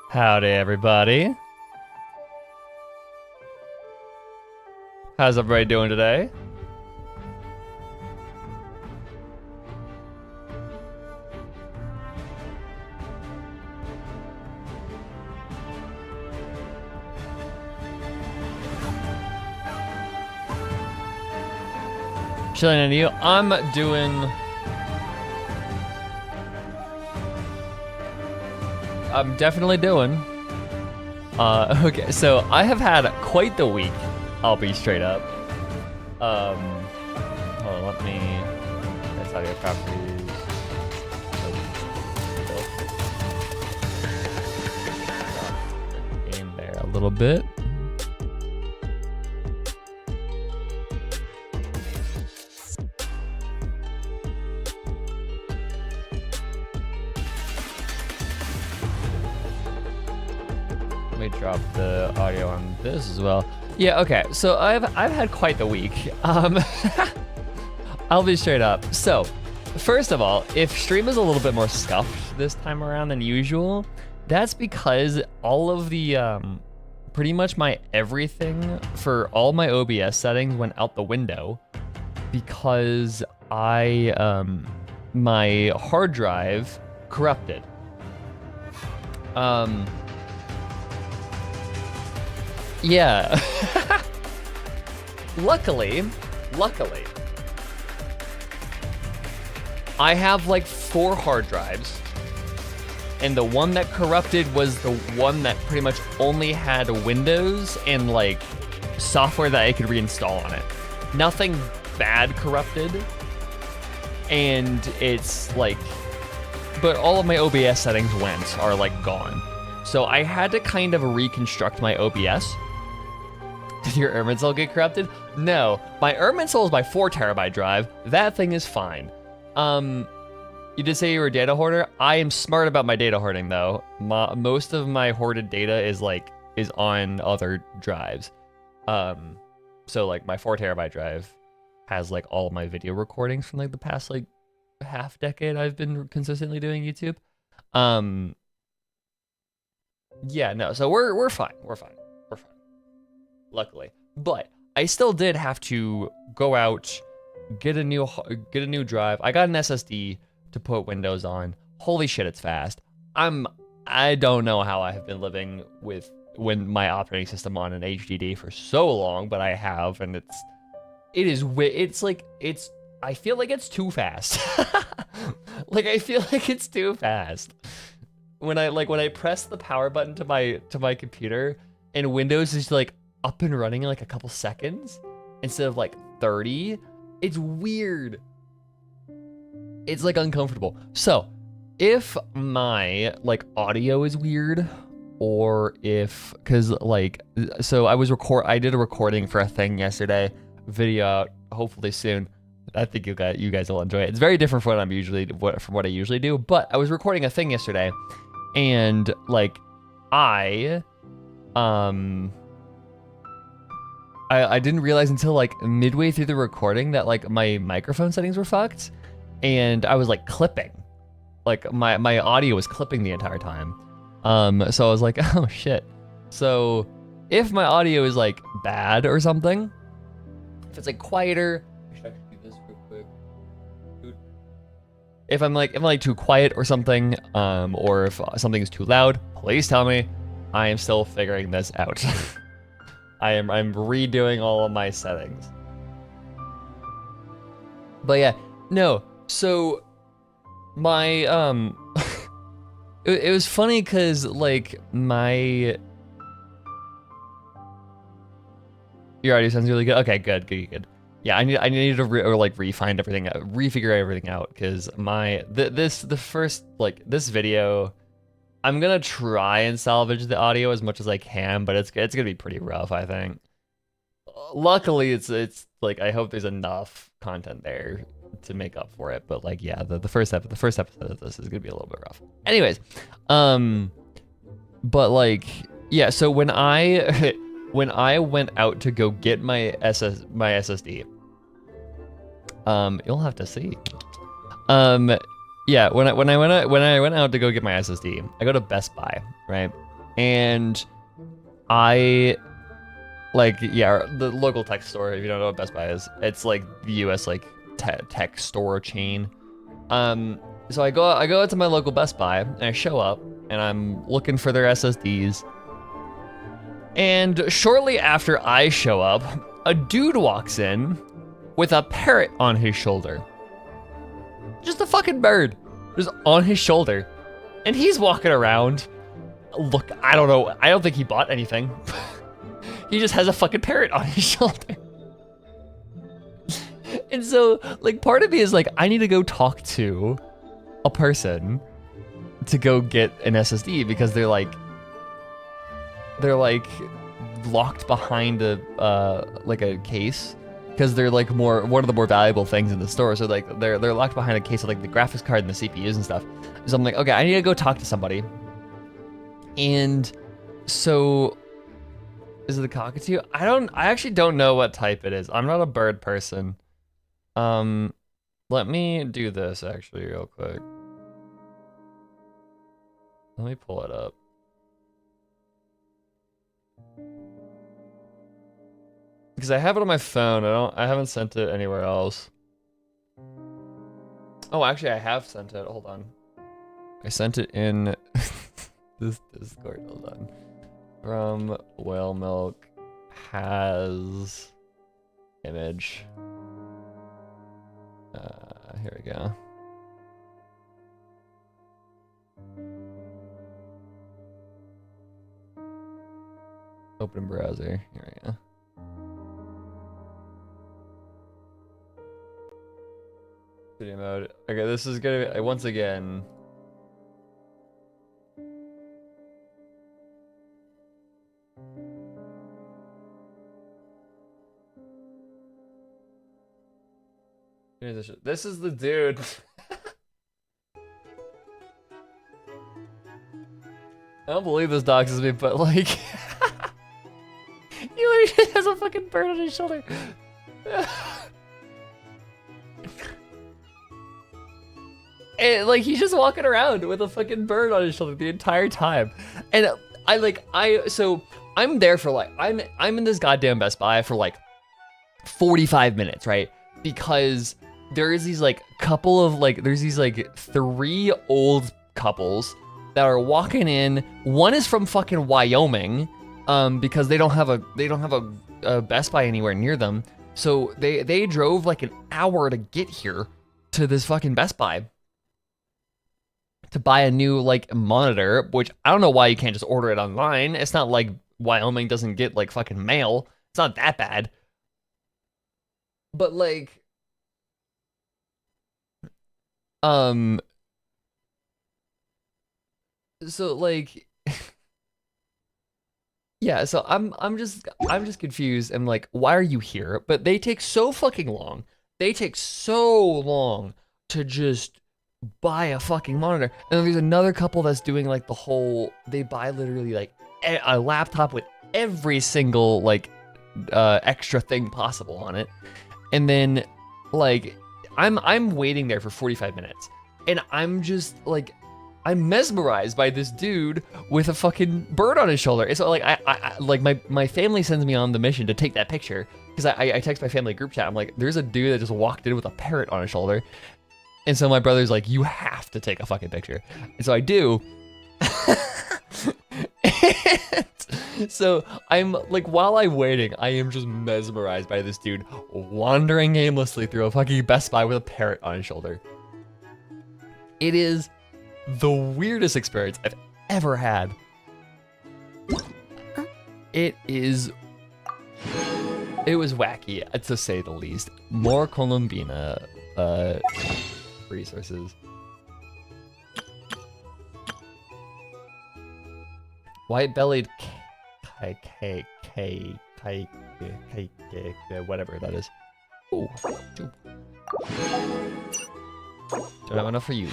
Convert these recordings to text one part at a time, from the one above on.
Howdy, everybody. How's everybody doing today? Chilling in you. I'm definitely doing. Okay, so I have had quite the week. I'll be straight up. Hold on, let me. That's audio properties. Game there a little bit. Drop the audio on this as well. Yeah, okay. So I've had quite the week. I'll be straight up. So, first of all, if stream is a little bit more scuffed this time around than usual, that's because all of the pretty much my everything for all my OBS settings went out the window because my hard drive corrupted. Yeah. Luckily, I have like 4 hard drives, and the one that corrupted was the one that pretty much only had Windows and like software that I could reinstall on it. Nothing bad corrupted, and it's like, but all of my OBS settings are like gone. So I had to kind of reconstruct my OBS. Did your Irminsul get corrupted? No, my Irminsul is my 4 terabyte drive. That thing is fine. You did say you were a data hoarder. I am smart about my data hoarding though. Most of my hoarded data is on other drives. So like my 4 terabyte drive has like all of my video recordings from like the past like half decade I've been consistently doing YouTube. Yeah, no, so we're fine. Luckily. But I still did have to go out, get a new drive. I got an SSD to put Windows on. Holy shit, it's fast. I don't know how I have been living with my operating system on an HDD for so long, but I have, and I feel like it's too fast. I feel like it's too fast. When I press the power button to my computer and Windows is like up and running in like a couple seconds instead of like 30, it's weird. It's like uncomfortable. So if my like audio is weird, or if, cause like, so I did a recording for a thing yesterday, video out hopefully soon. I think you guys will enjoy it. It's very different from what I usually do, but I was recording a thing yesterday, and like I didn't realize until like midway through the recording that like my microphone settings were fucked, and I was like clipping, like my audio was clipping the entire time. So I was like, oh shit. So if my audio is like bad or something, if it's like quieter, I should actually do this real quick. If I'm like too quiet or something, or if something's too loud, please tell me. I am still figuring this out. I'm redoing all of my settings. But yeah, no. So my it was funny because like my your audio sounds really good. Okay, good. Yeah, I need to refine everything, refigure everything out because this video, I'm gonna try and salvage the audio as much as I can, but it's gonna be pretty rough, I think. Luckily, it's like I hope there's enough content there to make up for it, but like yeah, the first episode of this is gonna be a little bit rough. Anyways, but like yeah, so when I went out to go get my SSD, you'll have to see. Yeah, when I went out to go get my SSD, I go to Best Buy, right? And I the local tech store, if you don't know what Best Buy is, it's like the US like tech store chain. So I go out to my local Best Buy and I show up and I'm looking for their SSDs. And shortly after I show up, a dude walks in with a parrot on his shoulder. Just a fucking bird, just on his shoulder. And he's walking around. Look, I don't know. I don't think he bought anything. He just has a fucking parrot on his shoulder. And so, like, part of me is like, I need to go talk to a person to go get an SSD because they're like locked behind a case because they're like one of the more valuable things in the store. So like they're locked behind a case of like the graphics card and the CPUs and stuff. So I'm like, okay, I need to go talk to somebody. And so is it a cockatoo? I actually don't know what type it is. I'm not a bird person. Let me do this actually real quick. Let me pull it up. Because I have it on my phone. I haven't sent it anywhere else. Oh, actually I have sent it. Hold on. I sent it in this Discord. Hold on. From Whale Milk has image. Here we go. Open browser. Here we go. Video mode. Okay, this is gonna be, once again. This is the dude. I don't believe this doxes me, but like, he literally has a fucking bird on his shoulder. And like he's just walking around with a fucking bird on his shoulder the entire time. And so I'm there for like, I'm in this goddamn Best Buy for like 45 minutes, right? Because there is these like couple of like, there's these like 3 old couples that are walking in. One is from fucking Wyoming, because they don't have a Best Buy anywhere near them. So they drove like an hour to get here to this fucking Best Buy to buy a new like monitor, which I don't know why you can't just order it online. It's not like Wyoming doesn't get like fucking mail. It's not that bad. But like, so like, yeah, so I'm just confused. I'm like, why are you here? But they take so fucking long. They take so long to just buy a fucking monitor. And then there's another couple that's doing like the whole, they buy literally like a laptop with every single like extra thing possible on it. And then like I'm waiting there for 45 minutes and I'm just like, I'm mesmerized by this dude with a fucking bird on his shoulder. It's like my family sends me on the mission to take that picture because I text my family group chat. I'm like, there's a dude that just walked in with a parrot on his shoulder, and so my brother's like, you have to take a fucking picture, and so I do. And so I'm like, while I'm waiting, I am just mesmerized by this dude wandering aimlessly through a fucking Best Buy with a parrot on his shoulder. It is the weirdest experience I've ever had. It was wacky, to say the least. More Colombina resources. White-bellied whatever that is. Ooh, don't have enough for you.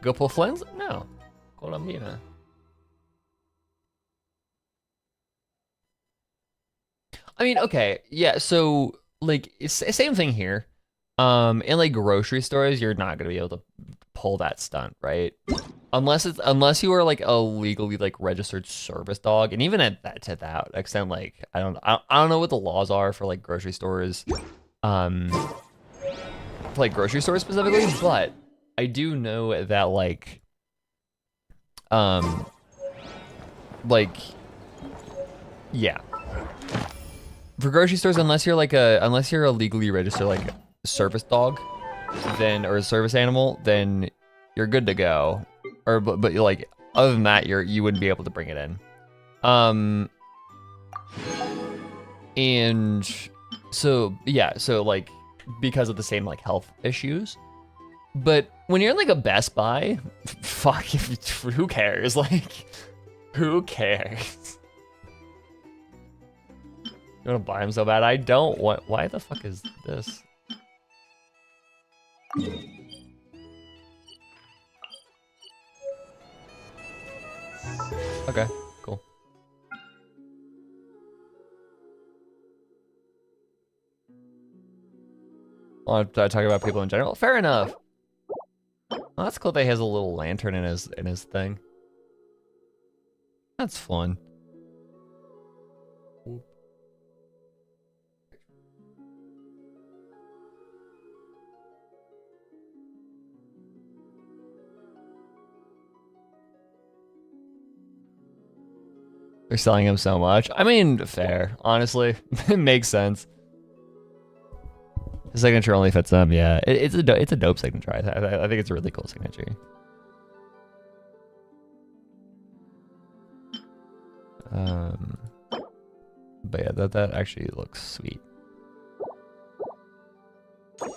Go pull flens? No. Colombina. I mean, okay, yeah, so, like, it's the same thing here. In, like, grocery stores, you're not gonna be able to pull that stunt, right? Unless you are, like, a legally, like, registered service dog, and even to that extent, like, I don't know what the laws are for, like, grocery stores, for, like, grocery stores specifically, but I do know that, like, yeah. For grocery stores, unless you're a legally registered, like, service dog, then, or a service animal, then you're good to go. Or, but like, other than that, you wouldn't be able to bring it in. And so, yeah, so, like, because of the same, like, health issues. But when you're in, like, a Best Buy, fuck, who cares? Like, who cares? You wanna buy them so bad? I don't want, why the fuck is this? Okay, cool. Want to talk about people in general? Fair enough. Oh, that's cool that he has a little lantern in his thing. That's fun. They're selling him so much. I mean, fair. Honestly, it makes sense. The signature only fits them. Yeah, it's a dope signature. I think it's a really cool signature. But yeah, that actually looks sweet. I'm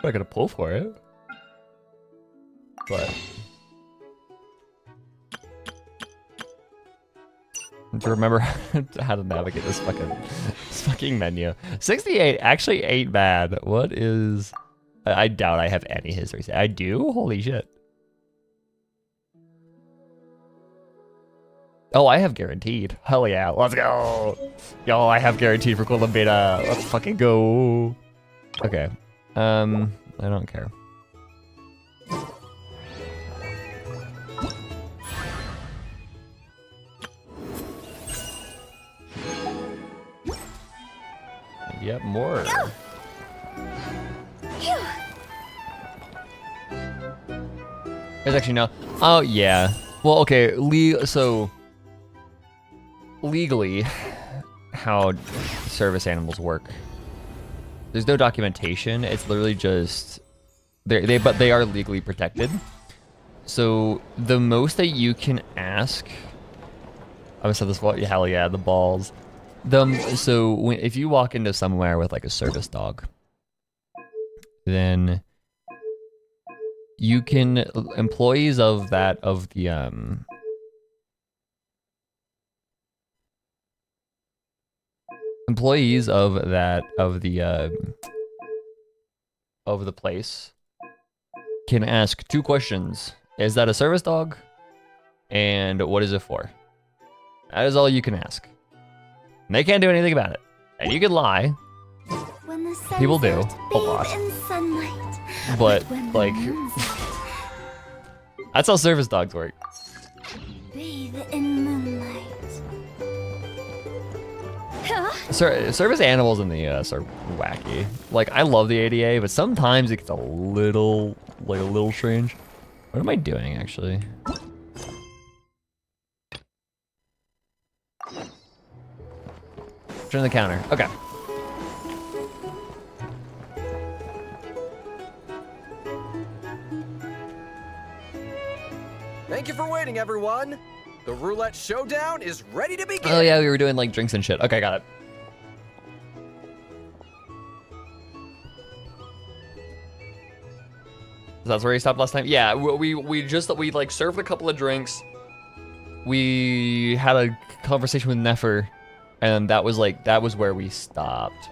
not gonna pull for it, but. To remember how to navigate this fucking menu. 68 actually ain't bad. What is? I doubt I have any history. I do? Holy shit. Oh, I have guaranteed. Hell yeah, let's go. Yo, I have guaranteed for Colombina. Let's fucking go. Okay. I don't care. Yep, more. There's actually no. Oh yeah. Well, okay. So legally, how service animals work. There's no documentation. It's literally just but they are legally protected. So the most that you can ask. I'm gonna say this. What? Hell yeah, the balls. So if you walk into somewhere with like a service dog, then you can employees of the place can ask 2 questions. Is that a service dog? And what is it for? That is all you can ask. And they can't do anything about it. And you can lie. When the People do sunset a lot. bathe in sunlight. But when the like moonset that's how service dogs work. bathe in moonlight. Huh? Service animals in the US are wacky. Like I love the ADA, but sometimes it gets a little strange. What am I doing actually? Turn the counter. Okay. Thank you for waiting, everyone. The roulette showdown is ready to begin. Oh yeah, we were doing like drinks and shit. Okay, got it. That's where you stopped last time? Yeah, we like served a couple of drinks. We had a conversation with Nefer, and that was where we stopped.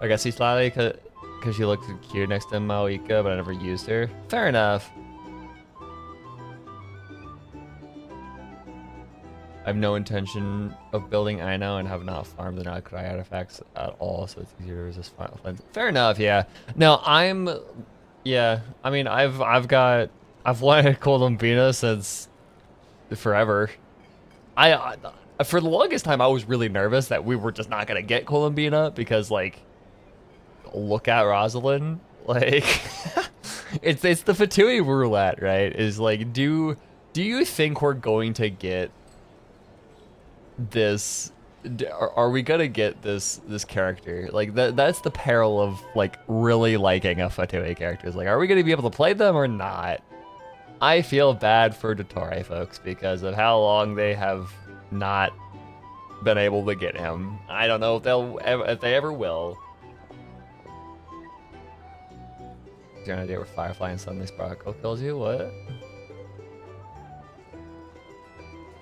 I guess he's slightly because she looked cute next to Maoika, but I never used her. Fair enough. I have no intention of building Aino and have not farmed the Krai artifacts at all, so it's easier to resist final flames. Fair enough, yeah. No, yeah. I mean, I've wanted Columbina since forever. For the longest time, I was really nervous that we were just not gonna get Columbina because, like, look at Rosalind, like, it's the Fatui roulette, right? Is like, do you think we're going to get this? Are we gonna get this character? Like that's the peril of like really liking a Fatui character. Is like, are we gonna be able to play them or not? I feel bad for Dottore folks because of how long they have not been able to get him. I don't know if they ever will. Is there an idea where Firefly and suddenly Sparkle kills you? What?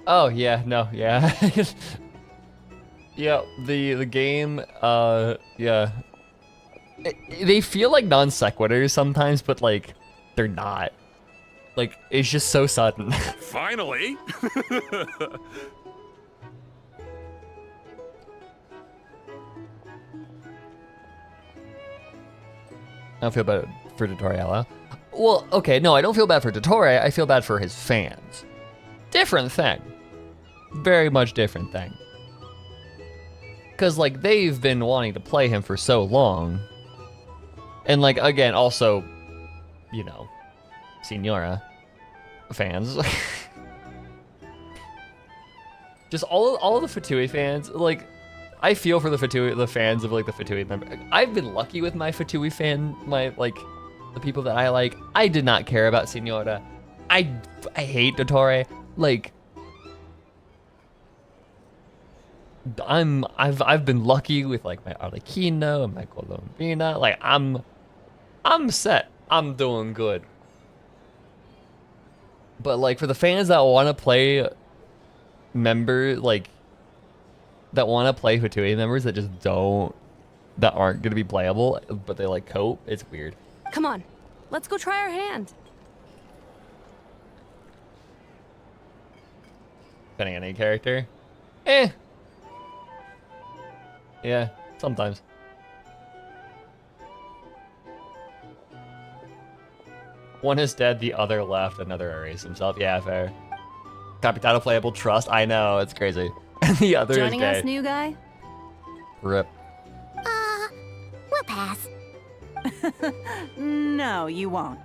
Oh yeah, no, yeah. Yeah, the game, yeah. They feel like non sequiturs sometimes, but like they're not. Like it's just so sudden. Finally. I don't feel bad for Dottore. Well, okay, no, I don't feel bad for Dottore. I feel bad for his fans. Different thing. Very much different thing. Because, like, they've been wanting to play him for so long. And, like, again, also, you know, Signora fans. Just all of the Fatui fans, like, I feel for the fans of, like, the Fatui member. I've been lucky with my Fatui fan, the people that I like. I did not care about Signora. I hate Dottore. Like, I've been lucky with like my Arlecchino and my Colombina. Like I'm set. I'm doing good. But like for the fans that want to play that want to play Fatui members that just that aren't gonna be playable, but they like cope. It's weird. Come on, let's go try our hand. Depending on any character. Yeah, sometimes. One is dead, the other left, another erased himself. Yeah, fair. Capitano playable, trust. I know, it's crazy. And the other Joining is gay. us, new guy? Rip. We'll pass. No, you won't.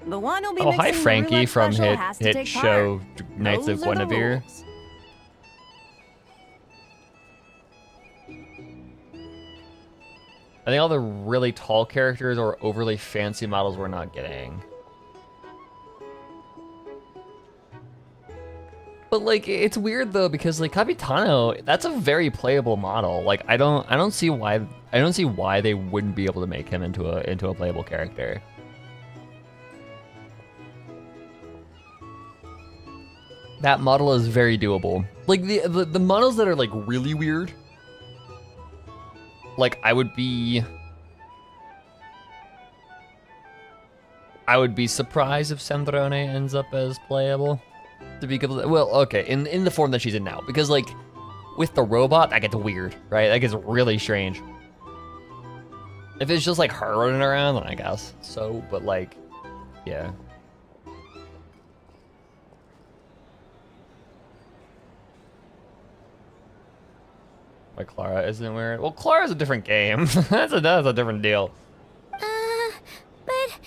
The one who'll be Oh, hi mixing the Frankie roulette from special hit has to take show part. Knights of Those are the Guinevere. rules. I think all the really tall characters or overly fancy models we're not getting. But like it's weird though because like Capitano, that's a very playable model. Like I don't see why they wouldn't be able to make him into a playable character. That model is very doable. Like the models that are like really weird. Like I would be surprised if Snezhnaya ends up as playable. To be completely, well, okay, in the form that she's in now, because like with the robot, that gets weird, right? That gets really strange. If it's just like her running around, then I guess so. But like, yeah. Why Clara isn't weird? Well, Clara's a different game. that's a different deal. But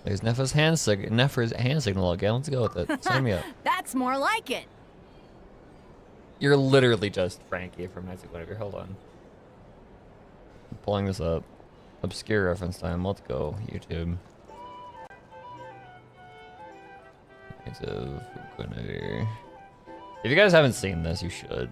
There's Nephra's hand signal again. Let's go with it. Sign me up. That's more like it. You're literally just Frankie from Magic Whatever. Hold on. I'm pulling this up. Obscure reference time. Let's go. YouTube. If you guys haven't seen this, you should.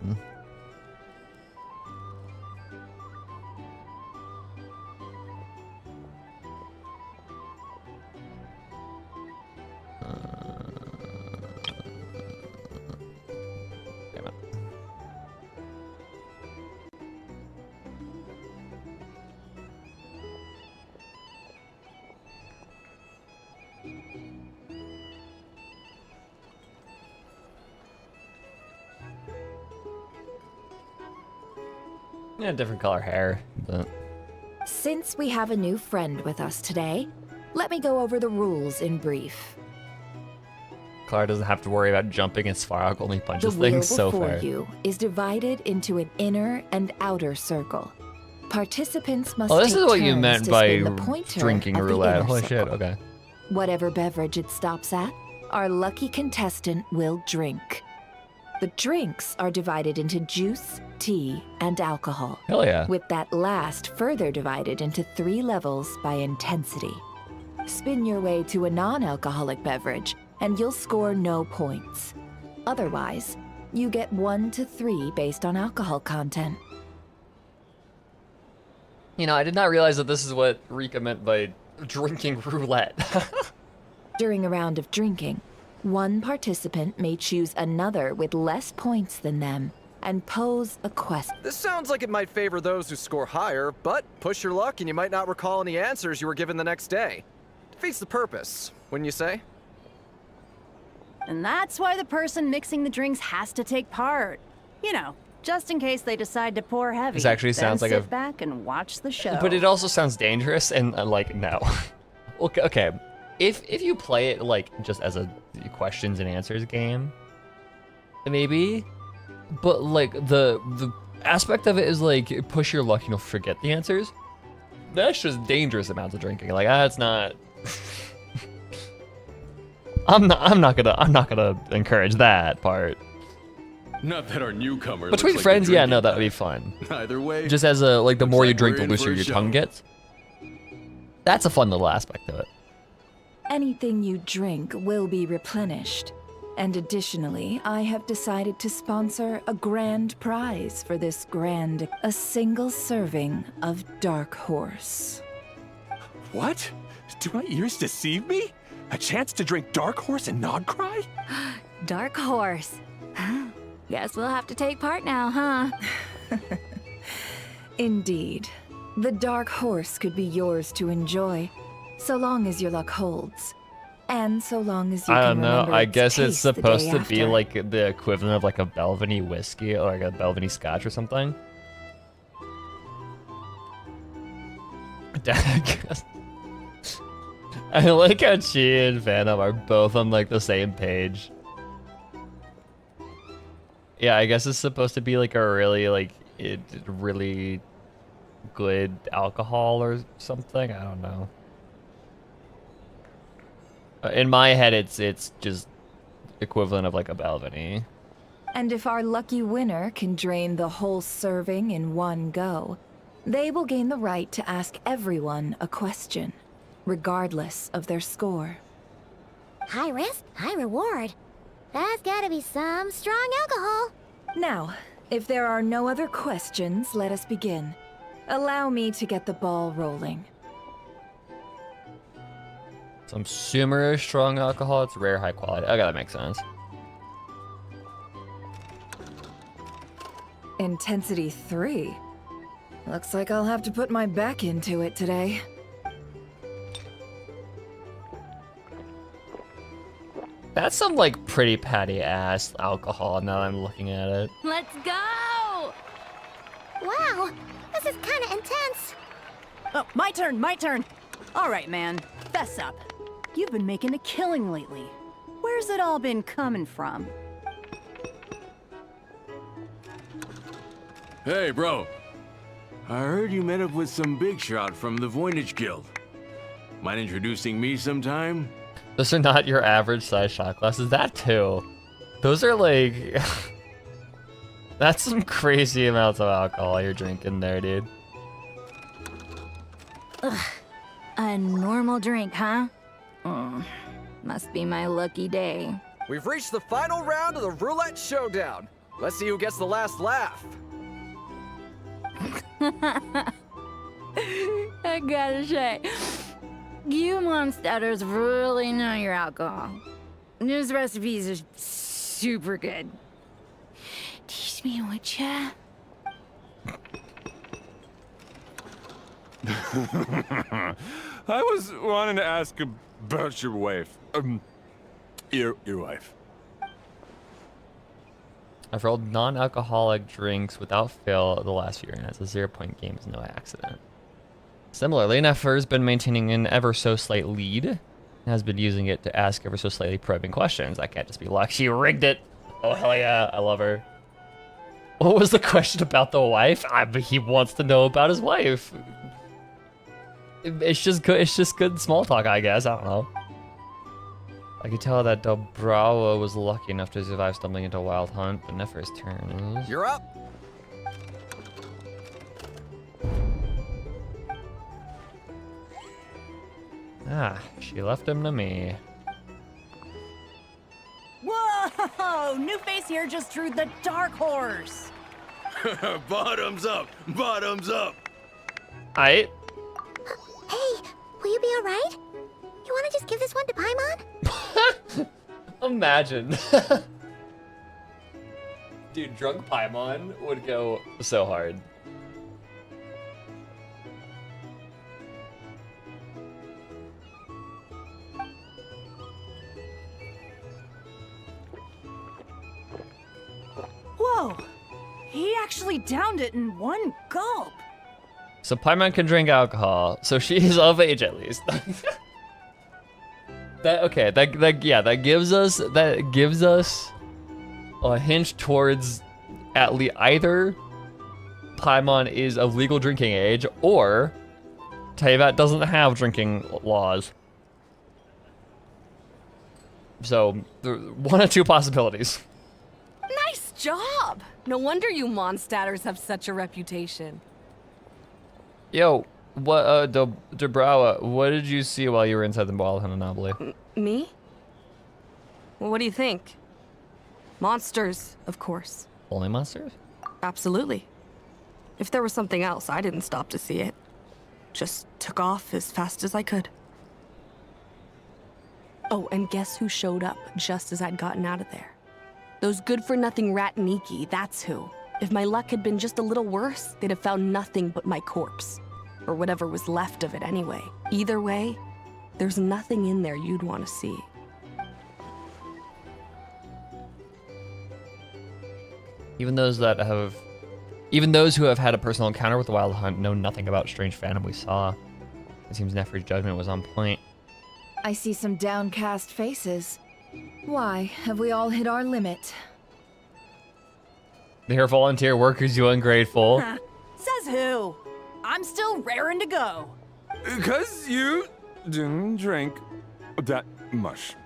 Damn it. Yeah, different color hair, but Since we have a new friend with us today, let me go over the rules in brief. Clara doesn't have to worry about jumping as far. Only The punches wheel things so before far. you is divided into an inner and outer circle. Participants must Oh, this take is what you turns meant to by spin the pointer drinking of the roulette. inner Holy shit, circle. okay. Whatever beverage it stops at, our lucky contestant will drink. The drinks are divided into juice, tea, and alcohol, Hell yeah. with that last further divided into 3 levels by intensity. Spin your way to a non-alcoholic beverage, and you'll score no points. Otherwise, you get 1 to 3 based on alcohol content. You know, I did not realize that this is what Rika meant by drinking roulette. During a round of drinking, one participant may choose another with less points than them and pose a question. This sounds like it might favor those who score higher, but push your luck and you might not recall any answers you were given the next day. Defeats the purpose, wouldn't you say? And that's why the person mixing the drinks has to take part. You know, just in case they decide to pour heavy. This actually then sounds like sit a- back and watch the show. But it also sounds dangerous and like, no. Okay. If you play it like just as a questions and answers game, maybe. But like the aspect of it is like push your luck and you'll forget the answers. That's just dangerous amounts of drinking. Like that's not. I'm not gonna encourage that part. Not that our newcomer. Between looks like friends, a yeah, drinking no, that would be type. fun. Either way. Just as a like the looks more you like drink, we're the in for looser a your show. tongue gets. That's a fun little aspect of it. Anything you drink will be replenished. And additionally, I have decided to sponsor a grand prize for this a single serving of Dark Horse. What? Do my ears deceive me? A chance to drink Dark Horse and not cry? Dark Horse. Guess we'll have to take part now, huh? Indeed. The Dark Horse could be yours to enjoy, so long as your luck holds. And so long as you I can don't know. remember I its guess it's taste the supposed day to be after. like the equivalent of like a Belvany whiskey or like a Belvany scotch or something. I like how she and Phantom are both on like the same page. Yeah, I guess it's supposed to be like a really really good alcohol or something. I don't know. In my head, it's just equivalent of like a Belvany. And if our lucky winner can drain the whole serving in one go, they will gain the right to ask everyone a question, regardless of their score. High risk, high reward. That's gotta be some strong alcohol. Now, if there are no other questions, let us begin. Allow me to get the ball rolling. Some summerish strong alcohol. It's rare, high quality. Okay, that makes sense. Intensity 3. Looks like I'll have to put my back into it today. That's some like pretty patty ass alcohol now that I'm looking at it. Let's go! Wow, this is kind of intense. Oh, my turn, my turn. All right, man, fess up. You've been making a killing lately. Where's it all been coming from? Hey, bro. I heard you met up with some big shot from the Voynich Guild. Mind introducing me sometime? Those are not your average size shot glasses. That too. Those are like... That's some crazy amounts of alcohol you're drinking there, dude. A normal drink, huh? Must be my lucky day. We've reached the final round of the roulette showdown. Let's see who gets the last laugh. I gotta say, you monsters really know your alcohol. These recipes are super good. Teach me, would ya? I was wanting to ask about your wife. Your wife. I've rolled non-alcoholic drinks without fail the last few rounds. A 0-point game is no accident. Similarly, Nefer's been maintaining an ever so slight lead and has been using it to ask ever so slightly probing questions. That can't just be luck. She rigged it. Oh, hell yeah. I love her. What was the question about the wife? He wants to know about his wife. It's just good. It's just good small talk, I guess. I don't know. I could tell that Dobrawa was lucky enough to survive stumbling into a wild hunt, but Nefer's turn is... You're up. Ah, she left him to me. Whoa! New face here just drew the dark horse. Bottoms up! Bottoms up! Aight. Hey, will you be alright? You want to just give this one to Paimon? Imagine. Dude, drunk Paimon would go so hard. Whoa! He actually downed it in one gulp. So Paimon can drink alcohol, so she's of age at least. That gives us a hint towards at least either Paimon is of legal drinking age or Teyvat doesn't have drinking laws. So one of two possibilities. Nice job! No wonder you Mondstadters have such a reputation. Yo, what Dobrawa, what did you see while you were inside the Wild Hunt Anomaly? Me? Well, what do you think? Monsters, of course. Only monsters? Absolutely. If there was something else, I didn't stop to see it. Just took off as fast as I could. Oh, and guess who showed up just as I'd gotten out of there? Those good-for-nothing Ratniki, that's who. If my luck had been just a little worse, they'd have found nothing but my corpse. Or whatever was left of it anyway. Either way, there's nothing in there you'd want to see. Even those who have had a personal encounter with the Wild Hunt know nothing about strange phantom we saw. It seems Nefer's judgment was on point. I see some downcast faces. Why, have we all hit our limit? They're volunteer workers, you ungrateful. Says who? I'm still raring to go. 'Cause you didn't drink that much.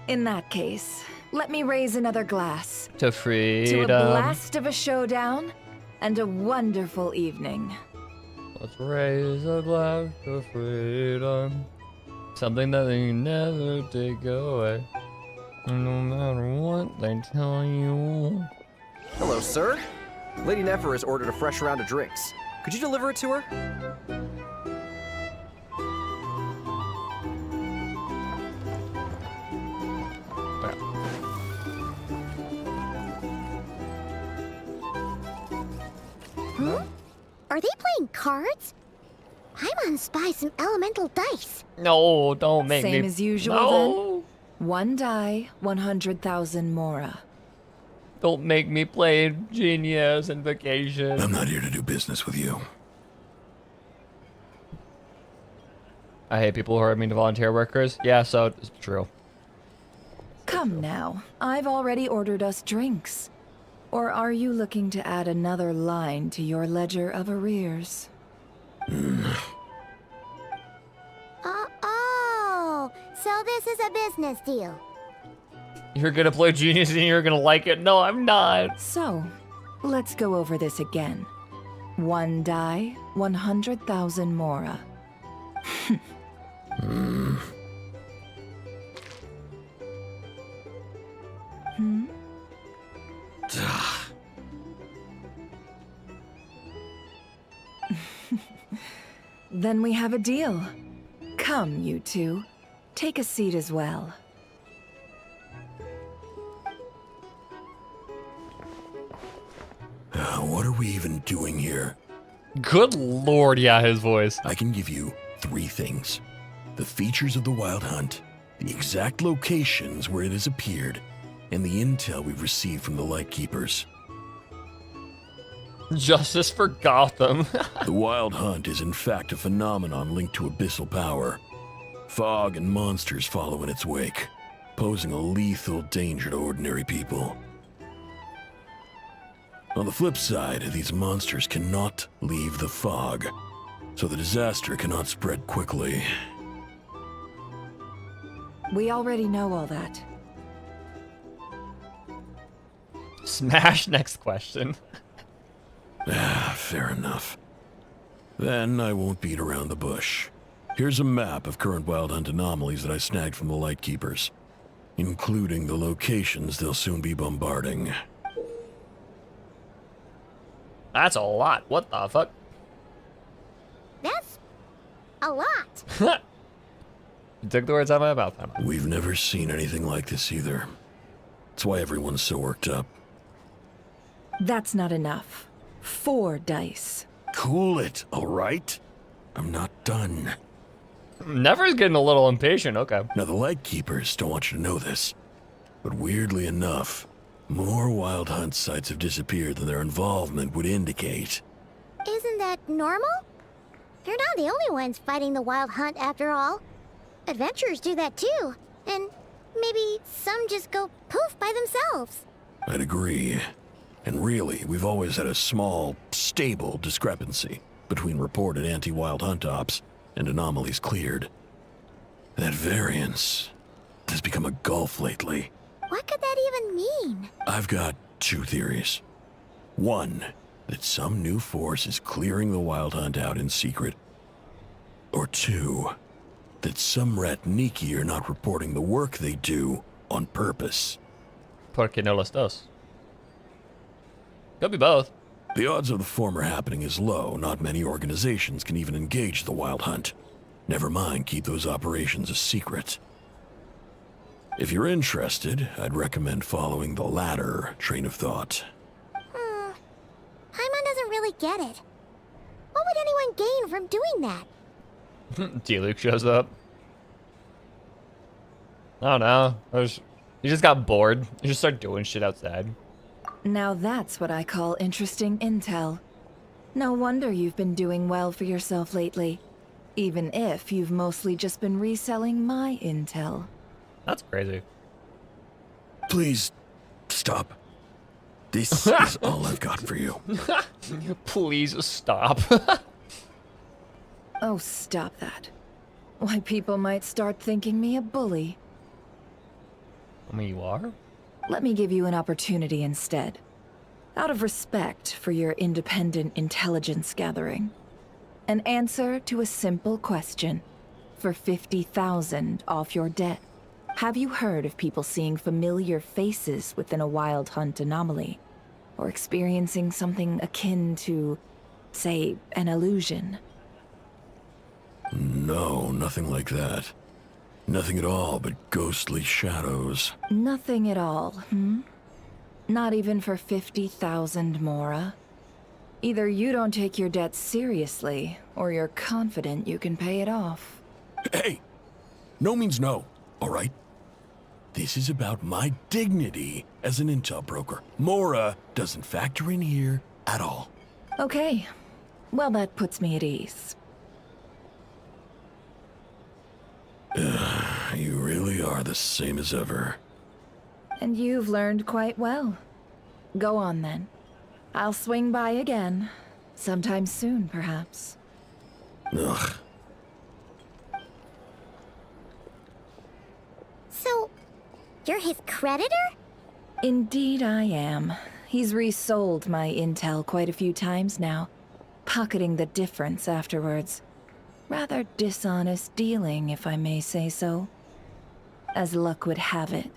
In that case, let me raise another glass. To To freedom. a blast of a showdown and a wonderful evening. Let's raise a glass to freedom. Something that they never take away. No matter what they tell you. Hello, sir. Lady Nefer has ordered a fresh round of drinks. Could you deliver it to her? Are they playing cards? I'm on spy some elemental dice. No, don't make me. Same as usual, No. 1 die, 100,000 mora. Don't make me play Genius and Vacation. I'm not here to do business with you. I hate people who are mean to volunteer workers. Yeah, so it's true. Come now, I've already ordered us drinks. Or are you looking to add another line to your ledger of arrears? Oh, so this is a business deal. You're gonna play Genius and you're gonna like it. No, I'm not. So, let's go over this again. 1 die, 100,000 mora. Then we have a deal. Come, you two. Take a seat as well. What are we even doing here? Good lord, yeah, his voice. I can give you 3 things. The features of the Wild Hunt, the exact locations where it has appeared, and the intel we've received from the Lightkeepers. Justice for Gotham. The Wild Hunt is in fact a phenomenon linked to abyssal power. Fog and monsters follow in its wake, posing a lethal danger to ordinary people. On the flip side, these monsters cannot leave the fog, so the disaster cannot spread quickly. We already know all that. Smash next question. Fair enough. Then I won't beat around the bush. Here's a map of current Wild Hunt anomalies that I snagged from the Lightkeepers, including the locations they'll soon be bombarding. That's a lot. What the fuck? That's a lot. You took the words out of my mouth. We've never seen anything like this either. That's why everyone's so worked up. That's not enough. 4 dice. Cool it, all right? I'm not done. Never's getting a little impatient. Okay. Now, the Lightkeepers don't want you to know this, but weirdly enough, more Wild Hunt sites have disappeared than their involvement would indicate. Isn't that normal? They're not the only ones fighting the Wild Hunt after all. Adventurers do that too. And maybe some just go poof by themselves. I'd agree. And really, we've always had a small, stable discrepancy between reported anti-Wild Hunt ops and anomalies cleared. That variance has become a gulf lately. What could that even mean? I've got 2 theories. 1, that some new force is clearing the Wild Hunt out in secret. Or 2, that some Ratniki are not reporting the work they do on purpose. Porque no los dos. Could be both. The odds of the former happening is low. Not many organizations can even engage the Wild Hunt. Never mind keep those operations a secret. If you're interested, I'd recommend following the latter train of thought. Paimon doesn't really get it. What would anyone gain from doing that? D-Luke shows up. I don't know. You just got bored. You just start doing shit outside. Now that's what I call interesting intel. No wonder you've been doing well for yourself lately. Even if you've mostly just been reselling my intel. That's crazy. Please, stop. This is all I've got for you. Please stop. Oh, stop that. Why, people might start thinking me a bully. I mean, you are? Let me give you an opportunity instead. Out of respect for your independent intelligence gathering. An answer to a simple question. For 50,000 off your debt. Have you heard of people seeing familiar faces within a Wild Hunt anomaly? Or experiencing something akin to, say, an illusion? No, nothing like that. Nothing at all but ghostly shadows. Nothing at all, hmm? Not even for 50,000 mora? Either you don't take your debt seriously, or you're confident you can pay it off. Hey! No means no, all right? This is about my dignity as an intel broker. Mora doesn't factor in here at all. Okay. Well, that puts me at ease. You really are the same as ever. And you've learned quite well. Go on then. I'll swing by again. Sometime soon, perhaps. Ugh. So, you're his creditor? Indeed I am. He's resold my intel quite a few times now, pocketing the difference afterwards. Rather dishonest dealing, if I may say so. As luck would have it,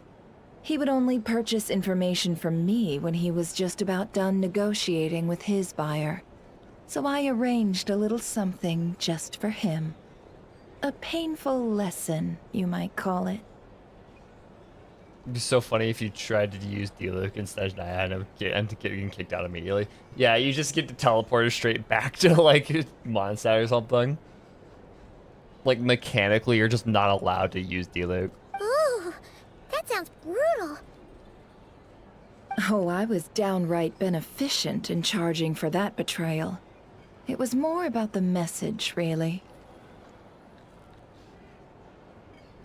he would only purchase information from me when he was just about done negotiating with his buyer. So I arranged a little something just for him. A painful lesson, you might call it. It'd be so funny if you tried to use D-Luke and Snezhnaya and getting kicked out immediately. Yeah, you just get to teleport straight back to, like, Mondstadt or something. Like, mechanically, you're just not allowed to use D-Luke. Ooh, that sounds brutal. Oh, I was downright beneficent in charging for that betrayal. It was more about the message, really.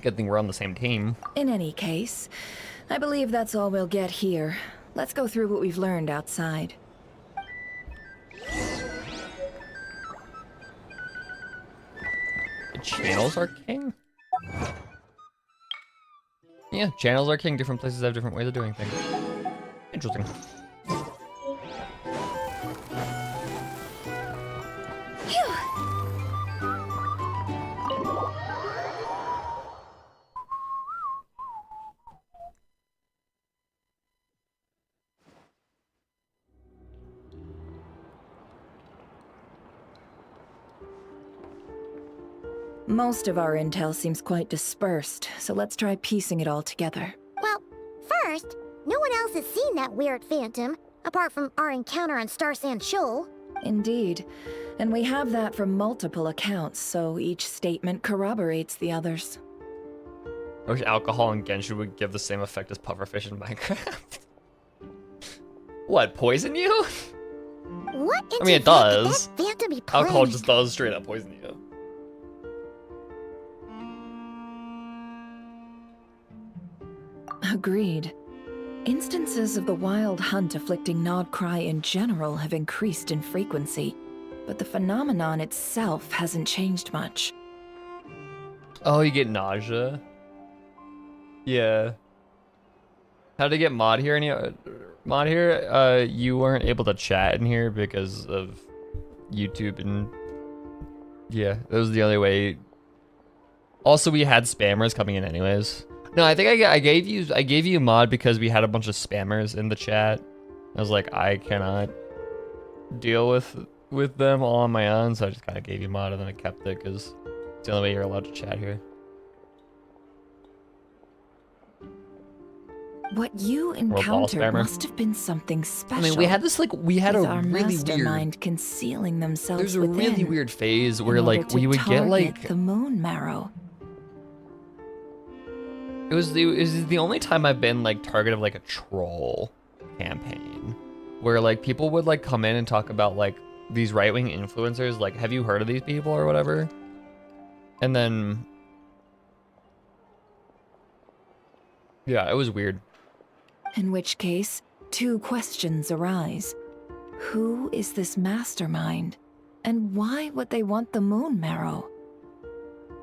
Good thing we're on the same team. In any case, I believe that's all we'll get here. Let's go through what we've learned outside. Channels are king? Yeah, channels are king. Different places have different ways of doing things. Interesting. Most of our intel seems quite dispersed, so let's try piecing it all together. Well, first, no one else has seen that weird phantom, apart from our encounter on Star Sand Shoal. Indeed. And we have that from multiple accounts, so each statement corroborates the others. I wish alcohol in Genshin would give the same effect as pufferfish in Minecraft. What, poison you? What I mean, it does. Could that phantom be playing? Alcohol just does straight up poison you. Agreed. Instances of the wild hunt afflicting Nod Krai in general have increased in frequency, but the phenomenon itself hasn't changed much. Oh, you get nausea? Yeah. How to get mod here? Mod here? You weren't able to chat in here because of YouTube and... Yeah, that was the only way. Also, we had spammers coming in anyways. No, I think I gave you a mod because we had a bunch of spammers in the chat. I was like, I cannot deal with them all on my own, so I just kind of gave you a mod and then I kept it because it's the only way you're allowed to chat here. What you encountered must have been something special. I mean, we had this we had a our really mastermind weird. concealing themselves There's a within really weird phase where in order like we to would get like target the moon marrow. it was the only time I've been like target of like a troll campaign where like people would like come in and talk about like these right-wing influencers, like, have you heard of these people or whatever? And then yeah, it was weird. In which case, two questions arise. Who is this mastermind? And why would they want the moon marrow?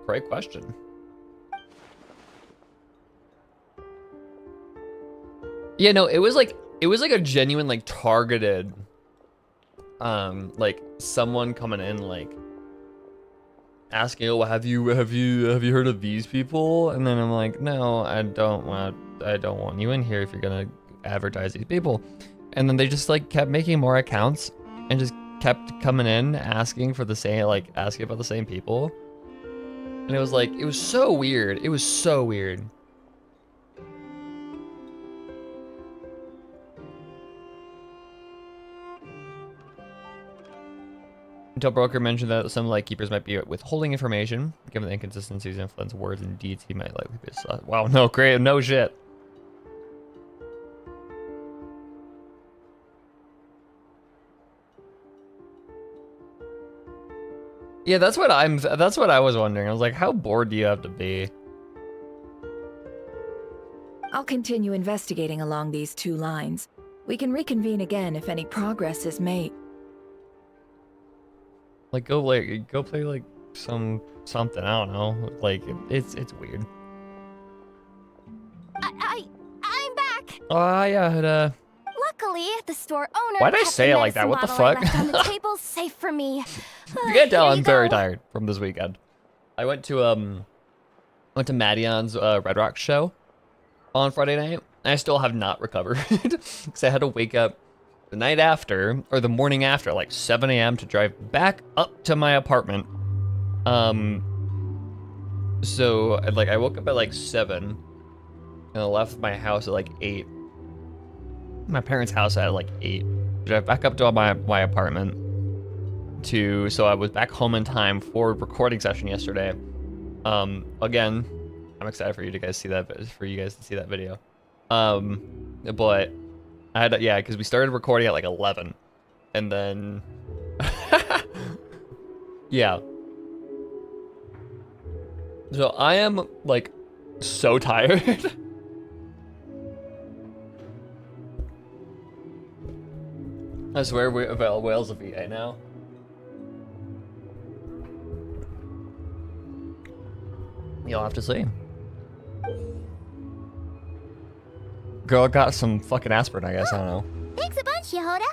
Great question. Yeah, no, it was like a genuine like targeted like someone coming in like asking, oh, have you heard of these people? And then I'm like, no, I don't want you in here if you're gonna advertise these people. And then they just like kept making more accounts and just kept coming in asking about the same people. And it was like, it was so weird. It was so weird. Intel broker mentioned that some lightkeepers might be withholding information. Given the inconsistencies in Flint's words and deeds, he might likely be wow, no, great, no shit. Yeah, that's what I was wondering. I was like, how bored do you have to be? I'll continue investigating along these 2 lines. We can reconvene again if any progress is made. Like go play like something, I don't know. Like it's weird. I'm back. Oh yeah, Luckily, the store owner. why'd I kept say the it like that? What the medicine bottle I fuck? left on the table safe for me. You can tell Here I'm you very go. tired from this weekend. I went to Madion's Red Rock show on Friday night. And I still have not recovered because I had to wake up the night after or the morning after, like 7 a.m. to drive back up to my apartment. So like I woke up at like 7 and I left my house at like 8. My parents' house at like 8. Drive back up to my apartment. So I was back home in time for recording session yesterday. Again, I'm excited for you to guys see that video. But I had because we started recording at like 11, and then yeah. So I am like so tired. I swear we're about Wales of VA now. You'll have to see. Girl got some fucking aspirin, I guess. I don't know. Thanks a bunch, Yehoda.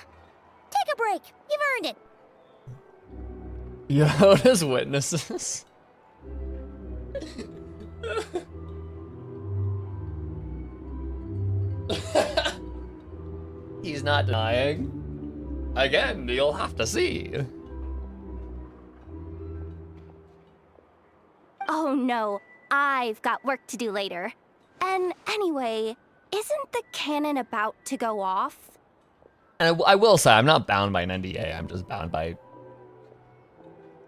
Take a break. You've earned it. Yehoda's witnesses. He's not denying. Again, you'll have to see. Oh no, I've got work to do later. And anyway, isn't the cannon about to go off? And I will say, I'm not bound by an NDA. I'm just bound by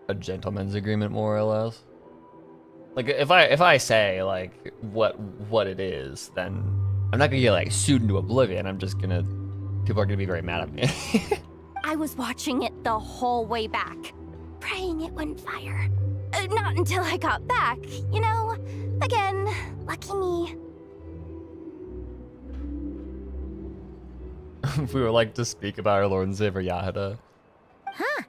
a gentleman's agreement, more or less. Like if I say like what it is, then I'm not gonna get like sued into oblivion. I'm just gonna people are gonna be very mad at me. I was watching it the whole way back, praying it wouldn't fire. Not until I got back, you know? Again, lucky me. We would like to speak about our Lord and Savior Yehoda. Huh.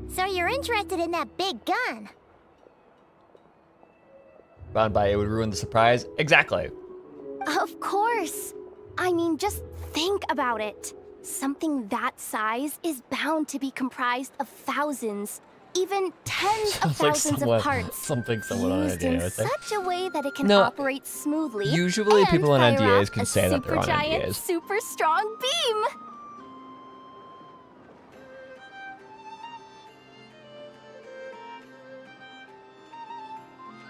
So you're interested in that big gun? Bound by it would ruin the surprise. Exactly. Of course. I mean, just think about it. Something that size is bound to be comprised of thousands, even tens of thousands of parts. Something somewhat on used in NDA, I think. such a way that it can No, operate smoothly. usually and people on fire NDAs off can a say that they're on supergiant, NDAs. super strong beam.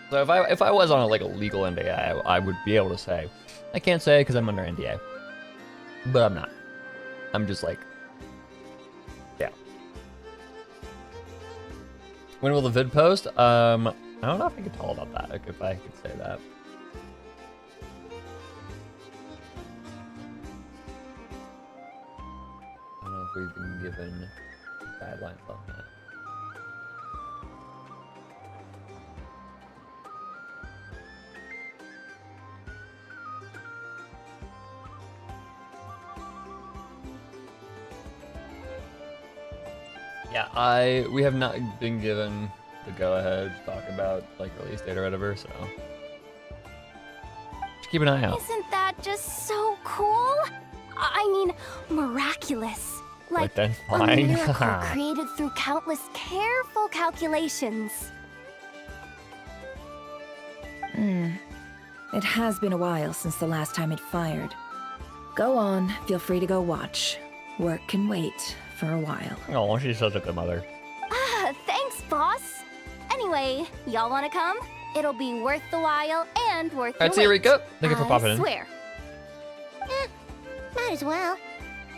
So if I was on a legal NDA, I would be able to say. I can't say because I'm under NDA, but I'm not. I'm just like, yeah. When will the vid post? I don't know if I can tell about that. If I could say that. I don't know if we've been given guidelines on that. Yeah, we have not been given the go-ahead to talk about release date or whatever, so just keep an eye out. Isn't that just so cool? I mean, miraculous. Like then a fine. miracle created through countless careful calculations. It has been a while since the last time it fired. Go on, feel free to go watch. Work can wait for a while. Oh, she's such a good mother. Ah, thanks, boss. Anyway, y'all wanna come? It'll be worth the while and worth Alright, the see you, wait. Rika. Thank you for popping I in. swear. Might as well.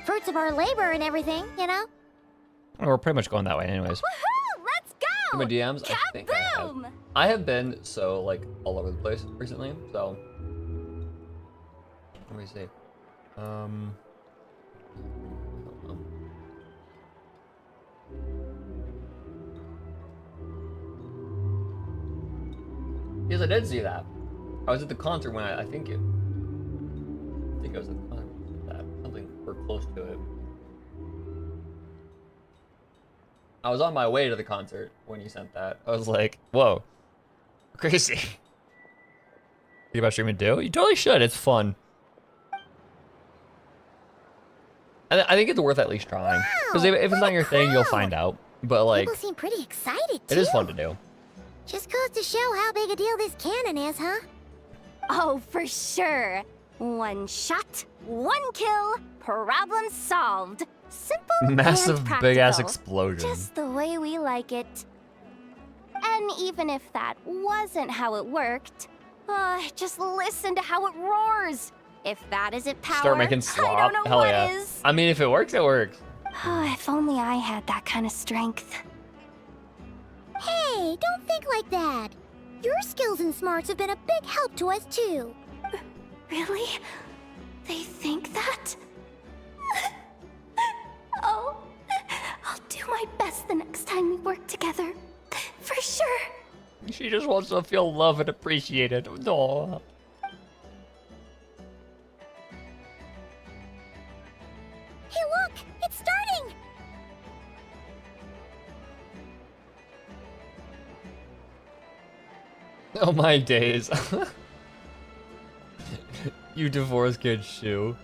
Fruits of our labor and everything, you know? We're pretty much going that way anyways. Woohoo! Let's go! My DMs, I think Kaboom! I have been so like all over the place recently, so let me see. I don't know. Yes, I did see that. I was at the concert when I think I was at the concert with that. Something or close to it. I was on my way to the concert when you sent that. I was like, whoa. Crazy. Think about streaming too? You totally should. It's fun. I think it's worth at least trying. Because if it's not your thing, you'll find out. But like, People seem pretty excited too. it is fun to do. Just goes to show how big a deal this cannon is, huh? Oh, for sure. One shot, one kill, problem solved. Simple Massive and big ass practical. explosion. Just the way we like it. And even if that wasn't how it worked, just listen to how it roars. If that isn't power, Start making slop. I don't know Hell what yeah. is. I mean, if it works, it works. If only I had that kind of strength. Hey, don't think like that. Your skills and smarts have been a big help to us too. Really? They think that? Oh, I'll do my best the next time we work together. For sure. She just wants to feel loved and appreciated. Aww. Hey, look! It's starting! Oh my days. You divorced kid shoe.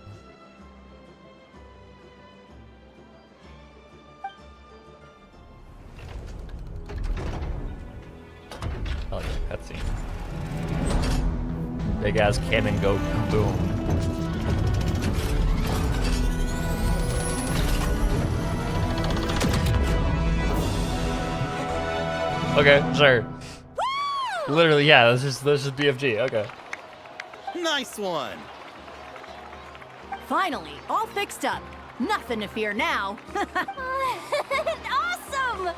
Oh yeah, cutscene. Big ass cannon go kaboom. Okay, sure. Literally, yeah, this is BFG, okay. Nice one. Finally, all fixed up. Nothing to fear now. Awesome!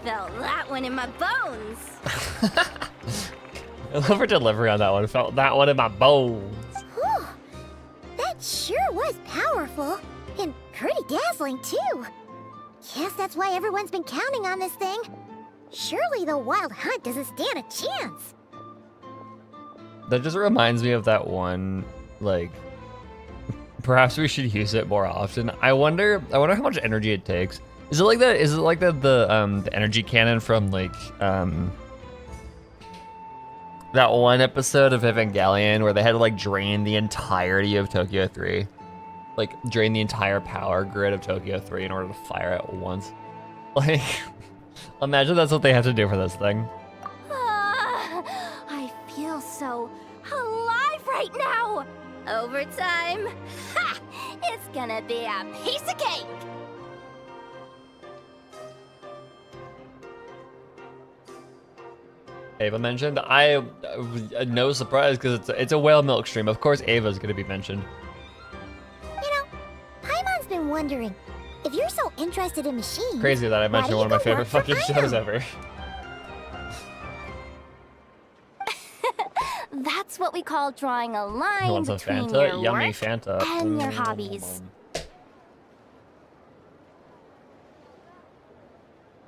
Felt that one in my bones. I love her delivery on that one. Felt that one in my bones. Whew. That sure was powerful. And pretty dazzling, too. Guess that's why everyone's been counting on this thing. Surely the Wild Hunt doesn't stand a chance. That just reminds me of that one, like, perhaps we should use it more often. I wonder how much energy it takes. Is it like that? Is it like the energy cannon from like that one episode of Evangelion where they had to like drain the entirety of Tokyo 3? Like drain the entire power grid of Tokyo 3 in order to fire it once. Like imagine that's what they have to do for this thing. I feel so alive right now. Overtime. Ha! It's gonna be a piece of cake. Ava mentioned. No surprise because it's a whale milk stream. Of course, Ava's gonna be mentioned. You know, Paimon's been wondering if you're so interested in machines. Crazy that I mentioned one of my favorite fucking shows ever. That's what we call drawing a You line want some between Fanta? your Yummy work Fanta. and your hobbies.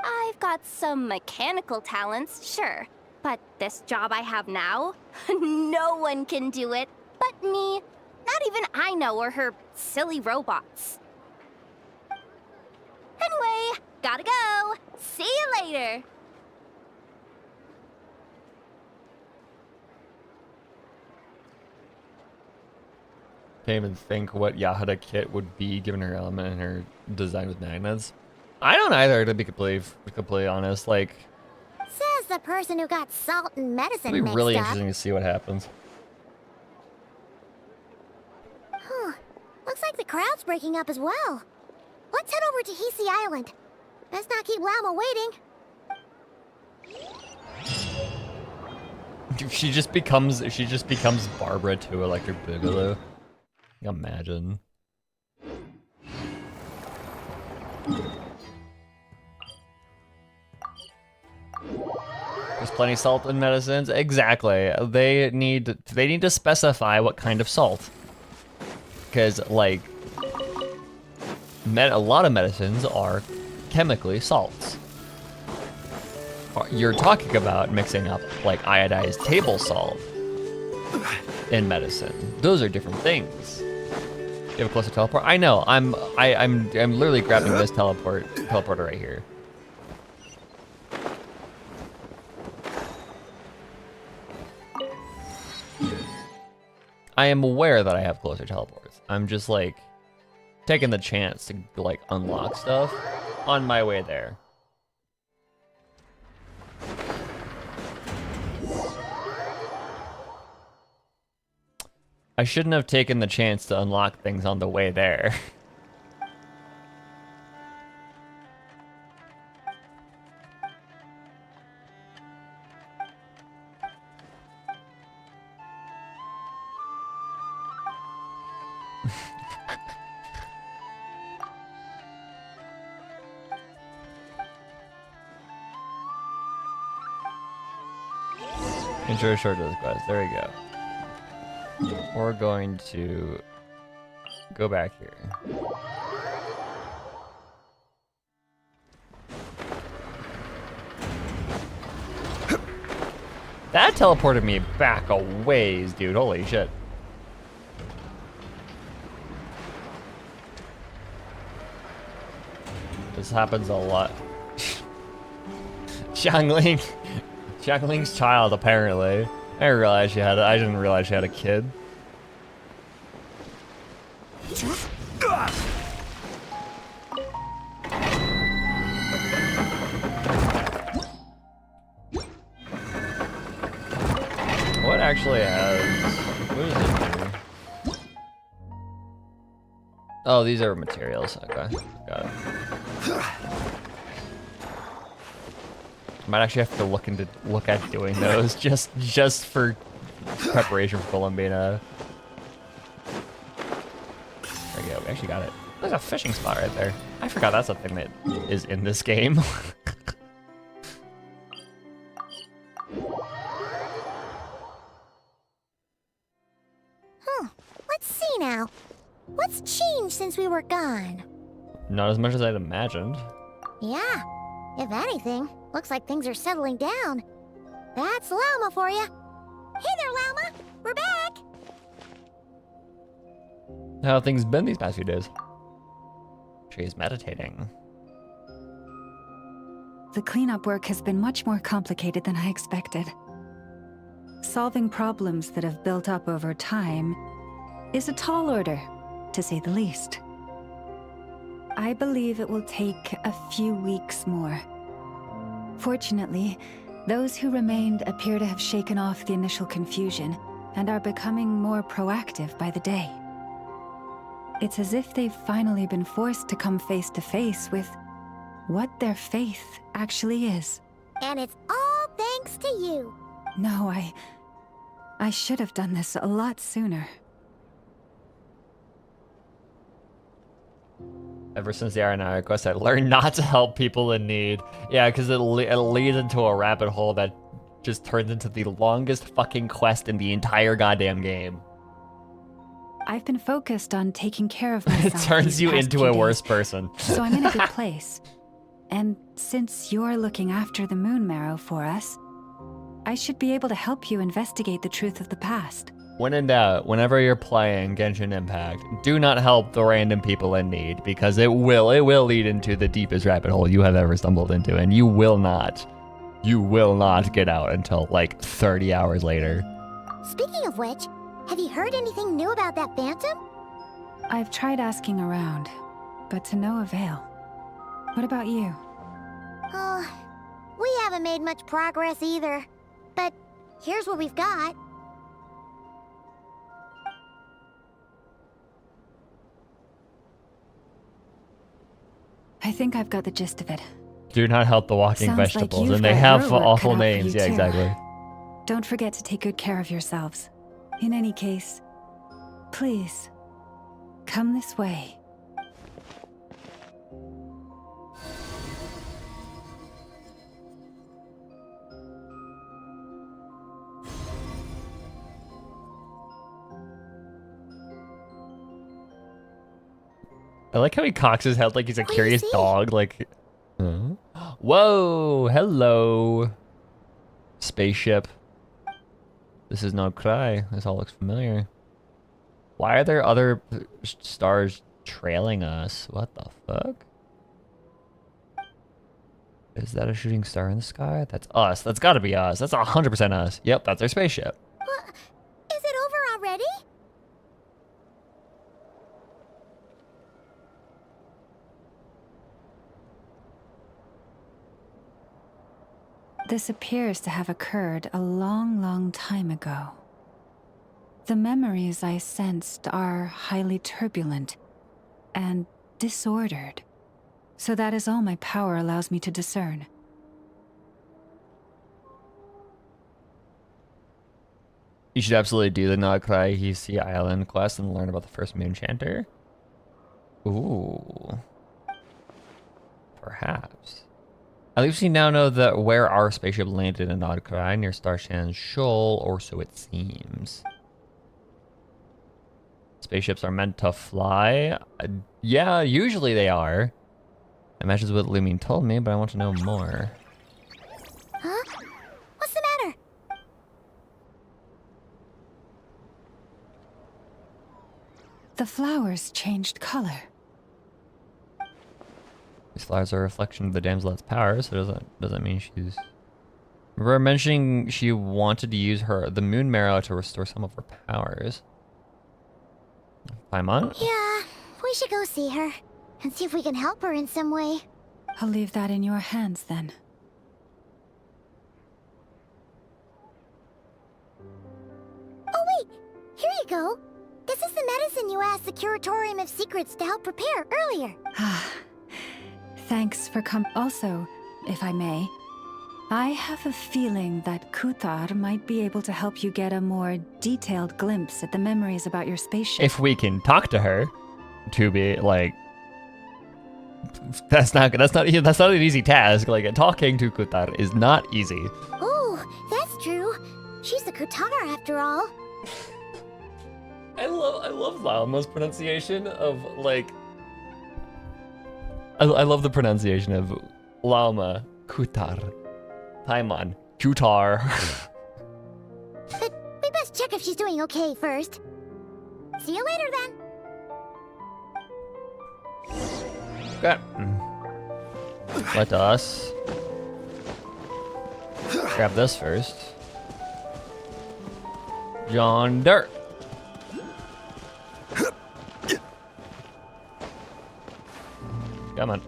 I've got some mechanical talents, sure. But this job I have now, no one can do it but me. Not even I know or her silly robots. Anyway, gotta go. See you later. Can't even think what Yahada kit would be given her element and her design with magnets. I don't either, to be completely honest. Like, Says the person who got salt and medicine it'll be mixed really up. interesting to see what happens. Huh. Looks like the crowd's breaking up as well. Let's head over to Hisi Island. Best not keep Llama waiting. She just becomes Barbara to Electric Boogaloo. Imagine. There's plenty of salt in medicines. Exactly. They need to specify what kind of salt. Because like a lot of medicines are chemically salts. You're talking about mixing up like iodized table salt in medicine. Those are different things. You have a closer teleport? I know. I'm literally grabbing this teleporter right here. I am aware that I have closer teleports. I'm just like taking the chance to like unlock stuff on my way there. I shouldn't have taken the chance to unlock things on the way there. Intro short to this quest. There we go. We're going to go back here. That teleported me back a ways, dude. Holy shit. This happens a lot. Xiangling's child, apparently. I didn't realize she had a kid. What actually has... What is it here? Oh, these are materials. Okay, got it. Might actually have to look at doing those just for preparation for Columbina. There we go. We actually got it. There's a fishing spot right there. I forgot that's a thing that is in this game. Let's see now. What's changed since we were gone? Not as much as I'd imagined. Yeah. If anything, looks like things are settling down. That's Llama for you. Hey there, Llama. We're back. How have things been these past few days? She's meditating. The cleanup work has been much more complicated than I expected. Solving problems that have built up over time is a tall order, to say the least. I believe it will take a few weeks more. Fortunately, those who remained appear to have shaken off the initial confusion and are becoming more proactive by the day. It's as if they've finally been forced to come face to face with what their faith actually is. And it's all thanks to you. No, I should have done this a lot sooner. Ever since the Aranaya quest, I learned not to help people in need. Yeah, because it leads into a rabbit hole that just turns into the longest fucking quest in the entire goddamn game. I've been focused on taking care of myself. It turns you into a worse person. So I'm in a good place. And since you're looking after the Moon Marrow for us, I should be able to help you investigate the truth of the past. When in doubt, whenever you're playing Genshin Impact, do not help the random people in need, because it will lead into the deepest rabbit hole you have ever stumbled into, and you will not get out until like 30 hours later. Speaking of which, have you heard anything new about that Phantom? I've tried asking around, but to no avail. What about you? Oh, we haven't made much progress either. But here's what we've got. I think I've got the gist of it. Do not help the walking Sounds vegetables, like you've and they got have your work awful cut out for names. you Yeah, too. exactly. Don't forget to take good care of yourselves. In any case, please, come this way. I like how he cocks his head like he's a curious dog. Like, whoa, hello, spaceship. This is not Krai. This all looks familiar. Why are there other stars trailing us? What the fuck? Is that a shooting star in the sky? That's us. That's gotta be us. That's 100% us. Yep, that's our spaceship. Is it over already? This appears to have occurred a long, long time ago. The memories I sensed are highly turbulent and disordered. So that is all my power allows me to discern. You should absolutely do the Krai Sea Island quest and learn about the first Moonchanter. Ooh. Perhaps. At least we now know that where our spaceship landed in Krai near Starshan's Shoal, or so it seems. Spaceships are meant to fly? Yeah, usually they are. That matches what Lumine told me, but I want to know more. Huh? What's the matter? The flowers changed color. These flowers are a reflection of the damsel's power, so doesn't mean she's... Remember mentioning she wanted to use the moon marrow to restore some of her powers. Paimon? Yeah, we should go see her and see if we can help her in some way. I'll leave that in your hands then. Oh wait, here you go. This is the medicine you asked the Curatorium of Secrets to help prepare earlier. Thanks for Also, if I may, I have a feeling that Kuthar might be able to help you get a more detailed glimpse at the memories about your spaceship. If we can talk to her, to be like, that's not an easy task. Like, talking to Kuthar is not easy. Oh, that's true. She's the Kutara after all. I love Lauma's pronunciation of like. I love the pronunciation of Lauma, Kutar, Paimon, Kutar. But we best check if she's doing okay first. See you later then. Okay. Let us grab this first. John Dirt. Come on.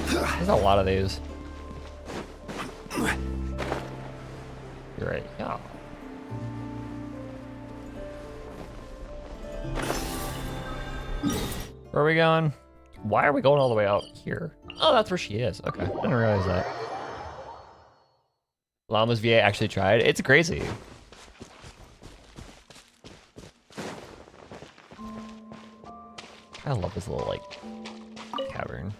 There's a lot of these. You're right. Yeah. Where are we going? Why are we going all the way out here? Oh, that's where she is. Okay, I didn't realize that. Llama's VA actually tried. It's crazy. I love this little, like, cavern.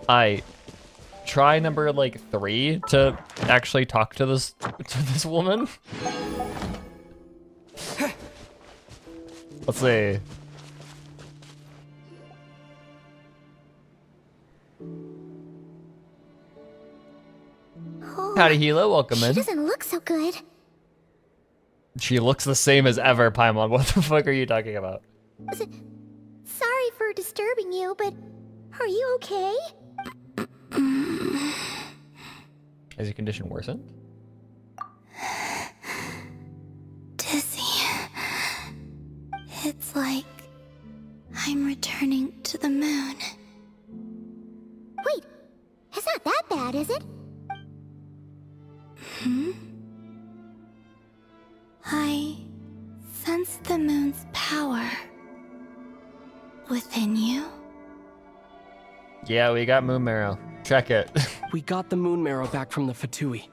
I try number, like, 3 to actually talk to this woman. Let's see. Oh, Howdy, Hila. Welcome in. She doesn't look so good. She looks the same as ever, Paimon. What the fuck are you talking about? Sorry for disturbing you, but are you okay? Has your condition worsened? Dizzy. It's like I'm returning to the moon. Wait, it's not that bad, is it? I sense the moon's power within you. Yeah, we got moon marrow. Check it. We got the moon marrow back from the Fatui.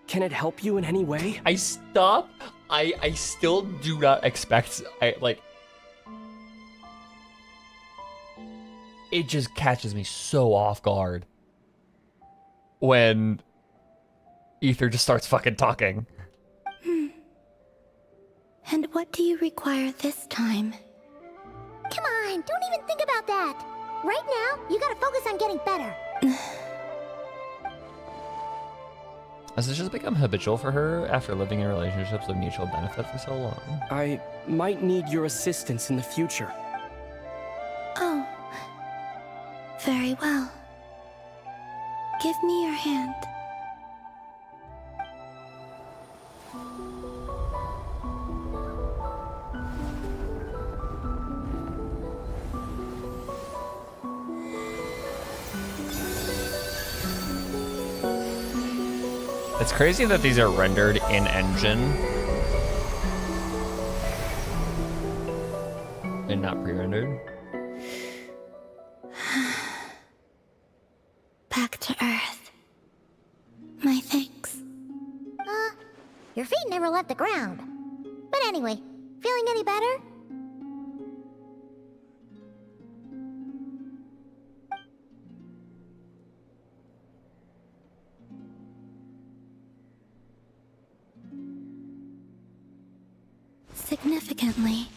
Can it help you in any way? I still do not expect. It just catches me so off guard when Ether just starts fucking talking. And what do you require this time? Come on, don't even think about that. Right now, you gotta focus on getting better. Has this just become habitual for her after living in relationships of mutual benefit for so long? I might need your assistance in the future. Oh. Very well. Give me your hand. It's crazy that these are rendered in engine and not pre-rendered. Back to Earth. My thanks. Your feet never left the ground. But anyway, feeling any better? Significantly.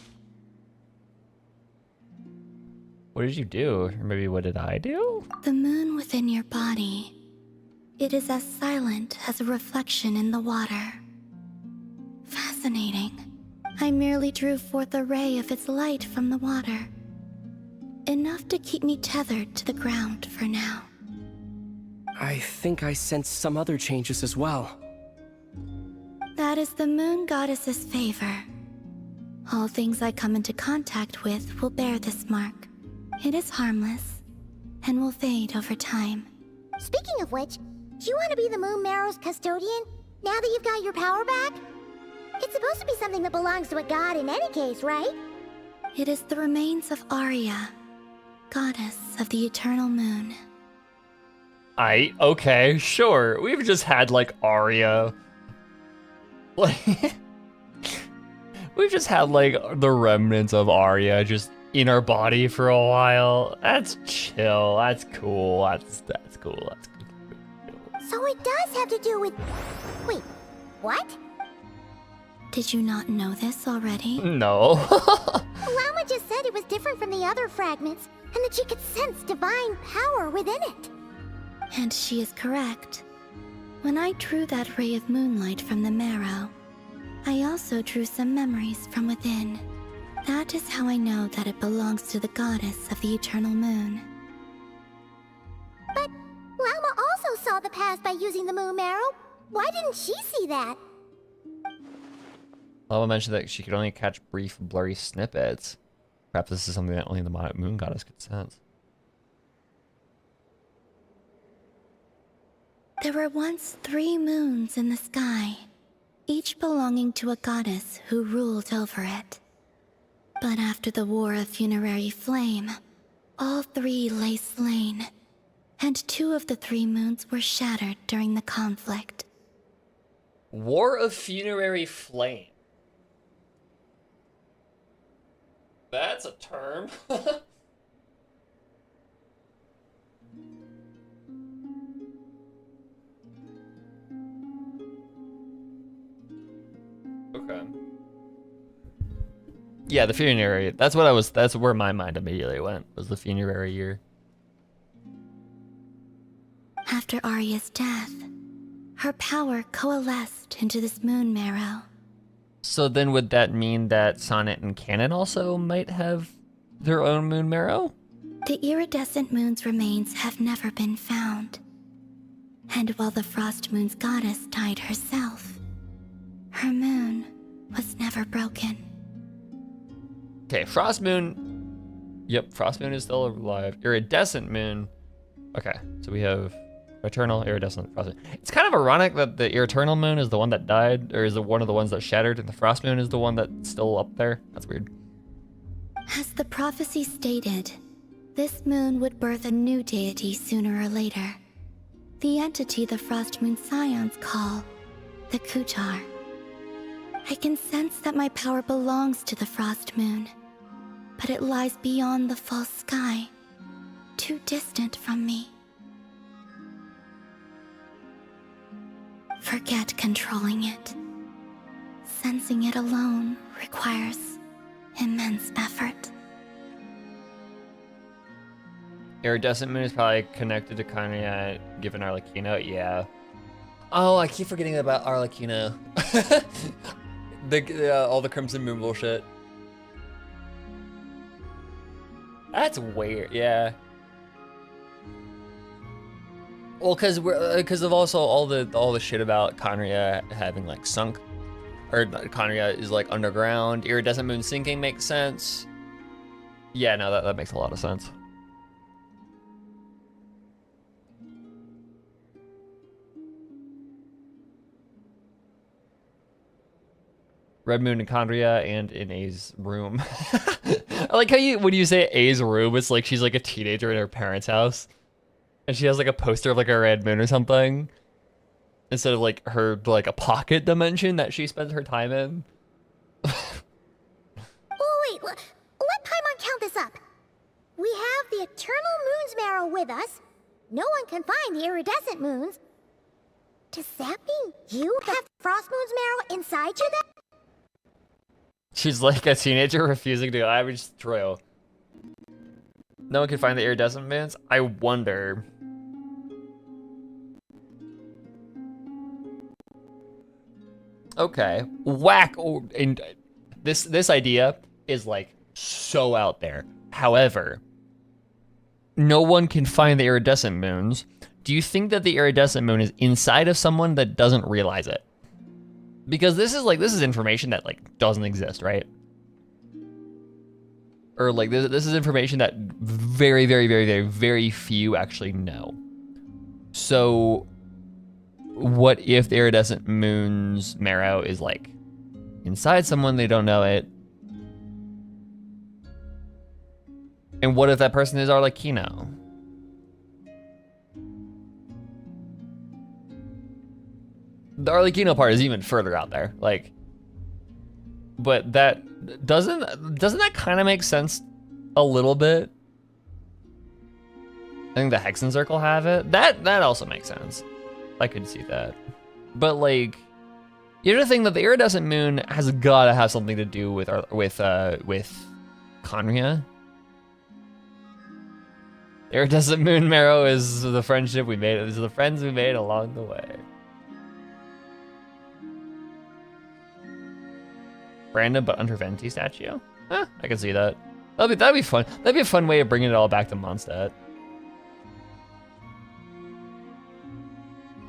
What did you do? Or maybe what did I do? The moon within your body. It is as silent as a reflection in the water. Fascinating. I merely drew forth a ray of its light from the water. Enough to keep me tethered to the ground for now. I think I sense some other changes as well. That is the moon goddess's favor. All things I come into contact with will bear this mark. It is harmless, and will fade over time. Speaking of which, do you want to be the Moon Marrow's custodian, now that you've got your power back? It's supposed to be something that belongs to a god in any case, right? It is the remains of Arya, goddess of the eternal moon. Okay, sure. We've just had, like, Arya. Like... We've just had, like, the remnants of Arya just in our body for a while. That's chill. That's cool. That's cool. That's cool. So it does have to do with... Wait, what? Did you not know this already? No. Lama just said it was different from the other fragments, and that she could sense divine power within it. And she is correct. When I drew that ray of moonlight from the marrow, I also drew some memories from within. That is how I know that it belongs to the goddess of the eternal moon. But Lama also saw the past by using the moon marrow. Why didn't she see that? Lama mentioned that she could only catch brief, blurry snippets. Perhaps this is something that only the moon goddess could sense. There were once 3 moons in the sky, each belonging to a goddess who ruled over it. But after the War of Funerary Flame, all 3 lay slain, and 2 of the 3 moons were shattered during the conflict. War of Funerary Flame. That's a term. Okay. Yeah, the funerary. That's where my mind immediately went, was the funerary year. After Arya's death, her power coalesced into this moon marrow. So then would that mean that Sonnet and Canon also might have their own moon marrow? The iridescent moon's remains have never been found. And while the Frost Moon's goddess died herself, her moon was never broken. Okay, Frost Moon. Yep, Frost Moon is still alive. Iridescent Moon. Okay, so we have Eternal, Iridescent, Frost Moon. It's kind of ironic that the Eternal Moon is the one that died, or is it one of the ones that shattered, and the Frost Moon is the one that's still up there. That's weird. As the prophecy stated, this moon would birth a new deity sooner or later. The entity the Frost Moon Scions call the Kutar. I can sense that my power belongs to the Frost Moon, but it lies beyond the false sky, too distant from me. Forget controlling it. Sensing it alone requires immense effort. Iridescent moon is probably connected to Kanye, given Arlecchino. Yeah. Oh, I keep forgetting about Arlecchino. All the Crimson Moon bullshit. That's weird. Yeah. Well, because of also all the shit about Conria having like sunk, or Conria is like underground. Iridescent moon sinking makes sense. Yeah, no, that makes a lot of sense. Red Moon in Condria and in A's room. I like how when you say A's room, it's like she's like a teenager in her parents' house. And she has like a poster of like a red moon or something. Instead of like her like a pocket dimension that she spends her time in. Oh wait, let Paimon count this up. We have the Eternal Moon's Marrow with us. No one can find the iridescent moons. Does that mean you have Frost Moon's Marrow inside you then? She's like a teenager refusing to average true. No one can find the iridescent moons? I wonder. Okay. Whack. And this idea is like so out there. However, no one can find the iridescent moons. Do you think that the iridescent moon is inside of someone that doesn't realize it? Because this is information that like doesn't exist, right? Or like this is information that very, very, very, very, very few actually know. So what if the iridescent moon's marrow is like inside someone, they don't know it? And what if that person is Arlecchino? The Arlecchino part is even further out there, like, but that doesn't that kind of make sense a little bit? I think the Hexen Circle have it. That also makes sense. I could see that, but like, you know, the thing that the iridescent moon has got to have something to do with Conria. Iridescent moon marrow is the friendship we made. These are the friends we made along the way. Random but under Venti statue? I can see that. That'd be fun. That'd be a fun way of bringing it all back to Mondstadt.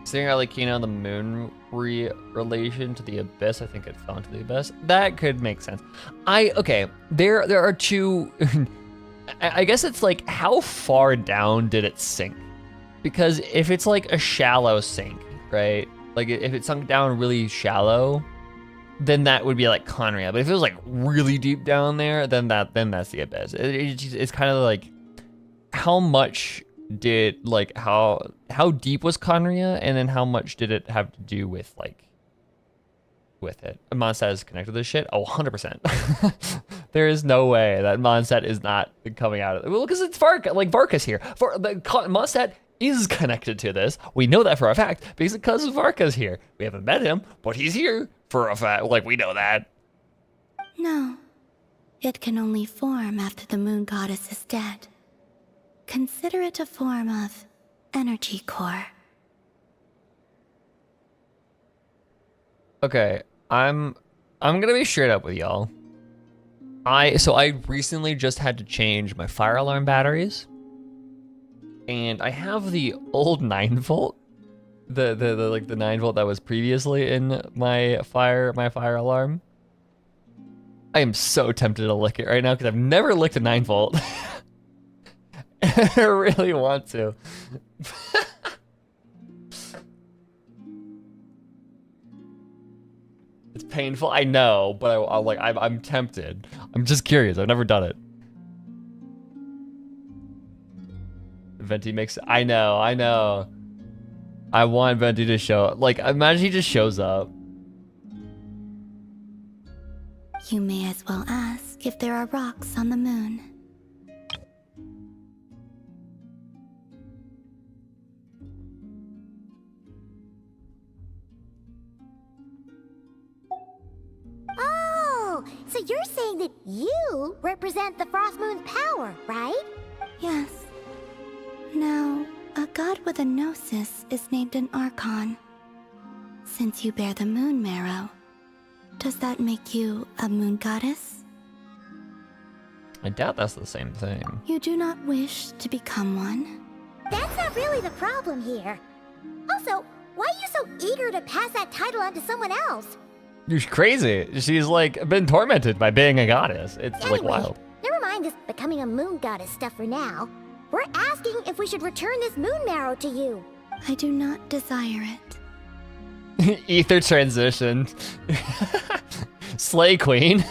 Seeing Arlecchino and the moon relation to the abyss, I think it fell into the abyss. That could make sense. Okay, there are two. I guess it's like, how far down did it sink? Because if it's like a shallow sink, right? Like if it sunk down really shallow, then that would be like Conria. But if it was like really deep down there, then that's the abyss. It's kind of like, how much did, like, how deep was Conria, and then how much did it have to do with like with it? Mondstadt is connected to this shit. Oh, 100%. There is no way that Mondstadt is not coming out of it. Well, because it's Varka's here. Mondstadt is connected to this. We know that for a fact because Varka's here. We haven't met him, but he's here for a fact. Like, we know that. No. It can only form after the moon goddess is dead. Consider it a form of energy core. Okay, I'm gonna be straight up with y'all. I recently just had to change my fire alarm batteries, and I have the old 9-volt, the 9-volt that was previously in my fire alarm. I am so tempted to lick it right now because I've never licked a 9-volt. I really want to. It's painful, I know, but I'm tempted. I'm just curious. I've never done it. Venti makes. I know. I want Venti to show. Like, imagine he just shows up. You may as well ask if there are rocks on the moon. you're saying that you represent the Frost Moon's power, right? Yes. Now, a god with a gnosis is named an Archon. Since you bear the moon marrow, does that make you a moon goddess? I doubt that's the same thing. You do not wish to become one? That's not really the problem here. Also, why are you so eager to pass that title on to someone else? You're crazy. She's like been tormented by being a goddess. It's Anyway, like wild. Never mind this becoming a moon goddess stuff for now. We're asking if we should return this moon marrow to you. I do not desire it. Ether transition. Slay Queen.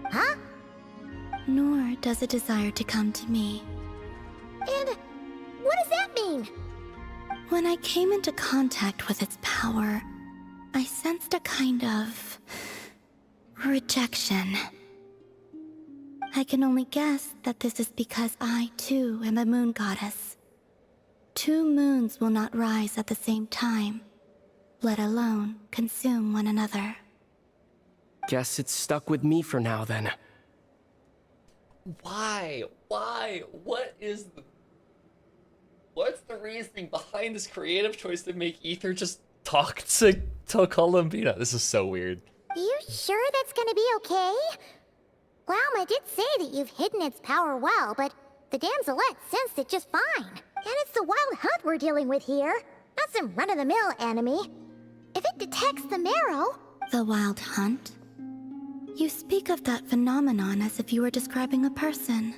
Huh? Nor does it desire to come to me. And what does that mean? When I came into contact with its power, I sensed a kind of rejection. I can only guess that this is because I, too, am a moon goddess. 2 moons will not rise at the same time, let alone consume one another. Guess it's stuck with me for now, then. Why? Why? What's the reasoning behind this creative choice to make Ether just talk to Columbina? This is so weird. You sure that's gonna be okay? Glauma did say that you've hidden its power well, but the damselette sensed it just fine. And it's the wild hunt we're dealing with here, not some run-of-the-mill enemy. If it detects the marrow... The wild hunt? You speak of that phenomenon as if you were describing a person.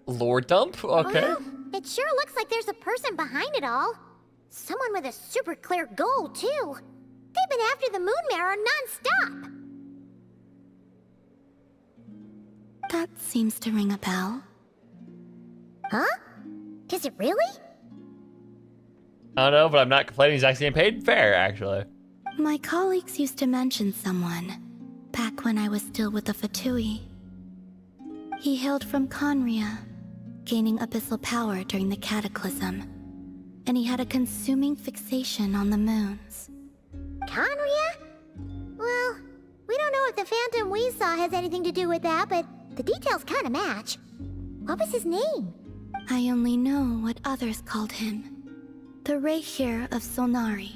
Lore dump? Okay. Well, it sure looks like there's a person behind it all. Someone with a super clear goal, too. They've been after the moon marrow non-stop. That seems to ring a bell. Huh? Does it really? I don't know, but I'm not complaining. He's actually getting paid fair, actually. My colleagues used to mention someone, back when I was still with the Fatui. He hailed from Conria, gaining abyssal power during the Cataclysm, and he had a consuming fixation on the moons. Conria? Well, we don't know if the phantom we saw has anything to do with that, but the details kind of match. What was his name? I only know what others called him. The Rayhir of Solnari.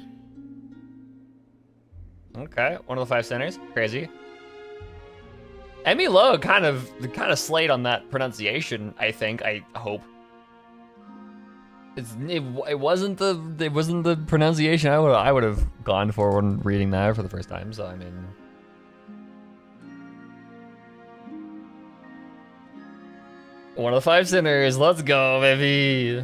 Okay, one of the 5 centers. Crazy. Emmy Lowe kind of slayed on that pronunciation, I think. I hope. It wasn't the pronunciation I would have gone for when reading that for the first time, so I mean. One of the 5 centers, let's go, baby.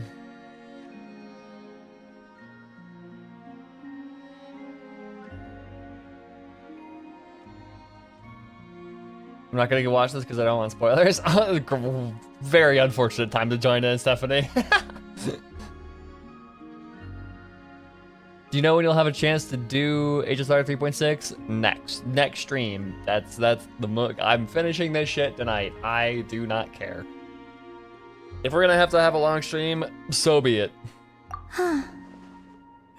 I'm not gonna go watch this because I don't want spoilers. Very unfortunate time to join in, Stephanie. Do you know when you'll have a chance to do HSR 3.6? Next stream. That's the I'm finishing this shit tonight. I do not care. If we're gonna have to have a long stream, so be it. Huh.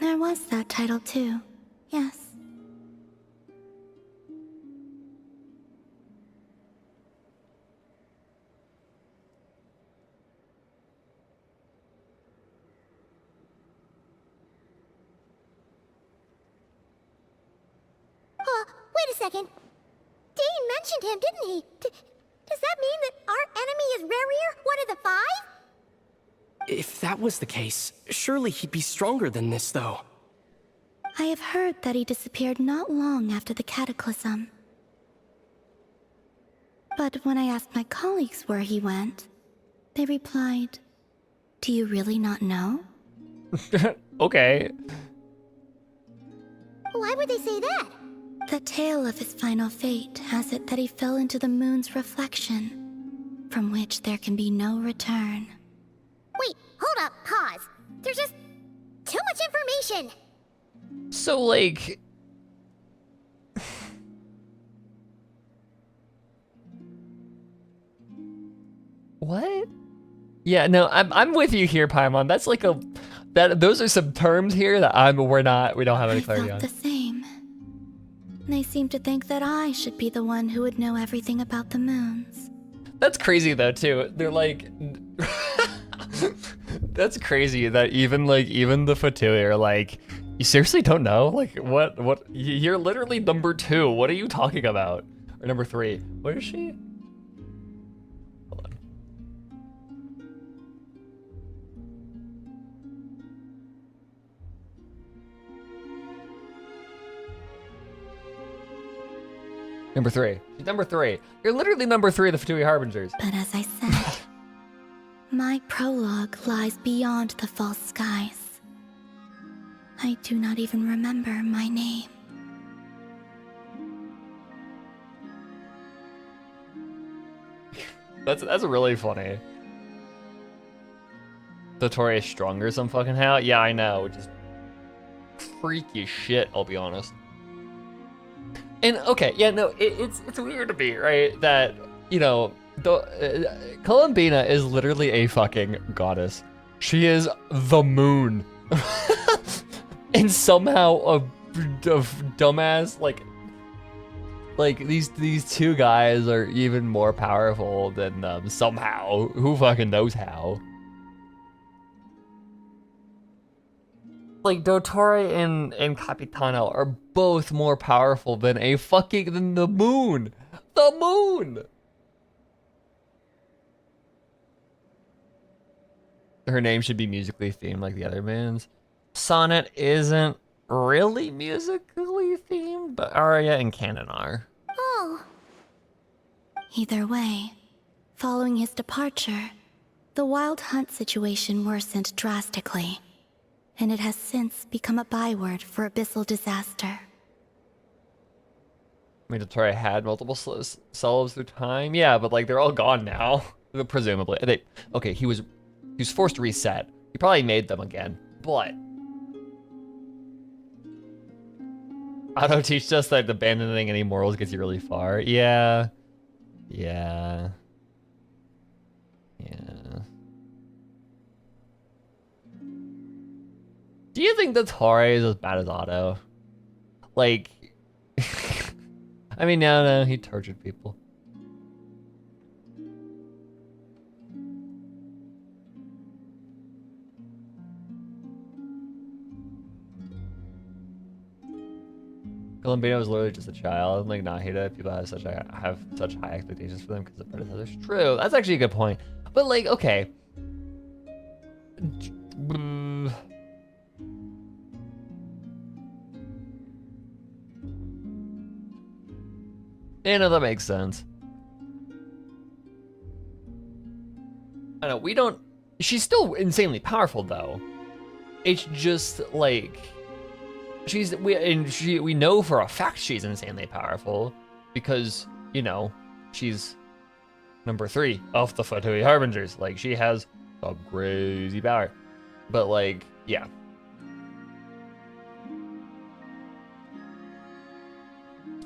There was that title too. Yes. Wait a second. Dane mentioned him, didn't he? Does that mean that our enemy is Rarier, one of the 5? If that was the case, surely he'd be stronger than this, though. I have heard that he disappeared not long after the Cataclysm. But when I asked my colleagues where he went, they replied, "Do you really not know?" Okay. Why would they say that? The tale of his final fate has it that he fell into the moon's reflection, from which there can be no return. Wait, hold up, pause. There's just too much information. So, like... What? Yeah, no, I'm with you here, Paimon. That's like those are some terms here that we don't have any clarity on. The same. They seem to think that I should be the one who would know everything about the moons. That's crazy though too. They're like, that's crazy that even the Fatui are like, you seriously don't know? Like what? You're literally number 2. What are you talking about? Or number 3? Where is she? Hold on. Number 3. She's number 3. You're literally number 3 of the Fatui Harbingers. But as I said, my prologue lies beyond the false skies. I do not even remember my name. That's really funny. Dottore is stronger some fucking how? Yeah, I know. Just freaky shit, I'll be honest. And okay, yeah, no, it's weird to me, right? That, you know, Columbina is literally a fucking goddess. She is the moon. And somehow a dumbass, like these two guys are even more powerful than them somehow. Who fucking knows how? Like Dottore and Capitano are both more powerful than than the moon. The moon. Her name should be musically themed like the other bands. Sonnet isn't really musically themed, but Aria and Canon are. Oh. Either way, following his departure, the wild hunt situation worsened drastically, and it has since become a byword for abyssal disaster. I mean, Dottore had multiple selves through time. Yeah, but like they're all gone now. Presumably. Okay, he was forced to reset. He probably made them again, but Otto teaches us that abandoning any morals gets you really far. Yeah. Yeah. Do you think Dottore is as bad as Otto? Like, I mean, no, he tortured people. Columbina was literally just a child. Like Nahida, people have such high expectations for them because of predecessors. True, that's actually a good point. But like, okay. Yeah, no, that makes sense. I know, we don't... She's still insanely powerful, though. It's just, like... We know for a fact she's insanely powerful. Because, you know, she's number 3 of the Fatui Harbingers. Like, she has some crazy power. But, like, yeah.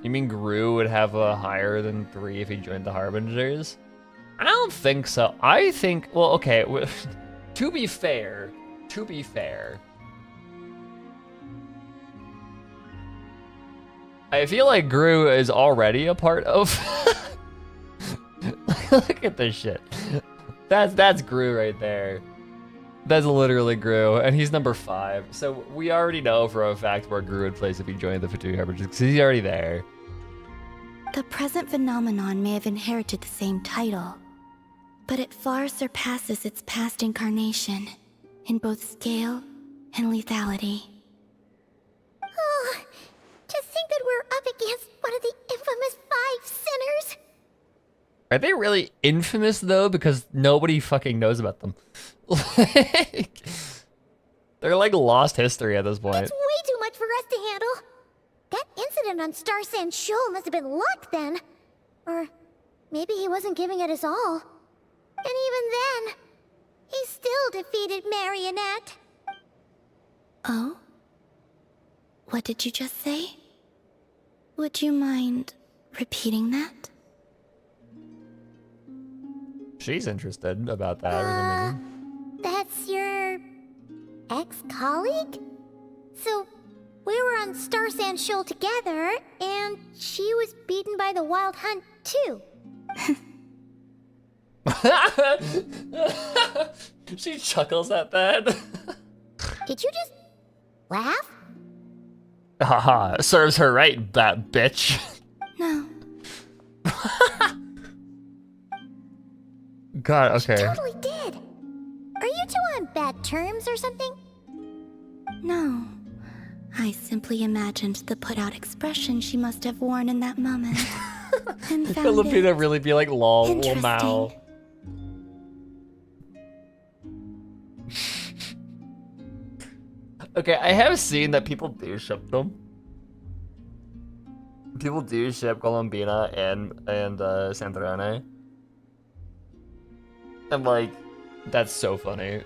You mean Gru would have a higher than 3 if he joined the Harbingers? I don't think so. I think, well, okay, to be fair, I feel like Gru is already a part of... Look at this shit. That's Gru right there. That's literally Gru, and he's number 5. So we already know for a fact where Gru would place if he joined the Fatui Harbingers, because he's already there. The present phenomenon may have inherited the same title, but it far surpasses its past incarnation in both scale and lethality. Oh, to think that we're up against one of the infamous 5 sinners. Are they really infamous, though? Because nobody fucking knows about them. They're like lost history at this point. It's way too much for us to handle. That incident on Star Sand Shoal must have been luck then. Or maybe he wasn't giving it his all. And even then, he still defeated Marionette. Oh? What did you just say? Would you mind repeating that? She's interested about that for some reason. That's your ex-colleague? So, we were on Star Sand Shoal together, and she was beaten by the Wild Hunt, too. She chuckles at that. Did you just laugh? Haha, serves her right, that bitch. No. God, okay. She totally did. Are you two on bad terms or something? No. I simply imagined the put-out expression she must have worn in that moment. And found Filipina it really be like lol, interesting. mao. Okay, I have seen that people do ship them. People do ship Colombina and Snezhnaya. And like, that's so funny.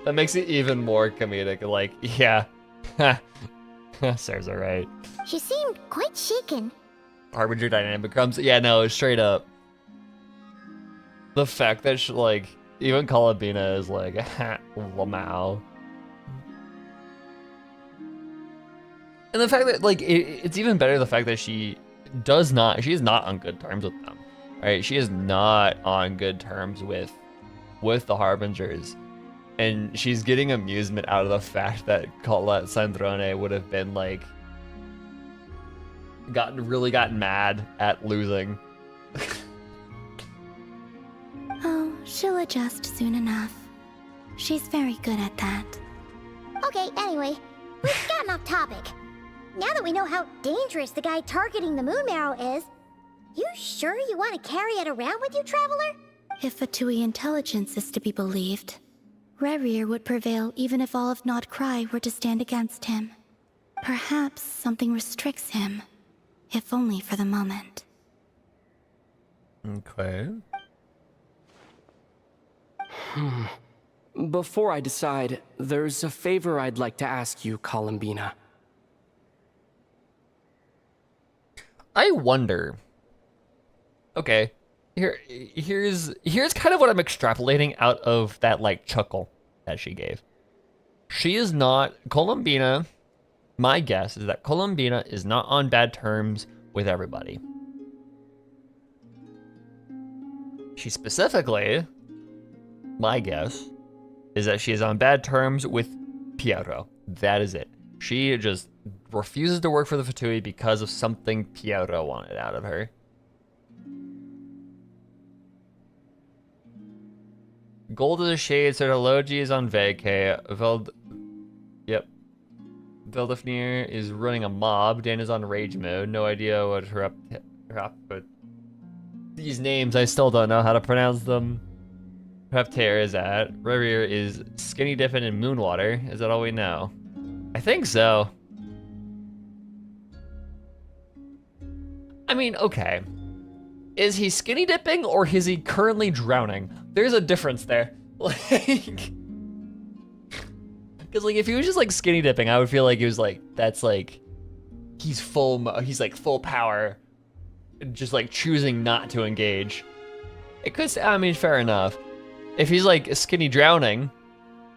That makes it even more comedic. Like, yeah, Sarah's alright. She seemed quite shaken. Harbinger dynamic comes. Yeah, no, straight up. The fact that she, like, even Colombina is like, Lamau. And the fact that, like, it's even better the fact that she is not on good terms with them, right? She is not on good terms with the Harbingers. And she's getting amusement out of the fact that Snezhnaya would have been, like, gotten mad at losing. Oh, she'll adjust soon enough. She's very good at that. Okay, anyway, we've gotten off topic. Now that we know how dangerous the guy targeting the moon marrow is, you sure you want to carry it around with you, Traveler? If Fatui intelligence is to be believed, Rerir would prevail even if all of Nod Krai were to stand against him. Perhaps something restricts him, if only for the moment. Okay. Before I decide, there's a favor I'd like to ask you, Colombina. I wonder. Okay, here's kind of what I'm extrapolating out of that like chuckle that she gave. She is not Colombina. My guess is that Colombina is not on bad terms with everybody. She specifically, my guess, is that she is on bad terms with Piero. That is it. She just refuses to work for the Fatui because of something Piero wanted out of her. Gold is a shade, Sertology is on vacay. Veldifnir is running a mob. Dan is on rage mode. No idea what but these names, I still don't know how to pronounce them. Reptair is at. Rerir is skinny dipping in moonwater. Is that all we know? I think so. I mean, okay. Is he skinny dipping or is he currently drowning? There's a difference there. Like, because like if he was just like skinny dipping, I would feel like he was like, that's like, he's like full power, just like choosing not to engage. It could, I mean, fair enough. If he's like skinny drowning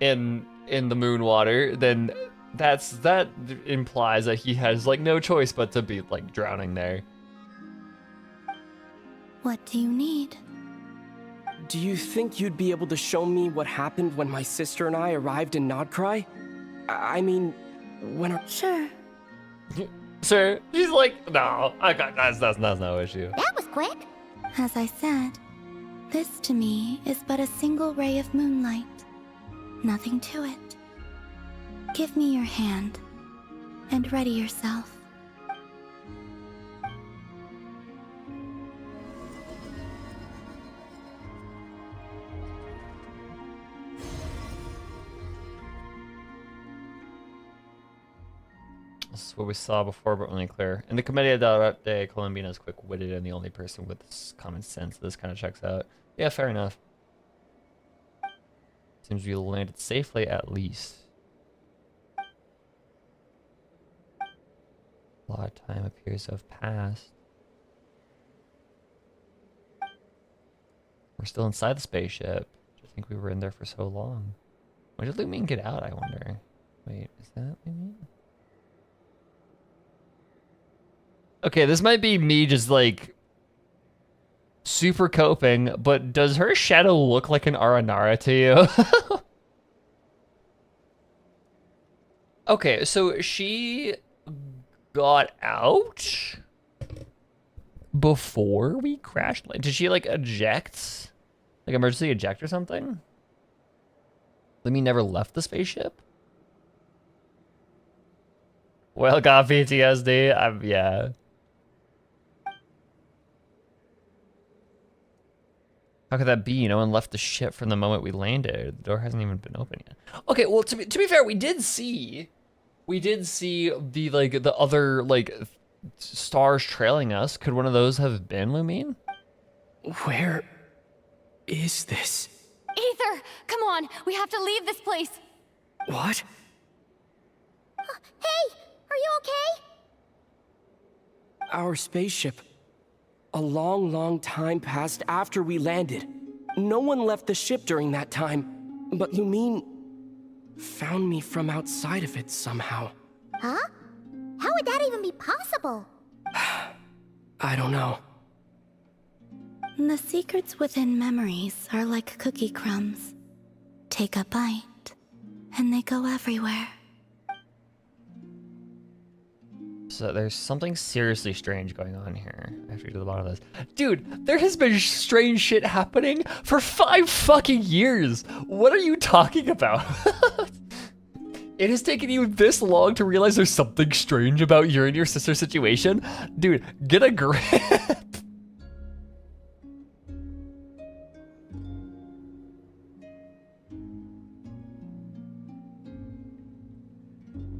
in the moon water, then that implies that he has like no choice but to be like drowning there. What do you need? Do you think you'd be able to show me what happened when my sister and I arrived in Nod Krai? I mean, when our... Sure. Sure. She's like, no, that's no issue. That was quick. As I said, this to me is but a single ray of moonlight. Nothing to it. Give me your hand, and ready yourself. This is what we saw before, but only clear. In the Commedia dell'arte, Colombina is quick-witted and the only person with common sense. This kind of checks out. Yeah, fair enough. Seems we landed safely at least. A lot of time appears to have passed. We're still inside the spaceship. I think we were in there for so long. When did Lumine get out, I wonder? Wait, is that Lumine? Okay, this might be me just like super coping, but does her shadow look like an Aranara to you? Okay, so she got out before we crashed. Did she like eject? Like emergency eject or something? Lemmy never left the spaceship? Well, got PTSD. Yeah. How could that be? No one left the ship from the moment we landed. The door hasn't even been open yet. Okay, well, to be fair, we did see the like the other like stars trailing us. Could one of those have been Lumine? Where is this? Ether, come on. We have to leave this place. What? Hey, are you okay? Our spaceship. A long, long time passed after we landed. No one left the ship during that time, but Lumine found me from outside of it somehow. Huh? How would that even be possible? I don't know. The secrets within memories are like cookie crumbs. Take a bite, and they go everywhere. So there's something seriously strange going on here. I have to get to the bottom of this. Dude, there has been strange shit happening for 5 fucking years. What are you talking about? It has taken you this long to realize there's something strange about you and your sister's situation? Dude, get a grip.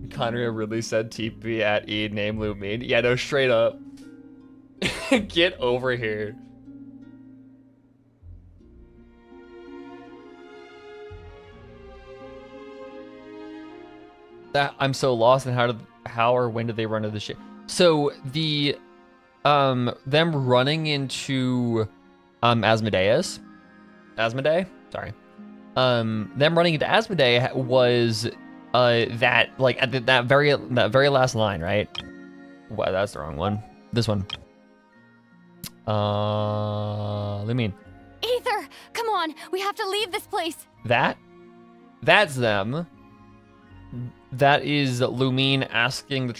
Conria really said TP at E name Lumine. Yeah, no, straight up. Get over here. That I'm so lost in how or when did they run into the ship? So the them running into Asmodee, sorry. Them running into Asmodee was that like at that very last line, right? Wow, that's the wrong one. This one. Lumine. Ether, come on. We have to leave this place. That's them. That is Lumine asking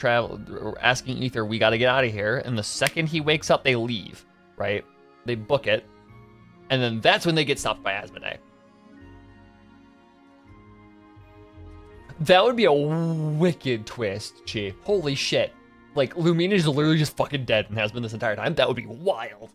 asking Ether, we gotta get out of here. And the second he wakes up, they leave, right? They book it. And then that's when they get stopped by Asmodee. That would be a wicked twist, Chi. Holy shit. Like, Lumine is literally just fucking dead and has been this entire time. That would be wild.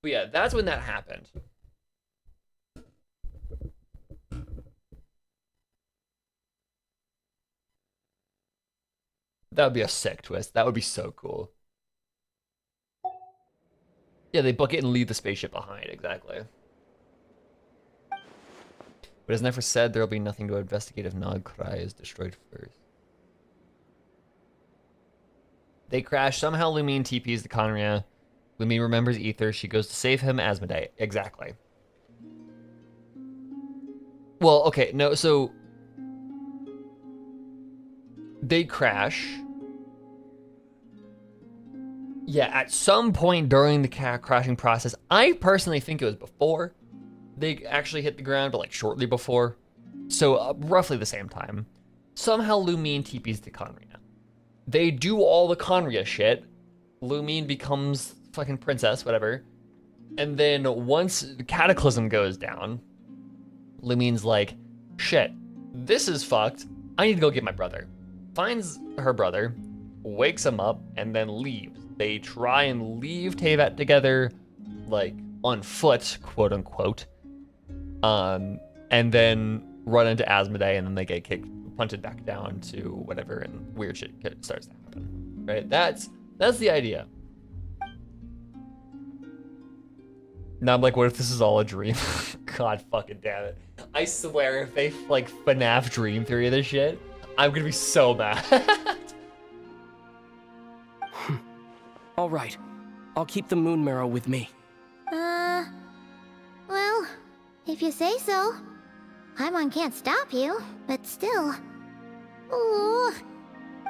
But yeah, that's when that happened. That would be a sick twist. That would be so cool. Yeah, they book it and leave the spaceship behind, exactly. But as Nefer said, there'll be nothing to investigate if Krai is destroyed first. They crash. Somehow Lumine TPs the Conria. Lumine remembers Ether. She goes to save him, Asmodee. Exactly. Well, okay, no, so... They crash. Yeah, at some point during the crashing process, I personally think it was before they actually hit the ground, but like shortly before. So roughly the same time. Somehow Lumine TPs to Conria. They do all the Conria shit. Lumine becomes fucking princess, whatever. And then once the cataclysm goes down, Lumine's like, shit, this is fucked. I need to go get my brother. Finds her brother, wakes him up, and then leaves. They try and leave Teyvat together, like, on foot, quote unquote. And then run into Asmodee, and then they get punted back down to whatever, and weird shit starts to happen. Right? That's the idea. Now I'm like, what if this is all a dream? God fucking damn it. I swear, if they, like, FNAF dream theory of this shit, I'm gonna be so mad. All right. I'll keep the moon marrow with me. Well, If you say so. Paimon can't stop you, but still. Ooh.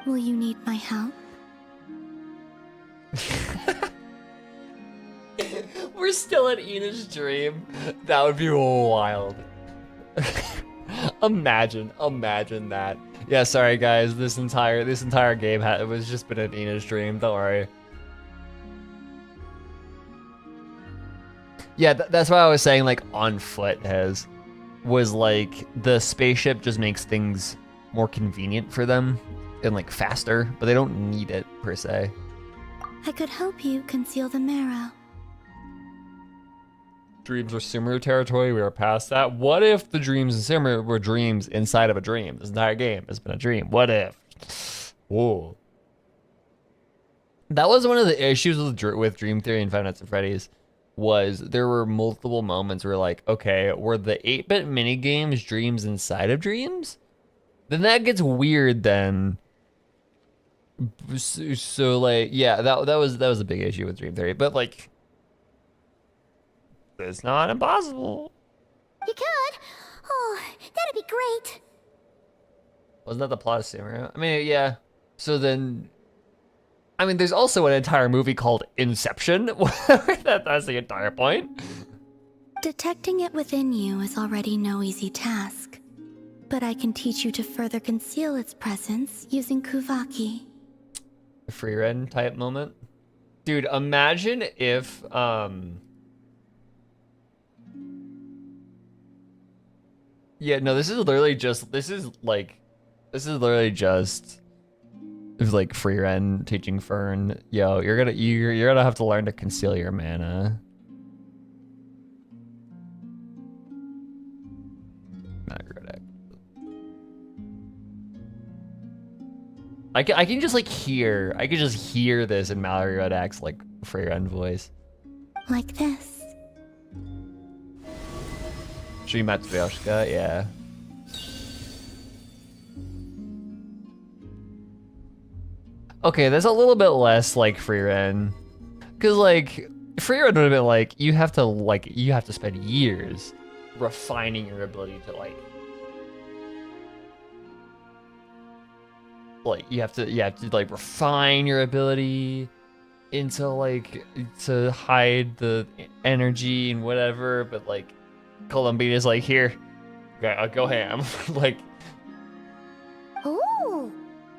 Will you need my help? We're still in Ina's dream. That would be wild. Imagine that. Yeah, sorry guys. This entire game it was just been an Ina's dream. Don't worry. Yeah, that's why I was saying like on foot was like the spaceship just makes things more convenient for them and like faster, but they don't need it per se. I could help you conceal the marrow. Dreams are Sumeru territory. We are past that. What if the dreams in Sumeru were dreams inside of a dream? This entire game has been a dream. What if? Whoa. That was one of the issues with Dream Theory and Five Nights at Freddy's. Was there were multiple moments where like, okay, were the 8-bit minigames dreams inside of dreams? Then that gets weird then. So like, yeah, that was a big issue with Dream Theory, but like, it's not impossible. You could? Oh, that'd be great. Wasn't that the plot of Sumeru? I mean, yeah. So then, I mean, there's also an entire movie called Inception. That's the entire point. Detecting it within you is already no easy task. But I can teach you to further conceal its presence using Kuvaki. A free run type moment. Dude, imagine if, yeah, no, this is literally just like free Ren teaching Fern, yo, you're gonna have to learn to conceal your mana. Not good. I can just like hear, this in Mallory Redak's like free Ren voice. Like this. Matsuyoshika, yeah. Okay, that's a little bit less like free Ren. Cause like free Ren would have been like you have to spend years refining your ability to like you have to like refine your ability into like to hide the energy and whatever, but like Columbina's like, here, okay, go ham. Like, ooh,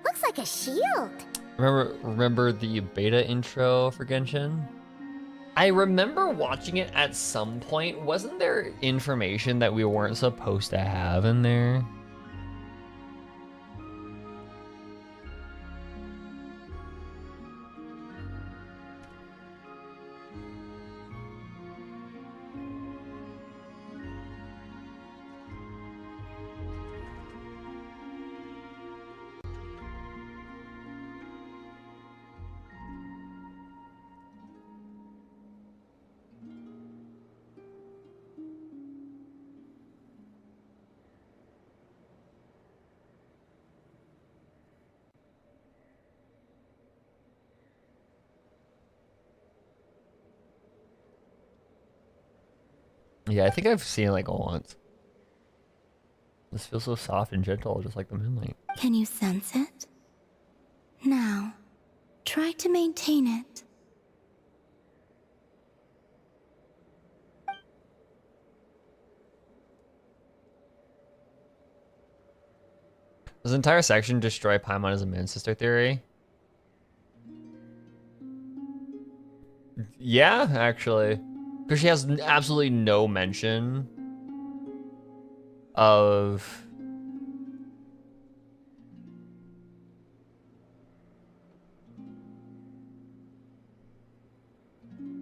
looks like a shield. Remember the beta intro for Genshin? I remember watching it at some point. Wasn't there information that we weren't supposed to have in there? Yeah, I think I've seen it like once. This feels so soft and gentle, just like the moonlight. Can you sense it? Now, try to maintain it. Does the entire section destroy Paimon as a moon sister theory? Yeah, actually. Because she has absolutely no mention of...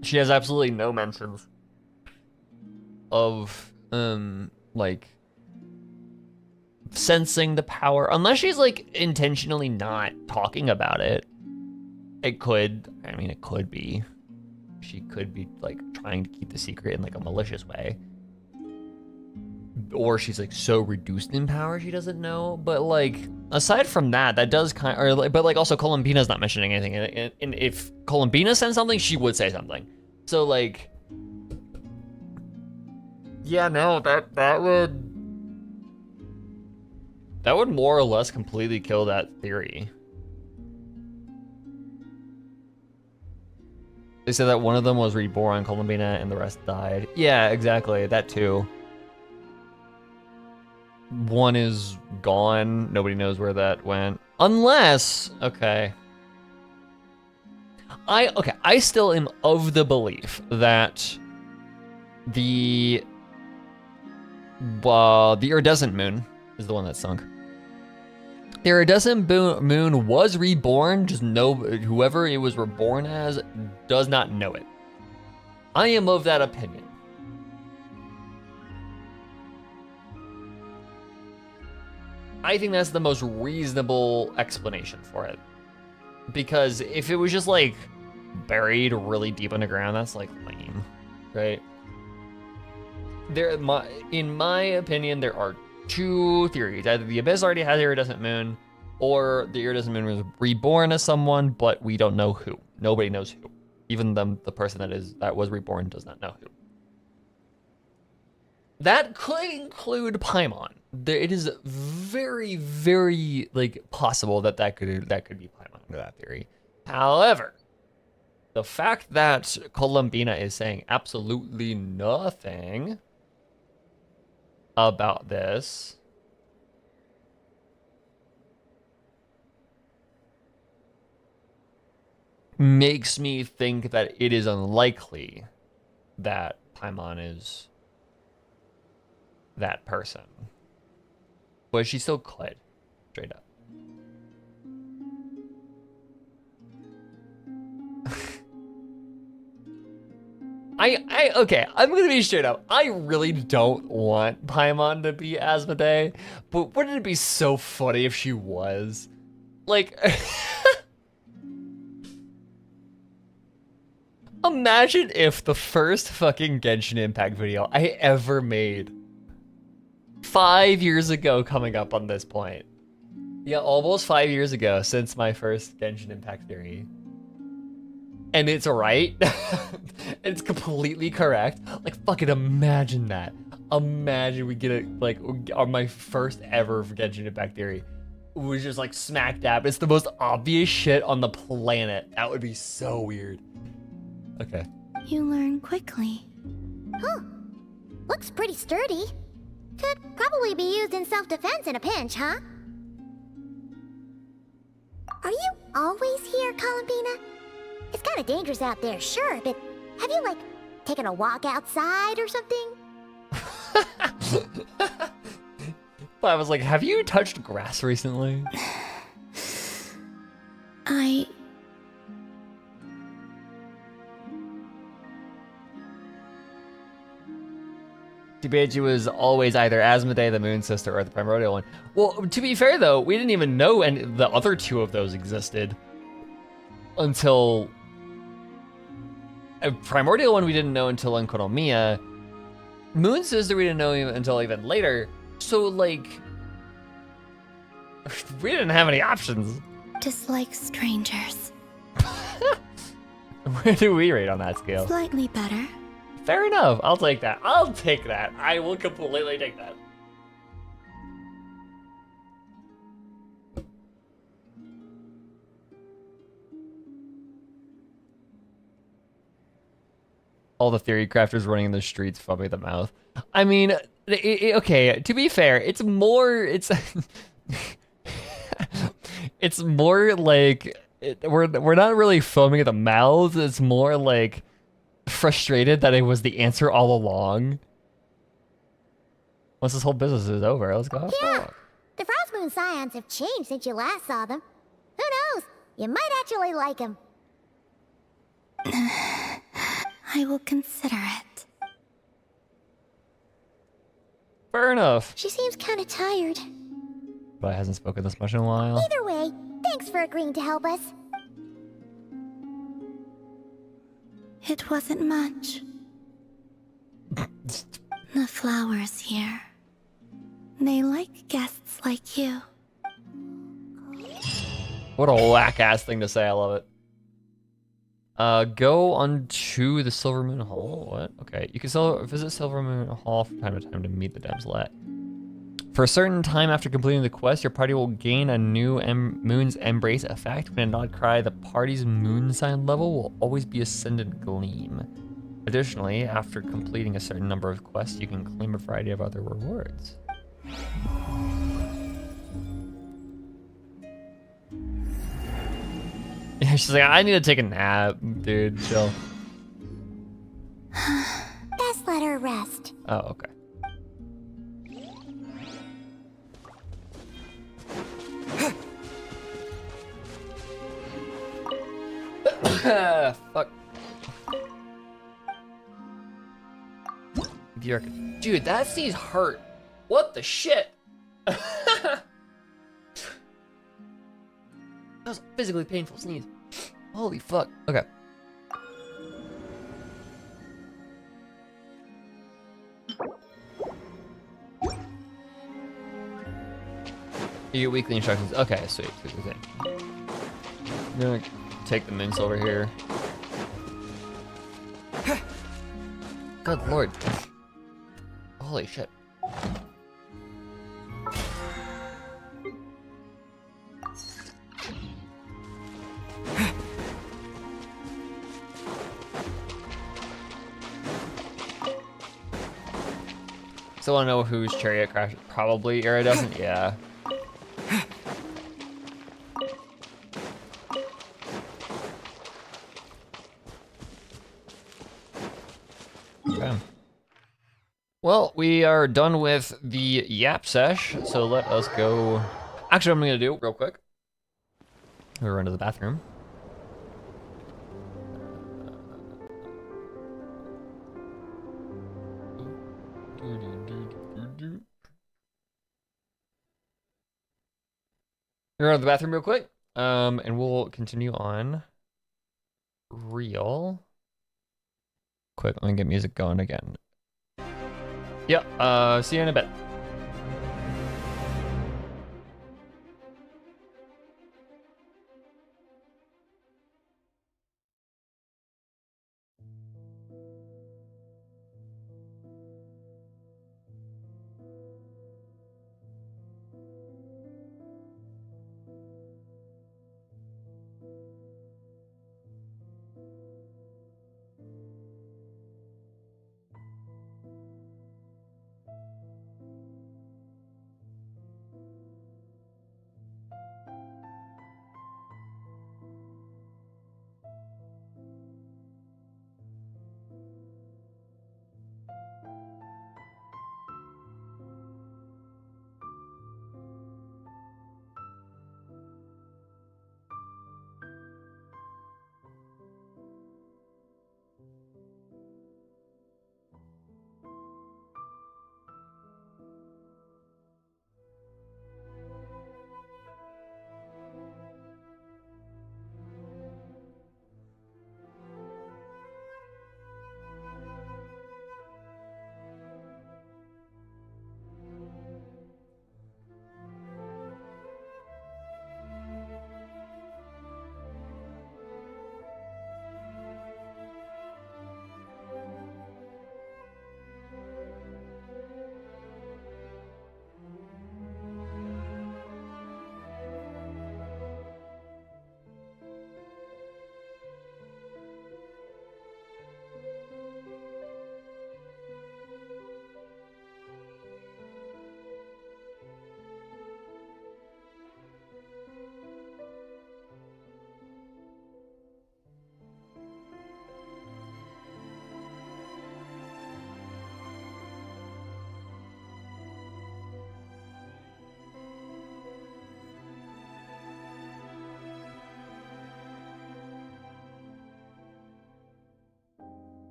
She has absolutely no mentions of, like, sensing the power. Unless she's, like, intentionally not talking about it. It could be. She could be, like, trying to keep the secret in, like, a malicious way. Or she's, like, so reduced in power she doesn't know. But, like, aside from that, that does kind of... But, like, also, Columbina's not mentioning anything. And if Columbina sent something, she would say something. So, like... Yeah, no, that would more or less completely kill that theory. They said that one of them was reborn, Columbina, and the rest died. Yeah, exactly, that too. One is gone, nobody knows where that went. Unless, okay. I still am of the belief that the iridescent moon is the one that sunk. The iridescent moon was reborn, just whoever it was reborn as does not know it. I am of that opinion. I think that's the most reasonable explanation for it. Because if it was just like buried really deep underground, that's like lame, right? In my opinion, there are two theories. Either the Abyss already has the iridescent moon, or the iridescent moon was reborn as someone, but we don't know who. Nobody knows who. Even the person that was reborn does not know who. That could include Paimon. It is very, very possible that could be Paimon under that theory. However, the fact that Columbina is saying absolutely nothing about this makes me think that it is unlikely that Paimon is that person. But she still could, straight up. Okay, I'm gonna be straight up. I really don't want Paimon to be Asmodee, but wouldn't it be so funny if she was? Like, imagine if the first fucking Genshin Impact video I ever made 5 years ago, coming up on this point. Yeah, almost 5 years ago since my first Genshin Impact theory. And it's right. It's completely correct. Like, fucking imagine that. Imagine we get it, like, on my first ever Genshin Impact theory was just like smack dab. It's the most obvious shit on the planet. That would be so weird. Okay. You learn quickly. Huh. Looks pretty sturdy. Could probably be used in self-defense in a pinch, huh? Are you always here, Columbina? It's kind of dangerous out there, sure, but have you, taken a walk outside or something? I was like, have you touched grass recently? Tibeji was always either Asmodee, the Moon Sister, or the Primordial one. Well, to be fair though, we didn't even know the other two of those existed until Primordial one we didn't know until Enkonomiya. Moon Sister we didn't know until even later. So we didn't have any options. Dislike strangers. Where do we rate on that scale? Slightly better. Fair enough. I'll take that. I'll take that. I will completely take that. All the theory crafters running in the streets foaming at the mouth. I mean, okay, to be fair, it's more like we're not really foaming at the mouth. It's more like frustrated that it was the answer all along. Once this whole business is over, let's go. Yeah, the Frost Moon Scions have changed since you last saw them. Who knows? You might actually like them. I will consider it. Fair enough. She seems kind of tired. But I hasn't spoken this much in a while. Either way, thanks for agreeing to help us. It wasn't much. The flowers here. They like guests like you. What a whack-ass thing to say, I love it. Go onto the Silver Moon Hall. What? Okay, you can visit Silver Moon Hall from time to time to meet the damselette. For a certain time after completing the quest, your party will gain a new Moon's Embrace effect. When a nod cry, the party's moon sign level will always be Ascendant Gleam. Additionally, after completing a certain number of quests, you can claim a variety of other rewards. Yeah, she's like, I need to take a nap, dude. Chill. Best let her rest. Oh, okay. Fuck. Dude, that sneeze hurt. What the shit? That was a physically painful sneeze. Holy fuck. Okay. You get weekly instructions. Okay, sweet. I'm gonna take the mints over here. Good lord. Holy shit. Still wanna know whose chariot crashed? Probably Iridescent, yeah. Okay. Well, we are done with the Yap Sesh, so let us go. Actually, what I'm gonna do real quick. We'll run to the bathroom. We're going to the bathroom real quick, and we'll continue on real quick. Let me get music going again. Yep, see you in a bit.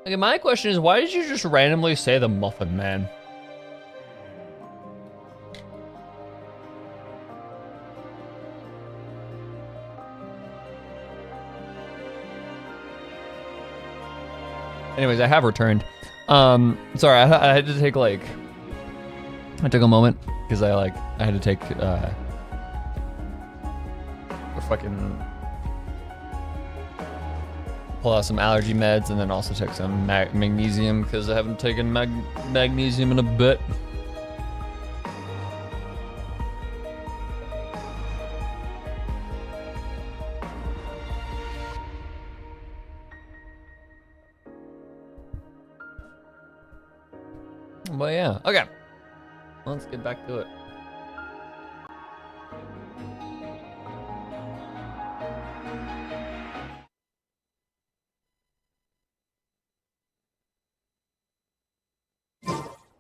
Okay, my question is, why did you just randomly say the Muffin Man? Anyways, I have returned. Sorry, I had to take like, I took a moment because I had to take a fucking pull out some allergy meds and then also took some magnesium because I haven't taken magnesium in a bit. But yeah, okay. Let's get back to it.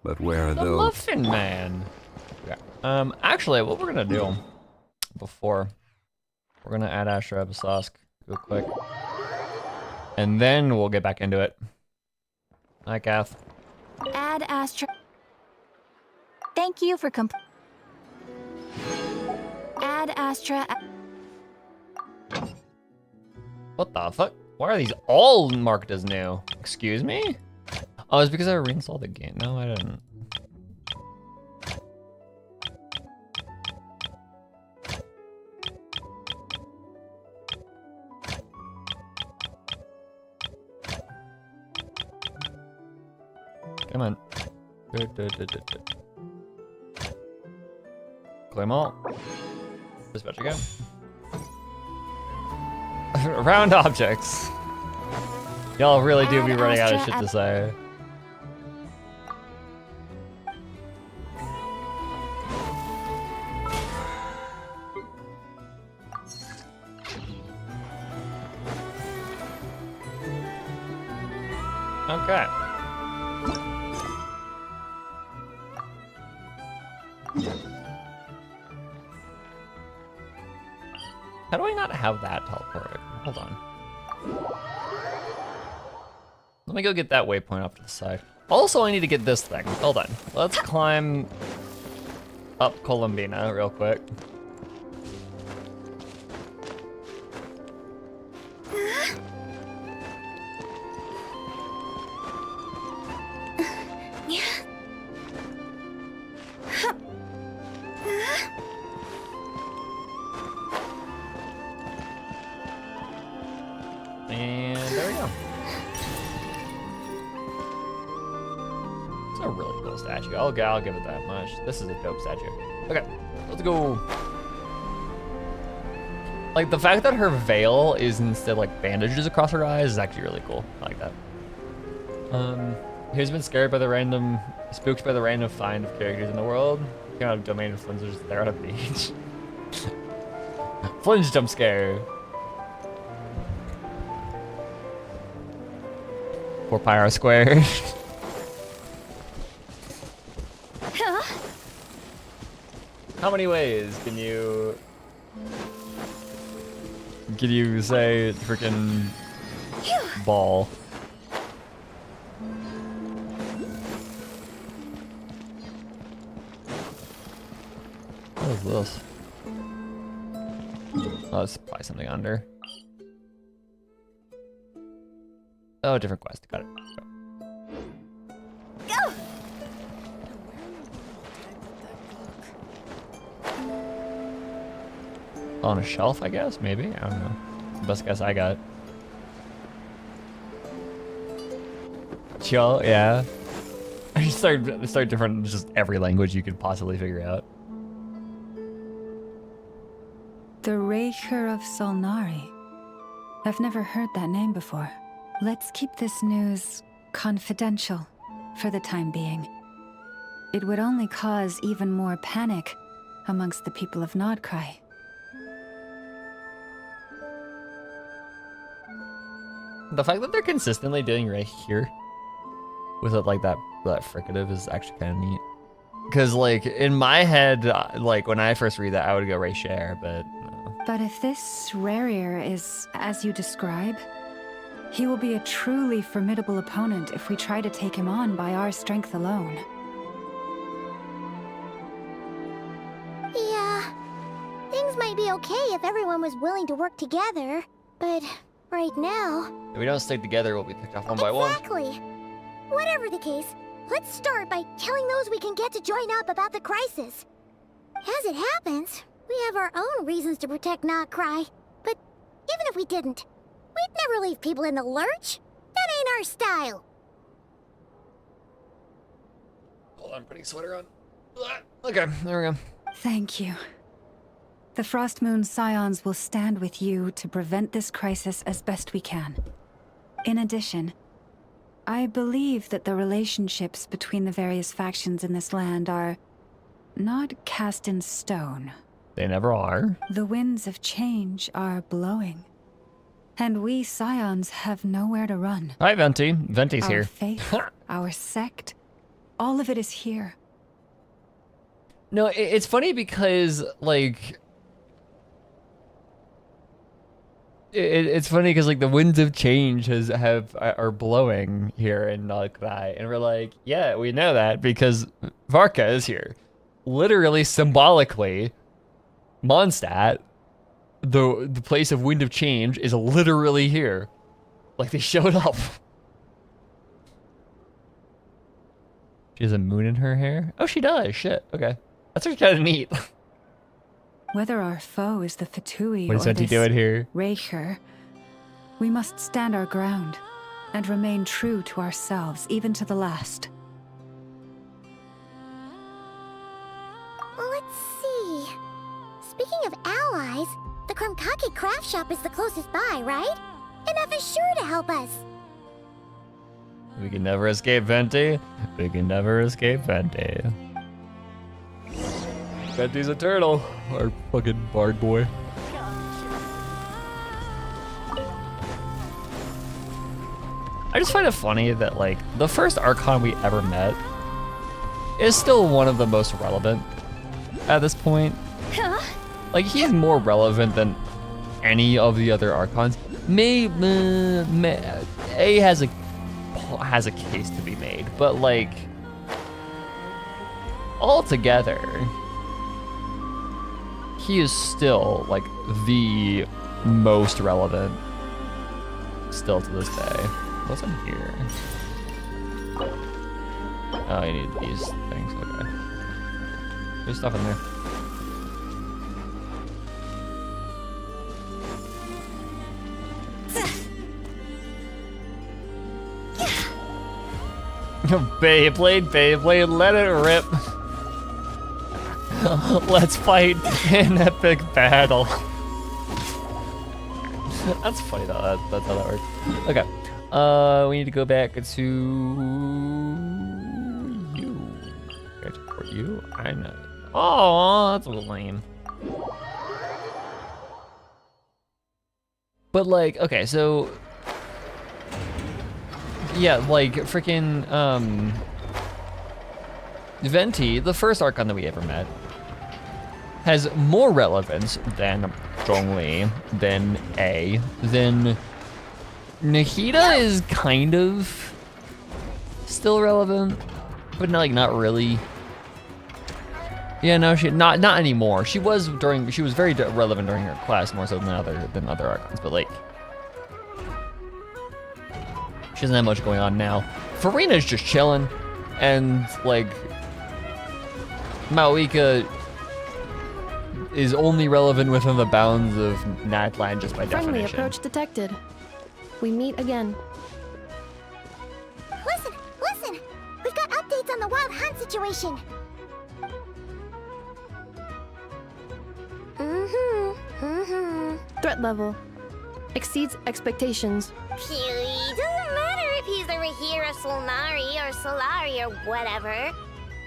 But where are The those? Muffin Man. Okay. Actually, what we're gonna do before we're gonna add Astra Episosk real quick, and then we'll get back into it. Hi, Kath. Add Astra. Thank you for Add Astra. What the fuck? Why are these all marked as new? Excuse me? Oh, it's because I reinstalled the game. No, I didn't. Come on. Claim all. Dispatch again. Round objects. Y'all really do be running out of shit to say. Okay. How do I not have that teleported? Hold on. Let me go get that waypoint off to the side. Also, I need to get this thing. Hold on. Let's climb up Columbina real quick. And there we go. It's a really cool statue. I'll give it that much. This is a dope statue. Okay, let's go. Like, the fact that her veil is instead like bandages across her eyes is actually really cool. I like that. Who's been spooked by the random find of characters in the world? Came out of domain of Flinzers there on a beach. Flinge jump scare. For Pyro Square. How many ways can you say freaking ball? What is this? Oh, it's probably something under. Oh, different quest. Got it. Go. On a shelf, I guess? Maybe? I don't know. Best guess I got. Chill, yeah. I start different, just every language you could possibly figure out. The Raker of Solnari. I've never heard that name before. Let's keep this news confidential for the time being. It would only cause even more panic amongst the people of Krai. The fact that they're consistently doing right here with it like that fricative is actually kind of neat. Because like in my head, like when I first read that, I would go Ray Share, but no. But if this Rarier is as you describe, He will be a truly formidable opponent if we try to take him on by our strength alone. Yeah. Things might be okay if everyone was willing to work together, but right now... If we don't stick together, we'll be picked off one by one. Exactly. Whatever the case, let's start by telling those we can get to join up about the crisis. As it happens, we have our own reasons to protect Not Krai. But even if we didn't, we'd never leave people in the lurch. That ain't our style. Hold on, I'm putting a sweater on. Okay, there we go. Thank you. The Frost Moon Scions will stand with you to prevent this crisis as best we can. In addition, I believe that the relationships between the various factions in this land are not cast in stone. They never are. The winds of change are blowing. And we Scions have nowhere to run. Hi, Venti. Venti's Our here. faith, our sect, all of it is here. No, it's funny because, like... It's funny because, like, the winds of change are blowing here in Krai, and we're like, yeah, we know that because Varka is here. Literally, symbolically, Mondstadt, the place of wind of change, is literally here. Like, they showed up. She has a moon in her hair? Oh, she does. Shit. Okay. That's actually kind of neat. Whether our foe is the Fatui What or is Venti this doing here? Raker, we must stand our ground and remain true to ourselves, even to the last. Let's see. Speaking of allies, the Krumkake craft shop is the closest by, right? And F is sure to help us. We can never escape Venti. We can never escape Venti. Venti's a turtle. Our fucking bard boy. I just find it funny that, like, the first Archon we ever met is still one of the most relevant at this point. Huh? Like, he's more relevant than any of the other Archons. A has a case to be made, but, like, altogether, he is still, like, the most relevant still to this day. What's in here? Oh, you need these things, okay. There's stuff in there. Beyblade, let it rip. Let's fight an epic battle. That's funny though, that's how that works. Okay, we need to go back to you. Can I support you? I know. Oh, that's a little lame. But like, okay, so yeah, like freaking Venti, the first Archon that we ever met, has more relevance than Zhongli, than A, than Nahida is kind of still relevant, but not really. Yeah, no, not anymore. She was very relevant during her class, more so than other Archons, but like, she doesn't have much going on now. Farina's just chilling, and like, Maoika is only relevant within the bounds of Natlan just by Friendly definition. approach detected. We meet again. Listen! We've got updates on the wild hunt situation. Threat level exceeds expectations. Phew, doesn't matter if he's the Rahira Solnari or Solari or whatever.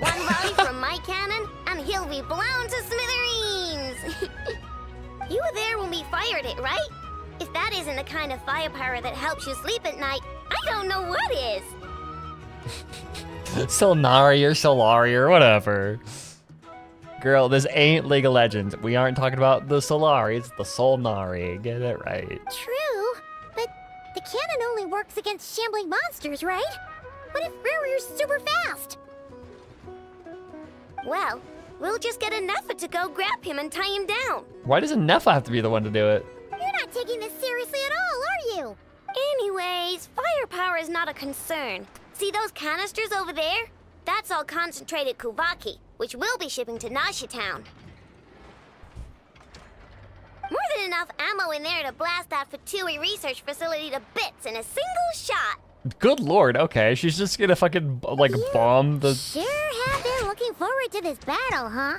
One volley from my cannon, and he'll be blown to smithereens! You were there when we fired it, right? If that isn't the kind of firepower that helps you sleep at night, I don't know what is! Solnari or Solari or whatever. Girl, this ain't League of Legends. We aren't talking about the Solari, it's the Solnari. Get it right. True, but the the cannon only works against shambling monsters, right? What if Rearier's super fast? Well, we'll just get a Neffa to go grab him and tie him down. Why does a Neffa have to be the one to do it? You're not taking this seriously at all, are you? Anyways, firepower is not a concern. See those canisters over there? That's all concentrated Kuvaki, which we'll be shipping to Nasha Town. More than enough ammo in there to blast that Fatui research facility to bits in a single shot. Good lord, okay. She's just gonna fucking, like, bomb the... Sure have been looking forward to this battle, huh?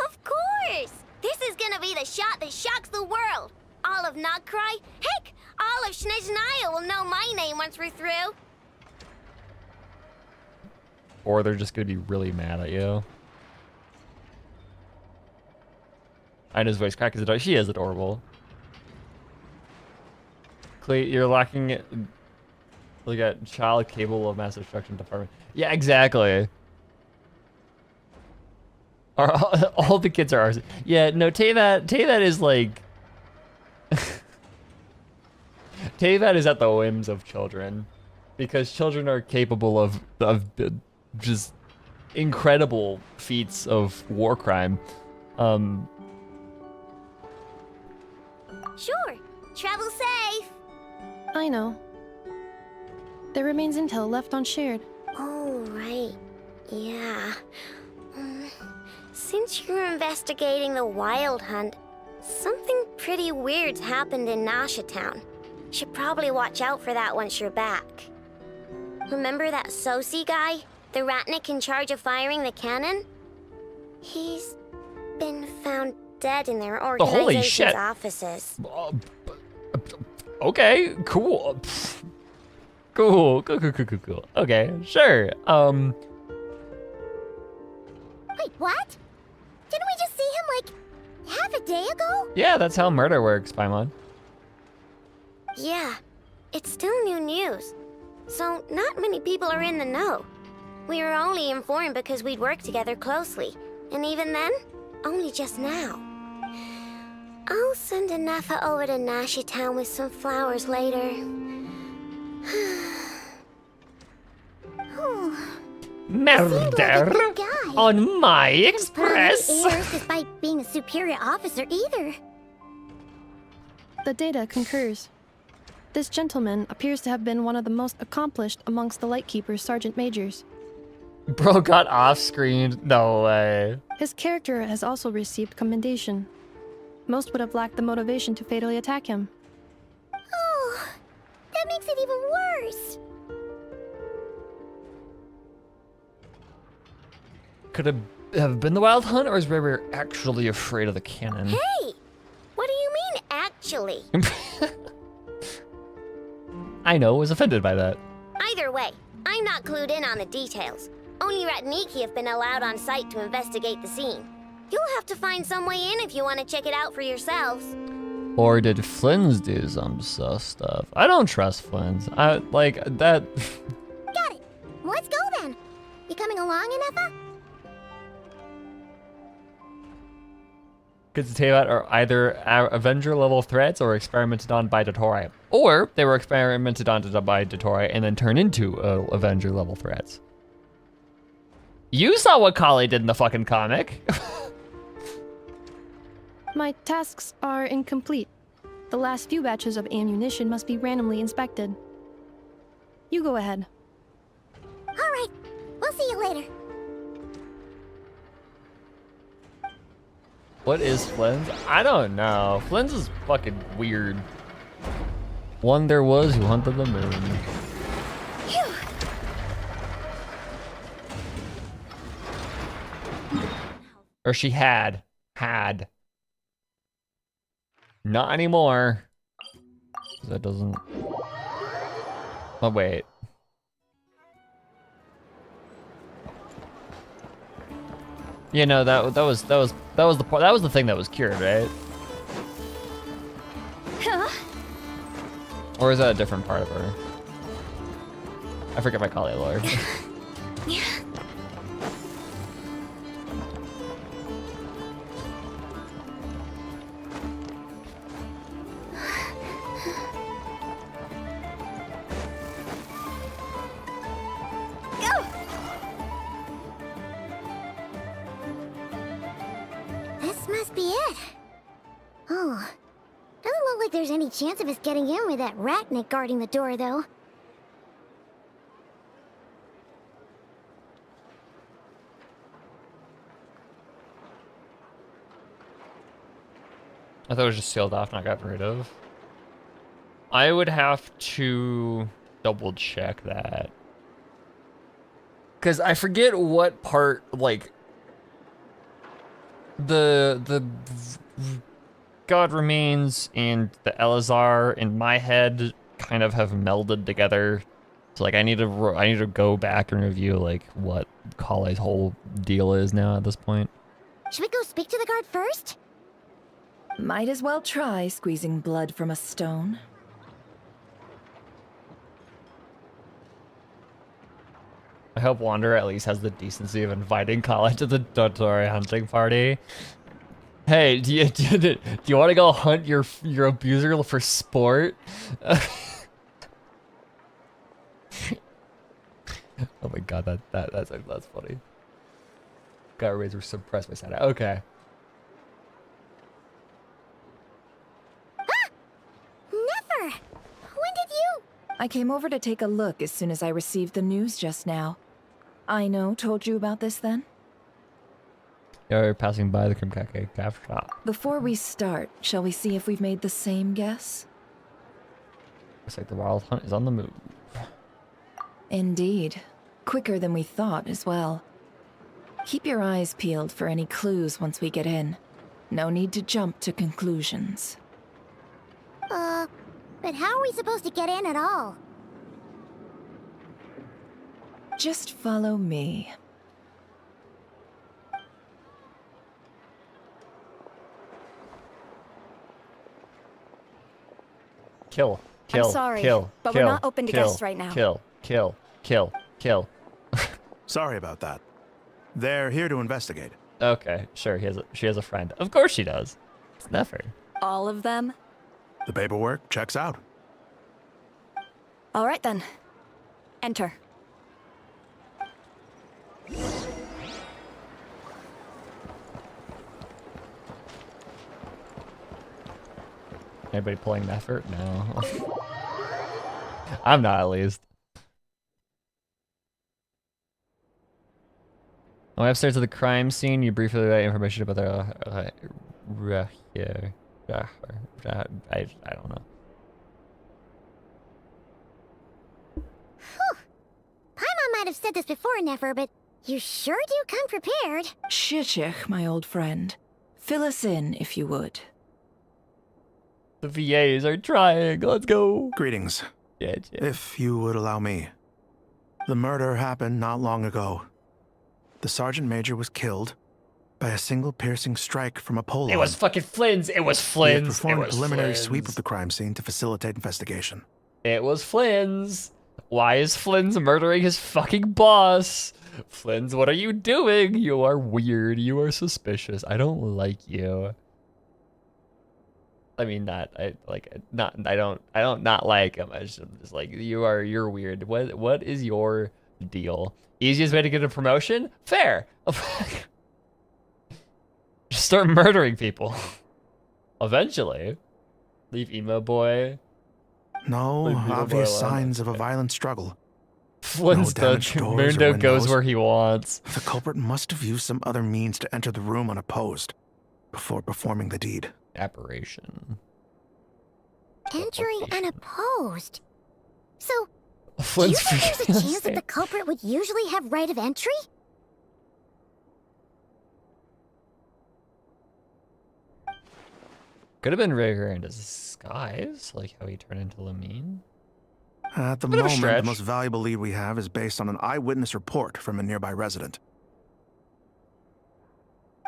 Of course! This is gonna be the shot that shocks the world. All of Krai, heck, all of Snezhnaya will know my name once we're through. Or they're just gonna be really mad at you. Ina's voice crack is adorable. She is adorable. Clay, you're lacking like a child capable of mass destruction department. Yeah, exactly. All the kids are ours. Yeah, no, Teyvat is like... Teyvat is at the whims of children. Because children are capable of just incredible feats of war crime. Sure, travel safe. I know. There remains intel left unshared. Oh, right. Yeah. Since you're investigating the Wild Hunt, something pretty weird's happened in Nasha Town. Should probably watch out for that once you're back. Remember that Sosi guy? The Ratnik in charge of firing the cannon? He's been found dead in their organization's offices. Okay, cool. Cool. Okay, sure. Wait, what? Didn't we just see him, like, half a day ago? Yeah, that's how murder works, Paimon. Yeah, it's still new news. So, not many people are in the know. We were only informed because we'd worked together closely. And even then, only just now. I'll send a Neffa over to Nasha Town with some flowers later. Murder on my express. Heirs despite being a superior officer either. The data concurs. This gentleman appears to have been one of the most accomplished amongst the Lightkeeper's sergeant majors. Bro got off-screened. No way. His character has also received commendation. Most would have lacked the motivation to fatally attack him. Oh, that makes it even worse. Could it have been the Wild Hunt, or is Riri actually afraid of the cannon? Hey, what do you mean, actually? I know, was offended by that. Either way, I'm not clued in on the details. Only Ratniki have been allowed on site to investigate the scene. You'll have to find some way in if you want to check it out for yourselves. Or did Flynn's do some sus stuff? I don't trust Flynn's. I like that. Got it. Let's go then. You coming along, Neffa? Kids Teyvat are either Avenger level threats or experimented on by Dottore. Or they were experimented on by Dottore and then turned into Avenger level threats. You saw what Kali did in the fucking comic. My tasks are incomplete. The last few batches of ammunition must be randomly inspected. You go ahead. All right. We'll see you later. What is Flynn's? I don't know. Flynn's is fucking weird. One there was who hunted the moon. Phew. Or she had. Not anymore. That doesn't... Oh, wait. Yeah, no, that was the thing that was cured, right? Huh? Or is that a different part of her? I forget my Kali lore. Yeah. like there's any chance of us getting in with that Ratnik guarding the door, though. I thought it was just sealed off, not gotten rid of. I would have to double check that. Because I forget what part, like, the God Remains and the Elazar in my head kind of have melded together. So like I need to go back and review like what Kale's whole deal is now at this point. Should we go speak to the guard first? Might as well try squeezing blood from a stone. I hope Wander at least has the decency of inviting Kale to the Dotori hunting party. Hey, do you want to go hunt your abuser for sport? Oh my god, that's funny. Guy rays were suppressed by Santa. Okay. Never! When did you? I came over to take a look as soon as I received the news just now. Aino told you about this then? You're passing by the Krimkake craft shop. Before we start, shall we see if we've made the same guess? Looks like the wild hunt is on the move. Indeed. Quicker than we thought as well. Keep your eyes peeled for any clues once we get in. No need to jump to conclusions. But how are we supposed to get in at all? Just follow me. Kill. I'm sorry, but we're not open to guests right now. Kill. Sorry about that. They're here to investigate. Okay, sure. She has a friend. Of course she does. It's never. All of them? The paperwork checks out. All right then. Enter. Anybody pulling an effort? No. I'm not, at least. On the upstairs of the crime scene, you briefly relay information about the I don't know. Whew. Paimon might have said this before, Nefer, but you sure do come prepared. Shishich, my old friend. Fill us in, if you would. The VAs are trying. Let's go. Greetings. Yeah. If you would allow me. The murder happened not long ago. The sergeant major was killed by a single piercing strike from a pole. It was fucking Flynn's. It was We had Flynn's. performed It a was preliminary Flynn's. sweep of the crime scene to facilitate investigation. It was Flynn's. Why is Flynn's murdering his fucking boss? Flynn's, what are you doing? You are weird. You are suspicious. I don't like you. I mean, I don't not like him. I'm just like, you're weird. What is your deal? Easiest way to get a promotion? Fair. Just start murdering people. Eventually. Leave emo boy. No Leave emo boy obvious alone. signs of a violent struggle. Flynn's No damaged doors or Mundo goes windows. where he wants. The culprit must have used some other means to enter the room unopposed before performing the deed. Aberration. Entering unopposed. So, do you Flynn's think there's a freaking chance that the culprit would usually have right of entry? Could have been Rigger in disguise, like how he turned into Lamine. At the Bit of a moment, the stretch. most valuable lead we have is based on an eyewitness report from a nearby resident.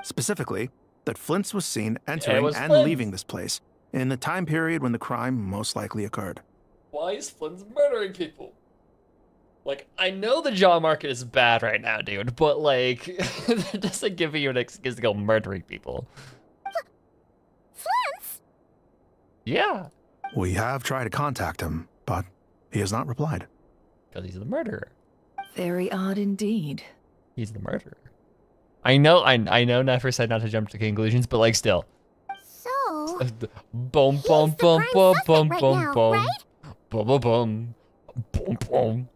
Specifically, that Flint's was seen entering was and Flint's. leaving this place in the time period when the crime most likely occurred. Why is Flynn's murdering people? Like, I know the job market is bad right now, dude, but like, it doesn't give you an excuse to go murdering people. Flint's? Yeah, We have tried to contact him, but he has not replied. because he's the murderer. Very odd indeed. He's the murderer. I know Nefer said not to jump to conclusions, but like still. So, Boom, boom, boom, boom, boom, boom, boom. Boom, boom, boom. Boom, boom.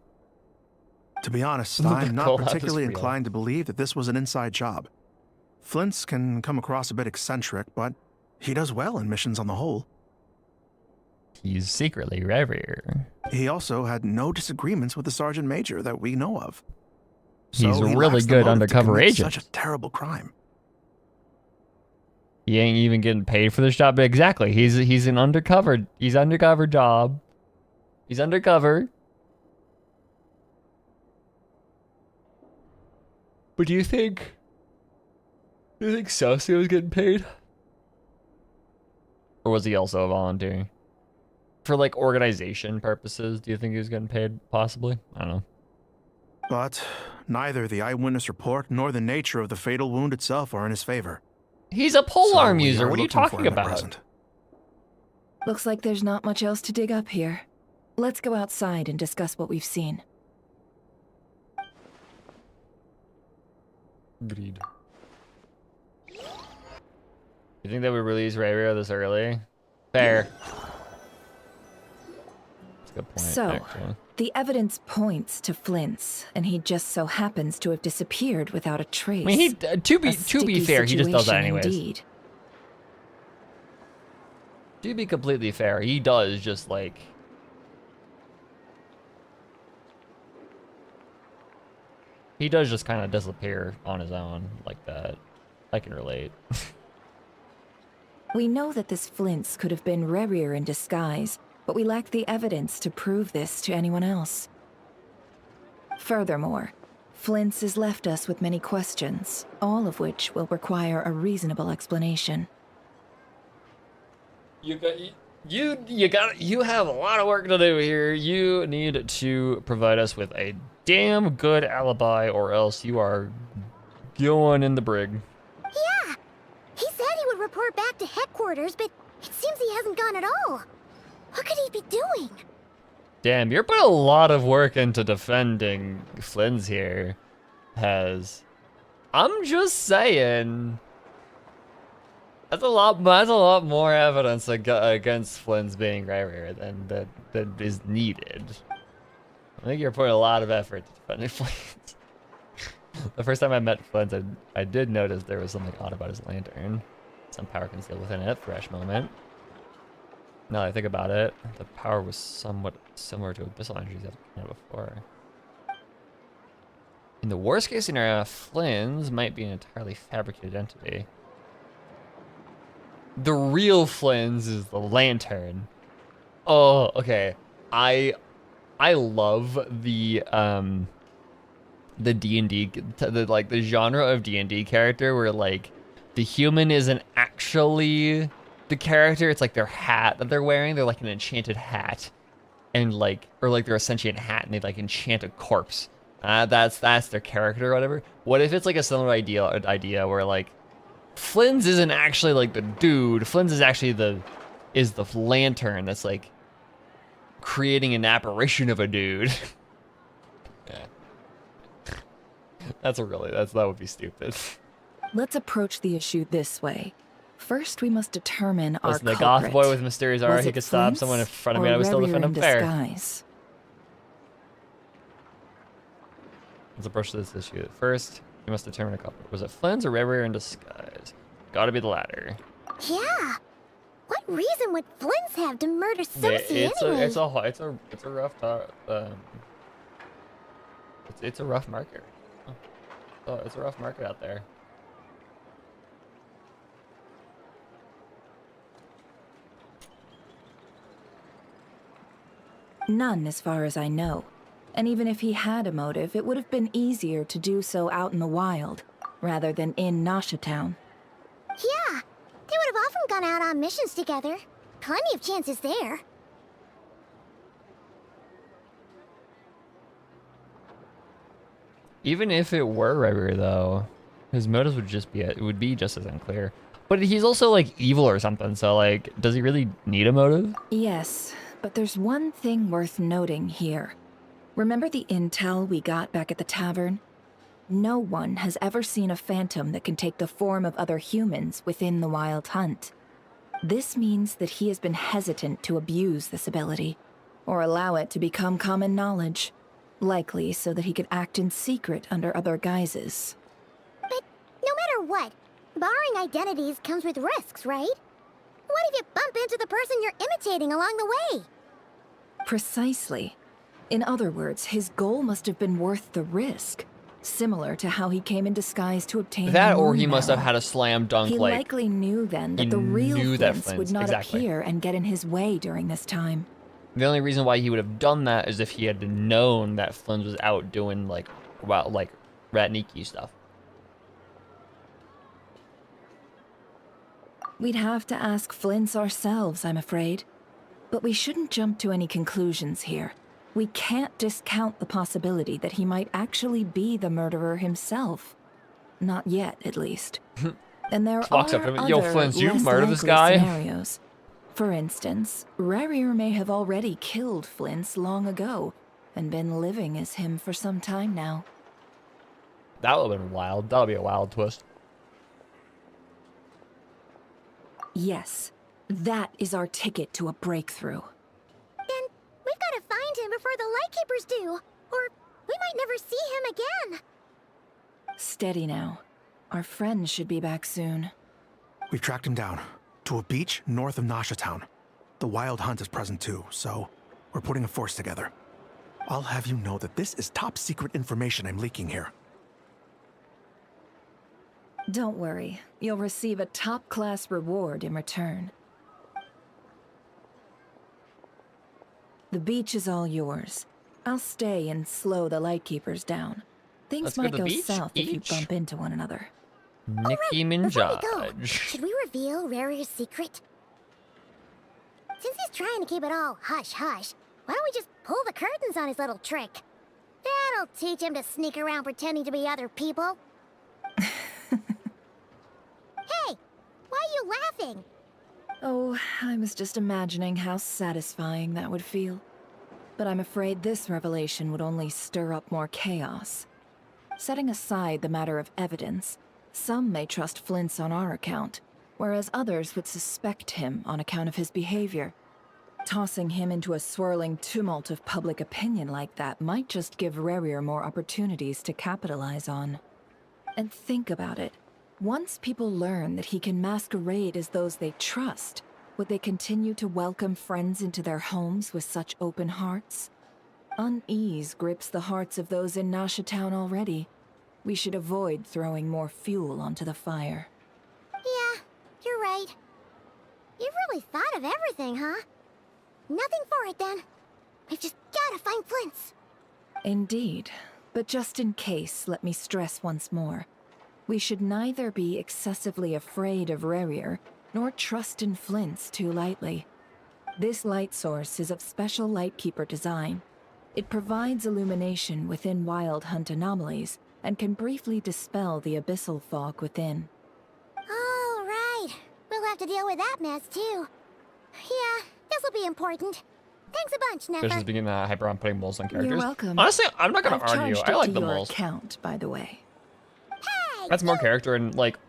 To be honest, I'm not particularly inclined to believe that this was an inside job. Flint's can come across a bit eccentric, but he does well in missions on the whole. He's secretly rare. He also had no disagreements with the Sergeant Major that we know of. He's So a he really lacks the good motive to undercover commit agent. Such a terrible crime. He ain't even getting paid for this job. But exactly. He's an undercover. He's undercover job. He's undercover. But do you think Celsius was getting paid? Or was he also volunteering? For like organization purposes, do you think he was getting paid possibly? I don't know. But neither the eyewitness report nor the nature of the fatal wound itself are in his favor. He's a polearm we user. are What are you looking for talking him at about? present. Looks like there's not much else to dig up here. Let's go outside and discuss what we've seen. Agreed. You think that we release Ray this early? Fair. That's a good point, So, actually. the evidence points to Flint's, and he just so happens to have disappeared without a trace. I mean, he to be fair, he just does that anyways. Indeed. To be completely fair, he does just like he does just kind of disappear on his own like that. I can relate. We know that this Flint's could have been Rerir in disguise, but we lack the evidence to prove this to anyone else. Furthermore, Flint's has left us with many questions, all of which will require a reasonable explanation. You have a lot of work to do here. You need to provide us with a damn good alibi, or else you are going in the brig. Yeah, he said he would report back to headquarters, but it seems he hasn't gone at all. What could he be doing? Damn, you're putting a lot of work into defending Flynn's here. I'm just saying. That's a lot more evidence against Flynn's being rarer than is needed. I think you're putting a lot of effort to defending Flynn's. The first time I met Flynn's, I did notice there was something odd about his lantern. Some power concealed within it. Fresh moment. Now that I think about it, the power was somewhat similar to abyssal energies I've had before. In the worst case scenario, Flynn's might be an entirely fabricated entity. The real Flynn's is the lantern. Oh, okay. I love the D&D, the genre of D&D character where like the human isn't actually the character. It's like their hat that they're wearing. They're like an enchanted hat, and or they're a sentient hat, and they like enchant a corpse. That's their character or whatever. What if it's like a similar idea where like Flynn's isn't actually like the dude. Flynn's is actually the lantern that's like creating an apparition of a dude. Yeah. That would be stupid. Let's approach the issue this way. First, we must determine our Listen, the culprit. goth boy with mysterious aura, he could stab someone in front of me. I would still defend him fair. Disguise? Let's approach this issue. First, we must determine a culprit. Was it Flynn's or Rerir in disguise? Gotta be the latter. Yeah. What reason would Flynn's have to murder Sophie anyway? It's a rough it's a rough market. Oh, it's a rough market out there. None, as far as I know. And even if he had a motive, it would have been easier to do so out in the wild, rather than in Nasha Town. Yeah, they would have often gone out on missions together. Plenty of chances there. Even if it were Rerir, though, his motives would be just as unclear. But he's also like evil or something, so like, does he really need a motive? Yes, but there's one thing worth noting here. Remember the intel we got back at the tavern? No one has ever seen a phantom that can take the form of other humans within the Wild Hunt. This means that he has been hesitant to abuse this ability, or allow it to become common knowledge, likely so that he could act in secret under other guises. But no matter what, borrowing identities comes with risks, right? What if you bump into the person you're imitating along the way? Precisely. In other words, his goal must have been worth the risk, similar to how he came in disguise to obtain That, the or moon he must have barrel. had a slam dunk, He like... likely knew then that he the real knew that Flint's would Flint's- not exactly. appear and get in his way during this time. The only reason why he would have done that is if he had known that Flynn was out doing, like, well, like, Ratniki stuff. We'd have to ask Flint's ourselves, I'm afraid. But we shouldn't jump to any conclusions here. We can't discount the possibility that he might actually be the murderer himself. Not yet, at least. And there Walks are up to him, other, "Yo, Flint, you less murder this likely guy?" scenarios. For instance, Rarier may have already killed Flint's long ago, and been living as him for some time now. That would have been wild. That would be a wild twist. Yes, that is our ticket to a breakthrough. Then we've got to find him before the Lightkeepers do, or we might never see him again. Steady now. Our friends should be back soon. We've tracked him down to a beach north of Nasha Town. The Wild Hunt is present too, so we're putting a force together. I'll have you know that this is top secret information I'm leaking here. Don't worry, you'll receive a top-class reward in return. The beach is all yours. I'll stay and slow the Lightkeepers down. Things Let's go might to the go beach south if you each. bump into one another. Nicki Before we go, Minaj. should we reveal Rarier's secret? Since he's trying to keep it all hush-hush, why don't we just pull the curtains on his little trick? That'll teach him to sneak around pretending to be other people. Hey, why are you laughing? Oh, I was just imagining how satisfying that would feel. But I'm afraid this revelation would only stir up more chaos. Setting aside the matter of evidence, some may trust Flint's on our account, whereas others would suspect him on account of his behavior. Tossing him into a swirling tumult of public opinion like that might just give Rarier more opportunities to capitalize on. And think about it. Once people learn that he can masquerade as those they trust, would they continue to welcome friends into their homes with such open hearts? Unease grips the hearts of those in Nasha Town already. We should avoid throwing more fuel onto the fire. Yeah, you're right. You've really thought of everything, huh? Nothing for it, then. We've just gotta find Flint's. Indeed. But just in case, let me stress once more. We should neither be excessively afraid of Rarier, nor trust in Flint's too lightly. This light source is of special Lightkeeper design. It provides illumination within Wild Hunt anomalies, and can briefly dispel the abyssal fog within. All right. We'll have to deal with that mess, too. Yeah, this'll be important. Thanks a bunch, Fish is Nefer. beginning to hyper on putting moles on characters. You're welcome. Honestly, I'm not gonna I've argue. charged I it like to the your moles. account, by the way. That's more character, and like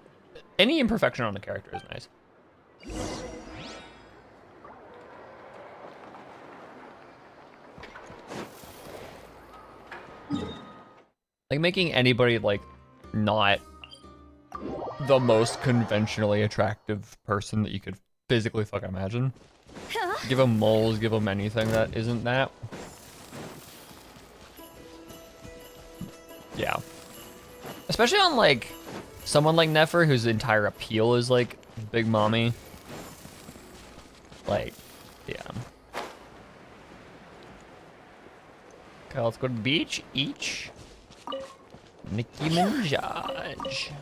any imperfection on the character is nice. Like making anybody like not the most conventionally attractive person that you could physically fucking imagine. Give them moles, give them anything that isn't that. Yeah. Especially on like someone like Nefer whose entire appeal is like big mommy. Like, yeah. Okay, let's go to the beach each. Nicki Minaj.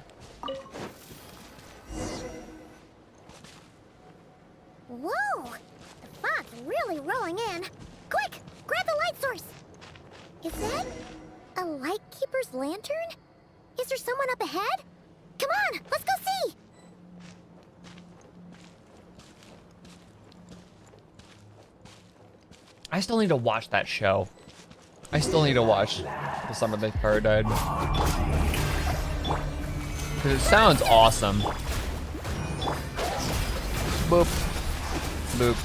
Whoa! The fog's really rolling in. Quick! Grab the light source! Is that a Lightkeeper's lantern? Is there someone up ahead? Come on, let's go see! I still need to watch that show. I still need to watch The Summer They Power Died. Because it sounds awesome. Boop. Boop.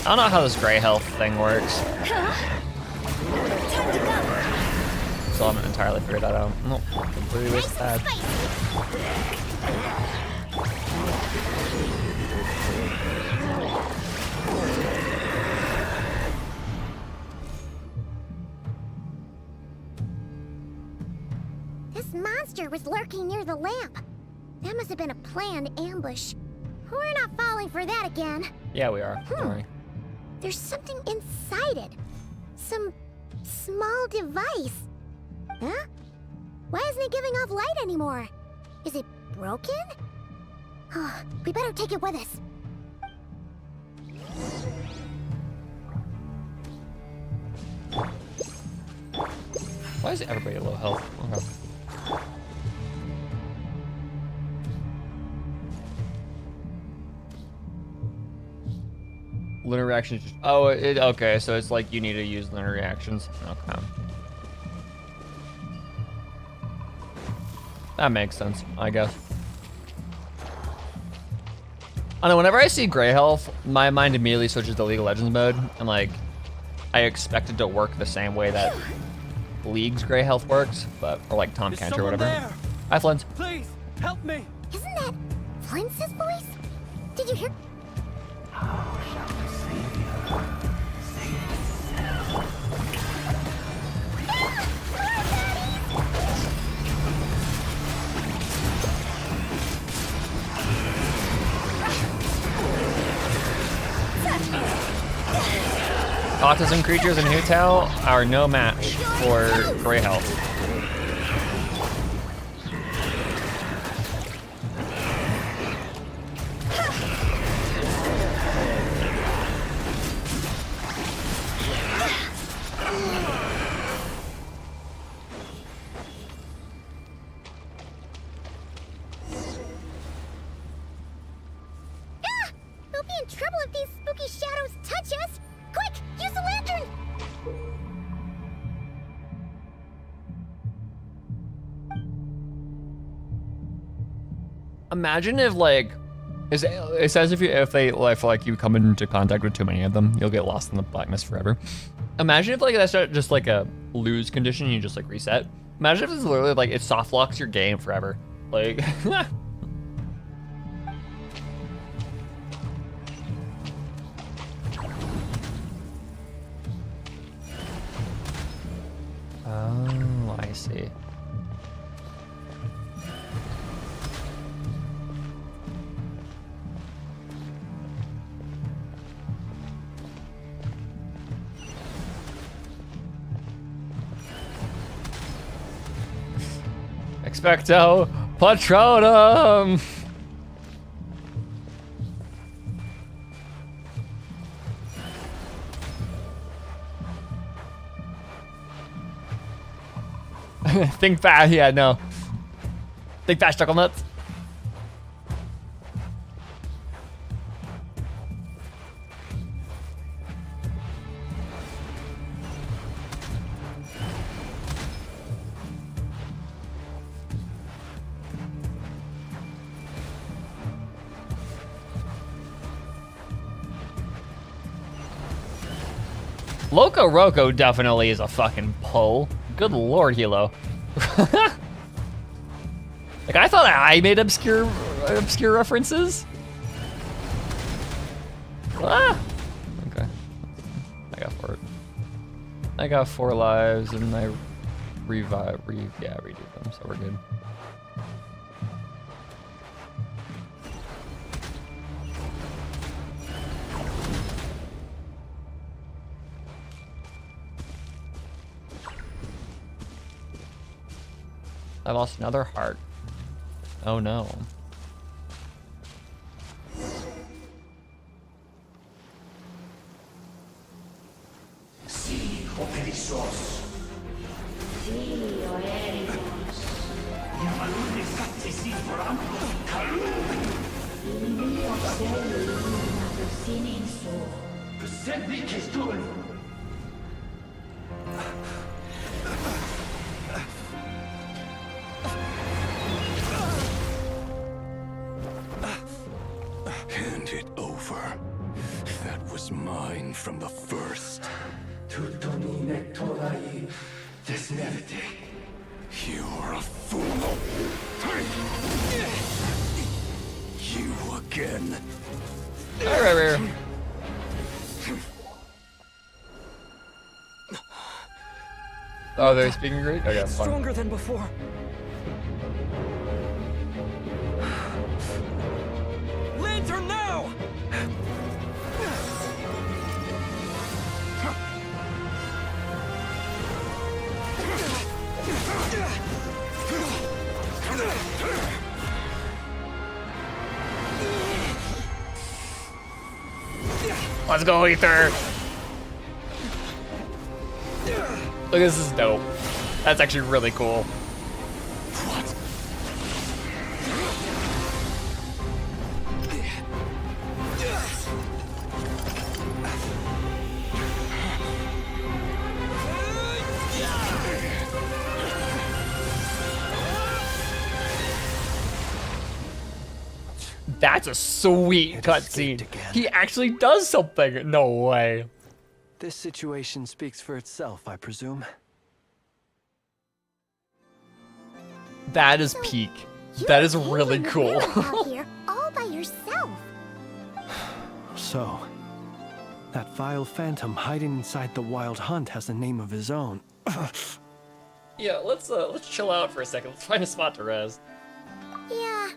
I don't know how this gray health thing works. So I haven't entirely figured that out. Nope, completely wasted that. This monster was lurking near the lamp. That must have been a planned ambush. We're not falling for that again. Yeah, we are. Don't worry. There's something inside it. Some small device. Huh? Why isn't it giving off light anymore? Is it broken? Oh, we better take it with us. Why is everybody low health? Okay. Lunar reactions. Oh, okay. So it's like you need to use lunar reactions. Okay. That makes sense, I guess. I know. Whenever I see gray health, my mind immediately switches to League of Legends mode, and like, I expect it to work the same way that League's gray health works, but or like Tom Cantor or whatever. There. Hi, Flint. Please help me. Isn't that Flint's voice? Did you hear? Autism creatures in Hu Tao are no match for gray health. We'll be in trouble if these spooky shadows touch us. Quick, use the lantern! Imagine if like, it says if you come into contact with too many of them, you'll get lost in the blackness forever. Imagine if like that's just like a lose condition, you just like reset. Imagine if it's literally like it soft locks your game forever. Like, oh, I see. Expecto Patronum! Think fast, yeah, no. Think fast, chuckle nuts. Loco Roco definitely is a fucking pull. Good lord, Hilo. Like, I thought I made obscure references. Ah! Okay. I got 4 lives and I redo them, so we're good. I lost another heart. Oh no. was mine from the first. You are a fool. You again. Oh, they're speaking Greek? Okay, fine. Stronger than before. Lantern now! Let's go, Ether! Look, this is dope. That's actually really cool. That's a sweet cutscene. He actually does something. No way. This situation speaks for itself, I presume. That is peak. That is really cool. Out here all by yourself. So, that vile phantom hiding inside the Wild Hunt has a name of his own. Yeah, let's chill out for a second. Let's find a spot to rest. Yeah,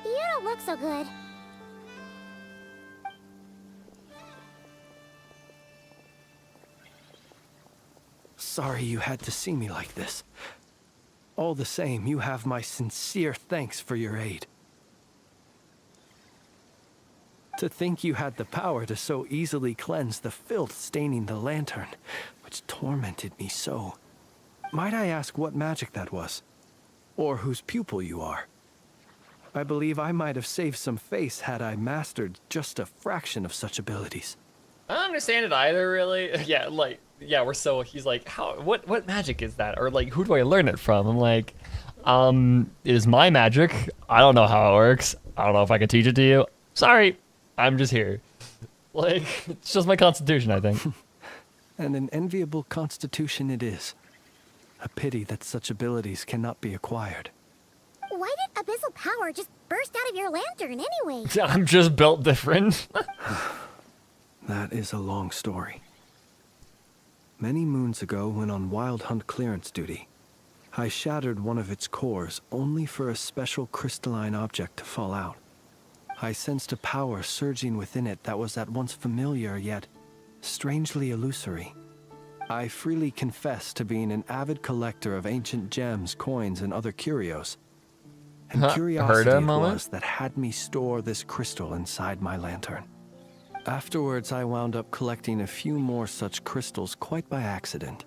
you don't look so good. Sorry you had to see me like this. All the same, you have my sincere thanks for your aid. To think you had the power to so easily cleanse the filth staining the lantern, which tormented me so. Might I ask what magic that was? Or whose pupil you are? I believe I might have saved some face had I mastered just a fraction of such abilities. I don't understand it either, really. Yeah, like, yeah, he's like, what magic is that? Or like, who do I learn it from? I'm like, it is my magic. I don't know how it works. I don't know if I can teach it to you. Sorry, I'm just here. Like, it's just my constitution, I think. And an enviable constitution it is. A pity that such abilities cannot be acquired. Why did abyssal power just burst out of your lantern anyway? I'm just built different. That is a long story. Many moons ago, when on Wild Hunt clearance duty, I shattered one of its cores only for a special crystalline object to fall out. I sensed a power surging within it that was at once familiar yet strangely illusory. I freely confess to being an avid collector of ancient gems, coins, and other curios. And curiosity it was that had me store this crystal inside my lantern. Afterwards, I wound up collecting a few more such crystals quite by accident,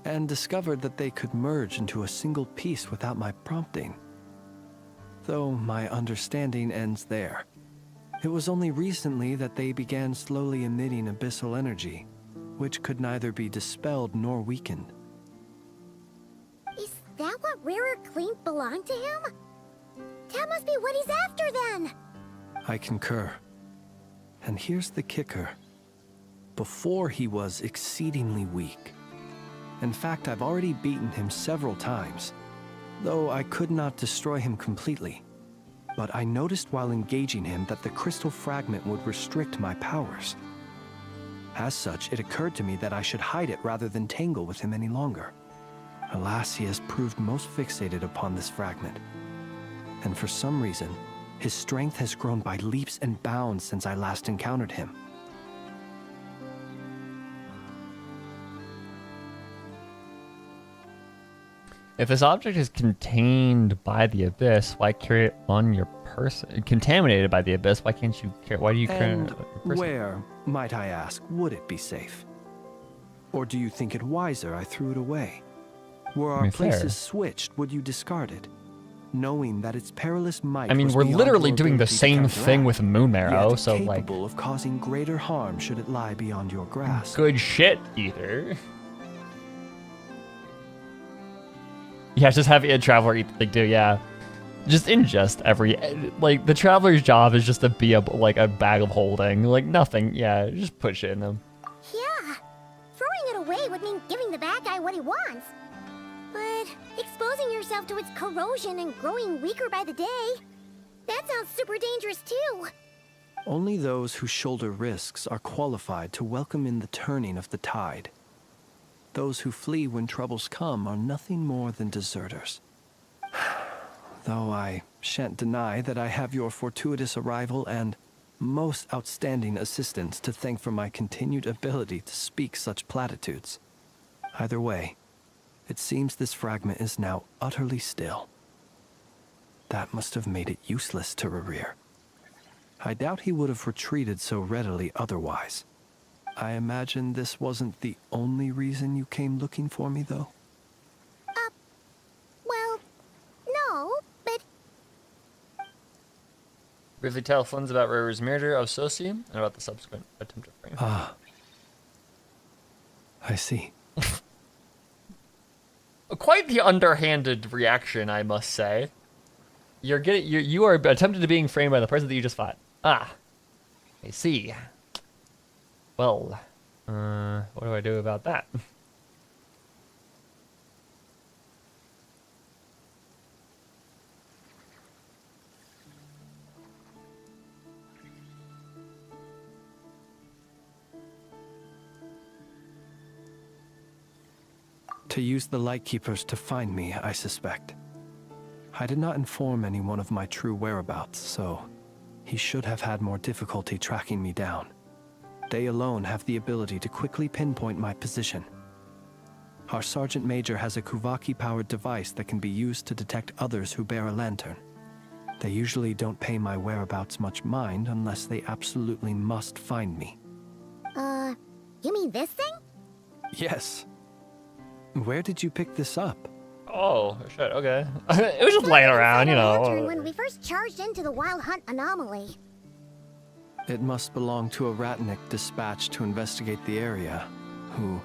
and discovered that they could merge into a single piece without my prompting. Though my understanding ends there. It was only recently that they began slowly emitting abyssal energy, which could neither be dispelled nor weakened. Is that what Rarer claimed belonged to him? That must be what he's after then! I concur. And here's the kicker. Before he was exceedingly weak. In fact, I've already beaten him several times, though I could not destroy him completely. But I noticed while engaging him that the crystal fragment would restrict my powers. As such, it occurred to me that I should hide it rather than tangle with him any longer. Alas, he has proved most fixated upon this fragment. And for some reason, his strength has grown by leaps and bounds since I last encountered him. If this object is contained by the abyss, why carry it on your person? Contaminated by the abyss, why can't you carry? Why do you carry it on your person? Where, might I ask, would it be safe? Or do you think it wiser I threw it away? Were our places switched, would you discard it? Knowing that its perilous might. I mean, we're literally doing the same thing with Moon Marrow, so like, capable of causing greater harm should it lie beyond your grasp. Good shit, Ether. Yeah, just have it traveler eat the thing too. Yeah, Just ingest every, like, the traveler's job is just to be a bag of holding. Like, nothing, yeah, just push it in them. Yeah. Throwing it away would mean giving the bad guy what he wants. But exposing yourself to its corrosion and growing weaker by the day, that sounds super dangerous too. Only those who shoulder risks are qualified to welcome in the turning of the tide. Those who flee when troubles come are nothing more than deserters. Though I shan't deny that I have your fortuitous arrival and most outstanding assistance to thank for my continued ability to speak such platitudes. Either way, it seems this fragment is now utterly still. That must have made it useless to Rerir. I doubt he would have retreated so readily otherwise. I imagine this wasn't the only reason you came looking for me, though? Well, no, but... Briefly tell Flins about Rerir's murder of Sosi and about the subsequent attempt to frame him. Ah. I see. Quite the underhanded reaction, I must say. You are attempted to being framed by the person that you just fought. Ah, I see. Well, what do I do about that? To use the Lightkeepers to find me, I suspect. I did not inform anyone of my true whereabouts, so he should have had more difficulty tracking me down. They alone have the ability to quickly pinpoint my position. Our Sergeant Major has a Kuvaki-powered device that can be used to detect others who bear a lantern. They usually don't pay my whereabouts much mind unless they absolutely must find me. You mean this thing? Yes. Where did you pick this up? Oh, shit, okay. It was just laying around, you know. When we first charged into the Wild Hunt anomaly. It must belong to a Ratnik dispatched to investigate the area, who,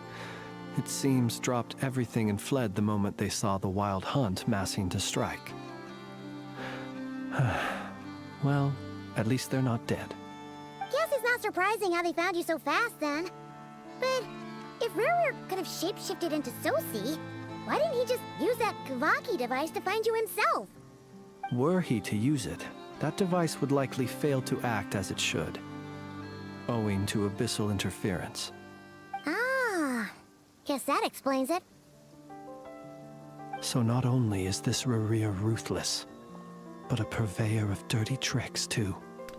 it seems, dropped everything and fled the moment they saw the Wild Hunt massing to strike. Well, at least they're not dead. Guess it's not surprising how they found you so fast then. But if Rerir could have shapeshifted into Sosi, why didn't he just use that Kuvaki device to find you himself? Were he to use it, that device would likely fail to act as it should, owing to abyssal interference. Ah, guess that explains it. So not only is this Rerir ruthless, but a purveyor of dirty tricks too.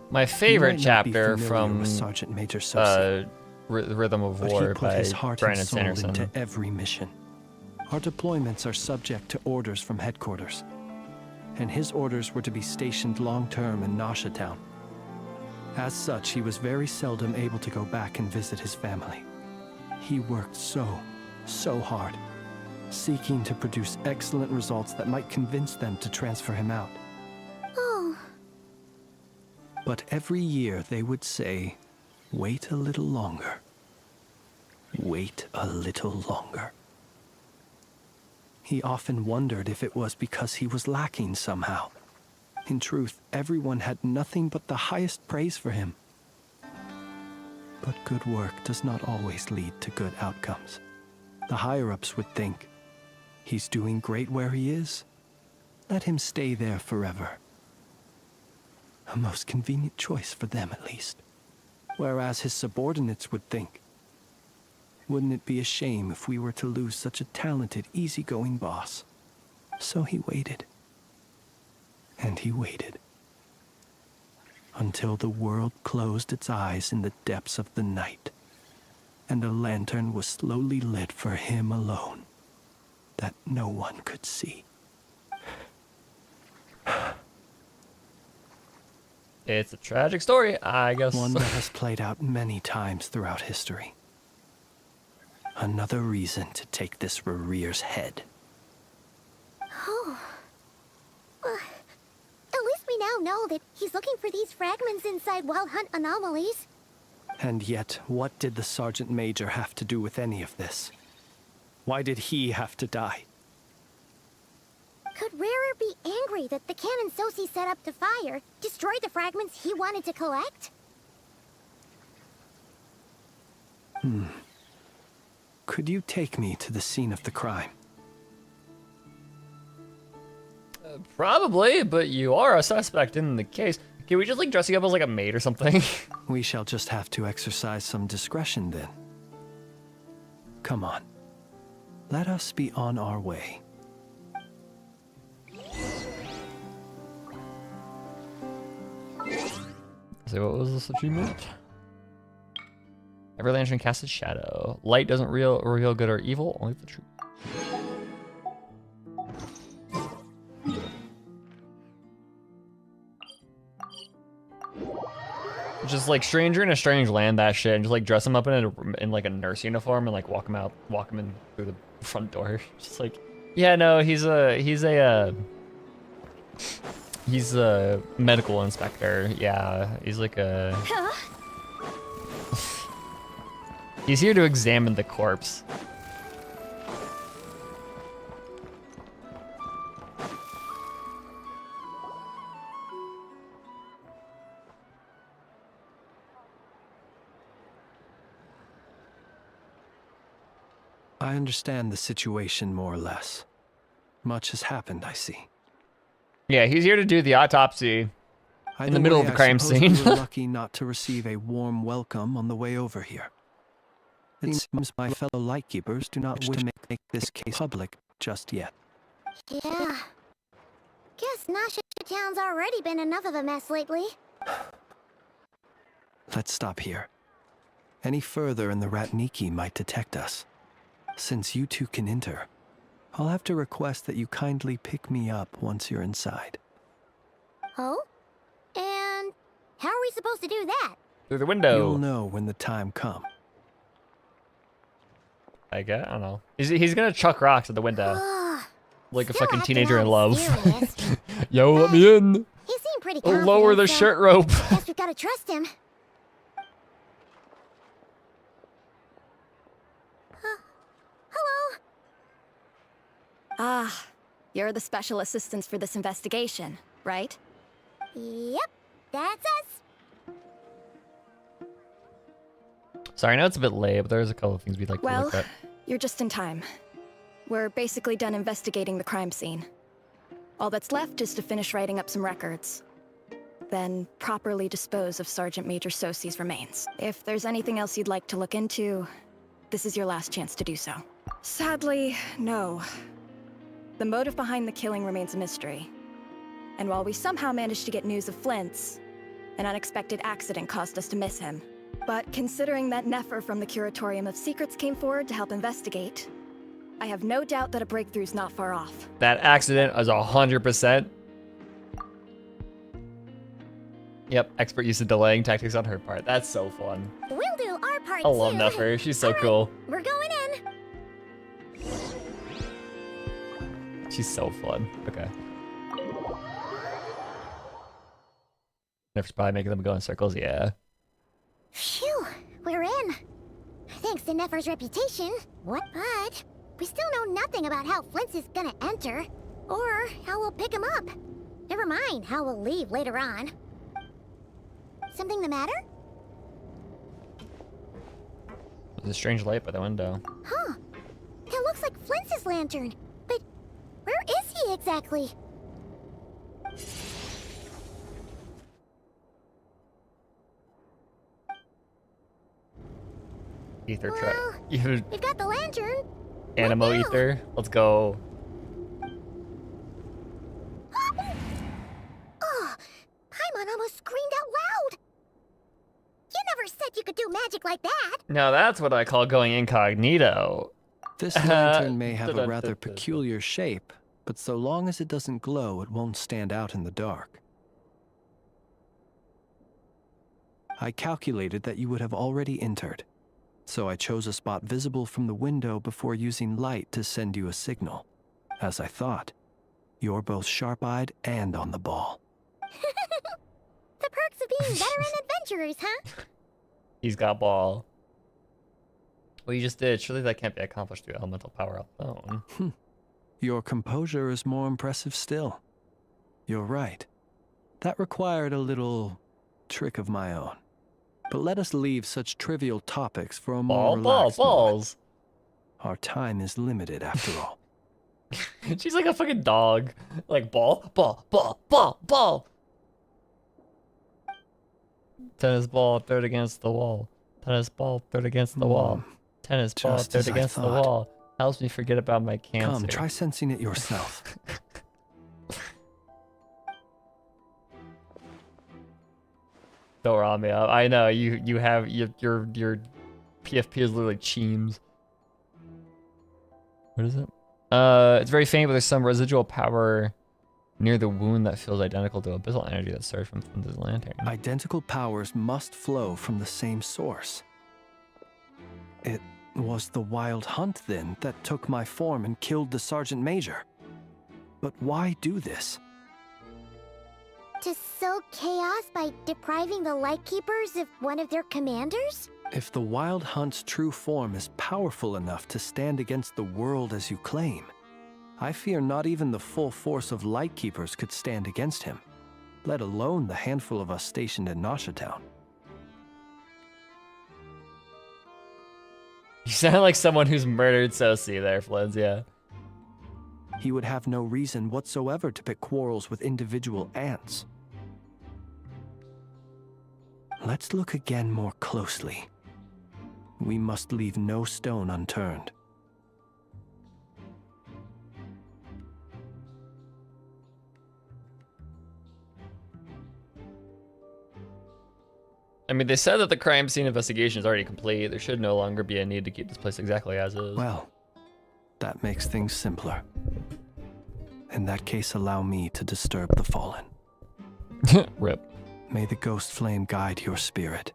My favorite chapter from Sergeant Major Sosi, Rhythm of War by Brandon Sanderson. Into every mission. Our deployments are subject to orders from headquarters, and his orders were to be stationed long-term in Nasha Town. As such, he was very seldom able to go back and visit his family. He worked so hard, seeking to produce excellent results that might convince them to transfer him out. Oh. But every year they would say, wait a little longer. Wait a little longer. He often wondered if it was because he was lacking somehow. In truth, everyone had nothing but the highest praise for him. But good work does not always lead to good outcomes. The higher-ups would think, he's doing great where he is. Let him stay there forever. A most convenient choice for them, at least. Whereas his subordinates would think, wouldn't it be a shame if we were to lose such a talented, easygoing boss? So he waited. And he waited. Until the world closed its eyes in the depths of the night, and a lantern was slowly lit for him alone, that no one could see. It's a tragic story, I guess. One that has played out many times throughout history. Another reason to take this Rerir's head. Oh. At least we now know that he's looking for these fragments inside Wild Hunt anomalies. And yet, what did the Sergeant Major have to do with any of this? Why did he have to die? Could Rerir be angry story that the cannon Sosi set up to fire destroyed the fragments he wanted to collect? Could you take me to the scene of the crime? Probably, but you are a suspect in the case. Can we just like dress you up as like a maid or something? We shall just have to exercise some discretion then. Come on. Let us be on our way. So what was this achievement? Every lantern casts a shadow. Light doesn't reveal good or evil, only the truth. Just like Stranger in a Strange Land, that shit, and just like dress him up in like a nurse uniform and like walk him in through the front door. Just like, yeah, no, he's a medical inspector. Yeah, he's like a. He's here to examine the corpse. I understand the situation more or less. Much has happened, I see. Yeah, he's here to do the autopsy in the middle of the crime scene. We were lucky not to receive a warm welcome on the way over here. It seems my fellow lightkeepers do not wish to make this case public just yet. Yeah. Guess Nasha Town's already been enough of a mess lately. Let's stop here. Any further and the Ratniki might detect us. Since you two can enter, I'll have to request that you kindly pick me up once you're inside. Oh? And how are we supposed to do that? Through the window. You'll know when the time comes. I don't know. He's gonna chuck rocks at the window. Like a fucking teenager in love. Yo, let me in. He seemed pretty Oh, confident, lower the so shirt rope. Guess we gotta trust him. Hello? Ah, you're the special assistants for this investigation, right? Yep, that's us. Sorry, I know it's a bit late, but there's a couple of things we'd like to Well, look at. you're just in time. We're basically done investigating the crime scene. All that's left is to finish writing up some records. Then properly dispose of Sergeant Major Sosi's remains. If there's anything else you'd like to look into, this is your last chance to do so. Sadly, no. The motive behind the killing remains a mystery. And while we somehow managed to get news of Flint's, an unexpected accident caused us to miss him. But considering that Nefer from the Curatorium of Secrets came forward to help investigate, I have no doubt that a breakthrough's not far off. That accident is 100%. Yep, expert use of delaying tactics on her part. That's so fun. We'll do our part I love too. Nefer. She's so cool. We're going in. She's so fun. Okay. Nefer's probably making them go in circles. Yeah. Phew, we're in. Thanks to Nefer's reputation. What? But we still know nothing about how Flint's is gonna enter, or how we'll pick him up. Never mind how we'll leave later on. Something the matter? There's a strange light by the window. Huh. That looks like Flint's lantern. But where is he exactly? Ether Well, truck. Ether. We've got the lantern. Animo ether. Let's go. Oh, Paimon almost screamed out loud. You never said you could do magic like that. Now that's what I call going incognito. This lantern may have a rather peculiar shape, but so long as it doesn't glow, it won't stand out in the dark. I calculated that you would have already entered, so I chose a spot visible from the window before using light to send you a signal. As I thought, you're both sharp-eyed and on the ball. The perks of being veteran adventurers, huh? He's got ball. Well, you just did. Surely that can't be accomplished through elemental power alone. Your composure is more impressive still. You're right. That required a little trick of my own. But let us leave such trivial topics for a more relaxed balls. moment. Our time is limited after all. She's like a fucking dog. Like ball, ball, ball, ball, ball. Tennis ball, throw it against the wall. Tennis ball, throw it against the wall. Tennis ball, Just throw it as I against the thought. wall. Helps me forget about my cancer. Come, try sensing it yourself. Don't rile me up. I know you have your PFP is literally Cheems. What is it? It's very faint, but there's some residual power near the wound that feels identical to abyssal energy that surged from the lantern. Identical powers must flow from the same source. It was the Wild Hunt, then, that took my form and killed the Sergeant Major. But why do this? To sow chaos by depriving the Lightkeepers of one of their commanders? If the Wild Hunt's true form is powerful enough to stand against the world as you claim, I fear not even the full force of Lightkeepers could stand against him, let alone the handful of us stationed in Nashatown. You sound like someone who's murdered Sosi there, Flins, yeah. He would have no reason whatsoever to pick quarrels with individual ants. Let's look again more closely. We must leave no stone unturned. I mean, they said that the crime scene investigation is already complete. There should no longer be a need to keep this place exactly as is. Well, that makes things simpler. In that case, allow me to disturb the fallen. Rip. May the ghost flame guide your spirit.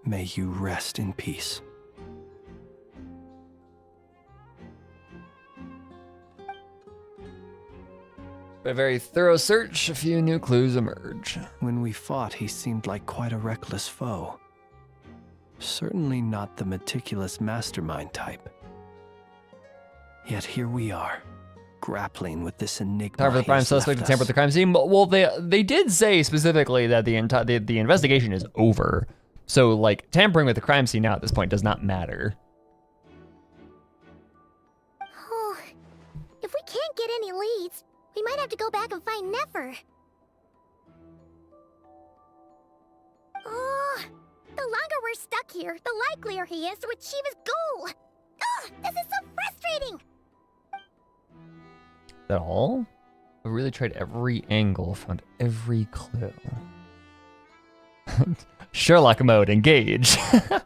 May you rest in peace. A very thorough search, a few new clues emerge. When we fought, he seemed like quite a reckless foe. Certainly not the meticulous mastermind type. Yet here we are, grappling with this enigma. Time for the prime suspect to tamper with the crime scene. Well, they did say specifically that the investigation is over. So, like, tampering with the crime scene now at this point does not matter. Oh, if we can't get any leads, we might have to go back and find Nefer. Oh, the longer we're stuck here, the likelier he is to achieve his goal. Ugh, this is so frustrating. Is that all? I really tried every angle, found every clue. Sherlock mode, engage. Huh?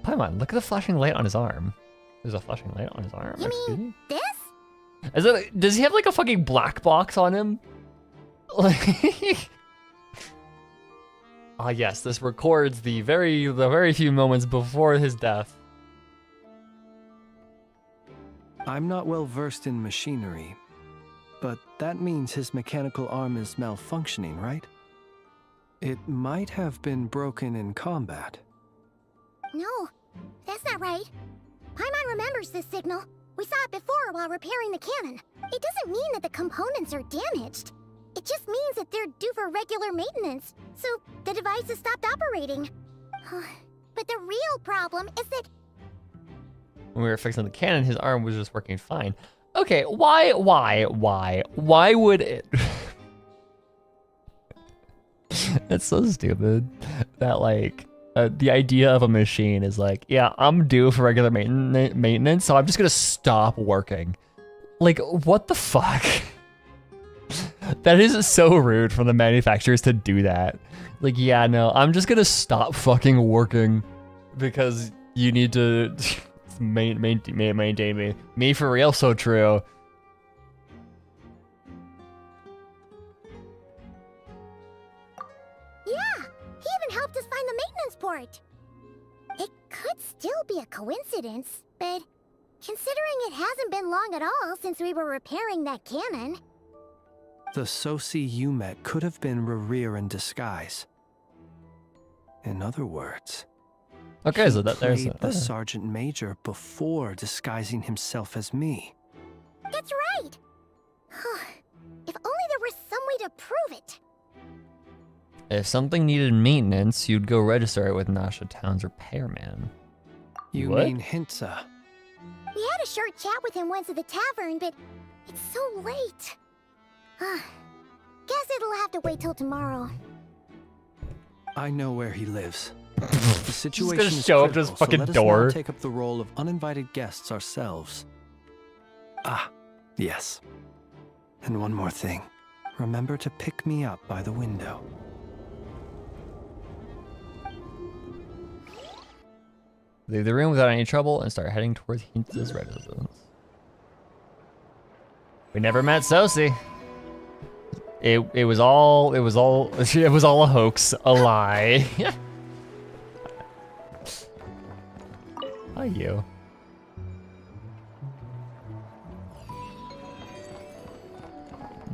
Paimon, look at the flashing light on his arm. There's a flashing light on his arm. You mean this? Does he have like a fucking black box on him? Like, ah, yes, this records the very few moments before his death. I'm not well versed in machinery, but that means his mechanical arm is malfunctioning, right? It might have been broken in combat. No, that's not right. Paimon remembers this signal. We saw it before while repairing the cannon. It doesn't mean that the components are damaged. It just means that they're due for regular maintenance, so the device has stopped operating. But the real problem is that... When we were fixing the cannon, his arm was just working fine. Okay, why would it... That's so stupid. That, like, the idea of a machine is like, yeah, I'm due for regular maintenance, so I'm just gonna stop working. Like, what the fuck? That is so rude from the manufacturers to do that. Like, yeah, no, I'm just gonna stop fucking working because you need to maintain me. Me for real, so true. Yeah, he even helped us find the maintenance port. It could still be a coincidence, but considering it hasn't been long at all since we were repairing that cannon. The Sosi you met could have been Rerir in disguise. In other words... Okay, so there's played the Sergeant Major before disguising himself as me. That's right. If only there were some way to prove it. If something needed maintenance, you'd go register it with Nasha Town's repairman. You What? mean Hintsa? We had a short chat with him once at the tavern, but it's so late. Guess it'll have to wait till tomorrow. I know where he lives. The situation gonna is show up to his critical, fucking so let us door. now take up the role of uninvited guests ourselves. Ah, yes. And one more thing. Remember to pick me up by the window. Leave the room without any trouble and start heading towards Hintsa's residence. We never met Sosi. It was all a hoax, a lie. Hi, you.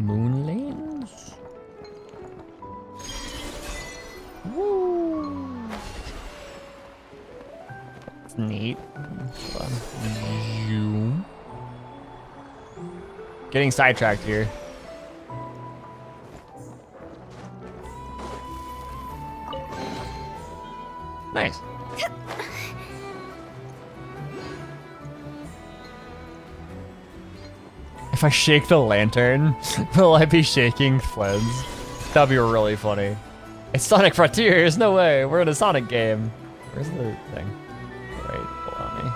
Moonlands? Woo! That's neat. Zoom. Getting sidetracked here. Nice. If I shake the lantern, will I be shaking Flens? That'd be really funny. It's Sonic Frontiers, no way. We're in a Sonic game. Where's the thing? Right below me.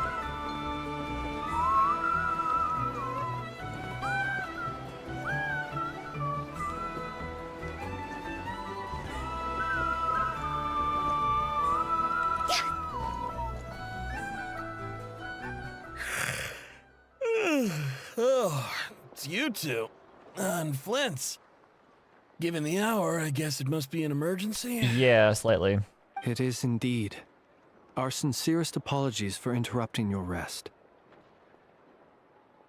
Oh, it's you two. And Flint's. Given the hour, I guess it must be an emergency? Yeah, slightly. It is indeed. Our sincerest apologies for interrupting your rest.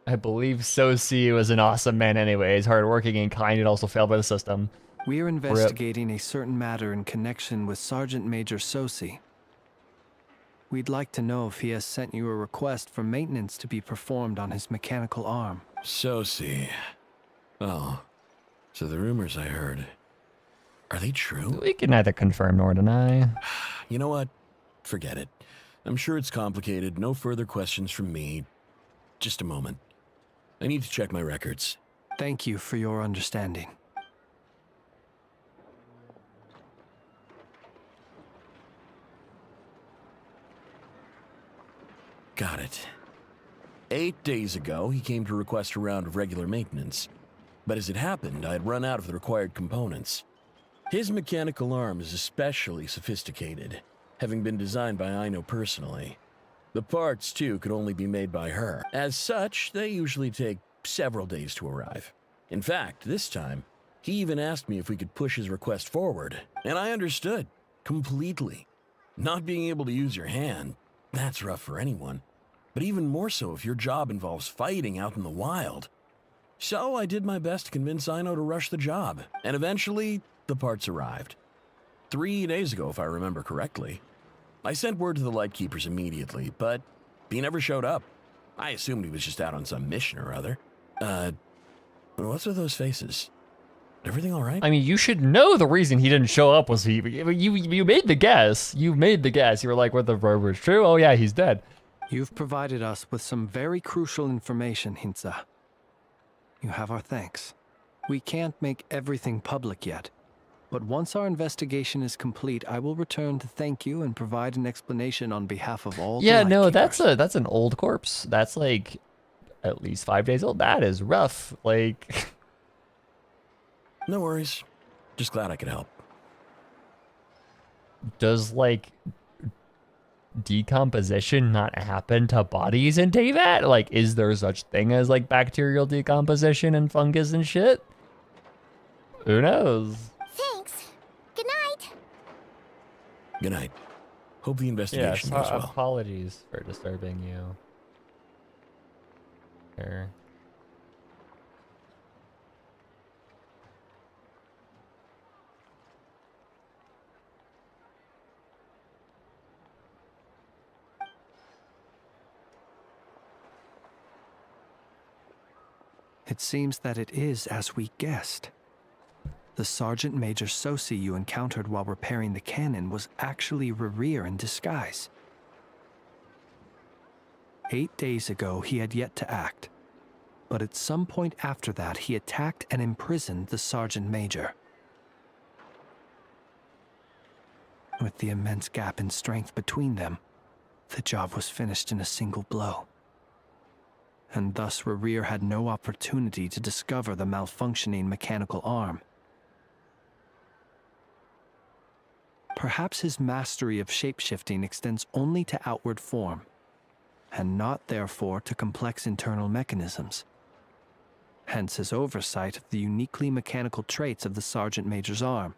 I believe Sosi was an awesome man anyways, hardworking and kind, and also failed by the system. We are investigating a certain matter in connection with Sergeant Major Sosi. We'd like to know if he has sent you a request for maintenance to be performed on his mechanical arm. Sosi. Oh, so the rumors I heard, are they true? We can neither confirm nor deny. You know what? Forget it. I'm sure it's complicated. No further questions from me. Just a moment. I need to check my records. Thank you for your understanding. Got it. 8 days ago, he came to request a round of regular maintenance. But as it happened, I had run out of the required components. His mechanical arm is especially sophisticated, having been designed by Aino personally. The parts, too, could only be made by her. As such, they usually take several days to arrive. In fact, this time, he even asked me if we could push his request forward, and I understood, completely. Not being able to use your hand, that's rough for anyone. But even more so if your job involves fighting out in the wild. So I did my best to convince Aino to rush the job, and eventually, the parts arrived. 3 days ago, if I remember correctly. I sent word to the Lightkeepers immediately, but he never showed up. I assumed he was just out on some mission or other. What's with those faces? Everything all right? I mean, you should know the reason he didn't show up was you made the guess. You made the guess. You were like, "What the rumors true? Oh yeah, he's dead." You've provided us with some very crucial information, Hintsa. You have our thanks. We can't make everything public yet, but once our investigation is complete, I will return to thank you and provide an explanation on behalf of all. Yeah, the no, Lightkeepers. that's an old corpse. That's like at least 5 days old. That is rough. Like, No worries. Just glad I could help. does like decomposition not happen to bodies in Teyvat? Like, is there such thing as like bacterial decomposition and fungus and shit? Who knows? Thanks. Good night. Good night. Hope the investigation Yes, goes well. apologies for disturbing you. Here. It seems that it is as we guessed. The Sergeant Major Sosi you encountered while repairing the cannon was actually Rerir in disguise. 8 days ago, he had yet to act, but at some point after that, he attacked and imprisoned the Sergeant Major. With the immense gap in strength between them, the job was finished in a single blow. And thus Rerir had no opportunity to discover the malfunctioning mechanical arm. Perhaps his mastery of shapeshifting extends only to outward form, and not therefore to complex internal mechanisms. Hence his oversight of the uniquely mechanical traits of the Sergeant Major's arm,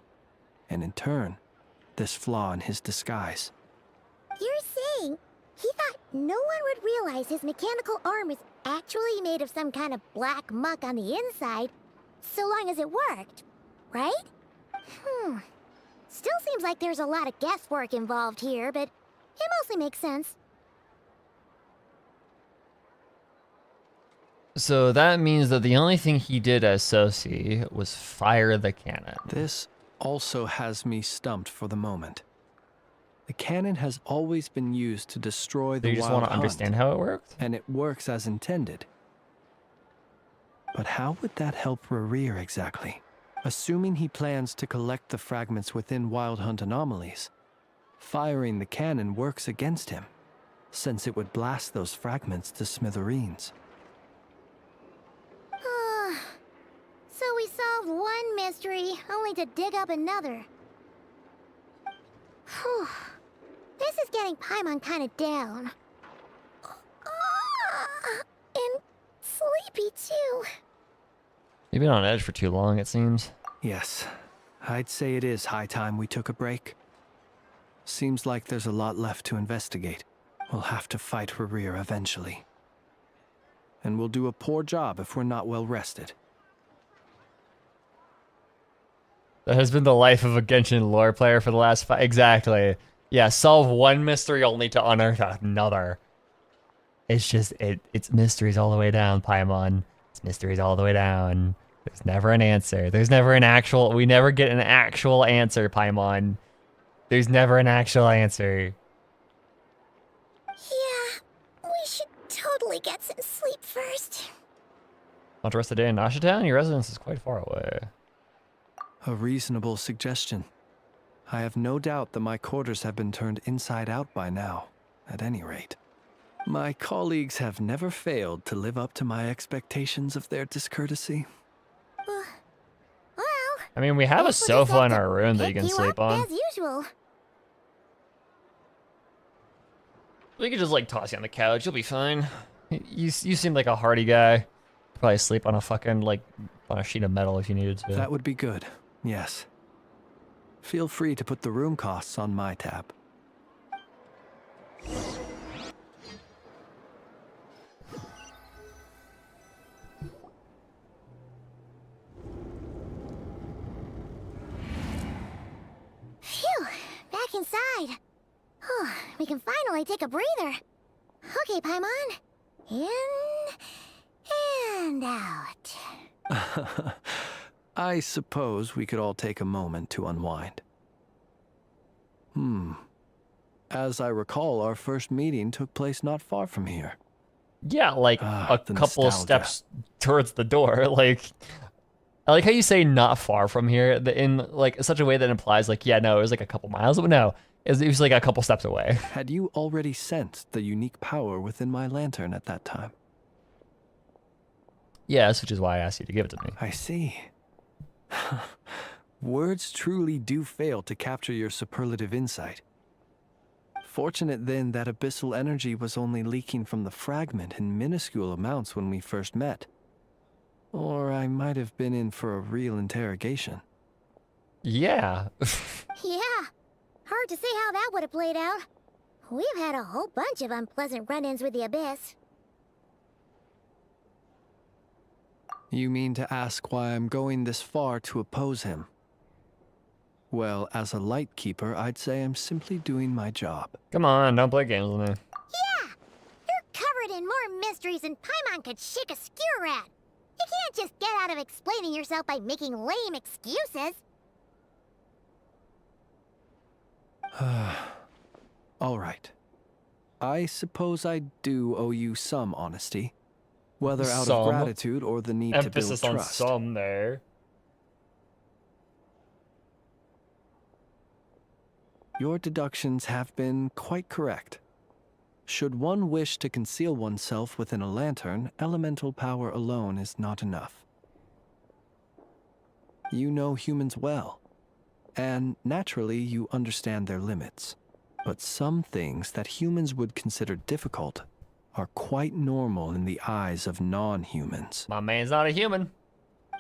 and in turn, this flaw in his disguise. You're saying he thought no one would realize his mechanical arm is actually made of some kind of black muck on the inside, so long as it worked, right? Still seems like there's a lot of guesswork involved here, but it mostly makes sense. So that means that the only thing he did as Sosi was fire the cannon. This also has me stumped for the moment. The cannon has always been used to destroy the Do you just wild want to hunt, understand how it worked? and it works as intended. But how would that help Rerir exactly? Assuming he plans to collect the fragments within Wild Hunt anomalies, firing the cannon works against him, since it would blast those fragments to smithereens. So we solved one mystery, only to dig up another. Whew. This is getting Paimon kind of down. And sleepy too. You've been on edge for too long, it seems. Yes, I'd say it is high time we took a break. Seems like there's a lot left to investigate. We'll have to fight Rerir eventually. And we'll do a poor job if we're not well rested. That has been the life of a Genshin lore player for the last 5... Exactly. Yeah, solve one mystery only to unearth another. It's just, it's mysteries all the way down, Paimon. It's mysteries all the way down. There's never an answer. There's never an actual... We never get an actual answer, Paimon. There's never an actual answer. Yeah, we should totally get some sleep first. Want to rest the day in Nasha Town? Your residence is quite far away. A reasonable suggestion. I have no doubt that my quarters have been turned inside out by now, at any rate. My colleagues have never failed to live up to my expectations of their discourtesy. Well, I mean, we have a sofa in our room that you can sleep on. as usual. We could just like toss you on the couch. You'll be fine. You seem like a hardy guy. Probably sleep on a fucking like on a sheet of metal if you needed to. That would be good. Yes. Feel free to put the room costs on my tab. Phew, back inside. We can finally take a breather. Okay, Paimon. In and out. I suppose we could all take a moment to unwind. As I recall, our first meeting took place not far from here. Yeah, like a couple of nostalgia. steps towards the door. Like, I like how you say not far from here in like such a way that implies like, yeah, no, it was like a couple miles, but no, it was like a couple steps away. Had you already sensed the unique power within my lantern at that time? Yes, which is why I asked you to give it to me. I see. Words truly do fail to capture your superlative insight. Fortunate then that abyssal energy was only leaking from the fragment in minuscule amounts when we first met. Or I might have been in for a real interrogation. Yeah. Yeah, hard to say how that would have played out. We've had a whole bunch of unpleasant run-ins with the Abyss. You mean to ask why I'm going this far to oppose him? Well, as a light keeper, I'd say I'm simply doing my job. Come on, don't play games with me. Yeah! You're covered in more mysteries than Paimon could shake a skewer at. You can't just get out of explaining yourself by making lame excuses. All right. I suppose I do owe you some honesty. Whether out Some? of gratitude or the need to build Emphasis on trust. some there. Your deductions have been quite correct. Should one wish to conceal oneself within a lantern, elemental power alone is not enough. You know humans well, and naturally you understand their limits. But some things that humans would consider difficult are quite normal in the eyes of non-humans. My man's not a human.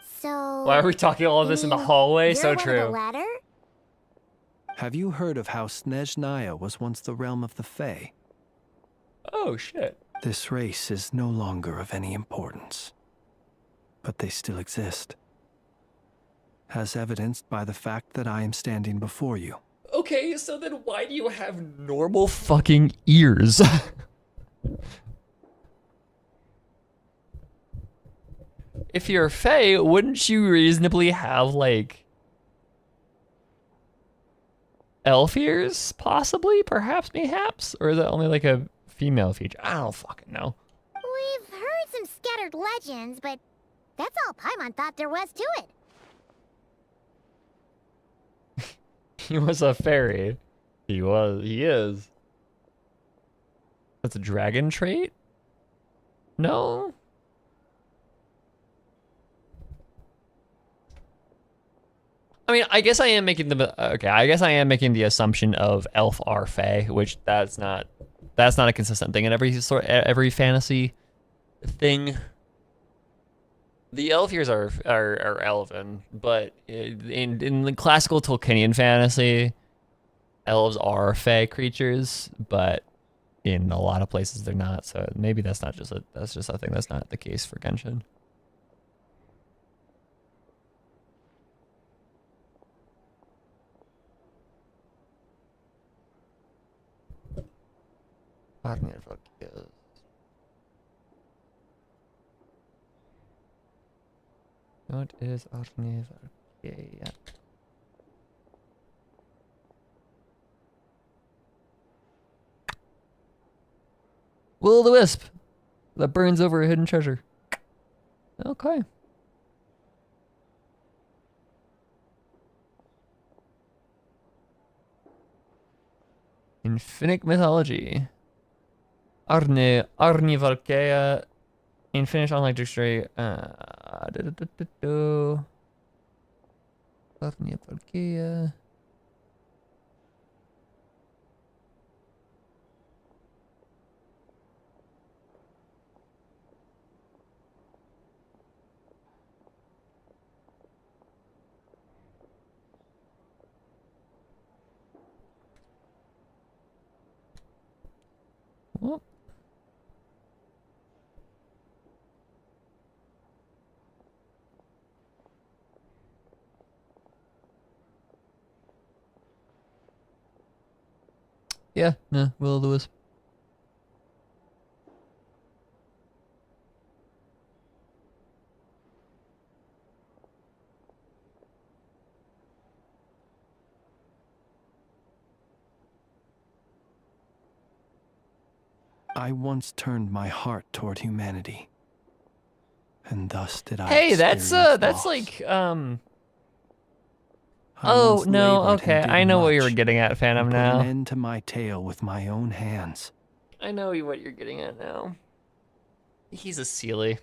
So... Why are we talking all of this in the hallway? So you're one of the true. latter? Have you heard of how Snezhnaya was once the realm of the Fae? Oh, shit. This race is no longer of any importance, but they still exist, as evidenced by the fact that I am standing before you. Okay, so then why do you have normal fucking ears? If you're a Fae, wouldn't you reasonably have, like, elf ears? Possibly? Perhaps? Mayhaps? Or is that only, like, a female feature? I don't fucking know. We've heard some scattered legends, but that's all Paimon thought there was to it. He was a fairy. He is. That's a dragon trait? No? I mean, I guess I am making I guess I am making the assumption of elf are fae, which that's not a consistent thing in every fantasy thing. The elf ears are elven, but in the classical Tolkienian fantasy, elves are fae creatures, but in a lot of places they're not. So maybe that's just a thing that's not the case for Genshin. What is Arnivarkia? Will o' the Wisp that burns over a hidden treasure. Okay. Infinite mythology. Arnivarkia. In Finnish online dictionary, Arnivarkia. Well. Yeah, no, Will o' the Wisp. I once turned my heart toward humanity, and thus did I. Hey, that's loss. like I Oh once no, labored and okay, did I know what you were much, getting at, Phantom. and put Now an end to my tale with my own hands. I know what you're getting at now. He's a Sealy.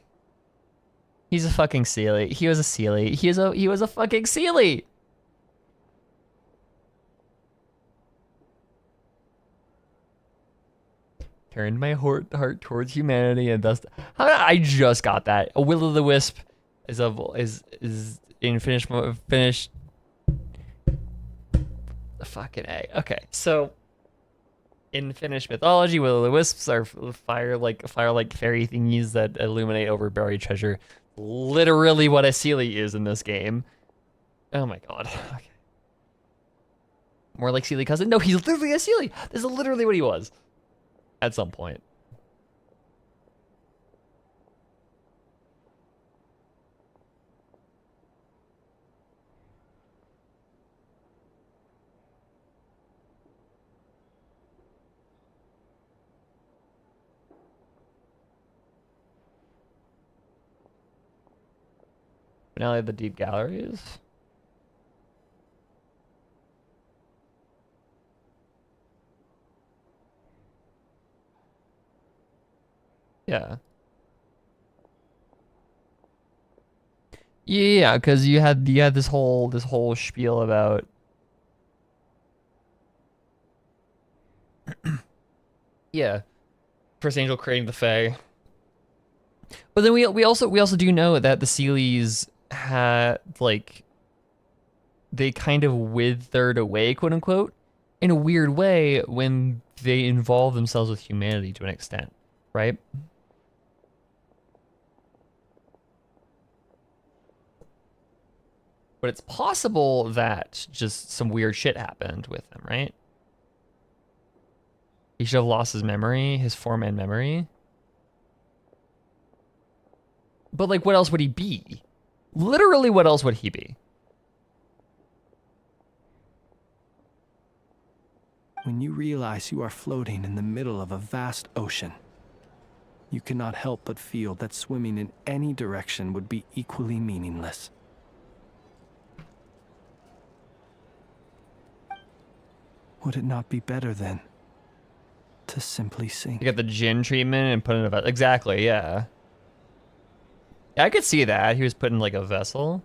He's a fucking Sealy. He was a Sealy. He was a fucking Sealy. Turned my heart towards humanity, and thus I just got that. A Will o' the Wisp is in Finnish. Fucking A. Okay, so in Finnish mythology, Will o' the Wisps are fire like fairy thingies that illuminate over buried treasure. Literally what a Sealy is in this game. Oh my god. Okay. More like Sealy cousin? No, he's literally a Sealy. This is literally what he was. At some point. Finale of the Deep Galleries. Yeah. Yeah, because you had this whole spiel about yeah, First Angel creating the Fae. But then we also do know that the Sealies had like they kind of withered away, quote unquote, in a weird way when they involve themselves with humanity to an extent, right? But it's possible that just some weird shit happened with him, right? He should have lost his memory, his form and memory. But like, what else would he be? Literally, what else would he be? When you realize you are floating in the middle of a vast ocean, you cannot help but feel that swimming in any direction would be equally meaningless. Would it not be better then to simply sink? You got the gin treatment and put in a vessel. Exactly, yeah. Yeah, I could see that. He was put in like a vessel.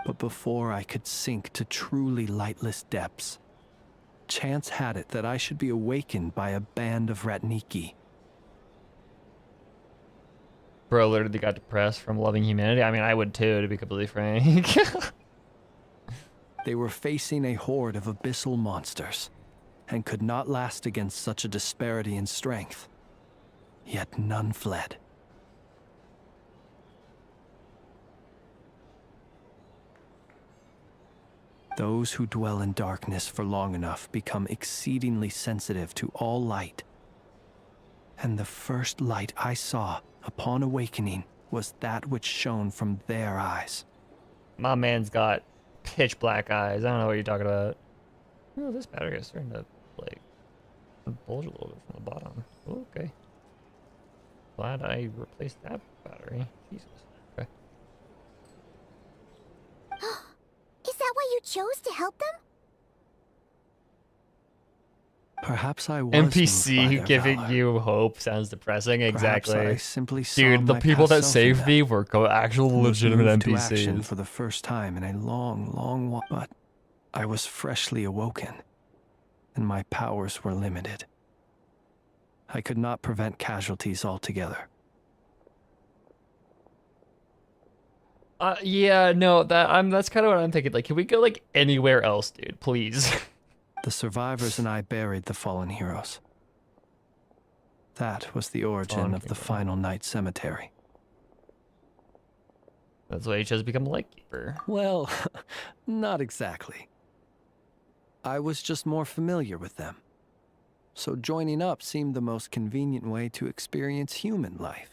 But before I could sink to truly lightless depths, chance had it that I should be awakened by a band of Ratniki. Bro literally got depressed from loving humanity. I mean, I would too, to be completely frank. They were facing a horde of abyssal monsters, and could not last against such a disparity in strength. Yet none fled. Those who dwell in darkness for long enough become exceedingly sensitive to all light. And the first light I saw upon awakening was that which shone from their eyes. My man's got pitch black eyes. I don't know what you're talking about. Oh, this battery is starting to like bulge a little bit from the bottom. Oh, okay. Glad I replaced that battery. Jesus. Okay. Is that why you chose to help them? Perhaps I was moved by NPC their giving valor. you hope sounds depressing. Perhaps Exactly. I simply saw Dude, the my people that past self in saved them. me were actual Was legitimate moved to action NPCs. for the first time in a long, long while. But I was freshly awoken, and my powers were limited. I could not prevent casualties altogether. Yeah, no, that's kind of what I'm thinking. Like, can we go like anywhere else, dude? Please. The survivors and I buried the fallen heroes. That was the origin of the final night cemetery. That's why he chose to become a lightkeeper. Well, not exactly. I was just more familiar with them. So joining up seemed the most convenient way to experience human life.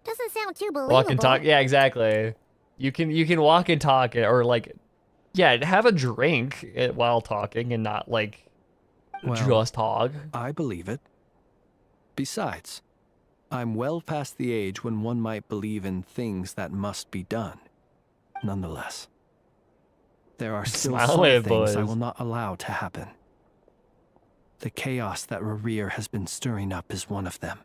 Doesn't sound too believable. Walk and talk. Yeah, exactly. You can walk and talk, or like, yeah, have a drink while talking and not like just talk. I believe it. Besides, I'm well past the age when one might believe in things that must be done. Nonetheless, there are still Smile some away, things I boys. will not allow to happen. The chaos that Rerir has been stirring up is one of them.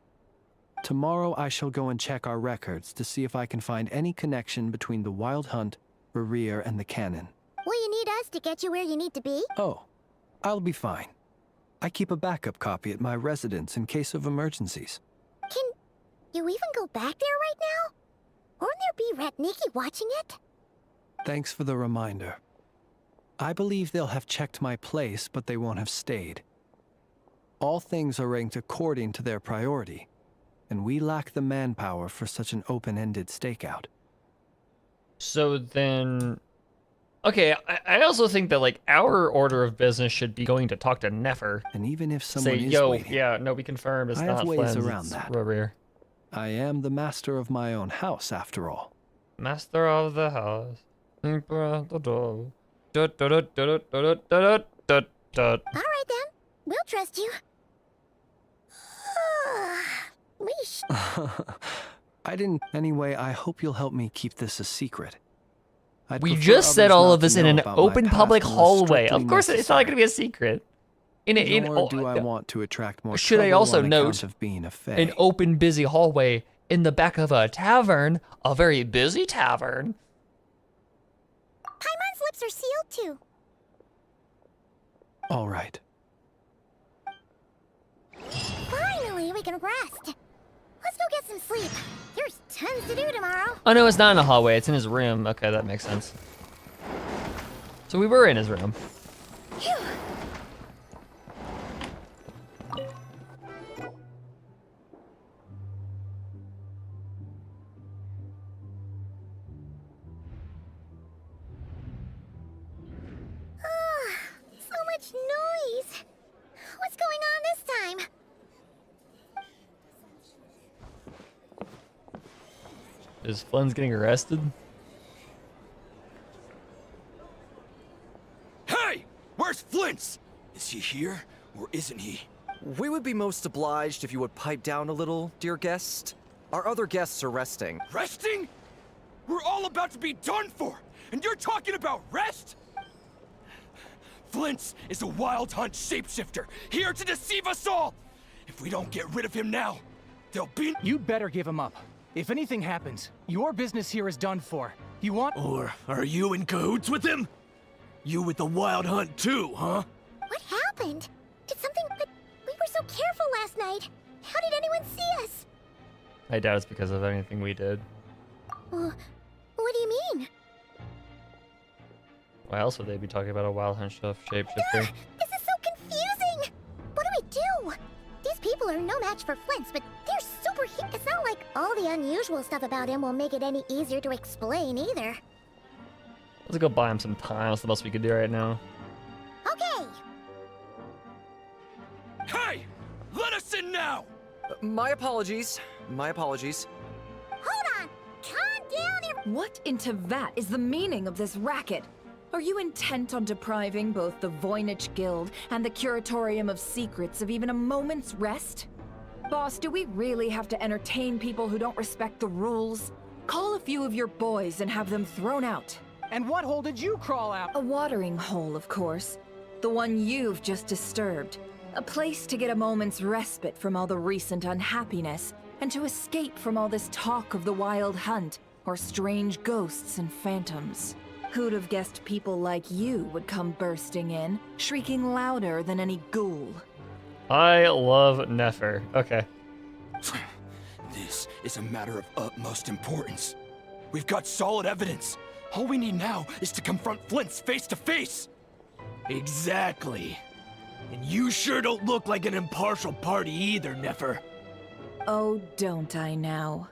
Tomorrow I shall go and check our records to see if I can find any connection between the Wild Hunt, Rerir, and the Cannon. Will you need us to get you where you need to be? Oh, I'll be fine. I keep a backup copy at my residence in case of emergencies. Can you even go back there right now? Won't there be Ratniki watching it? Thanks for the reminder. I believe they'll have checked my place, but they won't have stayed. All things are ranked according to their priority, and we lack the manpower for such an open-ended stakeout. So then, okay, I also think that like our order of business should be going to talk to Nefer. And even if someone say, is yo, waiting, yeah, no, we confirmed it's I not have ways Flens, around it's that. Rerir. I am the master of my own house, after all. Master of the house. Alright then, we'll trust you. I didn't. Anyway, I hope you'll help me keep this a secret. We just said all of this in an open public hallway. Of course, it's not going to be a secret. Nor do I want to attract more should I trouble also on account note of being a fae. an open, busy hallway in the back of a tavern, a very busy tavern. Paimon's lips are sealed too. All right. Finally, we can rest. Let's go get some sleep. There's tons to do tomorrow. Oh no, it's not in a hallway. It's in his room. Okay, that makes sense. So we were in his room. Phew. So much noise. What's going on this time? Is Flynn's getting arrested? Hey! Where's Flint's? Is he here, or isn't he? We would be most obliged if you would pipe down a little, dear guest. Our other guests are resting. Resting? We're all about to be done for, and you're talking about rest? Flint's is a wild hunt shapeshifter, here to deceive us all! If we don't get rid of him now, there'll be— You'd better give him up. If anything happens, your business here is done for. You want— Or are you in cahoots with him? You with the wild hunt too, huh? What happened? Did something— we were so careful last night. How did anyone see us? I doubt it's because of anything we did. What do you mean? Why else would they be talking about a wild hunt shapeshifter? This is so confusing! What do? These people are no match for Flint's, but they're super It's not like all the unusual stuff about him will make it any easier to explain either. Let's go buy him some time. That's the most we could do right now. Okay! Hey! Let us in now! My apologies. My apologies. Hold on! Calm down, What in Tevat is the meaning of this racket? Are you intent on depriving both the Voynich Guild and the Curatorium of Secrets of even a moment's rest? Boss, do we really have to entertain people who don't respect the rules? Call a few of your boys and have them thrown out. And what hole did you crawl out? A watering hole, of course. The one you've just disturbed. A place to get a moment's respite from all the recent unhappiness, and to escape from all this talk of the wild hunt, or strange ghosts and phantoms. Who'd have guessed people like you would come bursting in, shrieking louder than any ghoul? I love Nefer. Okay. This is a matter of utmost importance. We've got solid evidence. All we need now is to confront Flint's face to face. Exactly. And you sure don't look like an impartial party either, Nefer. Oh, don't I now?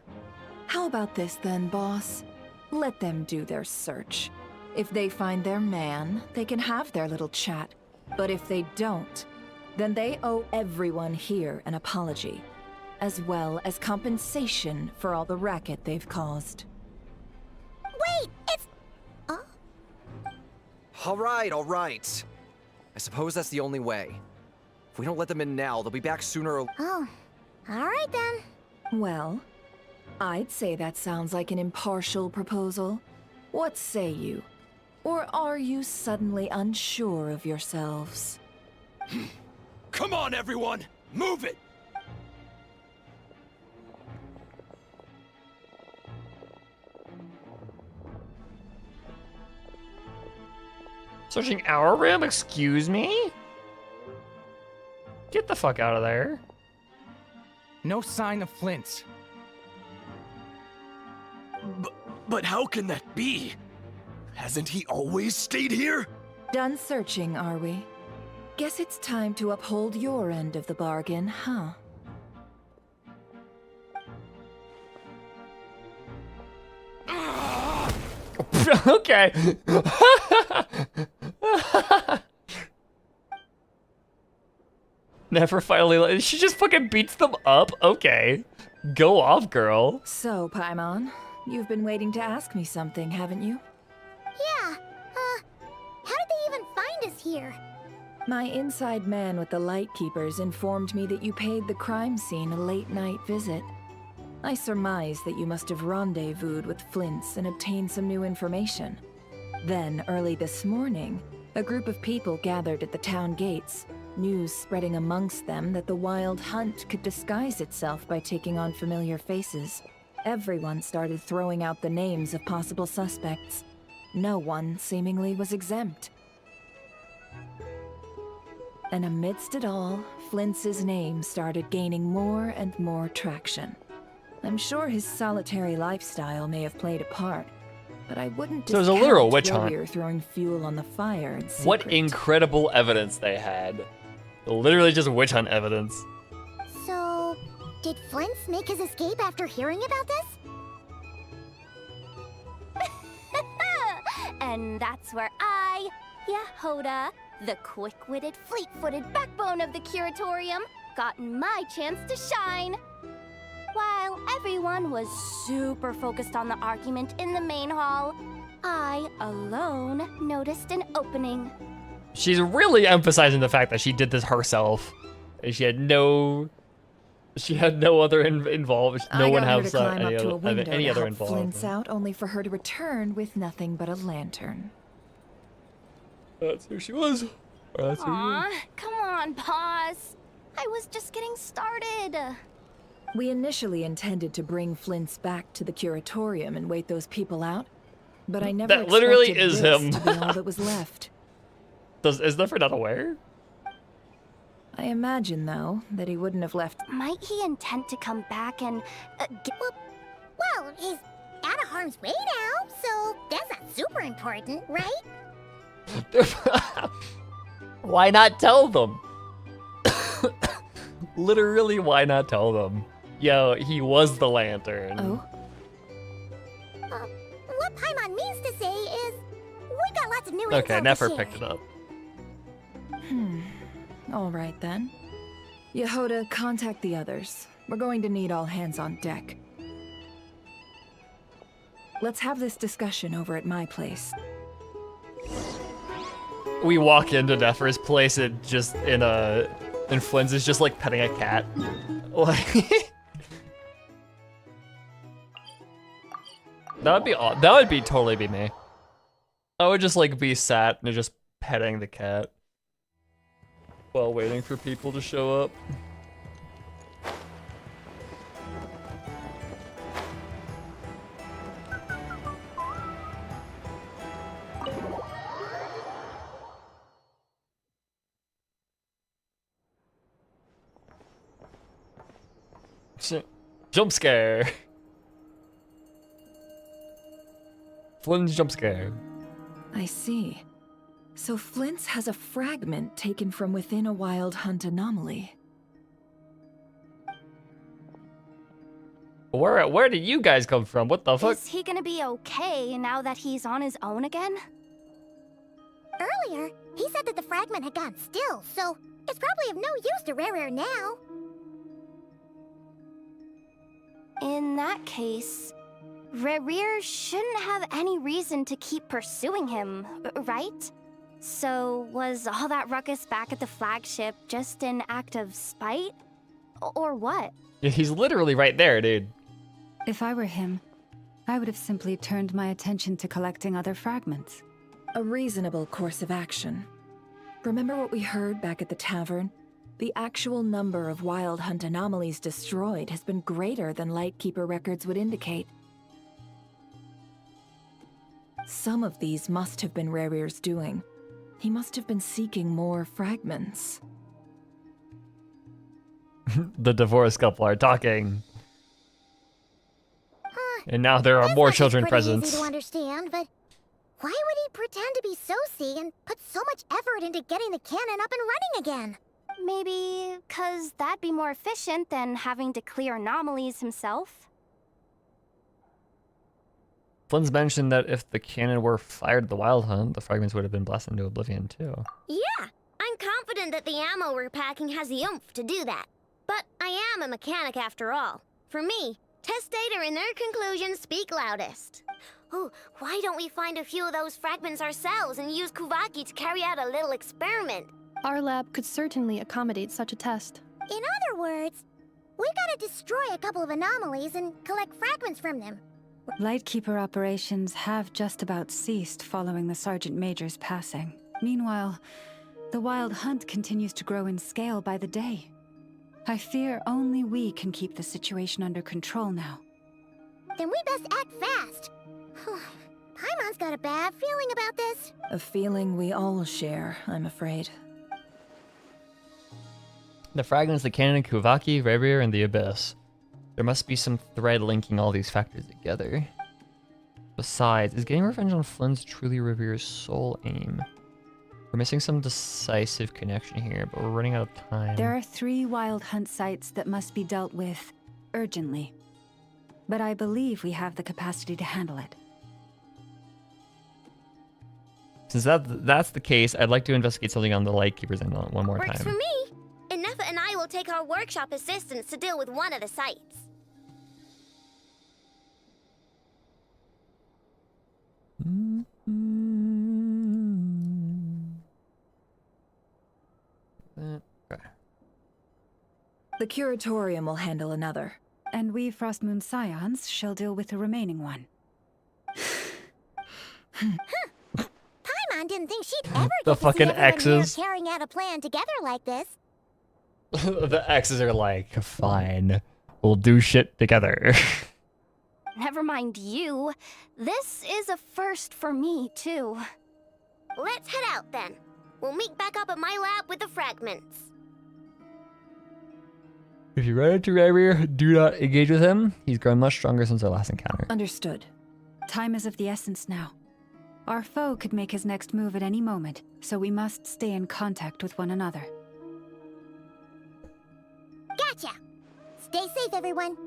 How about this then, boss? Let them do their search. If they find their man, they can have their little chat. But if they don't, then they owe everyone here an apology, as well as compensation for all the racket they've caused. Wait, it's... All right. I suppose that's the only way. If we don't let them in now, they'll be back sooner or... Oh, all right then. Well, I'd say that sounds like an impartial proposal. What say you? Or are you suddenly unsure of yourselves? Come on, everyone! Move it! Searching our room? Excuse me? Get the fuck out of there. No sign of Flint's. But how can that be? Hasn't he always stayed here? Done searching, are we? Guess it's time to uphold your end of the bargain, huh? Okay. Never finally. She just fucking beats them up? Okay. Go off, girl. So, Paimon, you've been waiting to ask me something, haven't you? here? My inside man with the Lightkeepers informed me that you paid the crime scene a late-night visit. I surmise that you must have rendezvoused with Flint's and obtained some new information. Then, early this morning, a group of people gathered at the town gates, news spreading amongst them that the Wild Hunt could disguise itself by taking on familiar faces. Everyone started throwing out the names of possible suspects. No one, seemingly, was exempt. And amidst it all, Flint's name started gaining more and more traction. I'm sure his solitary lifestyle may have played a part, but I wouldn't So it was a literal discount witch hunt. Warrior throwing fuel on the fire in secret. What incredible evidence they had. Literally just witch hunt evidence. So, did Flint's make his escape after hearing about this? And that's where I, Yehoda, the quick-witted, fleet-footed backbone of the Curatorium, got my chance to shine. While everyone was super focused on the argument in the main hall, I alone noticed an opening. She's really emphasizing the fact that she did this herself. And she had no other involved. No one has any other Flint's involvement. out, only for her to return with nothing but a lantern. That's who she was. Or that's who you Aw, come on, pause. I was just getting started. We initially intended to bring Flint's back to the Curatorium and wait those people out, but I never That literally expected is this him. to be all that was left. Is Nefer not aware? I imagine, though, that he wouldn't have left. Might he intend to come back and Well, he's out of harm's way now, so that's not super important, right? Why not tell them? Literally, why not tell them? Yo, he was the lantern. Oh? What Paimon means to say is, we got lots of new Okay, info to Nefer share. picked it up. All right, then. Yehoda, contact the others. We're going to need all hands on deck. Let's have this discussion over at my place. We walk into Nefer's place and and Flynn's is just like petting a cat. Like that would be totally be me. I would just like be sat and just petting the cat while waiting for people to show up. Jump scare. Flynn's jump scare. I see. So Flint's has a fragment taken from within a Wild Hunt anomaly. Where did you guys come from? What the fuck? Is he gonna be okay now that he's on his own again? Earlier, he said that the fragment had gone still, so it's probably of no use to Rare now. In that case, Rerir shouldn't have any reason to keep pursuing him, right? So was all that ruckus back at the flagship just an act of spite? Or what? Yeah, he's literally right there, dude. If I were him, I would have simply turned my attention to collecting other fragments. A reasonable course of action. Remember what we heard back at the tavern? The actual number of Wild Hunt anomalies destroyed has been greater than Lightkeeper records would indicate. Some of these must have been Rerir's doing. He must have been seeking more fragments. The divorced couple are talking. And now there are more children Pretty present. easy to understand, but why would he pretend to be Sosi and put so much effort into getting the cannon up and running again? Maybe 'cause that'd be more efficient than having to clear anomalies himself. Flynn's mentioned that if the cannon were fired at the Wild Hunt, the fragments would have been blasted into oblivion too. Yeah, I'm confident that the ammo we're packing has the oomph to do that. But I am a mechanic after all. For me, Test data and their conclusions speak loudest. Ooh, why don't we find a few of those fragments ourselves and use Kuvaki to carry out a little experiment? Our lab could certainly accommodate such a test. In other words, we gotta destroy a couple of anomalies and collect fragments from them. Lightkeeper operations have just about ceased following the Sergeant Major's passing. Meanwhile, the Wild Hunt continues to grow in scale by the day. I fear only we can keep the situation under control now. Then we best act fast. Paimon's got a bad feeling about this. A feeling we all share, I'm afraid. The fragments, the cannon, Kuvaki, Rebier, and the Abyss. There must be some thread linking all these factors together. Besides, is getting revenge on Flynn's truly Revier's sole aim? We're missing some decisive connection here, but we're running out of time. There are 3 Wild Hunt sites that must be dealt with urgently. But I believe we have the capacity to handle it. Since that's the case, I'd like to investigate something on the Lightkeepers and one more Works time. for me. Ineffa and I will take our workshop assistants to deal with one of the sites. Okay. The Curatorium will handle another. And we Frostmoon Scions shall deal with the remaining one. Paimon didn't think she'd ever The get to fucking see everyone here X's. carrying out a plan together like this. The X's are like, fine, we'll do shit together. Never mind you. This is a first for me, too. Let's head out then. We'll meet back up at my lab with the fragments. If you run into Rebier, do not engage with him. He's grown much stronger since our last encounter. Understood. Time is of the essence now. Our foe could make his next move at any moment, so we must stay in contact with one another. Gotcha! Stay safe, everyone.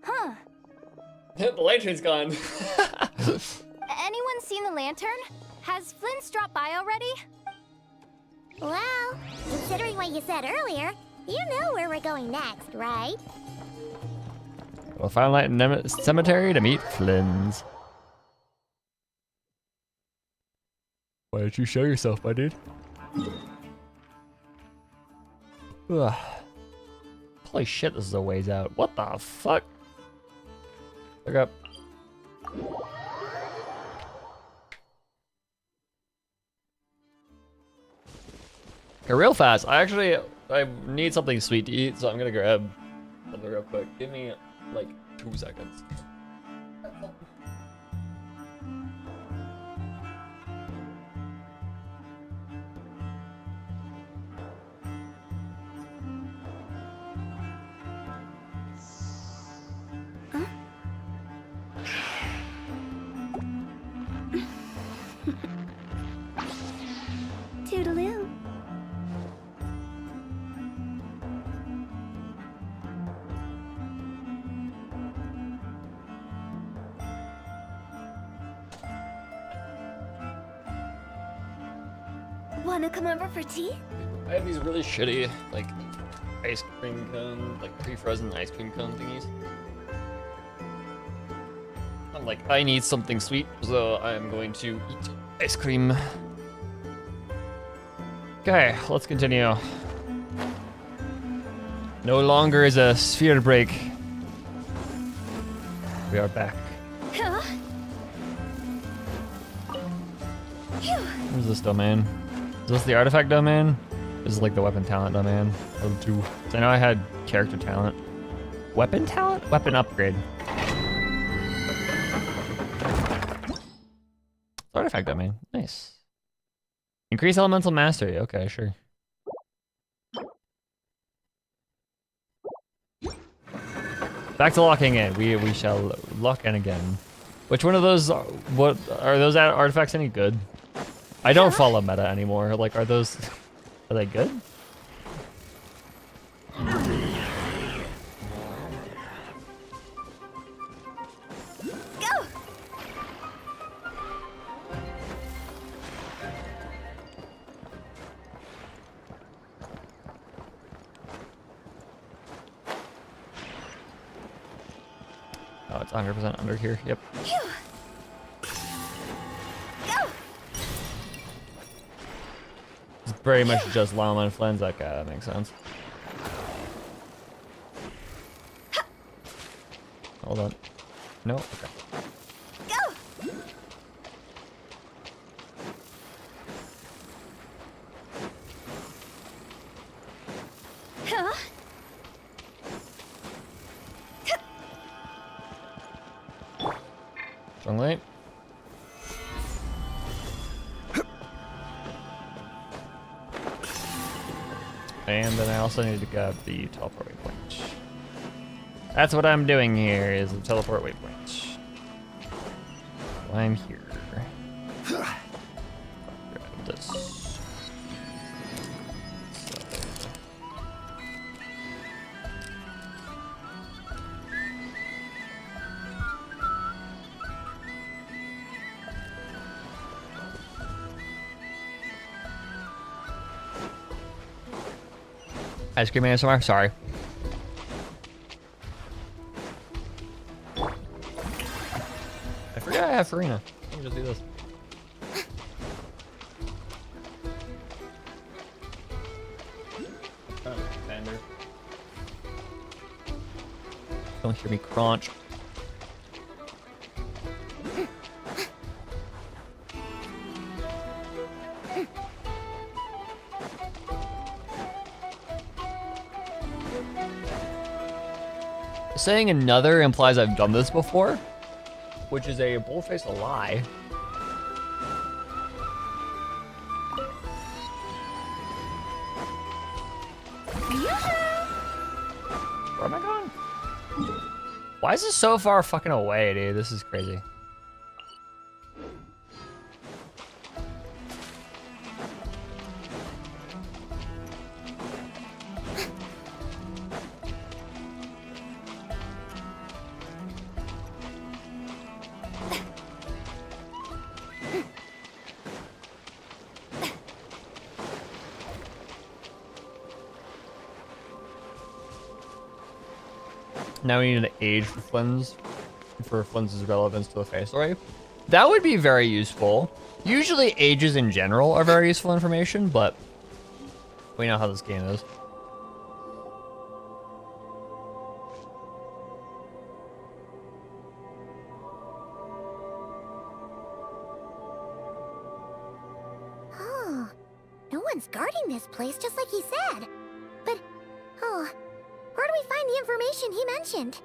Huh. The lantern's gone. Anyone seen the lantern? Has Flynn's dropped by already? Well, considering what you said earlier, you know where we're going next, right? We'll find Light Cemetery to meet Flynn's. Why don't you show yourself, my dude? Ugh. Holy shit, this is a ways out. What the fuck? Look up. Okay, real fast. I need something sweet to eat, so I'm gonna grab something real quick. Give me like 2 seconds. Toodaloo. Wanna come over for tea? I have these really shitty, like, ice cream cone, like pre-frozen ice cream cone thingies. I'm like, I need something sweet, so I'm going to eat ice cream. Okay, let's continue. No longer is a sphere break. We are back. Huh? What is this domain? Is this the artifact domain? This is like the weapon talent domain. Level 2. So I know I had character talent. Weapon talent? Weapon upgrade. Artifact domain. Nice. Increase elemental mastery. Okay, sure. Back to locking in. We shall lock in again. Which one of those? What are those artifacts any good? I don't follow meta anymore. Like, are those? Are they good? Go! it's 100% under here. Yep. It's very much just llama and Flens. Okay, that makes sense. Hold on. No? Okay. Strong light. And then I also need to grab the teleport waypoint. That's what I'm doing here, is the teleport waypoint. Well, I'm here. Grab this. Ice cream ASMR? Sorry. I forgot I have Farina. Let me just do this. Don't hear me crunch. Saying another implies I've done this before, which is a bold-faced lie. Where am I going? Why is this so far fucking away, dude? This is crazy. Now we need an age for Flens' relevance to the face story. That would be very useful. Usually ages in general are very useful information, but we know how this game is. Oh, no one's guarding this place, just like he said. But, oh, where do we find the information he mentioned?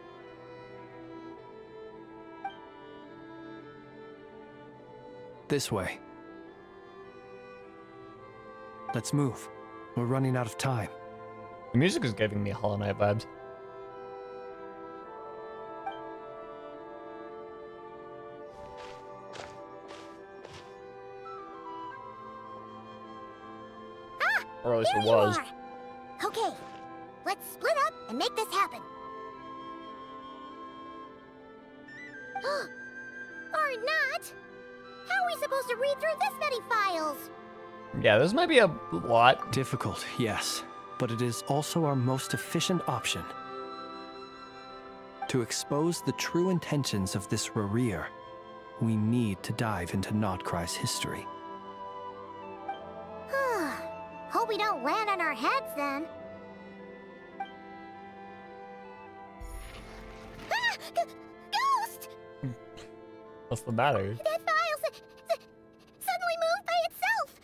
This way. Let's move. We're running out of time. The music is giving me Hollow Knight vibes. Or at least it was. Okay, let's split up and make this happen. Or not? How are we supposed to read through this many files? Yeah, this might be a lot. Difficult, yes, but it is also our most efficient option. To expose the true intentions of this Rereer, we need to dive into Krai's history. Hope we don't land on our heads then. Ghost! What's the matter? That file suddenly moved by itself.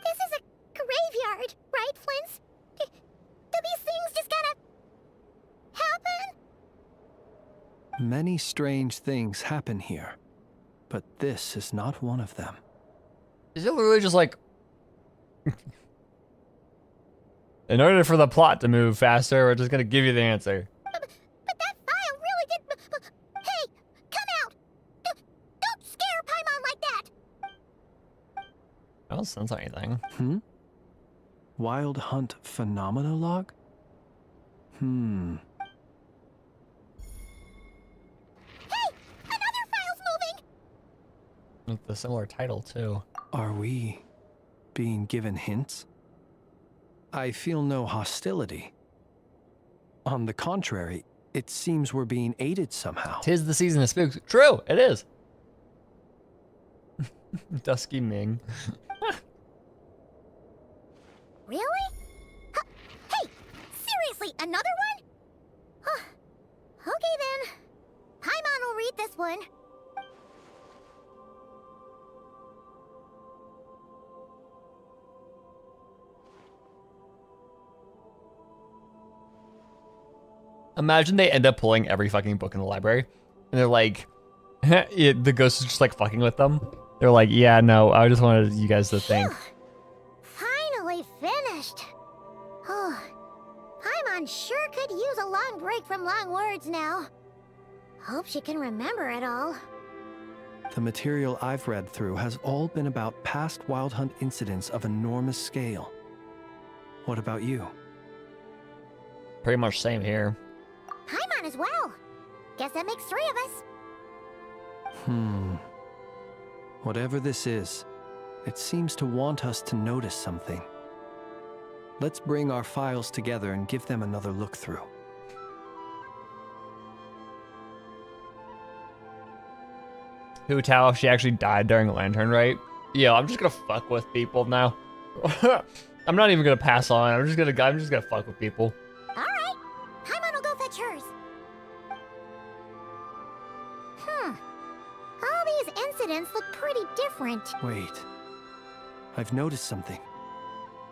This is a graveyard, right, Flint? Do these things just kind of happen? Many strange things happen here, but this is not one of them. Is it literally just like... In order for the plot to move faster, we're just gonna give you the answer. But that file really did... Hey, come out! Don't scare Paimon like that! I don't sense anything. Wild Hunt Phenomena Log? Hey! Another file's moving! With the similar title, too. Are we being given hints? I feel no hostility. On the contrary, It seems we're being aided somehow. 'Tis the season of spooks. True, it is. Dusky Ming. Really? Huh. Hey, seriously, another one? Huh. Okay then. Paimon will read this one. Imagine they end up pulling every fucking book in the library, and they're like, the ghost is just like fucking with them. They're like, yeah, no, I just wanted you guys to think. Finally finished. Oh, Paimon sure could use a long break from long words now. Hope she can remember it all. The material I've read through has all been about past Wild Hunt incidents of enormous scale. What about you? Pretty much same here. Paimon as well. Guess that makes 3 of us. Whatever this is, it seems to want us to notice something. Let's bring our files together and give them another look through. Hu Tao, if she actually died during a lantern raid. Yo, I'm just gonna fuck with people now. I'm not even gonna pass on. I'm just gonna fuck with people. All right, Paimon will go fetch hers. All these incidents look pretty different. Wait. I've noticed something.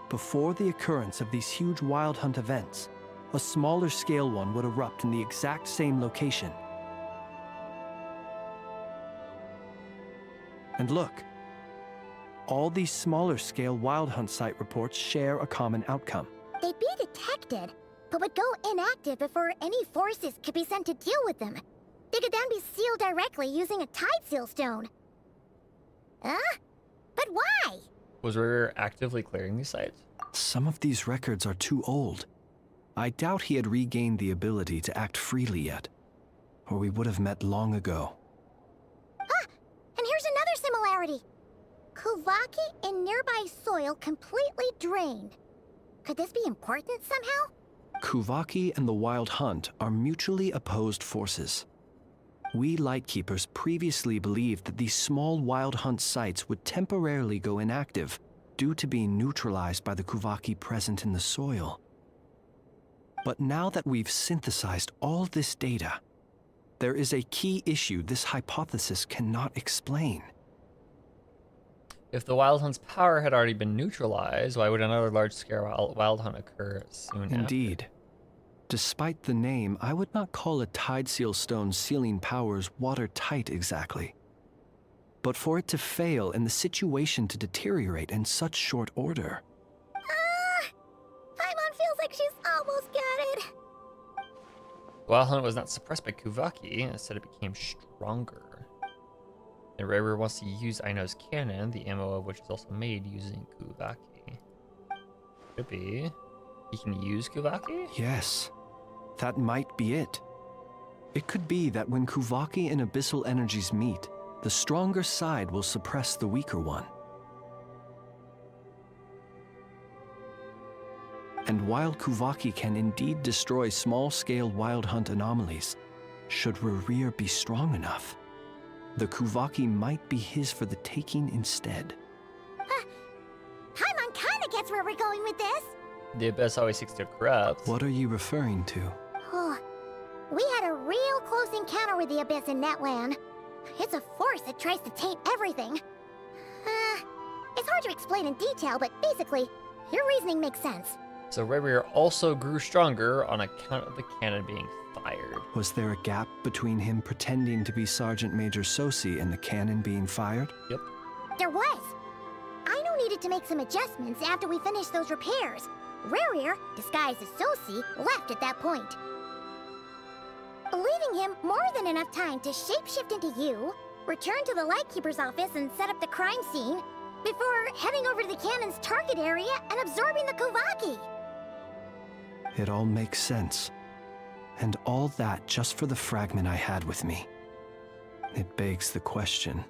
Before the occurrence of these huge Wild Hunt events, a smaller scale one would erupt in the exact same location. And look, all these smaller scale Wild Hunt site reports share a common outcome. They'd be detected, but would go inactive before any forces could be sent to deal with them. They could then be sealed directly using a tide seal stone. Huh? But why? Was River actively clearing these sites? Some of these records are too old. I doubt he had regained the ability to act freely yet, or we would have met long ago. Ah! And here's another similarity. Kuvaki in nearby soil completely drained. Could this be important somehow? Kuvaki and the Wild Hunt are mutually opposed forces. We Lightkeepers previously believed that these small Wild Hunt sites would temporarily go inactive due to being neutralized by the Kuvaki present in the soil. But now that we've synthesized all this data, there is a key issue this hypothesis cannot explain. If the Wild Hunt's power had already been neutralized, why would another large-scale Wild Hunt occur soon Indeed. Despite the name, I would not call a Tide Seal Stone's sealing powers watertight exactly. But for it to fail and the situation to deteriorate in such short order... Paimon feels like she's almost got it. Wild Hunt was not suppressed by Kuvaki, instead it became stronger. And River wants to use Aino's cannon, the ammo of which is also made using Kuvaki. Could be. He can use Kuvaki? Yes. That might be it. It could be that when Kuvaki and Abyssal energies meet, the stronger side will suppress the weaker one. And while Kuvaki can indeed destroy small-scale Wild Hunt anomalies, should Rerir be strong enough, the Kuvaki might be his for the taking instead. Paimon kinda gets where we're going with this. The Abyss always seeks to corrupt. What are you referring to? Oh, we had a real close encounter with the Abyss in Netland. It's a force that tries to taint everything. It's hard to explain in detail, but basically, your reasoning makes sense. So River also grew stronger on account of the cannon being fired. Was there a gap between him pretending to be Sergeant Major Sosi and the cannon being fired? Yep. There was. Aino needed to make some adjustments after we finished those repairs. Rerir, disguised as Sosi, left at that point. Leaving him more than enough time to shapeshift into you, return to the Lightkeeper's office and set up the crime scene, before heading over to the cannon's target area and absorbing the Kuvaki. It all makes sense. And all that just for the fragment I had with me. It begs the question,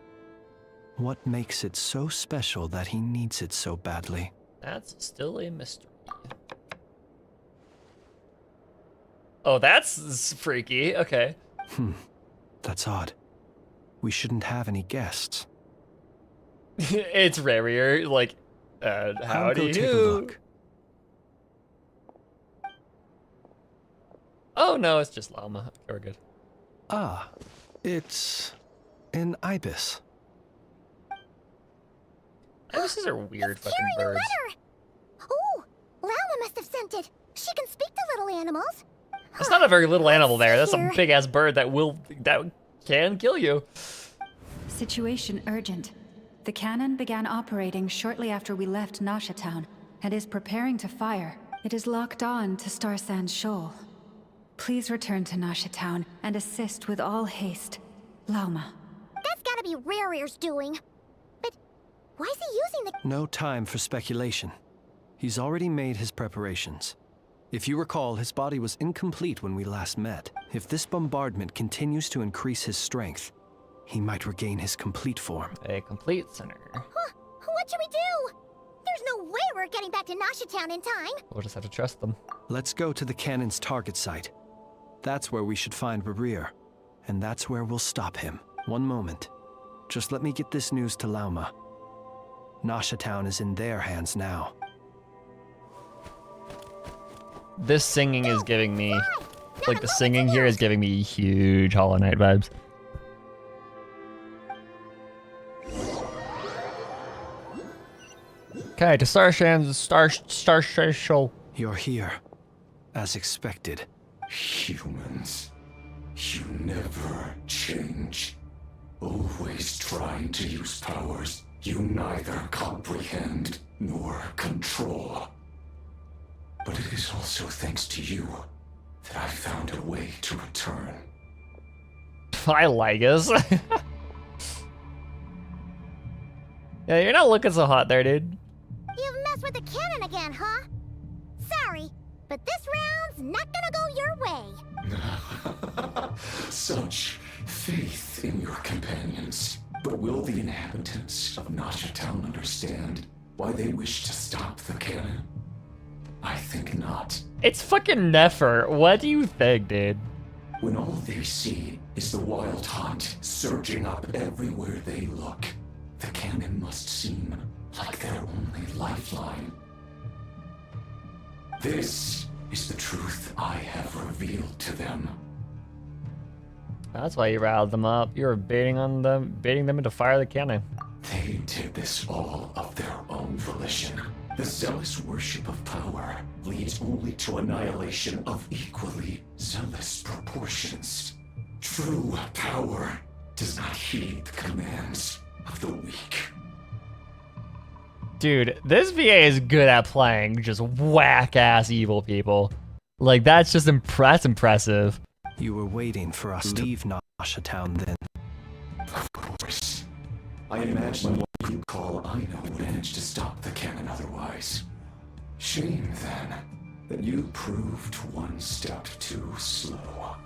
what makes it so special that he needs it so badly? That's still a mystery. Oh, that's freaky. Okay. That's odd. We shouldn't have any guests. It's rarier. Like, I'll howdy go take a do. look. Oh no, it's just llama. We're good. Ah, it's an ibis. Ibises are weird fucking Carrying a birds. letter! Oh, Llama must have sent it. She can speak to little animals. That's not a very little animal there. That's a Here. big ass bird that can kill you. Situation urgent. The cannon began operating shortly after we left Nasha Town and is preparing to fire. It is locked on to Star Sand Shoal. Please return to Nasha Town and assist with all haste. Lauma. That's gotta be Rare's doing. But why is he using the... No time for speculation. He's already made his preparations. If you recall, his body was incomplete when we last met. If this bombardment continues to increase his strength, he might regain his complete form. A complete center. Huh, what should we do? There's no way we're getting back to Nasha Town in time. We'll just have to trust them. Let's go to the cannon's target site. That's where we should find Rarir, and that's where we'll stop him. One moment. Just let me get this news to Lauma. Nasha Town is in their hands now. This singing is giving me, like the singing here is giving me huge Hollow Knight vibes. Okay, to Star Shoal. You're here, as expected. Humans, you never change. Always trying to use powers you neither comprehend nor control. But it is also thanks to you that I found a way to return. I like us. Yeah, you're not looking so hot there, dude. You've messed with the cannon again, huh? Sorry, but this round's not gonna go your way. Such faith in your companions. But will the inhabitants of Nasha Town understand why they wish to stop the cannon? I think not. It's fucking Nefer. What do you think, dude? When all they see is the wild hunt surging up everywhere they look, the cannon must seem like their only lifeline. This is the truth I have revealed to them. That's why you riled them up. You were baiting them into fire the cannon. They did this all of their own volition. The zealous worship of power leads only to annihilation of equally zealous proportions. True power does not heed the commands of the weak. Dude, this VA is good at playing just whack-ass evil people. Like, that's just that's impressive. You were waiting for us to leave Nasha Town then. Of course. I imagine what you call Aino would manage to stop the cannon otherwise. Shame, then, that you proved one step too slow.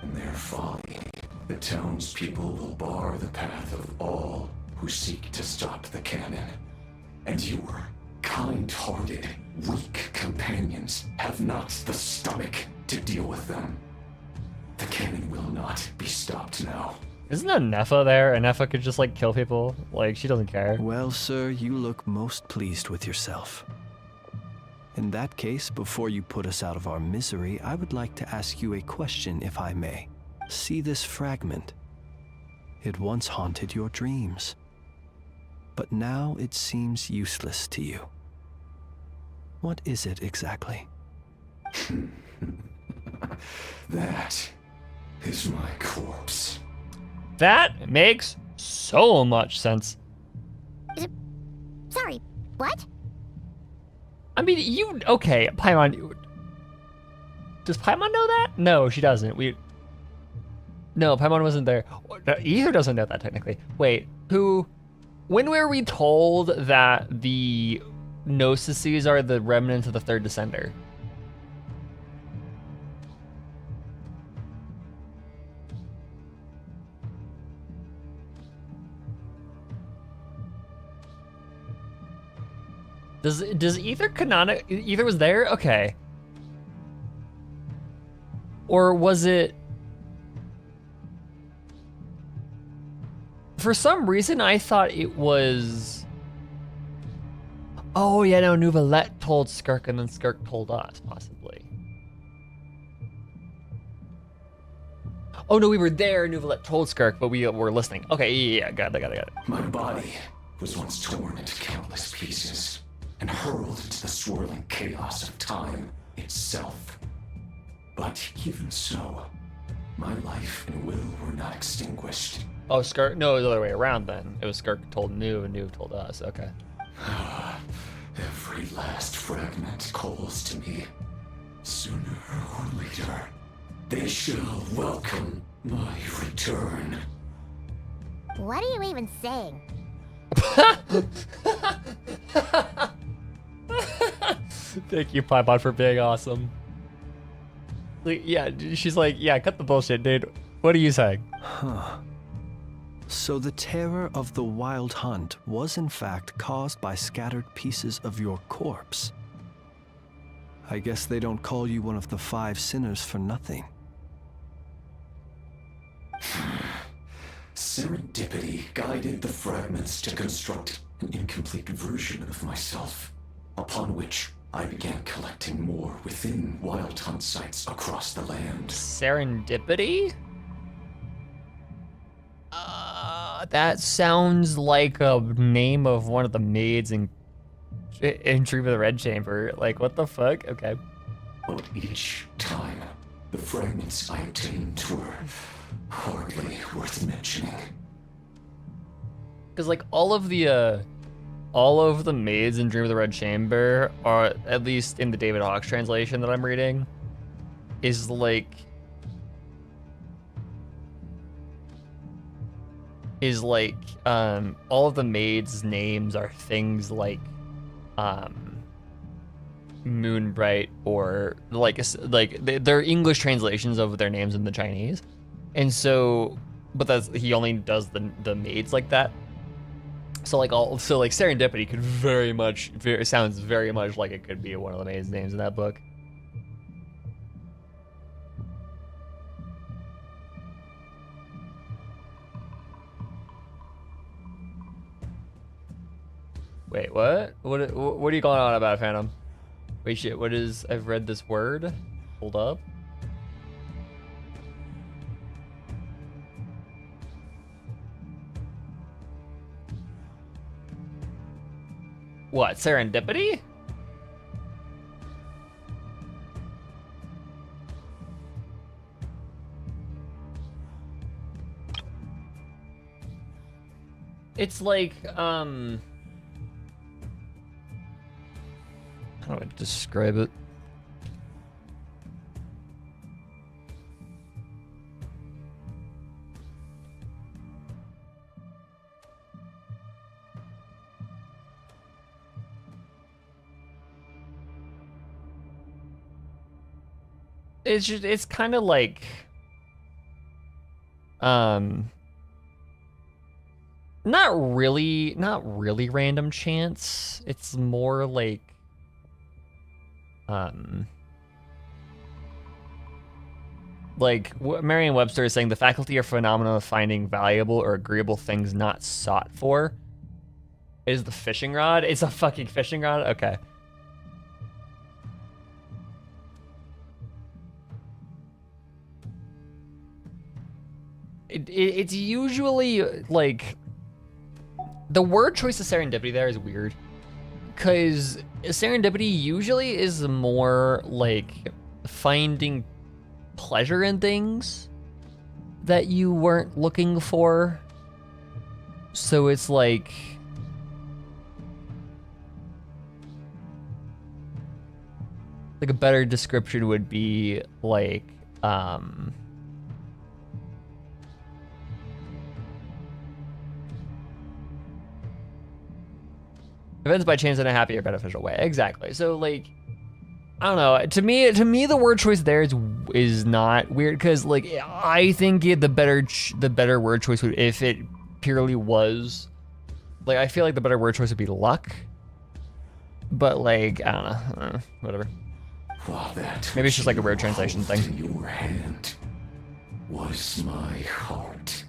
In their folly, the townspeople will bar the path of all who seek to stop the cannon. And your kind-hearted, weak companions have not the stomach to deal with them. The cannon will not be stopped now. Isn't a Nefa there? And Nefa could just like kill people? Like, she doesn't care. Well, sir, you look most pleased with yourself. In that case, before you put us out of our misery, I would like to ask you a question, if I may. See this fragment? It once haunted your dreams. But now it seems useless to you. What is it exactly? That is my corpse. That makes so much sense. Sorry, what? I mean, okay, Paimon. Does Paimon know that? No, she doesn't. No, Paimon wasn't there. Ether doesn't know that technically. Wait, when were we told that the Gnosis are the remnants of the third Descender? Does Ether Ether was there? Okay. Or was it... For some reason, I thought it was... Oh, yeah, no, Nouvelette told Skirk, and then Skirk told us, possibly. Oh, no, we were there, Nouvelette told Skirk, but we were listening. Okay, yeah, got it. My body was once torn into countless pieces and hurled into the swirling chaos of time itself. But even so, my life and will were not extinguished. Oh, Skirk, no, it was the other way around then. It was Skirk told Nouv, and Nouv told us, okay. Every last fragment calls to me. Sooner or later, they shall welcome my return. What are you even saying? Thank you, Piebot, for being awesome. Like, yeah, she's like, yeah, cut the bullshit, dude. What are you saying? Huh. So the terror of the Wild Hunt was in fact caused by scattered pieces of your corpse. I guess they don't call you one of the 5 sinners for nothing. Serendipity guided the fragments to construct an incomplete version of myself, upon which I began collecting more within Wild Hunt sites across the land. Serendipity? That sounds like a name of one of the maids in Dream of the Red Chamber. Like, what the fuck? Okay. But each time, the fragments I obtained were hardly worth mentioning. Because, like, all of the maids in Dream of the Red Chamber are, at least in the David Hawkes translation that I'm reading, is like... all of the maids' names are things like Moonbright, or they're English translations of their names in the Chinese, and so, but he only does the maids like that. So Serendipity could sounds very much like it could be one of the maids' names in that book. Wait, what? What are you going on about, Phantom? Wait, shit, what is... I've read this word. Hold up. What, serendipity? It's like, how do I describe it? It's kind of like, not really random chance. It's more like, Merriam-Webster is saying the faculty or phenomenon of finding valuable or agreeable things not sought for is the fishing rod. It's a fucking fishing rod? Okay. It's usually, like, the word choice of serendipity there is weird, because serendipity usually is more like finding pleasure in things that you weren't looking for. So it's like, a better description would be like, events by chance in a happy or beneficial way. Exactly. So, like, I don't know. To me, the word choice there is not weird, because, like, I think the better word choice would, if it purely was, like, I feel like the better word choice would be luck. But, like, I don't know. Whatever. while that Maybe it's just like a weird translation thing. in your hand was my heart.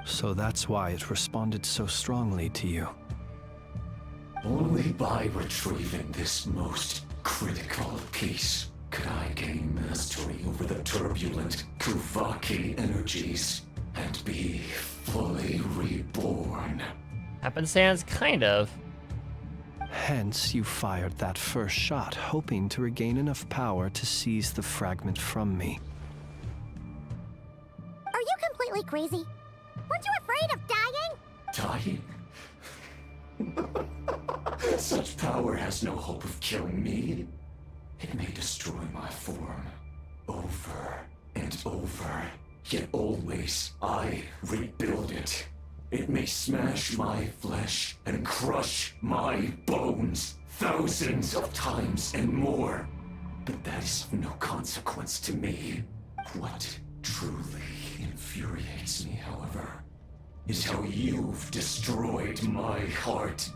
So that's why it responded so strongly to you. Only by retrieving this most critical piece could I gain mastery over the turbulent Kuvaki energies and be fully reborn. Happenstance, kind of. Hence, you fired that first shot, hoping to regain enough power to seize the fragment from me. Are you completely crazy? Weren't you afraid of dying? Dying? Such power has no hope of killing me. It may destroy my form over and over, yet always I rebuild it. It may smash my flesh and crush my bones thousands of times and more, but that is of no consequence to me. What truly infuriates me, however, is how you've destroyed my heart.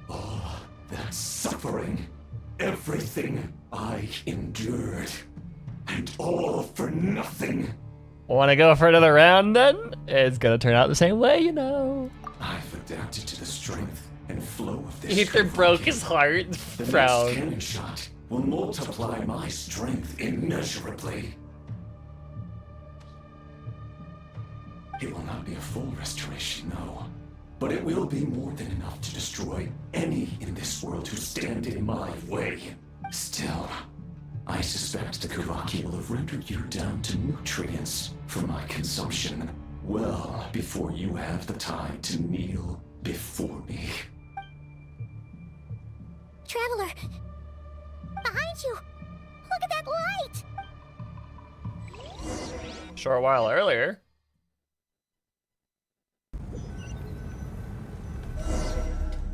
All that suffering, everything I endured, and all for nothing. Want to go for another round then? It's gonna turn out the same way, you know. I've adapted to the strength and flow of this. Ether broke his heart. The Proud. next cannon shot will multiply my strength immeasurably. It will not be a full restoration, no. But it will be more than enough to destroy any in this world who stand in my way. Still, I suspect the Kuvaki will have rendered you down to nutrients for my consumption well before you have the time to kneel before me. Traveler! Behind you! Look at that light! Sure, a while earlier.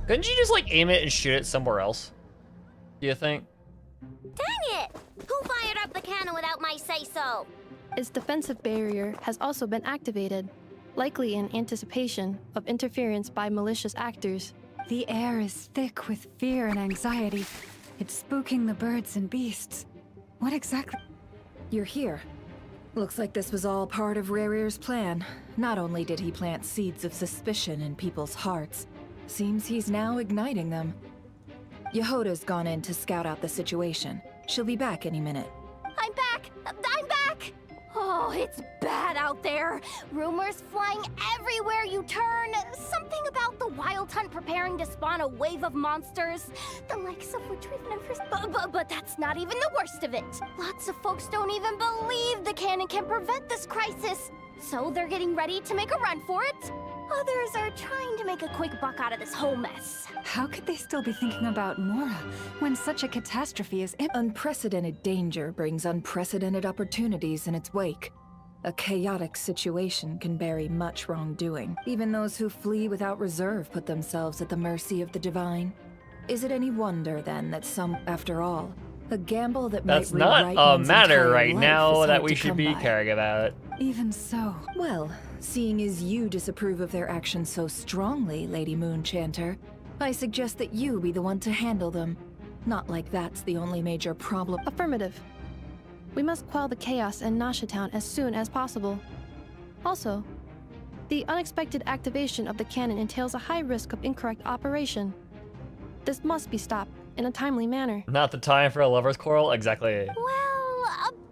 Couldn't you just like aim it and shoot it somewhere else? Do you think? Dang it! Who fired up the cannon without my say-so? Its defensive barrier has also been activated, likely in anticipation of interference by malicious actors. The air is thick with fear and anxiety. It's spooking the birds and beasts. What exactly? You're here. Looks like this was all part of Rarir's plan. Not only did he plant seeds of suspicion in people's hearts, seems he's now igniting them. Yehoda's gone in to scout out the situation. She'll be back any minute. I'm back! I'm back! Oh, it's bad out there. Rumors flying everywhere you turn. Something about the Wild Hunt preparing to spawn a wave of monsters, the likes of which we've never... But that's not even the worst of it. Lots of folks don't even believe the cannon can prevent this crisis. So they're getting ready to make a run for it. Others are trying to make a quick buck out of this whole mess. How could they still be thinking about Mora when such a catastrophe is Unprecedented danger brings unprecedented opportunities in its wake. A chaotic situation can bury much wrongdoing. Even those who flee without reserve put themselves at the mercy of the divine. Is it any wonder, then, that some, after all, a gamble that That's might not rewrite a one's matter entire right life now is that hard we to should come be by? caring about. Even so. Well, seeing as you disapprove of their actions so strongly, Lady Moonchanter, I suggest that you be the one to handle them. Not like that's the only major problem. Affirmative. We must quell the chaos in Nasha Town as soon as possible. Also, the unexpected activation of the cannon entails a high risk of incorrect operation. This must be stopped in a timely manner. Not the time for a lover's quarrel? Exactly. Well,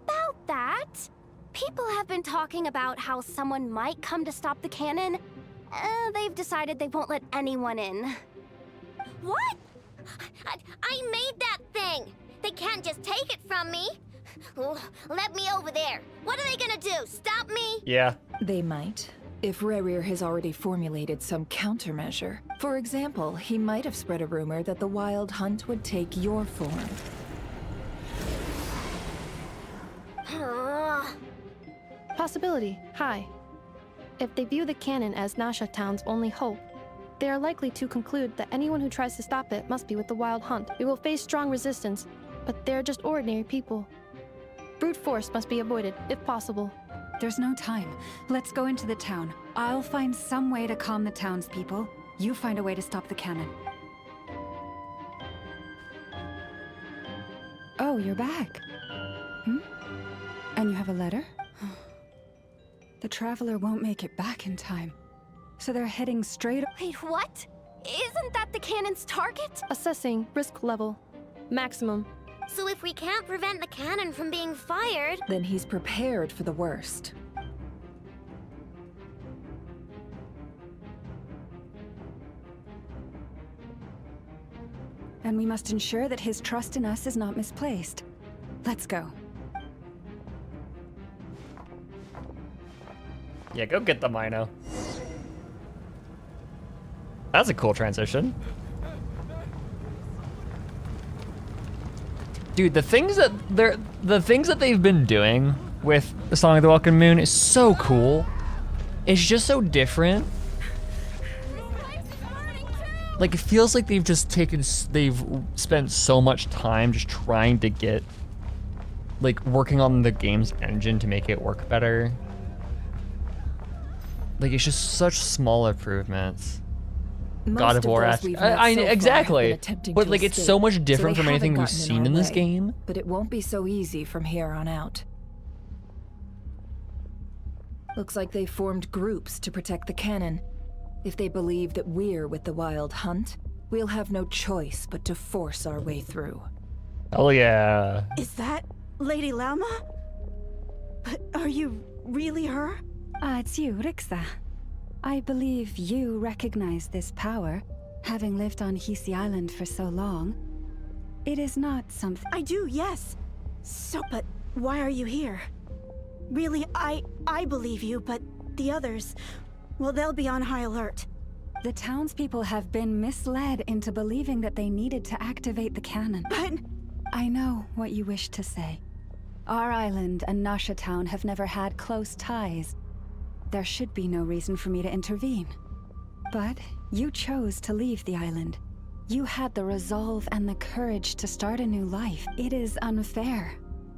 about that, people have been talking about how someone might come to stop the cannon. They've decided they won't let anyone in. What? I made that thing! They can't just take it from me! Let me over there. What are they gonna do? Stop me? Yeah. They might, if Rarir has already formulated some countermeasure. For example, he might have spread a rumor that the Wild Hunt would take your form. Possibility high. If they view the cannon as Nasha Town's only hope, they are likely to conclude that anyone who tries to stop it must be with the Wild Hunt. We will face strong resistance, but they're just ordinary people. Brute force must be avoided, if possible. There's no time. Let's go into the town. I'll find some way to calm the townspeople. You find a way to stop the cannon. Oh, you're back. And you have a letter? The Traveler won't make it back in time. So they're heading straight... Wait, what? Isn't that the cannon's target? Assessing risk level. Maximum. So if we can't prevent the cannon from being fired... Then he's prepared for the worst. And we must ensure that his trust in us is not misplaced. Let's go. Yeah, go get the Mino. That's a cool transition. Dude, the things that they've been doing with the Song of the Welcome Moon is so cool. It's just so different. Like, it feels like they've spent so much time just trying to get, like, working on the game's engine to make it work better. Like, it's just such small improvements. God of War, exactly. But like, it's so much different from anything we've seen in this game. But it won't be so easy from here on out. Looks like they formed groups to protect the cannon. If they believe that we're with the Wild Hunt, we'll have no choice but to force our way through. Oh yeah. Is that Lady Lama? But are you really her? It's you, Rixa. I believe you recognize this power, having lived on Hisi Island for so long. It is not something... I do, yes. So, but why are you here? Really, I believe you, but the others... Well, they'll be on high alert. The townspeople have been misled into believing that they needed to activate the cannon. But... I know what you wish to say. Our island and Nasha Town have never had close ties. There should be no reason for me to intervene. But you chose to leave the island. You had the resolve and the courage to start a new life. It is unfair,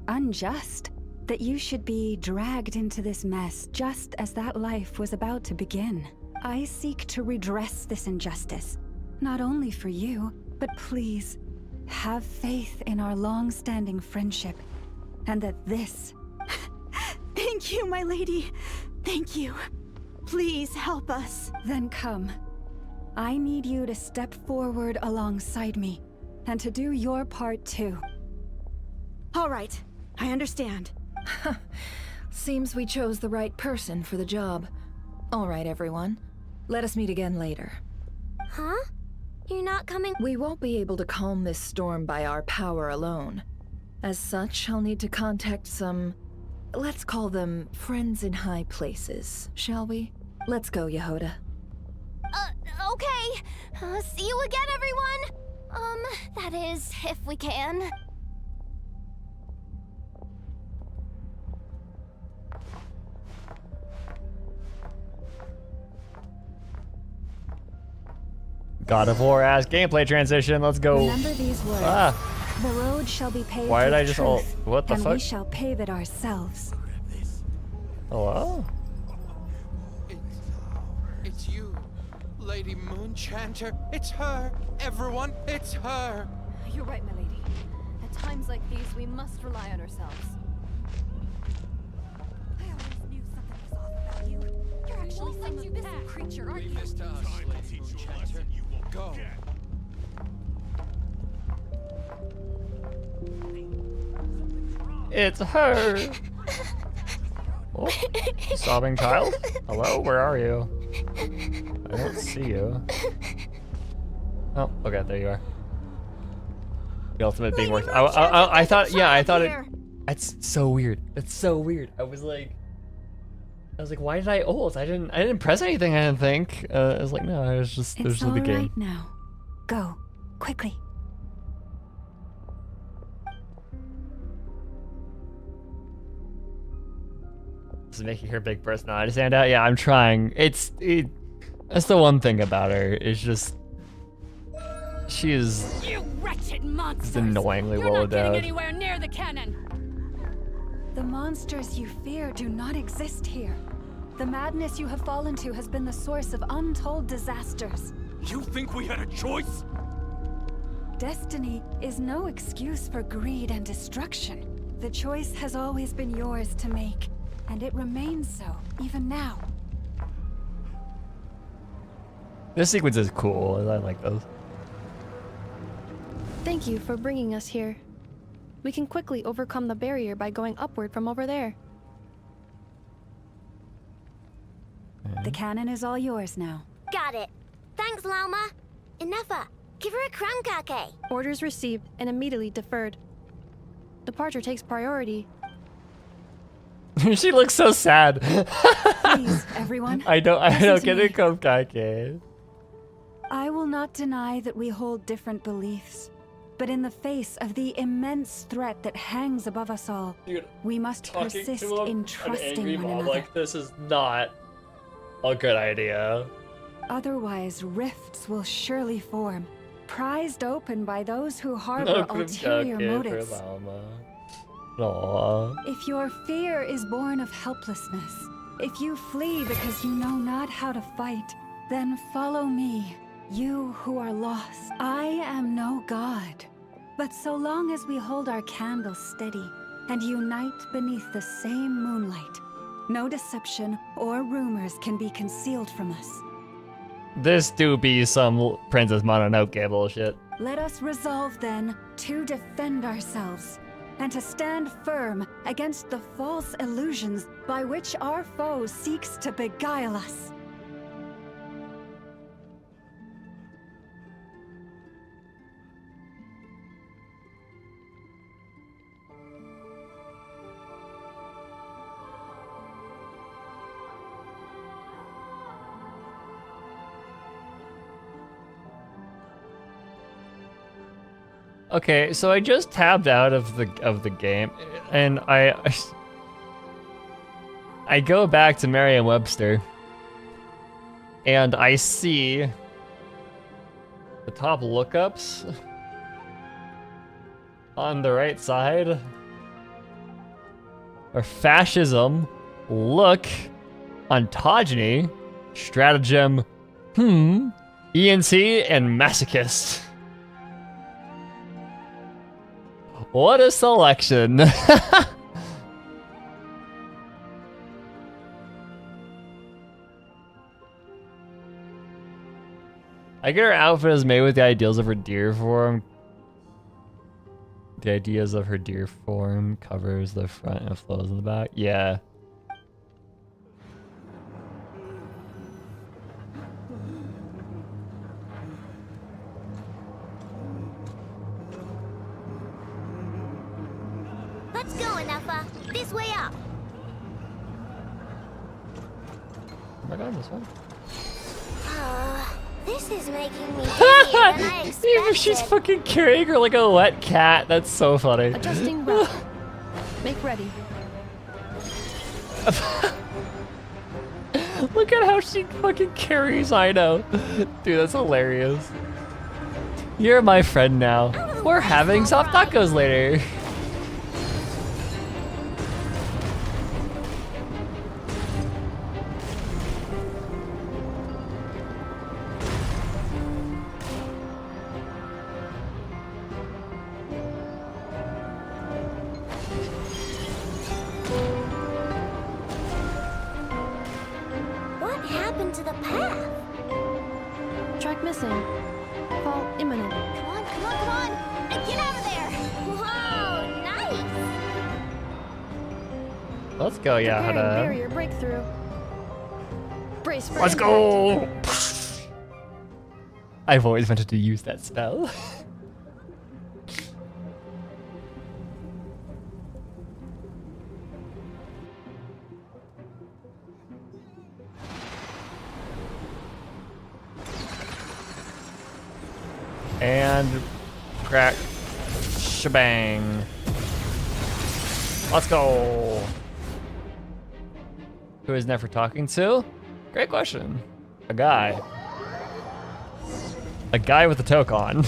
unjust, that you should be dragged into this mess just as that life was about to begin. I seek to redress this injustice, not only for you, but please, have faith in our long-standing friendship, and that this... Thank you, my lady. Thank you. Please help us. Then come. I need you to step forward alongside me, and to do your part too. All right, I understand. Seems we chose the right person for the job. All right, everyone. Let us meet again later. Huh? You're not coming? We won't be able to calm this storm by our power alone. As such, I'll need to contact some... Let's call them friends in high places, shall we? Let's go, Yehoda. Okay. See you again, everyone. That is, if we can. God of War ass gameplay transition. Let's go. Remember these words. The road shall be paved. Why did I with just truth, what the and fuck? we shall pave it ourselves. Hello? It's you, Lady Moonchanter. It's her. Everyone, it's her. You're right, my lady. At times like these, we must rely on ourselves. I always knew something was off about you. You're actually some abyssal creature, aren't you? Leave this to us, Lady Moonchanter. Go. It's her. Oh, sobbing child? Hello, where are you? I don't see you. Oh, okay, there you are. The ultimate being worth. I thought, yeah, I thought it. That's so weird. That's so weird. I was like, why did I ult? I didn't press anything. I didn't think. I was like, no, it was just It's the all game. right now. Go, quickly. This is making her big personality stand out. Yeah, I'm trying. That's the one thing about her. It's just she is. You wretched monsters! Annoyingly You're well not getting endowed. anywhere near the cannon. The monsters you fear do not exist here. The madness you have fallen to has been the source of untold disasters. You think we had a choice? destiny is no excuse for greed and destruction. The choice has always been yours to make, and it remains so, even now. This sequence is cool. I like those. Thank you for bringing us here. We can quickly overcome the barrier by going upward from over there. The cannon is all yours now. Got it. Thanks, Lauma. Enough. Give her a crown kake. Orders received and immediately deferred. Departure takes priority. She looks so sad. Please, everyone. I don't listen get to it, Kokake. I will not deny that we hold different beliefs, but in the face of the immense threat that hangs above us all, we must persist in trusting one another. This is not a good idea. Otherwise, rifts will surely form, prized open by those who harbor ulterior motives. Aww. If your fear is born of helplessness, if you flee because you know not how to fight, then follow me, you who are lost. I am no god, but so long as we hold our candle steady and unite beneath the same moonlight, no deception or rumors can be concealed from us. This do be some Princess Mononoke bullshit. Let us resolve then to defend ourselves and to stand firm against the false illusions by which our foe seeks to beguile us. Okay, so I just tabbed out of the game, and I go back to Merriam-Webster, and I see the top lookups on the right side are fascism, look, ontogeny, stratagem, ENT, and masochist. What a selection. I get her outfit is made with the ideals of her deer form. The ideas of her deer form covers the front and flows in the back. Yeah. Let's go, Enough. This way up. Oh my god, this one. This is making me dizzier than I expected. She's fucking carrying her like a wet cat. That's so funny. Adjusting route. Make ready. Look at how she fucking carries Ino. Dude, that's hilarious. You're my friend now. We're having soft tacos later. What happened to the path? Track missing. Fall imminent. Come on, come on, come on! Get out of there! Whoa, nice! Let's go, Preparing Yahada. barrier breakthrough. Brace for Let's impact. go! I've always wanted to use that spell. And crack, shebang. Let's go. Who is Nefer talking to? Great question. A guy. A guy with a toque on,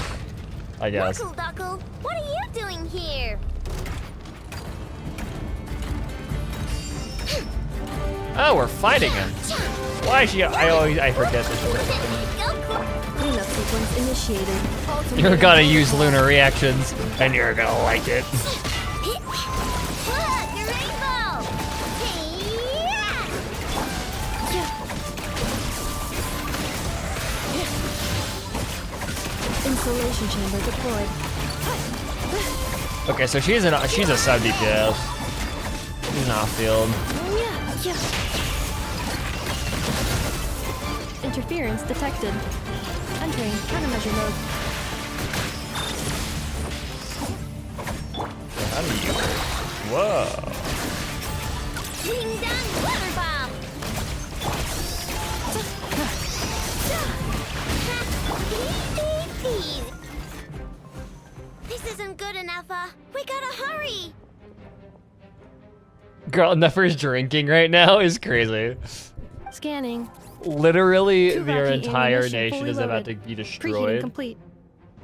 I guess. Duckle, Duckle, what are you doing here? Oh, we're fighting him. Why is she? I forget that she's. Go, Krai. Cleanup sequence initiated. You're gonna use lunar reactions, and you're gonna like it. Insulation chamber deployed. Okay, so she's a sub DPS. She's not field. Interference detected. Entering countermeasure mode. How do you? Whoa. Ding dong water bomb. This isn't good enough. We gotta hurry. Girl, Nefer's drinking right now is crazy. Scanning. Literally, their Kuvaki entire ammunition nation fully is about loaded. to be Preheating destroyed. complete.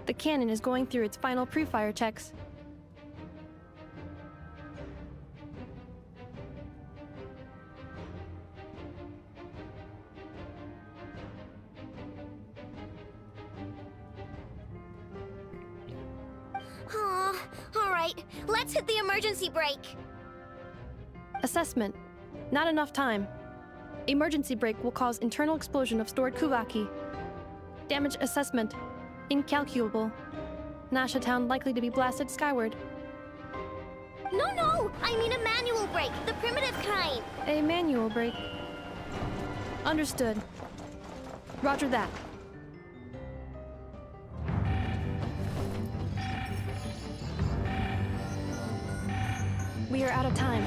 The cannon is going through its final pre-fire checks. Oh, all right. Let's hit the emergency brake. Assessment. Not enough time. Emergency brake will cause internal explosion of stored Kuvaki. Damage assessment. Incalculable. Nasha Town likely to be blasted skyward. No, I mean a manual brake, the primitive kind. A manual brake. Understood. Roger that. We are out of time.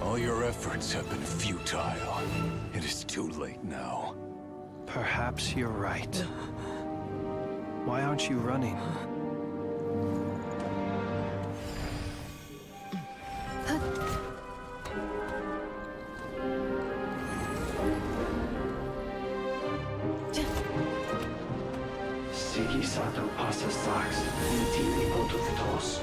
All your efforts have been futile. It is too late now. Perhaps you're right. Why aren't you running? Sigisato passa sax, intili potutos.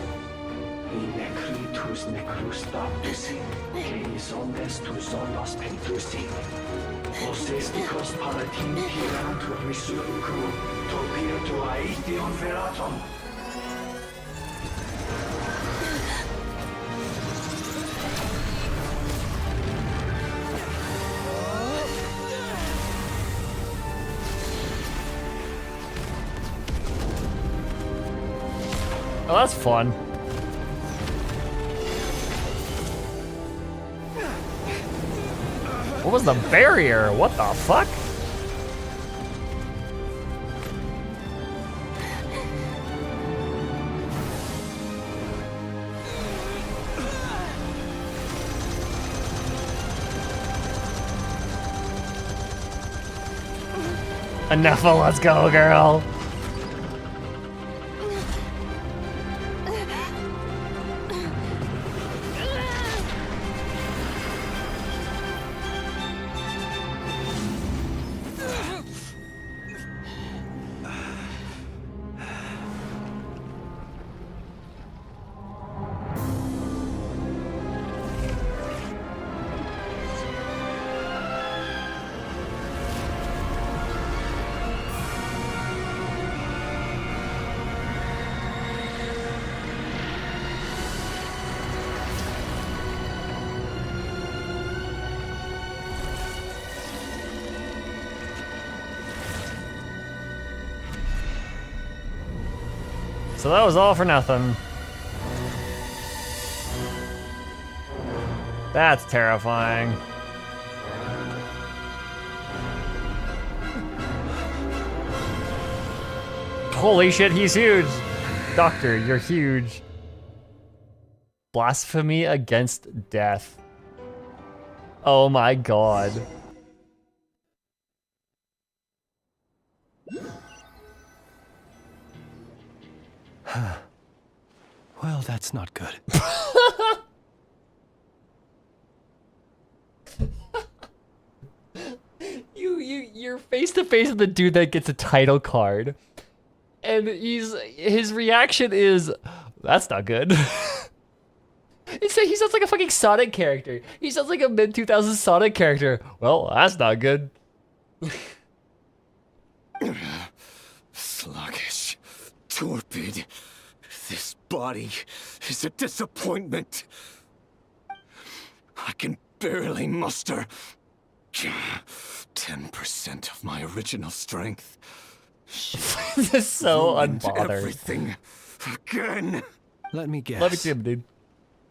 Necritus necrus baptusi, Keis omnes tu zonos pentusi. Osesticos palatin piratur resurcu, topirtu aetion veratum. Oh, that's fun. What was the barrier? What the fuck? Enough, let's go, girl. So that was all for nothing. That's terrifying. Holy shit, he's huge! Doctor, you're huge. Blasphemy against death. Oh my god. Well, that's not good. You're face to face with the dude that gets a title card. and his reaction is, that's not good. He sounds like a fucking Sonic character. He sounds like a mid-2000s Sonic character. Well, that's not good. Sluggish, torpid. This body is a disappointment. I can barely muster 10% of my original strength. This is so Ruined unbothered. Everything again. Let me guess. Let me see him, dude.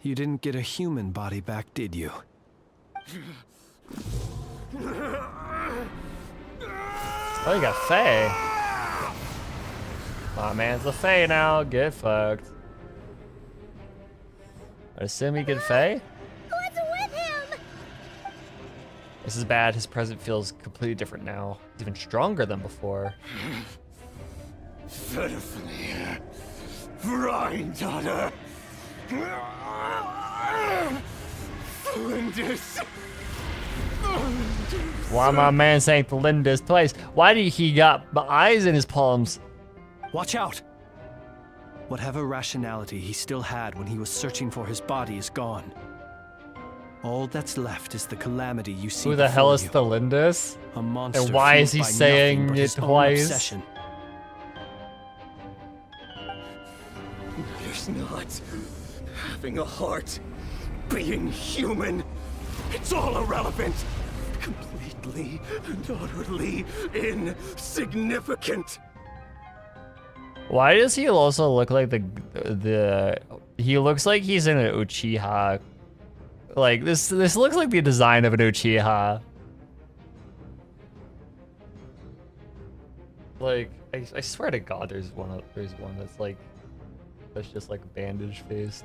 You didn't get a human body back, did you? Oh, you got Faye. My man's a Faye now. Get fucked. I assume you get Faye? What's with him? This is bad. His present feels completely different now. He's even stronger than before. Pitifully, granddaughter. Flinders. Why my man saying Linda's place? Why did he got eyes in his palms? Watch out! Whatever rationality he still had when he was searching for his body is gone. All that's left is the calamity you see. Who the hell is you. Thelindis? A monster. And why is he fueled by saying nothing but it his own twice? obsession. There's not having a heart, being human. It's all irrelevant. Completely and utterly insignificant. Why does he also look like the he looks like he's in an Uchiha. Like this looks like the design of an Uchiha. Like I swear to God there's one that's just like bandage faced.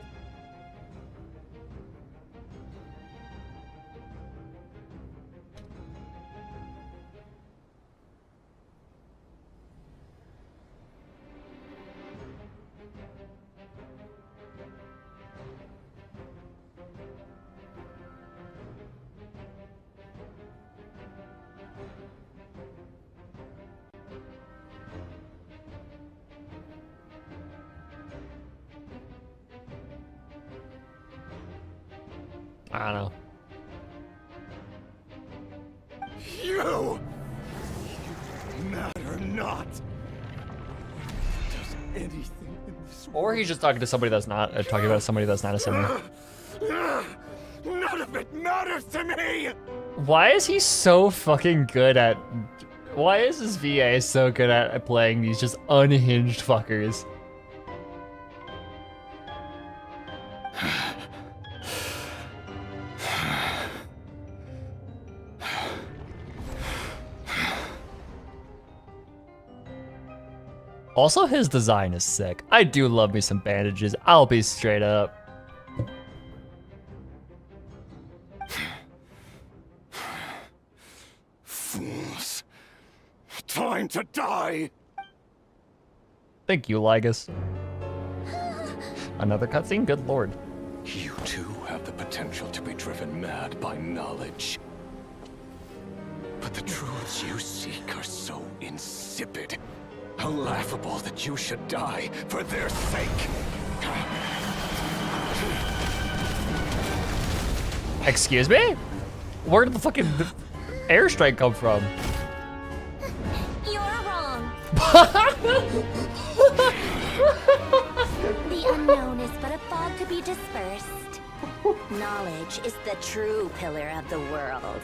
I don't know. You matter not. Does anything in this Or he's just talking to somebody that's not talking about somebody that's not a sinner. None of it matters to me. Why is he so fucking good at? Why is this VA so good at playing these just unhinged fuckers? Also, his design is sick. I do love me some bandages. I'll be straight up. Fools. Time to die. Thank you, Lygus. Another cutscene? Good lord. You too have the potential to be driven mad by knowledge. But the truths you seek are so insipid. How laughable that you should die for their sake. Excuse me? Where did the fucking airstrike come from? You're wrong. The unknown is but a fog to be dispersed. Knowledge is the true pillar of the world.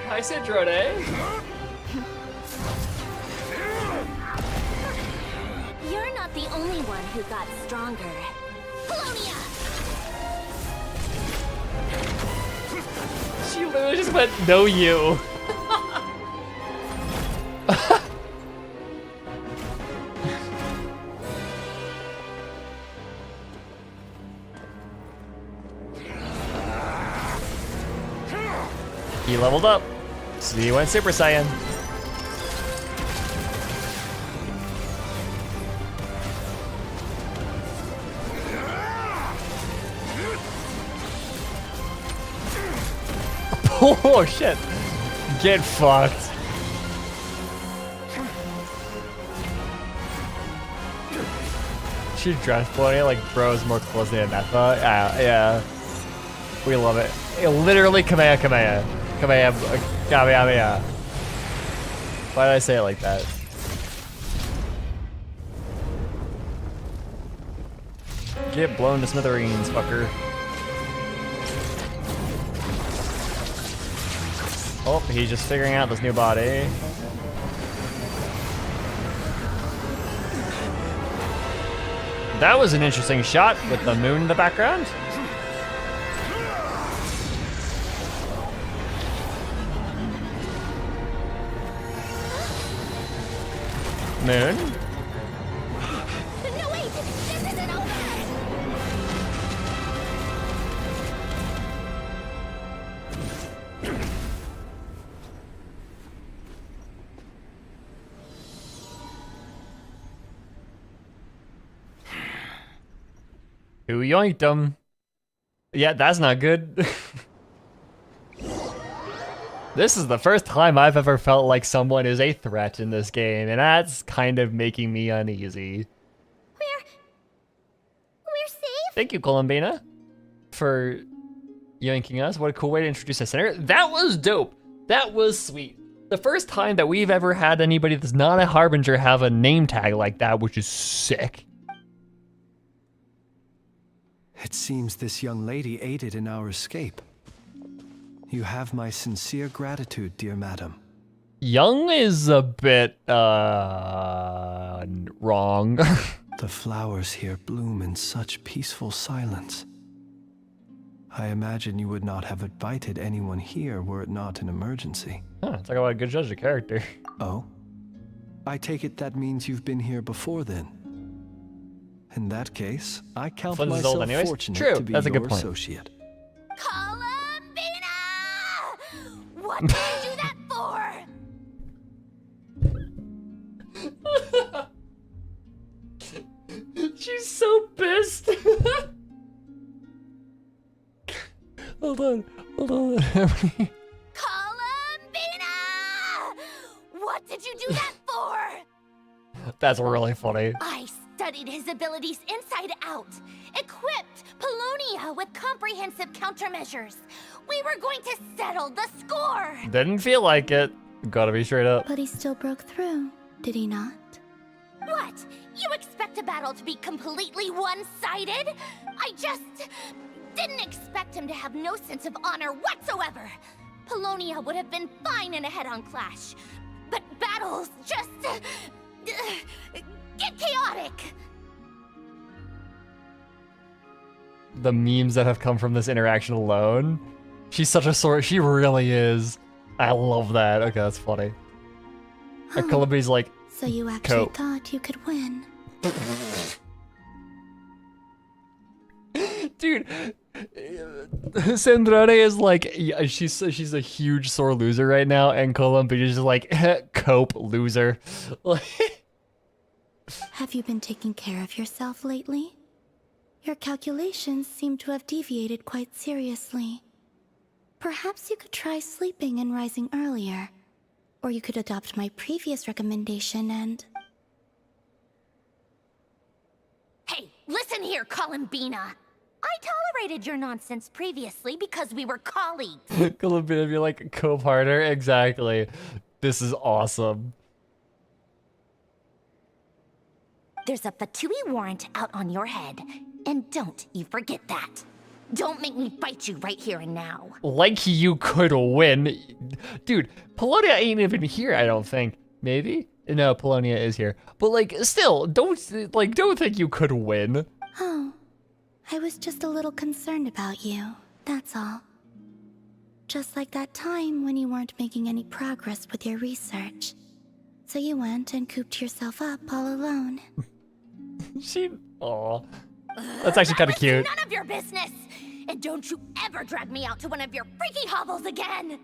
Hi, Citrone. You're not the only one who got stronger. Polonia! She literally just went, no you. He leveled up. So he went Super Saiyan. Oh shit. Get fucked. She dressed Polonia like bros more closely than I thought. Yeah. We love it. Literally Kamehameha. Kamehameha. Why did I say it like that? Get blown to smithereens, fucker. Oh, he's just figuring out this new body. That was an interesting shot with the moon in the background. Moon? No, wait! This isn't over! Who yoinked him? Yeah, that's not good. This is the first time I've ever felt like someone is a threat in this game, and that's kind of making me uneasy. We're safe? Thank you, Columbina, for yoinking us. What a cool way to introduce a center. That was dope. That was sweet. The first time that we've ever had anybody that's not a Harbinger have a name tag like that, which is sick. It seems this young lady aided in our escape. You have my sincere gratitude, dear madam. Young is a bit, wrong. The flowers here bloom in such peaceful silence. I imagine you would not have invited anyone here were it not an emergency. Huh, talk about a good judge of character. Oh? I take it that means you've been here before then. In that case, I count Flynn's myself old anyways. fortunate True, to be that's a your good point. associate. Columbina! What did you do that for? She's so pissed. Hold on. Columbina! What did you do that for? That's really funny. I studied his abilities inside out, equipped Polonia with comprehensive countermeasures. We were going to settle the score. Didn't feel like it. Gotta be straight up. But he still broke through, did he not? What? You expect a battle to be completely one-sided? I just didn't expect him to have no sense of honor whatsoever. Polonia would have been fine in a head-on clash, but battles just get chaotic. The memes that have come from this interaction alone. She's such a sort. She really is. I love that. Okay, that's funny. And Columbina's like, so you actually cope. thought you could win. Dude, Snezhnaya is like, she's a huge sore loser right now, and Columbina's just like, cope, loser. Have you been taking care of yourself lately? Your calculations seem to have deviated quite seriously. Perhaps you could try sleeping and rising earlier. Or you could adopt my previous recommendation and... Hey, listen here, Columbina. I tolerated your nonsense previously because we were colleagues. Columbina be like, cope harder. Exactly. This is awesome. There's a Fatui warrant out on your head, and don't you forget that. Don't make me fight you right here and now. Like you could win. Dude, Polonia ain't even here, I don't think. Maybe? No, Polonia is here. But like, still, don't think you could win. Oh, I was just a little concerned about you, that's all. Just like that time when you weren't making any progress with your research. So you went and cooped yourself up all alone. Aw. That's actually kind of cute. None of your business! And don't you ever drag me out to one of your freaky hovels again!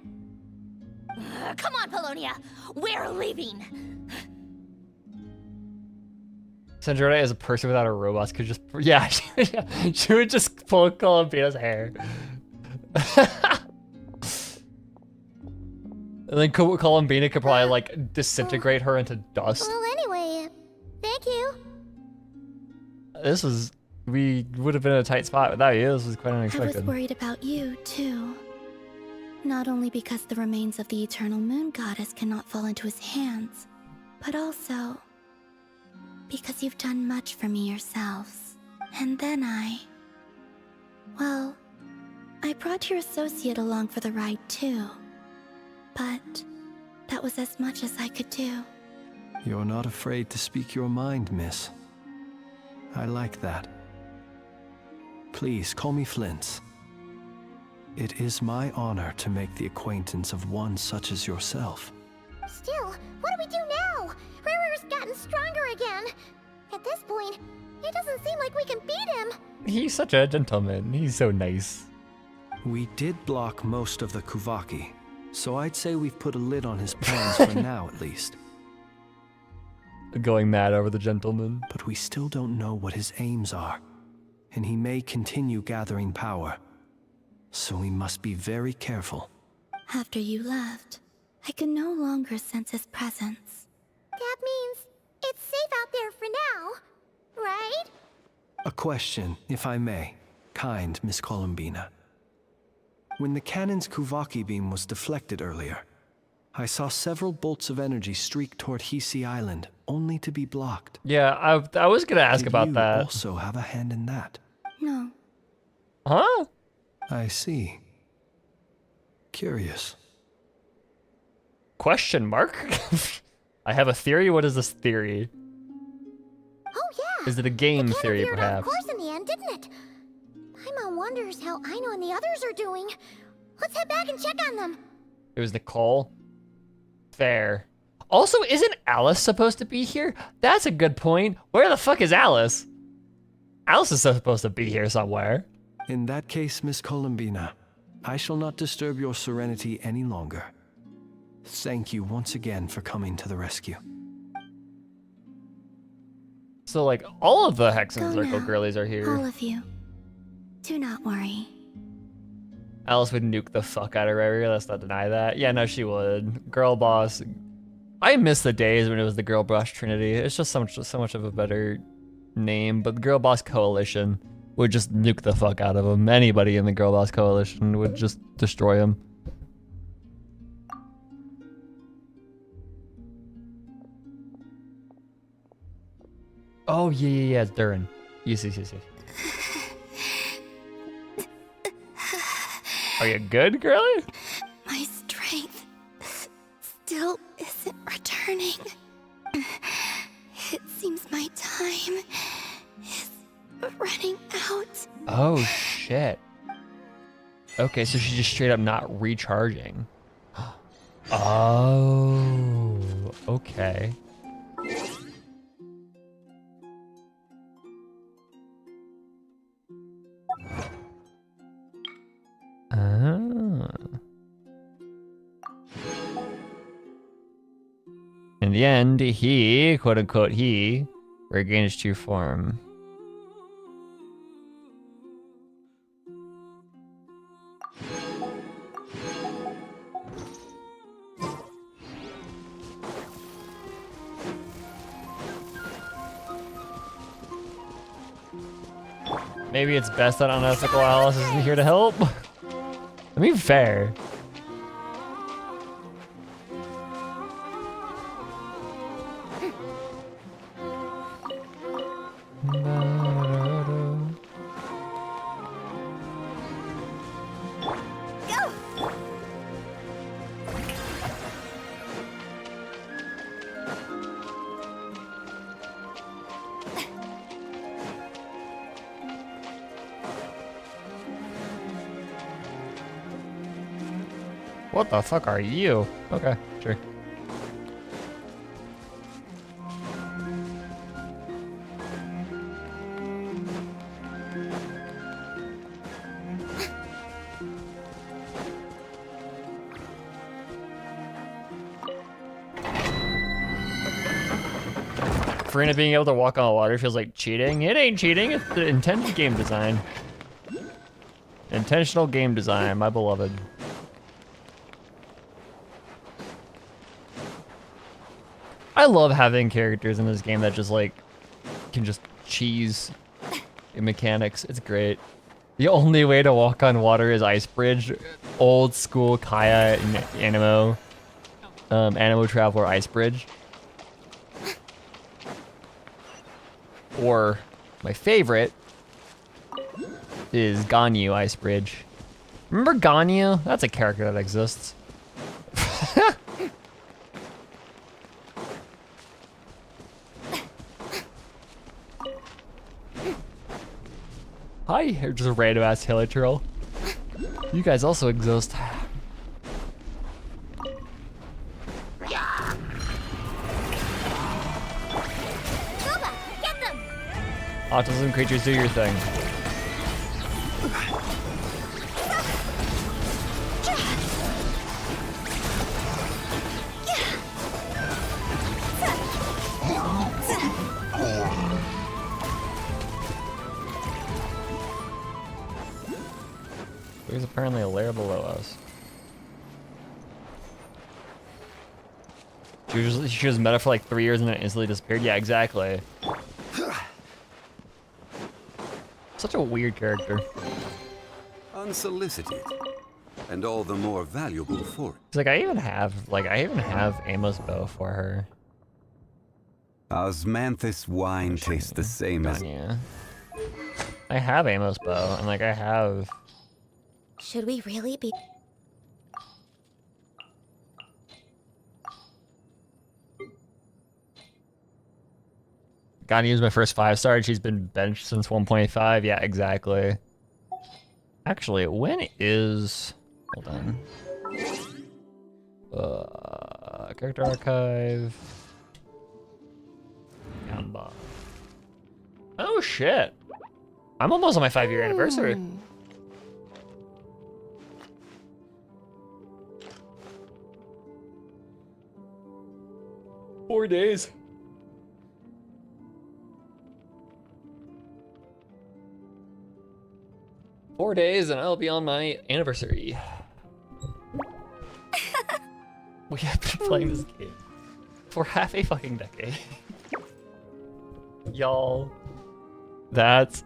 Come on, Polonia! We're leaving! Snezhnaya as a person without a robot could just... Yeah, she would just pull Columbina's hair. And then Columbina could probably, like, disintegrate her into dust. Well, anyway, thank you. this was, we would have been in a tight spot without you. This was quite I was unexpected. worried about you, too. Not only because the remains of the eternal moon goddess cannot fall into his hands, but also because you've done much for me yourselves. And then well, I brought your associate along for the ride, too. But that was as much as I could do. You're not afraid to speak your mind, miss. I like that. Please call me Flint's. It is my honor to make the acquaintance of one such as yourself. Still, what do we do now? Rurer's gotten stronger again. At this point, it doesn't seem like we can beat him. He's such a gentleman. He's so nice. We did block most of the Kuvaki, so I'd say we've put a lid on his plans for now at least. Going mad over the gentleman. But we still don't know what his aims are, and he may continue gathering power. So we must be very careful. After you left, I could no longer sense his presence. That means it's safe out there for now, right? A question, if I may, kind Miss Columbina. When the cannon's Kuvaki beam was deflected earlier, I saw several bolts of energy streak toward Hisi Island, only to be blocked. Yeah, I was gonna ask about that. Did you also have a hand in that? No. Huh? I see. Curious. Question mark? I have a theory. What is this theory? Oh yeah. Is it a game the theory, veered off perhaps? course in the end, didn't it? Paimon wonders how Aino and the others are doing. Let's head back and check on them. It was Nicole. Fair. Also, isn't Alice supposed to be here? That's a good point. Where the fuck is Alice? Alice is supposed to be here somewhere. In that case, Miss Columbina, I shall not disturb your serenity any longer. Thank you once again for coming to the rescue. So, like, all of the Hexen Go Circle now, girlies are here. all of you. Do not worry. Alice would nuke the fuck out of Rary. Let's not deny that. Yeah, no, she would. Girl boss. I miss the days when it was the Girl Boss Trinity. It's just so much of a better name. But the Girl Boss Coalition would just nuke the fuck out of them. Anybody in the Girl Boss Coalition would just destroy them. Oh, yeah, it's Durin. Yes. Are you good, girlie? My strength still isn't returning. It seems my time is running out. Oh, shit. Okay, so she's just straight up not recharging. Oh, okay. In the end, he, quote unquote, he regained his true form. Maybe it's best that unethical Alice isn't here to help. I mean, fair. What the fuck are you? Okay, sure. Farina being able to walk on water feels like cheating. It ain't cheating, it's the intentional game design. Intentional game design, my beloved. I love having characters in this game that just like can just cheese mechanics. It's great. The only way to walk on water is ice bridge. Old school Kaya and Animo Traveler ice bridge. Or my favorite is Ganyu ice bridge. Remember Ganyu? That's a character that exists. Hi, you're just a random ass hilly troll. You guys also exist. Autism creatures, do your thing. There's apparently a lair below us. She was meta for like 3 years and then instantly disappeared. Yeah, exactly. Such a weird character. Unsolicited, and all the more valuable for it. It's like I even have Amos bow for her. Osmanthus wine tastes the same as. Yeah. I have Amos bow, and like I have. Should we really be? Gotta use my first 5-star, and she's been benched since 1.5. Yeah, exactly. Actually, when is... Hold on. Character archive. Yamba. Oh shit! I'm almost on my 5-year anniversary. 4 days. Four days and I'll be on my anniversary. We have been playing this game for half a fucking decade. Y'all, that's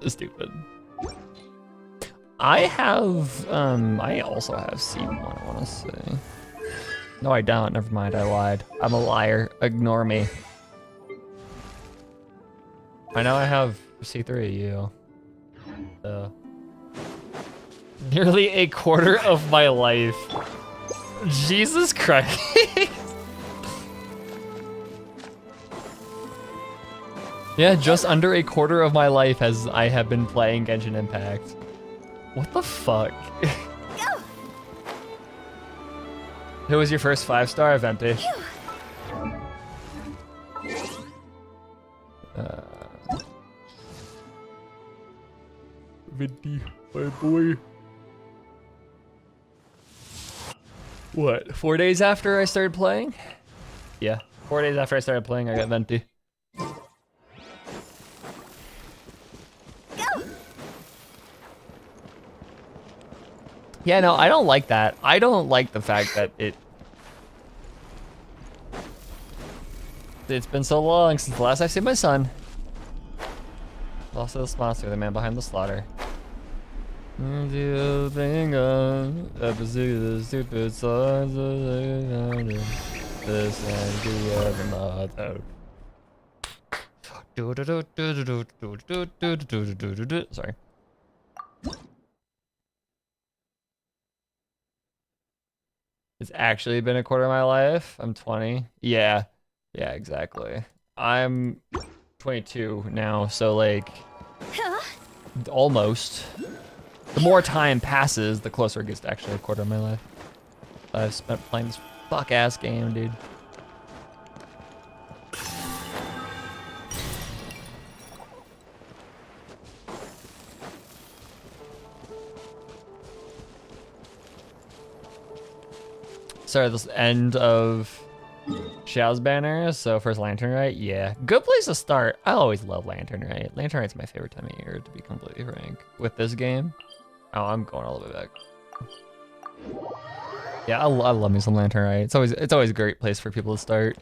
stupid. I also have C1, I wanna say. No, I don't, never mind, I lied. I'm a liar, ignore me. I know I have C3, you. Nearly a quarter of my life. Jesus Christ. Yeah, just under a quarter of my life as I have been playing Genshin Impact. What the fuck? Who was your first 5-star, Venti? Venti, my boy. What, 4 days after I started playing? Yeah, 4 days after I started playing, I got Venti. Yeah, no, I don't like that. I don't like the fact that it's been so long since the last I've seen my son. Also this monster, the man behind the slaughter. Do thing on the stupid songs of this and the other mother. Sorry. It's actually been a quarter of my life. I'm 20. Yeah. Yeah, exactly. I'm 22 now, so like almost. The more time passes, the closer it gets to actually a quarter of my life. I've spent playing this fuck-ass game, dude. Sorry, this end of Xiao's banner, so first Lantern Rite, yeah. Good place to start. I always love Lantern Rite. Lantern Rite's my favorite time of year, to be completely frank. With this game, oh, I'm going all the way back. Yeah, I love me some Lantern Rite. It's always a great place for people to start.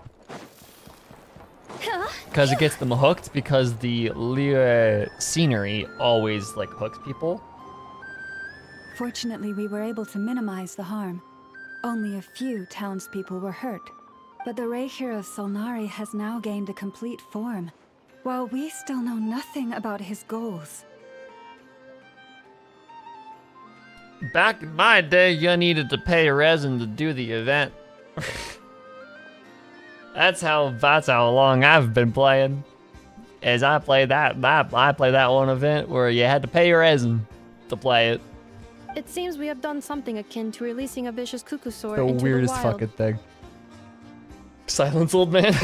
because it gets them hooked, because the Liyue scenery always like hooks people. Fortunately, we were able to minimize the harm. Only a few townspeople were hurt. But the Reikir of Solnari has now gained a complete form, while we still know nothing about his goals. Back in my day, you needed to pay resin to do the event. That's how long I've been playing. As I played that one event where you had to pay resin to play it. It seems we have done something akin to releasing a vicious cuckoosaur The into weirdest the wild. fucking thing. Silence, old man.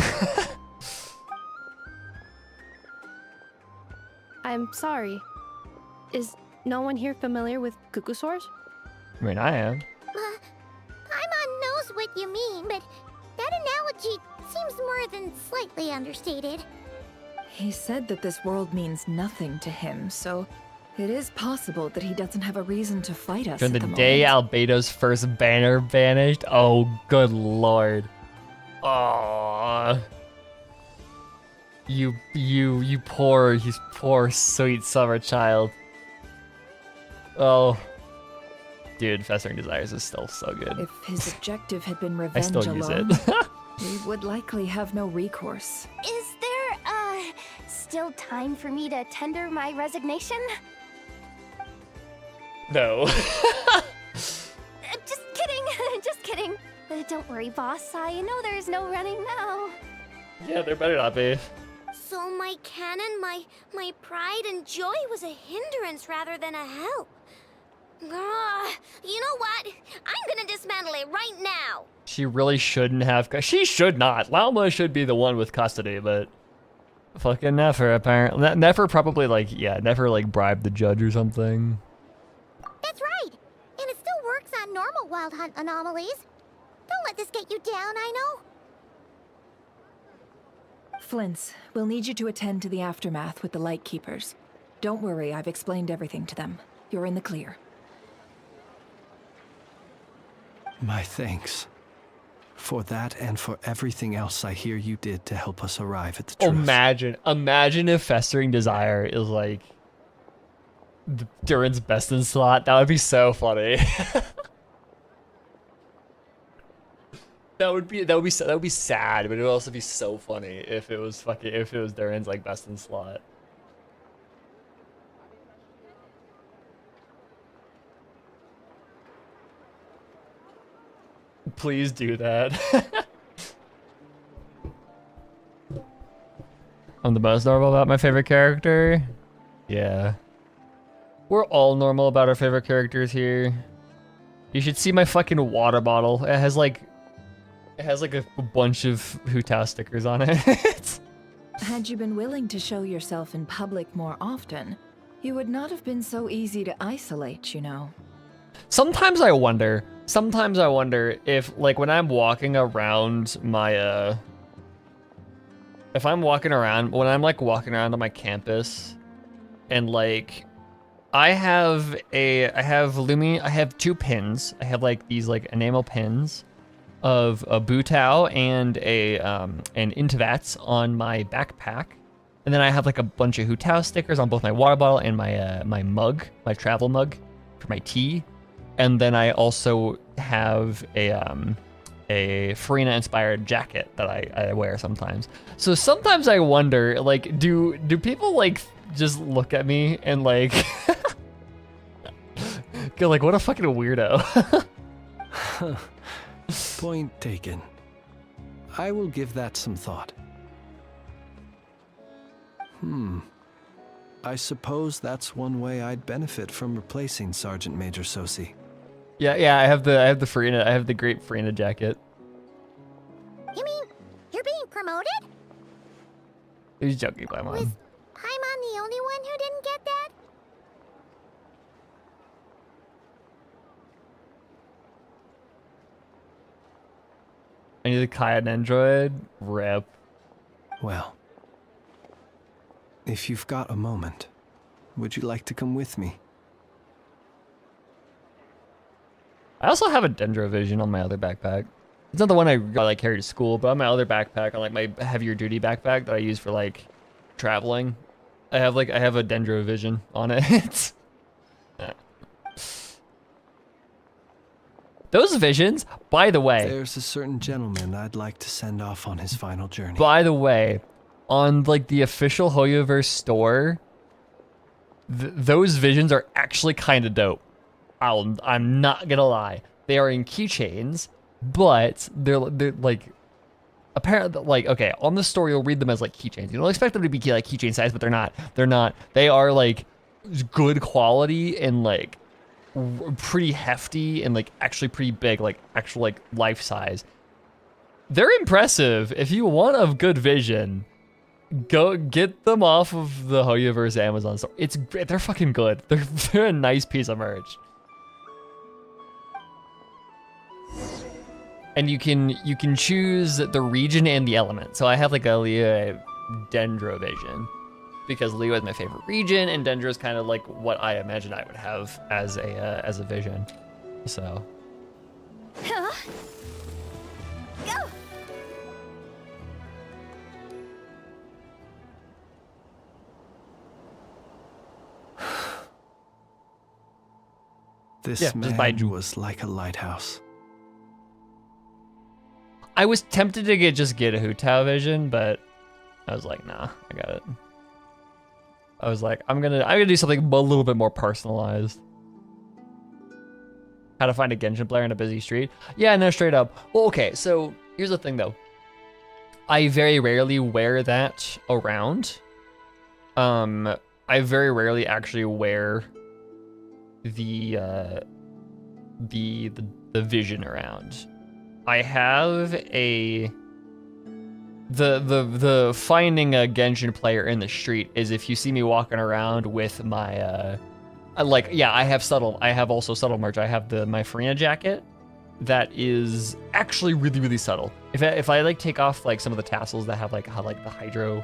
I'm sorry. Is no one here familiar with cuckoosaurs? I mean, I am. Paimon knows what you mean, but that analogy seems more than slightly understated. He said that this world means nothing to him, so it is possible that he doesn't have a reason to fight us During at the the day moment. Albedo's first banner vanished. Oh, good lord. Oh. You poor sweet summer child. Oh. Dude, Festering Desires is still so good. If his objective had been I revenge still use alone, it. we would likely have no recourse. Is there, still time for me to tender my resignation? No. Just kidding, just kidding. Don't worry, boss. I know there's no running now. Yeah, there better not be. So my cannon, my pride and joy was a hindrance rather than a help. Ugh, you know what? I'm gonna dismantle it right now. She really shouldn't have. She should not. Lauma should be the one with custody, but fucking Nefer apparently. Nefer probably Nefer bribed the judge or something. That's right. And it still works on normal wild hunt anomalies. Don't let this get you down, I know. Flint's, we'll need you to attend to the aftermath with the Lightkeepers. Don't worry, I've explained everything to them. You're in the clear. My thanks. For that and for everything else I hear you did to help us arrive at the truth. Imagine if Festering Desire is like Durin's best in slot. That would be so funny. That would be sad, but it would also be so funny if it was Durin's best in slot. Please do that. I'm the most normal about my favorite character. Yeah. We're all normal about our favorite characters here. You should see my fucking water bottle. It has a bunch of Hu-Tao stickers on it. Had you been willing to show yourself in public more often, you would not have been so easy to isolate, you know. Sometimes I wonder if when I'm walking around my walking around on my campus and I have two pins. I have these enamel pins of a Butao and an Intivats on my backpack. And then I have a bunch of Hu-Tao stickers on both my water bottle and my mug, my travel mug for my tea. And then I also have a Farina inspired jacket that I wear sometimes. So sometimes I wonder, do people just look at me and go what a fucking weirdo. Point taken. I will give that some thought. I suppose that's one way I'd benefit from replacing Sergeant Major Sosi. Yeah, I have the Farina, I have the great Farina jacket. You mean you're being promoted? He's joking, Paimon. Was Paimon the only one who didn't get that? I need the Kaya Android. Rip. Well, if you've got a moment, would you like to come with me? I also have a Dendrovision on my other backpack. It's not the one I like carry to school, but on my other backpack, on like my heavier duty backpack that I use for like traveling, I have a Dendro vision on it. Those visions, by the way. There's a certain gentleman I'd like to send off on his final journey. By the way, on like the official Hoyoverse store, those visions are actually kind of dope. I'm not gonna lie. They are in keychains, but they're like apparently like okay, on the store you'll read them as like keychains. You don't expect them to be like keychain size, but they're not. They're not. They are like good quality and like pretty hefty and like actually pretty big, like actual like life size. They're impressive. If you want a good vision, go get them off of the Hoyoverse Amazon store. They're fucking good. They're a nice piece of merch. And you can choose the region and the element. So I have like a Leo Dendro vision because Leo is my favorite region and Dendro is kind of like what I imagine I would have as a vision. So. Huh? Go! This man was like a lighthouse. I was tempted to just get a Hu Tao vision, but I was like, nah, I got it. I was like, I'm gonna do something a little bit more personalized. How to find a Genshin player in a busy street? Yeah, no, straight up. Well, okay, so here's the thing though. I very rarely wear that around. I very rarely actually wear the vision around. I have the finding a Genshin player in the street is if you see me walking around with my I have also subtle merch. I have my Farina jacket that is actually really, really subtle. If I like take off like some of the tassels that have like the hydro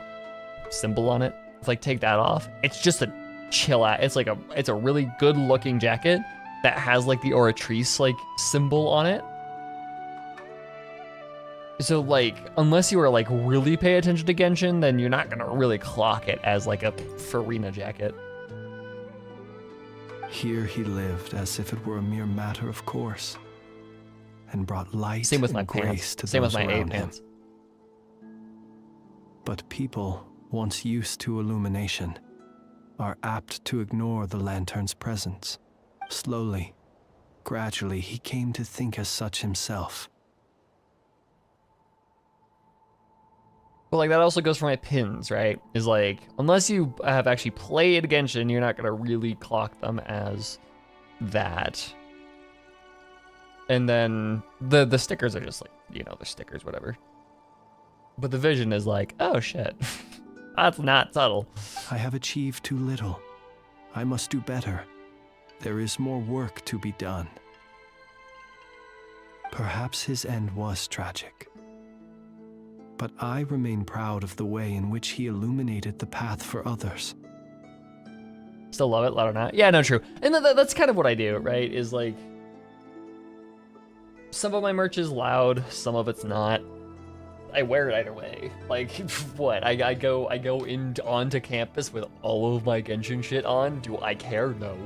symbol on it, if like take that off, it's just a chill out. It's a really good looking jacket that has like the Oratrice like symbol on it. So like, unless you were like really pay attention to Genshin, then you're not gonna really clock it as like a Farina jacket. Here he lived as if it were a mere matter of course, and brought light Same with my and grace pants. to Same those with my A around him. pants. But people, once used to illumination, are apt to ignore the lantern's presence. Slowly, gradually, he came to think as such himself. But like that also goes for my pins, right? Is like, unless you have actually played Genshin, you're not gonna really clock them as that. And then the stickers are just like, they're stickers, whatever. But the vision is like, oh shit, that's not subtle. I have achieved too little. I must do better. There is more work to be done. Perhaps his end was tragic. But I remain proud of the way in which he illuminated the path for others. Still love it, loud or not. Yeah, no, true. And that's kind of what I do, right? Is like, some of my merch is loud, some of it's not. I wear it either way. Like, what? I go onto campus with all of my Genshin shit on? Do I care? No.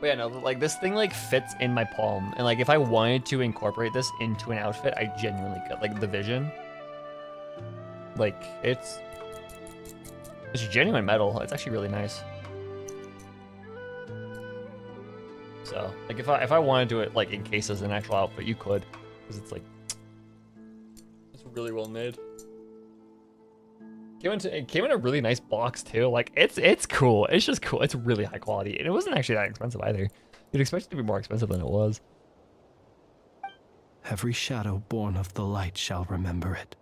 But yeah, no, like this thing like fits in my palm, and like if I wanted to incorporate this into an outfit, I genuinely could. Like the vision, like it's genuine metal. It's actually really nice. So like if I wanted to do it like encase as an actual outfit, you could, because it's like it's really well made. It came in a really nice box too. Like it's cool. It's just cool. It's really high quality, and it wasn't actually that expensive either. You'd expect it to be more expensive than it was. Every shadow born of the light shall remember it.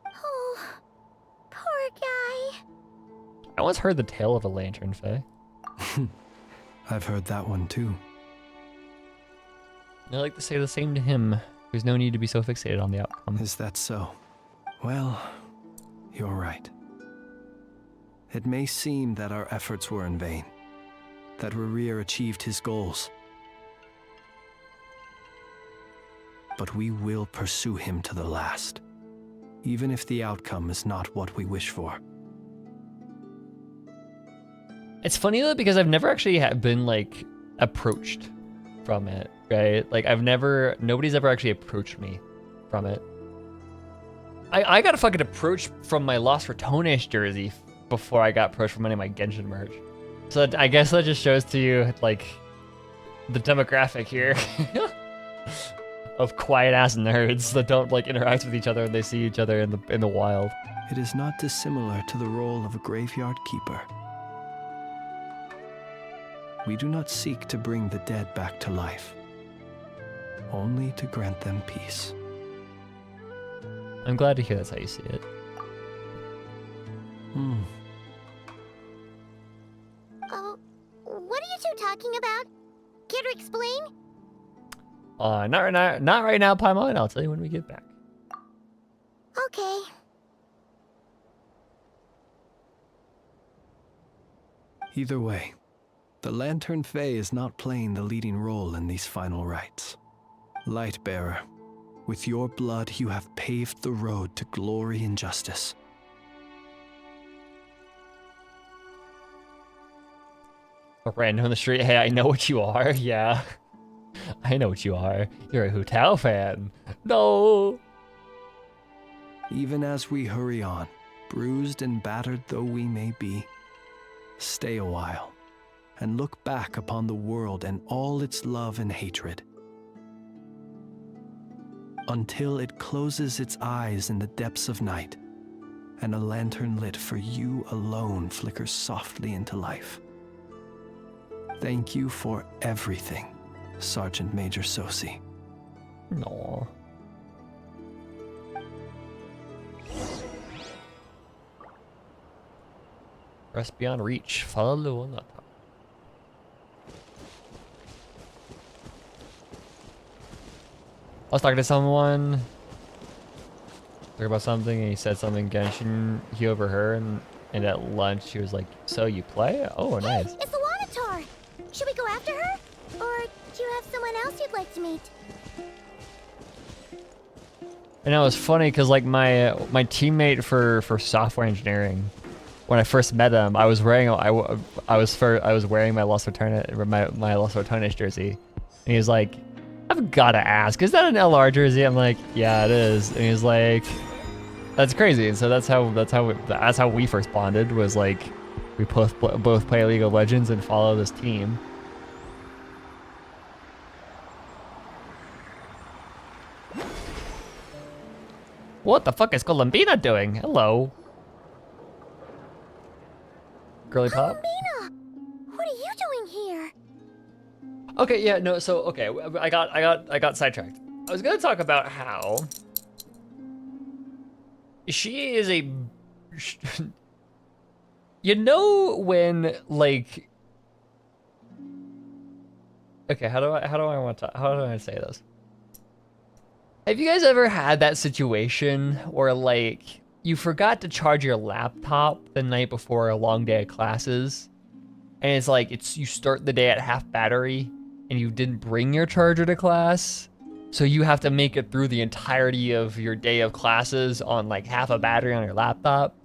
Oh, poor guy. I once heard the tale of a lantern, Faye. I've heard that one too. I like to say the same to him. There's no need to be so fixated on the outcome. Is that so? Well, you're right. It may seem that our efforts were in vain, that Rerir achieved his goals. But we will pursue him to the last, even if the outcome is not what we wish for. It's funny though, because I've never actually been like approached from it, right? Like nobody's ever actually approached me from it. I got a fucking approach from my Lost for Tonish jersey before I got approached from any of my Genshin merch. So I guess that just shows to you like the demographic here of quiet ass nerds that don't like interact with each other when they see each other in the wild. It is not dissimilar to the role of a graveyard keeper. We do not seek to bring the dead back to life, only to grant them peace. I'm glad to hear that's how you see it. Oh, what are you two talking about? Care to explain? Not right now, Paimon. I'll tell you when we get back. Okay. Either way, the Lantern Fae is not playing the leading role in these final rites. Lightbearer, with your blood you have paved the road to glory and justice. A random on the street, hey, I know what you are. Yeah, I know what you are. You're a Hu Tao fan. No. Even as we hurry on, bruised and battered though we may be, stay a while and look back upon the world and all its love and hatred, until it closes its eyes in the depths of night and a lantern lit for you alone flickers softly into life. Thank you for everything, Sergeant Major Sosi. No. Press beyond reach. Follow on that. I was talking to someone. Talking about something, and he said something Genshin. He overheard, and at lunch he was like, "So you play? Oh, nice." Hey, it's the Wanatar! Should we go after her? Or do you have someone else you'd like to meet? And it was funny because like my teammate for software engineering, when I first met him, I was wearing my Lost for Tonish jersey, and he was like, "I've gotta ask, is that an LR jersey?" I'm like, "Yeah, it is." And he's like, "That's crazy." And so that's how we first bonded, was like we both play League of Legends and follow this team. What the fuck is Columbina doing? Hello. Girly pop? Columbina! What are you doing here? Okay, yeah, no, so okay, I got sidetracked. I was gonna talk about how she is a, you know, when like, okay, how do I say this? Have you guys ever had that situation where like you forgot to charge your laptop the night before a long day of classes, and it's like you start the day at half battery and you didn't bring your charger to class, so you have to make it through the entirety of your day of classes on like half a battery on your laptop?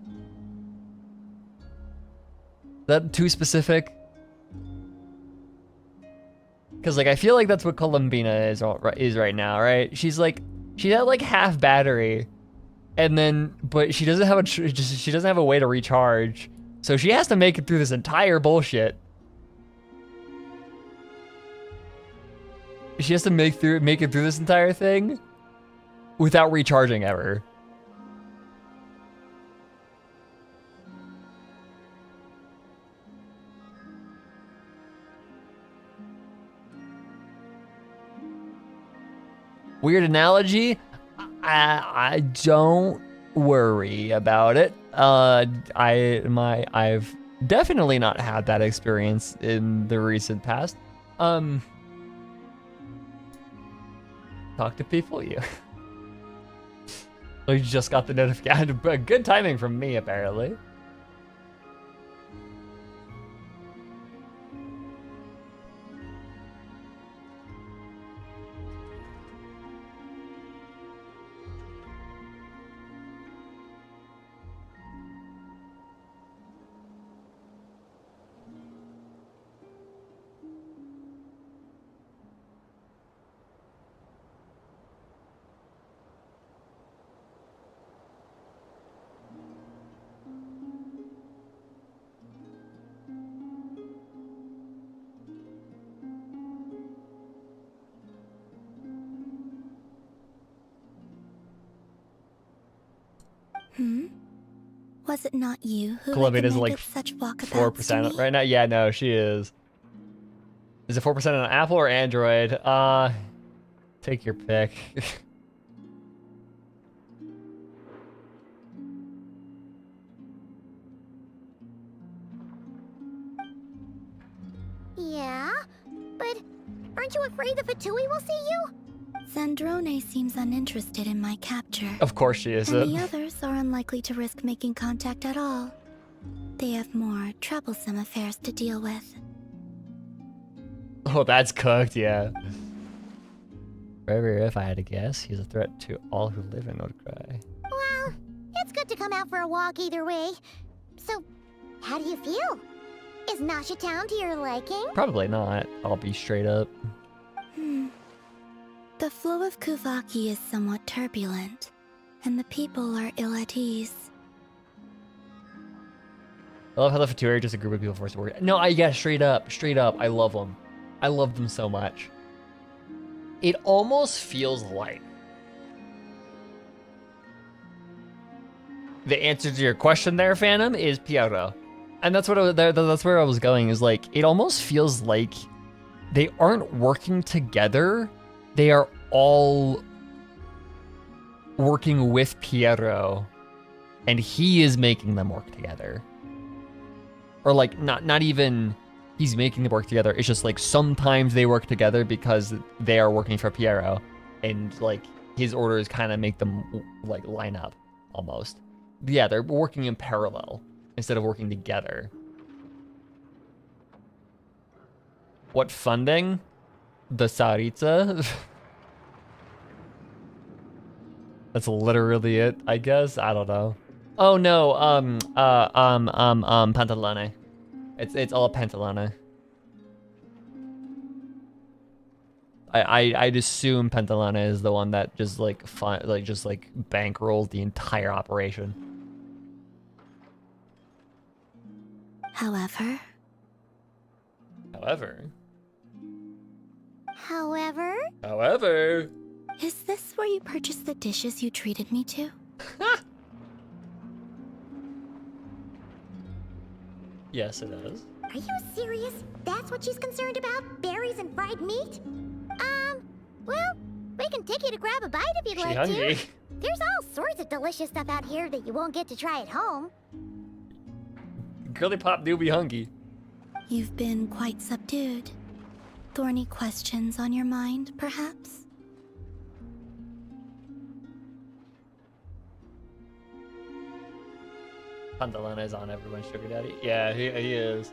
Is that too specific? Because like I feel like that's what Columbina is right now, right? She's at like half battery, and then but she doesn't have a way to recharge, so she has to make it through this entire bullshit. She has to make it through this entire thing without recharging ever. Weird analogy. I don't worry about it. I've definitely not had that experience in the recent past. Talk to people, you. You just got the notification. Good timing from me, apparently. Was it not you who Colombian is recommended like such walkabouts to 4% me? right now. Yeah, no, she is. Is it 4% on Apple or Android? Take your pick. Yeah, but aren't you afraid the Fatui will see you? Zandrone seems uninterested in my capture. Of course she isn't. And the others are unlikely to risk making contact at all. They have more troublesome affairs to deal with. Oh, that's cooked, yeah. Forever, if I had to guess, he's a threat to all who live in Krai. Well, it's good to come out for a walk either way. So, how do you feel? Is Nasha Town to your liking? Probably not. I'll be straight up. The flow of Kuvaki is somewhat turbulent, and the people are ill at ease. I love how the Fatui are just a group of people forced to work. No, yeah, straight up. I love them. I love them so much. It almost feels like the answer to your question there, Phantom, is Piero. And that's what that's where I was going, is like, it almost feels like they aren't working together. They are all working with Piero, and he is making them work together. Or like, not even he's making them work together. It's just like sometimes they work together because they are working for Piero, and like his orders kind of make them like line up almost. Yeah, they're working in parallel instead of working together. What funding? The Tsaritsa? That's literally it, I guess. I don't know. Oh no, Pantalone. It's all Pantalone. I'd assume Pantalone is the one that just like bankrolled the entire operation. However, is this where you purchased the dishes you treated me to? Yes, it is. Are you serious? That's what she's concerned about? Berries and fried meat? Well, we can take you to grab a bite if you'd like hungry. to. There's all sorts of delicious stuff out here that you won't get to try at home. Girly Pop do be hungry. You've been quite subdued. Thorny questions on your mind, perhaps? Pantalone is on everyone's sugar daddy. Yeah, he is.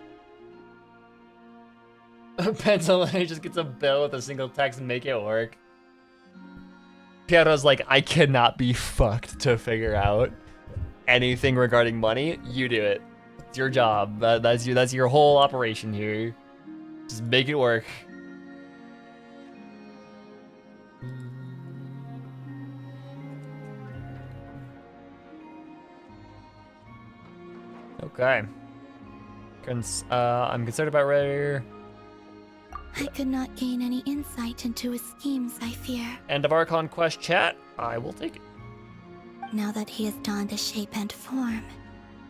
Pantalone just gets a bill with a single text and make it work. Piero's like, I cannot be fucked to figure out anything regarding money. You do it. It's your job. That's your whole operation here. Just make it work. Okay. I'm concerned about Ray. I could not gain any insight into his schemes, I fear. End of Archon Quest chat. I will take it. Now that he has donned a shape and form,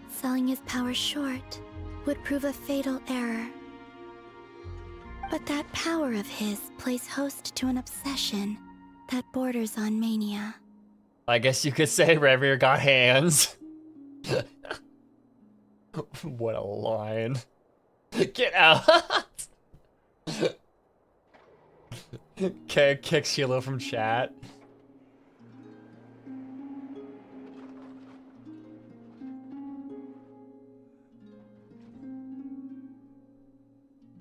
selling his power short would prove a fatal error. But that power of his plays host to an obsession that borders on mania. I guess you could say Revier got hands. What a line. Get out. Okay, kick Sheila from chat.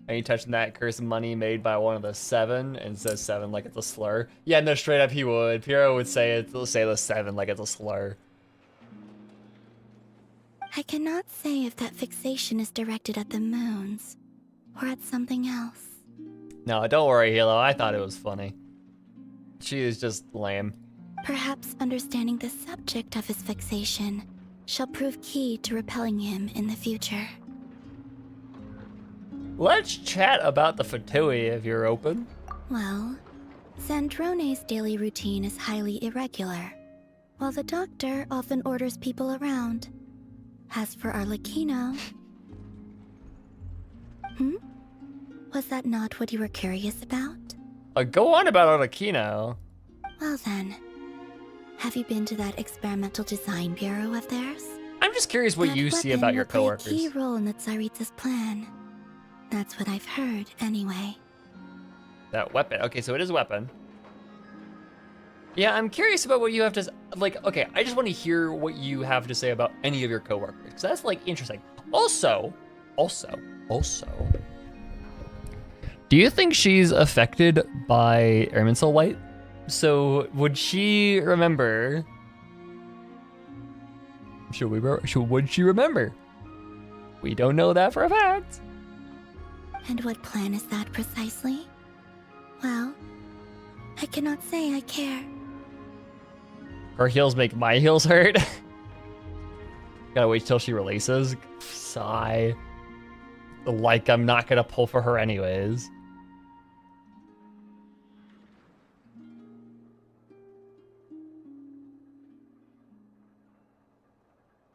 Are you touching that cursed money made by one of the 7 and says 7 like it's a slur? Yeah, no, straight up he would. Piero would say the 7 like it's a slur. I cannot say if that fixation is directed at the moons or at something else. No, don't worry, Hilo. I thought it was funny. She is just lame. Perhaps understanding the subject of his fixation shall prove key to repelling him in the future. Let's chat about the Fatui if you're open. Well, Zandrone's daily routine is highly irregular, while the doctor often orders people around. As for Arlecchino... Was that not what you were curious about? Go on about Arlecchino. Well then, have you been to that experimental design bureau of theirs? I'm just curious what you see about your coworkers. That weapon will play a key role in the Tsaritsa's plan. That's what I've heard, anyway. That weapon. Okay, so it is a weapon. Yeah, I'm curious about what you have to, like, okay, I just want to hear what you have to say about any of your coworkers, because that's, like, interesting. Also, do you think she's affected by Irminsul White? So, would she remember? Would she remember? We don't know that for a fact. And what plan is that precisely? Well, I cannot say I care. Her heels make my heels hurt. Gotta wait till she releases. Sigh. Like I'm not gonna pull for her anyways.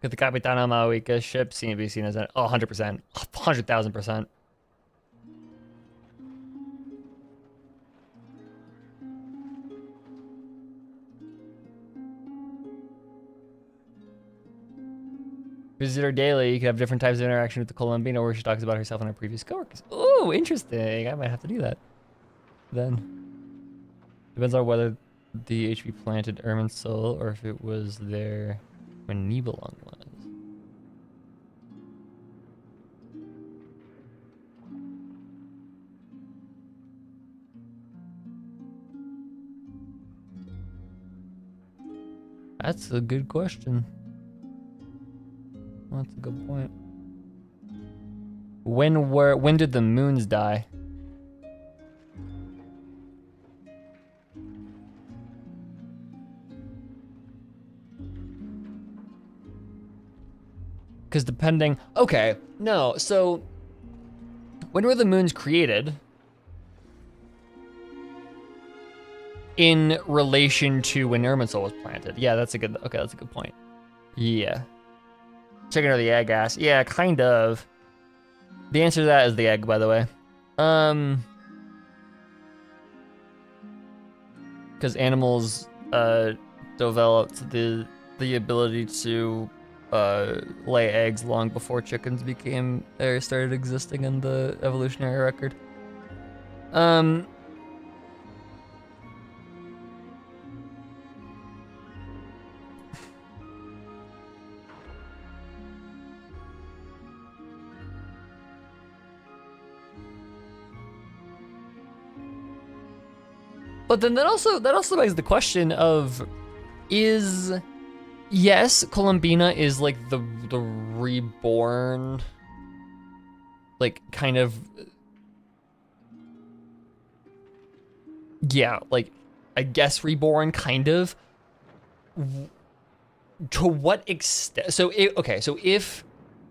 Could the Capitana Maoika ship be seen as an 100%, 100,000%. Visit her daily. You can have different types of interaction with the Colombina where she talks about herself and her previous coworkers. Oh, interesting. I might have to do that. Then. Depends on whether the HP planted Irminsul or if it was there when Nibelung was. That's a good question. That's a good point. When did the moons die? Because depending... Okay, no, so... When were the moons created? In relation to when Irminsul was planted. Yeah, that's a good... Okay, that's a good point. Yeah. Chicken or the egg ass. Yeah, kind of. The answer to that is the egg, by the way. Because animals developed the ability to lay eggs long before chickens became or started existing in the evolutionary record. But then that also begs the question of, yes, Colombina is like the reborn, like kind of, yeah, like I guess reborn kind of. To what extent? So if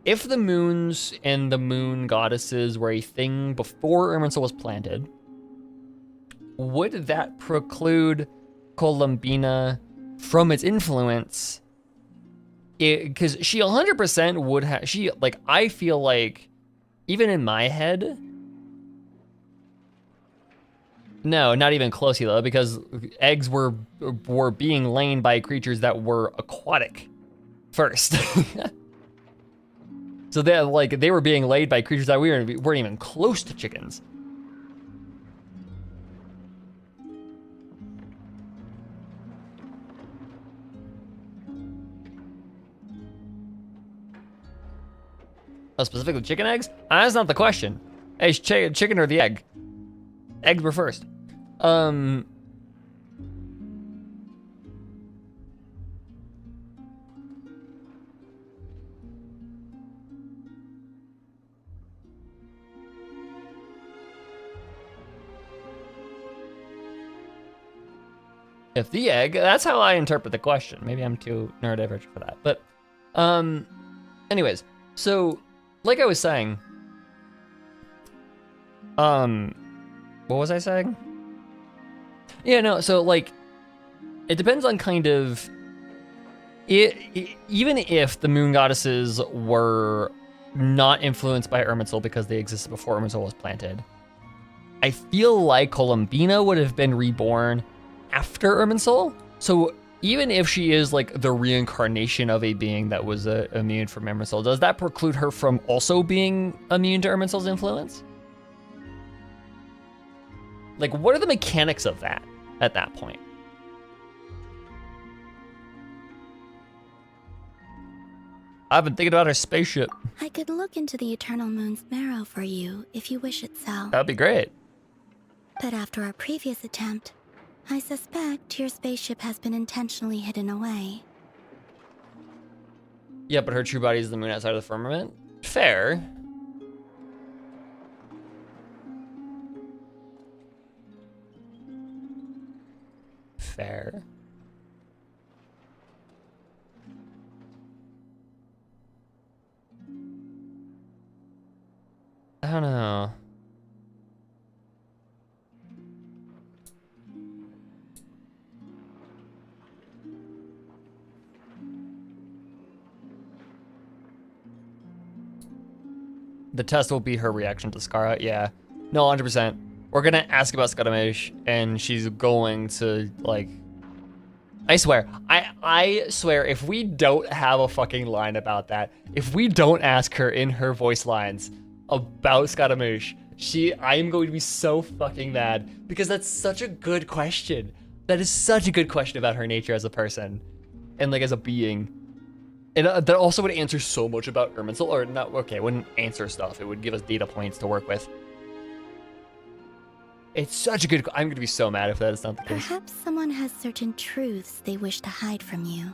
the moons and the moon goddesses were a thing before Irminsul was planted, would that preclude Colombina from its influence? Because she 100% would have, I feel like, even in my head, no, not even close, though, because eggs were being laid by creatures that were aquatic first. So they were being laid by creatures that weren't even close to chickens. Oh, specifically chicken eggs? That's not the question. Hey, it's chicken or the egg? Eggs were first. If the egg, that's how I interpret the question. Maybe I'm too neurodivergent for that. But, anyways, so, like I was saying, what was I saying? Yeah, no, so, like, it depends on kind of even if the moon goddesses were not influenced by Irminsul because they existed before Irminsul was planted, I feel like Columbina would have been reborn after Irminsul. So even if she is like the reincarnation of a being that was immune from Irminsul, does that preclude her from also being immune to Irminsul's influence? Like, what are the mechanics of that at that point? I've been thinking about her spaceship. I could look into the Eternal Moon's marrow for you if you wish it so. That'd be great. But after our previous attempt, I suspect your spaceship has been intentionally hidden away. Yeah, but her true body is the moon outside of the firmament? Fair. Fair. I don't know. The test will be her reaction to Skara. Yeah. No, 100%. We're gonna ask about Skadamish, and she's going to, like... I swear, I swear, if we don't have a fucking line about that, if we don't ask her in her voice lines about Skadamish, I am going to be so fucking mad, because that's such a good question. That is such a good question about her nature as a person, and like as a being. And that also would answer so much about Irminsul, or not, okay, it wouldn't answer stuff, it would give us data points to work with. It's such a good, I'm gonna be so mad if that is not the case. Perhaps someone has certain truths they wish to hide from you,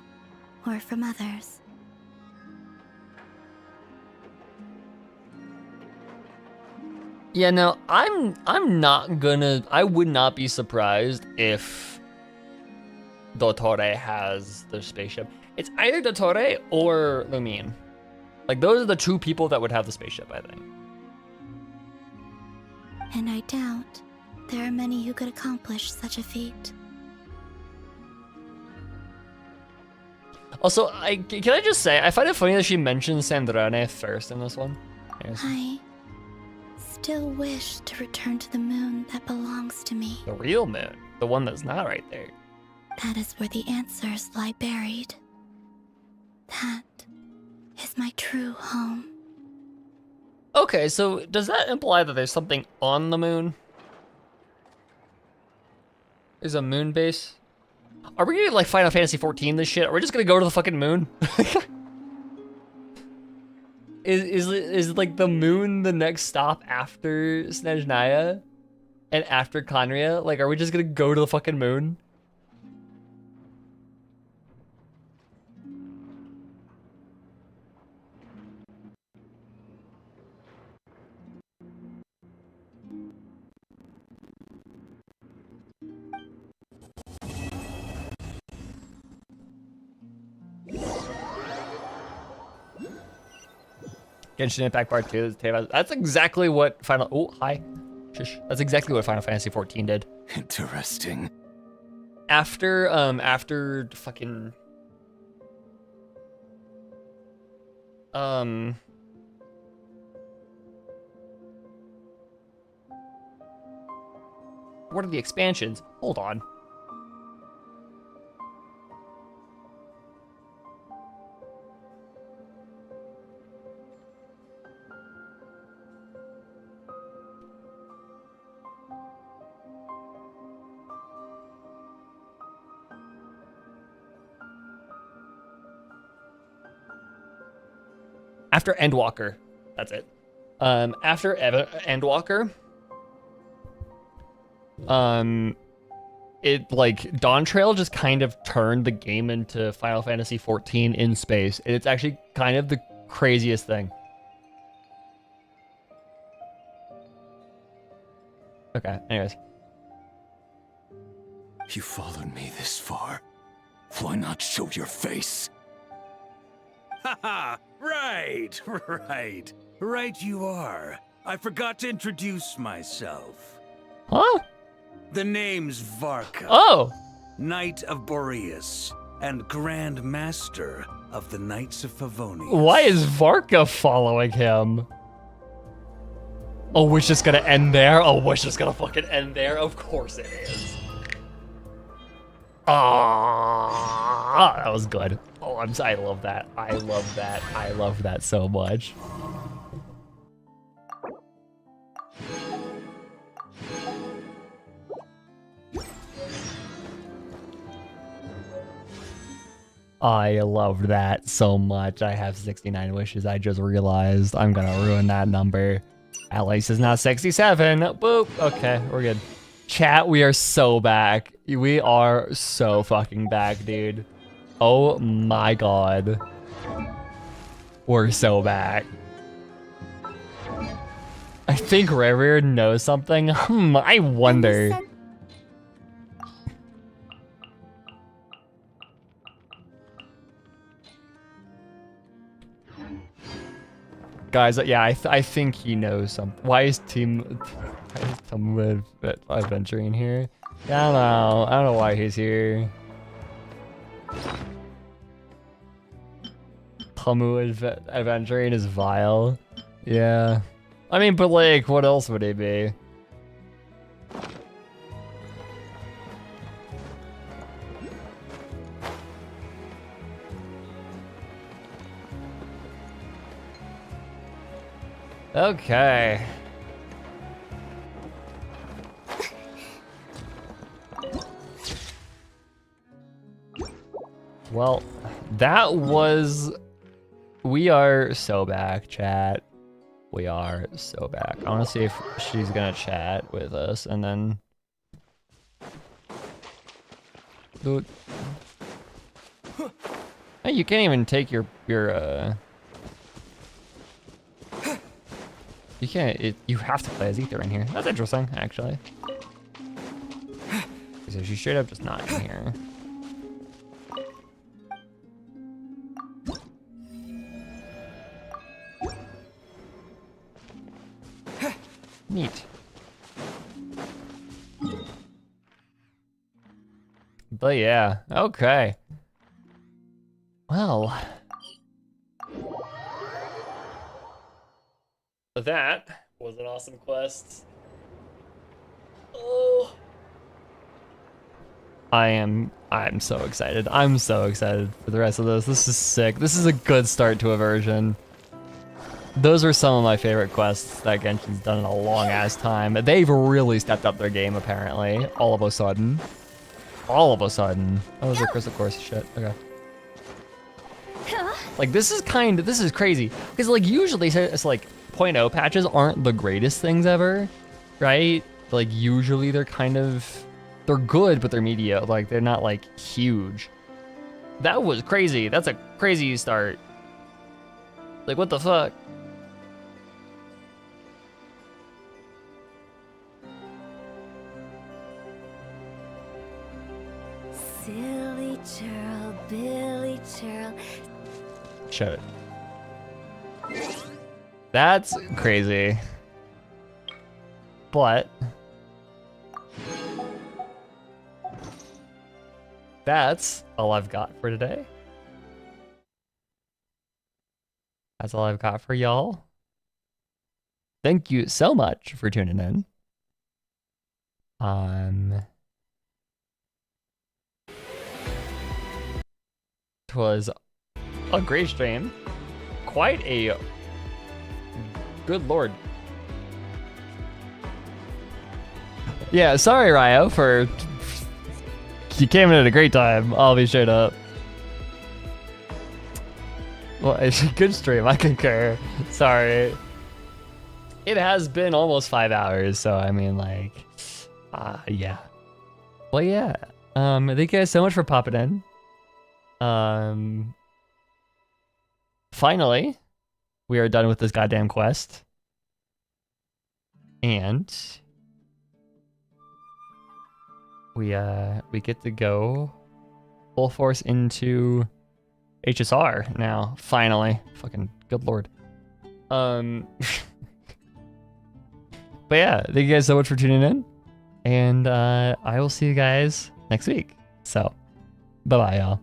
or from others. Yeah, no, I'm not gonna, I would not be surprised if Dottore has the spaceship. It's either Dottore or Lumine. Like, those are the two people that would have the spaceship, I think. And I doubt there are many who could accomplish such a feat. Also, can I just say, I find it funny that she mentioned Snezhnaya first in this one. Yes. I still wish to return to the moon that belongs to me. The real moon, the one that's not right there. That is where the answers lie buried. That is my true home. Okay, so does that imply that there's something on the moon? There's a moon base? Are we gonna like Final Fantasy 14 this shit? Are we just gonna go to the fucking moon? is like the moon the next stop after Snezhnaya and after Khaenri'ah? Like, are we just gonna go to the fucking moon? Genshin Impact Part 2. That's exactly what Final... Oh, hi. Shush. That's exactly what Final Fantasy 14 did. Interesting. After fucking... What are the expansions? Hold on. After Endwalker, that's it. After Endwalker, it like Dawntrail just kind of turned the game into Final Fantasy 14 in space. It's actually kind of the craziest thing. Okay, anyways. You followed me this far. Why not show your face? Haha, right. Right you are. I forgot to introduce myself. Huh? The name's Varka. Oh! Knight of Boreas. and Grand Master of the Knights of Favonius. Why is Varka following him? Oh, we're just gonna end there? Oh, we're just gonna fucking end there? Of course it is. Ah, that was good. Oh, I love that. I love that. I love that so much. I love that so much. I have 69 wishes. I just realized I'm gonna ruin that number. At least it's not 67. Boop. Okay, we're good. Chat, we are so back. We are so fucking back, dude. Oh my god. We're so back. I think Rare knows something. I wonder. Guys, yeah, I think he knows something. Why is Team adventuring here? Yeah, I don't know why he's here. Tamu adventuring is vile. Yeah. I mean, but like, what else would he be? Okay. Well, that was... We are so back, chat. We are so back. I want to see if she's gonna chat with us, and then... Dude. Hey, you can't even take your You can't, you have to play as Ether in here. That's interesting, actually. So she's straight up just not in here. Neat. But yeah, okay. Well. That was an awesome quest. Oh. I'm so excited. I'm so excited for the rest of this. This is sick. This is a good start to a version. Those are some of my favorite quests that Genshin's done in a long ass time. They've really stepped up their game apparently. All of a sudden. All of a sudden. Oh, those are crystal course shit. Okay. Like this is crazy. Because like usually it's like 0.0 patches aren't the greatest things ever, right? Like usually they're good, but they're media. Like they're not like huge. That was crazy. That's a crazy start. Like what the fuck? Silly churl, Billy churl. Shut it. That's crazy. But that's all I've got for today. That's all I've got for y'all. Thank you so much for tuning in. It was a great stream. Quite a good lord. Yeah, sorry Ryo for you came in at a great time. I'll be straight up. Well, it's a good stream, I concur. Sorry. It has been almost 5 hours, so I mean like yeah. Well yeah. Thank you guys so much for popping in. Finally, we are done with this goddamn quest. And we get to go full force into HSR now, finally. Fucking good lord. But yeah, thank you guys so much for tuning in. And I will see you guys next week. So, bye-bye, y'all.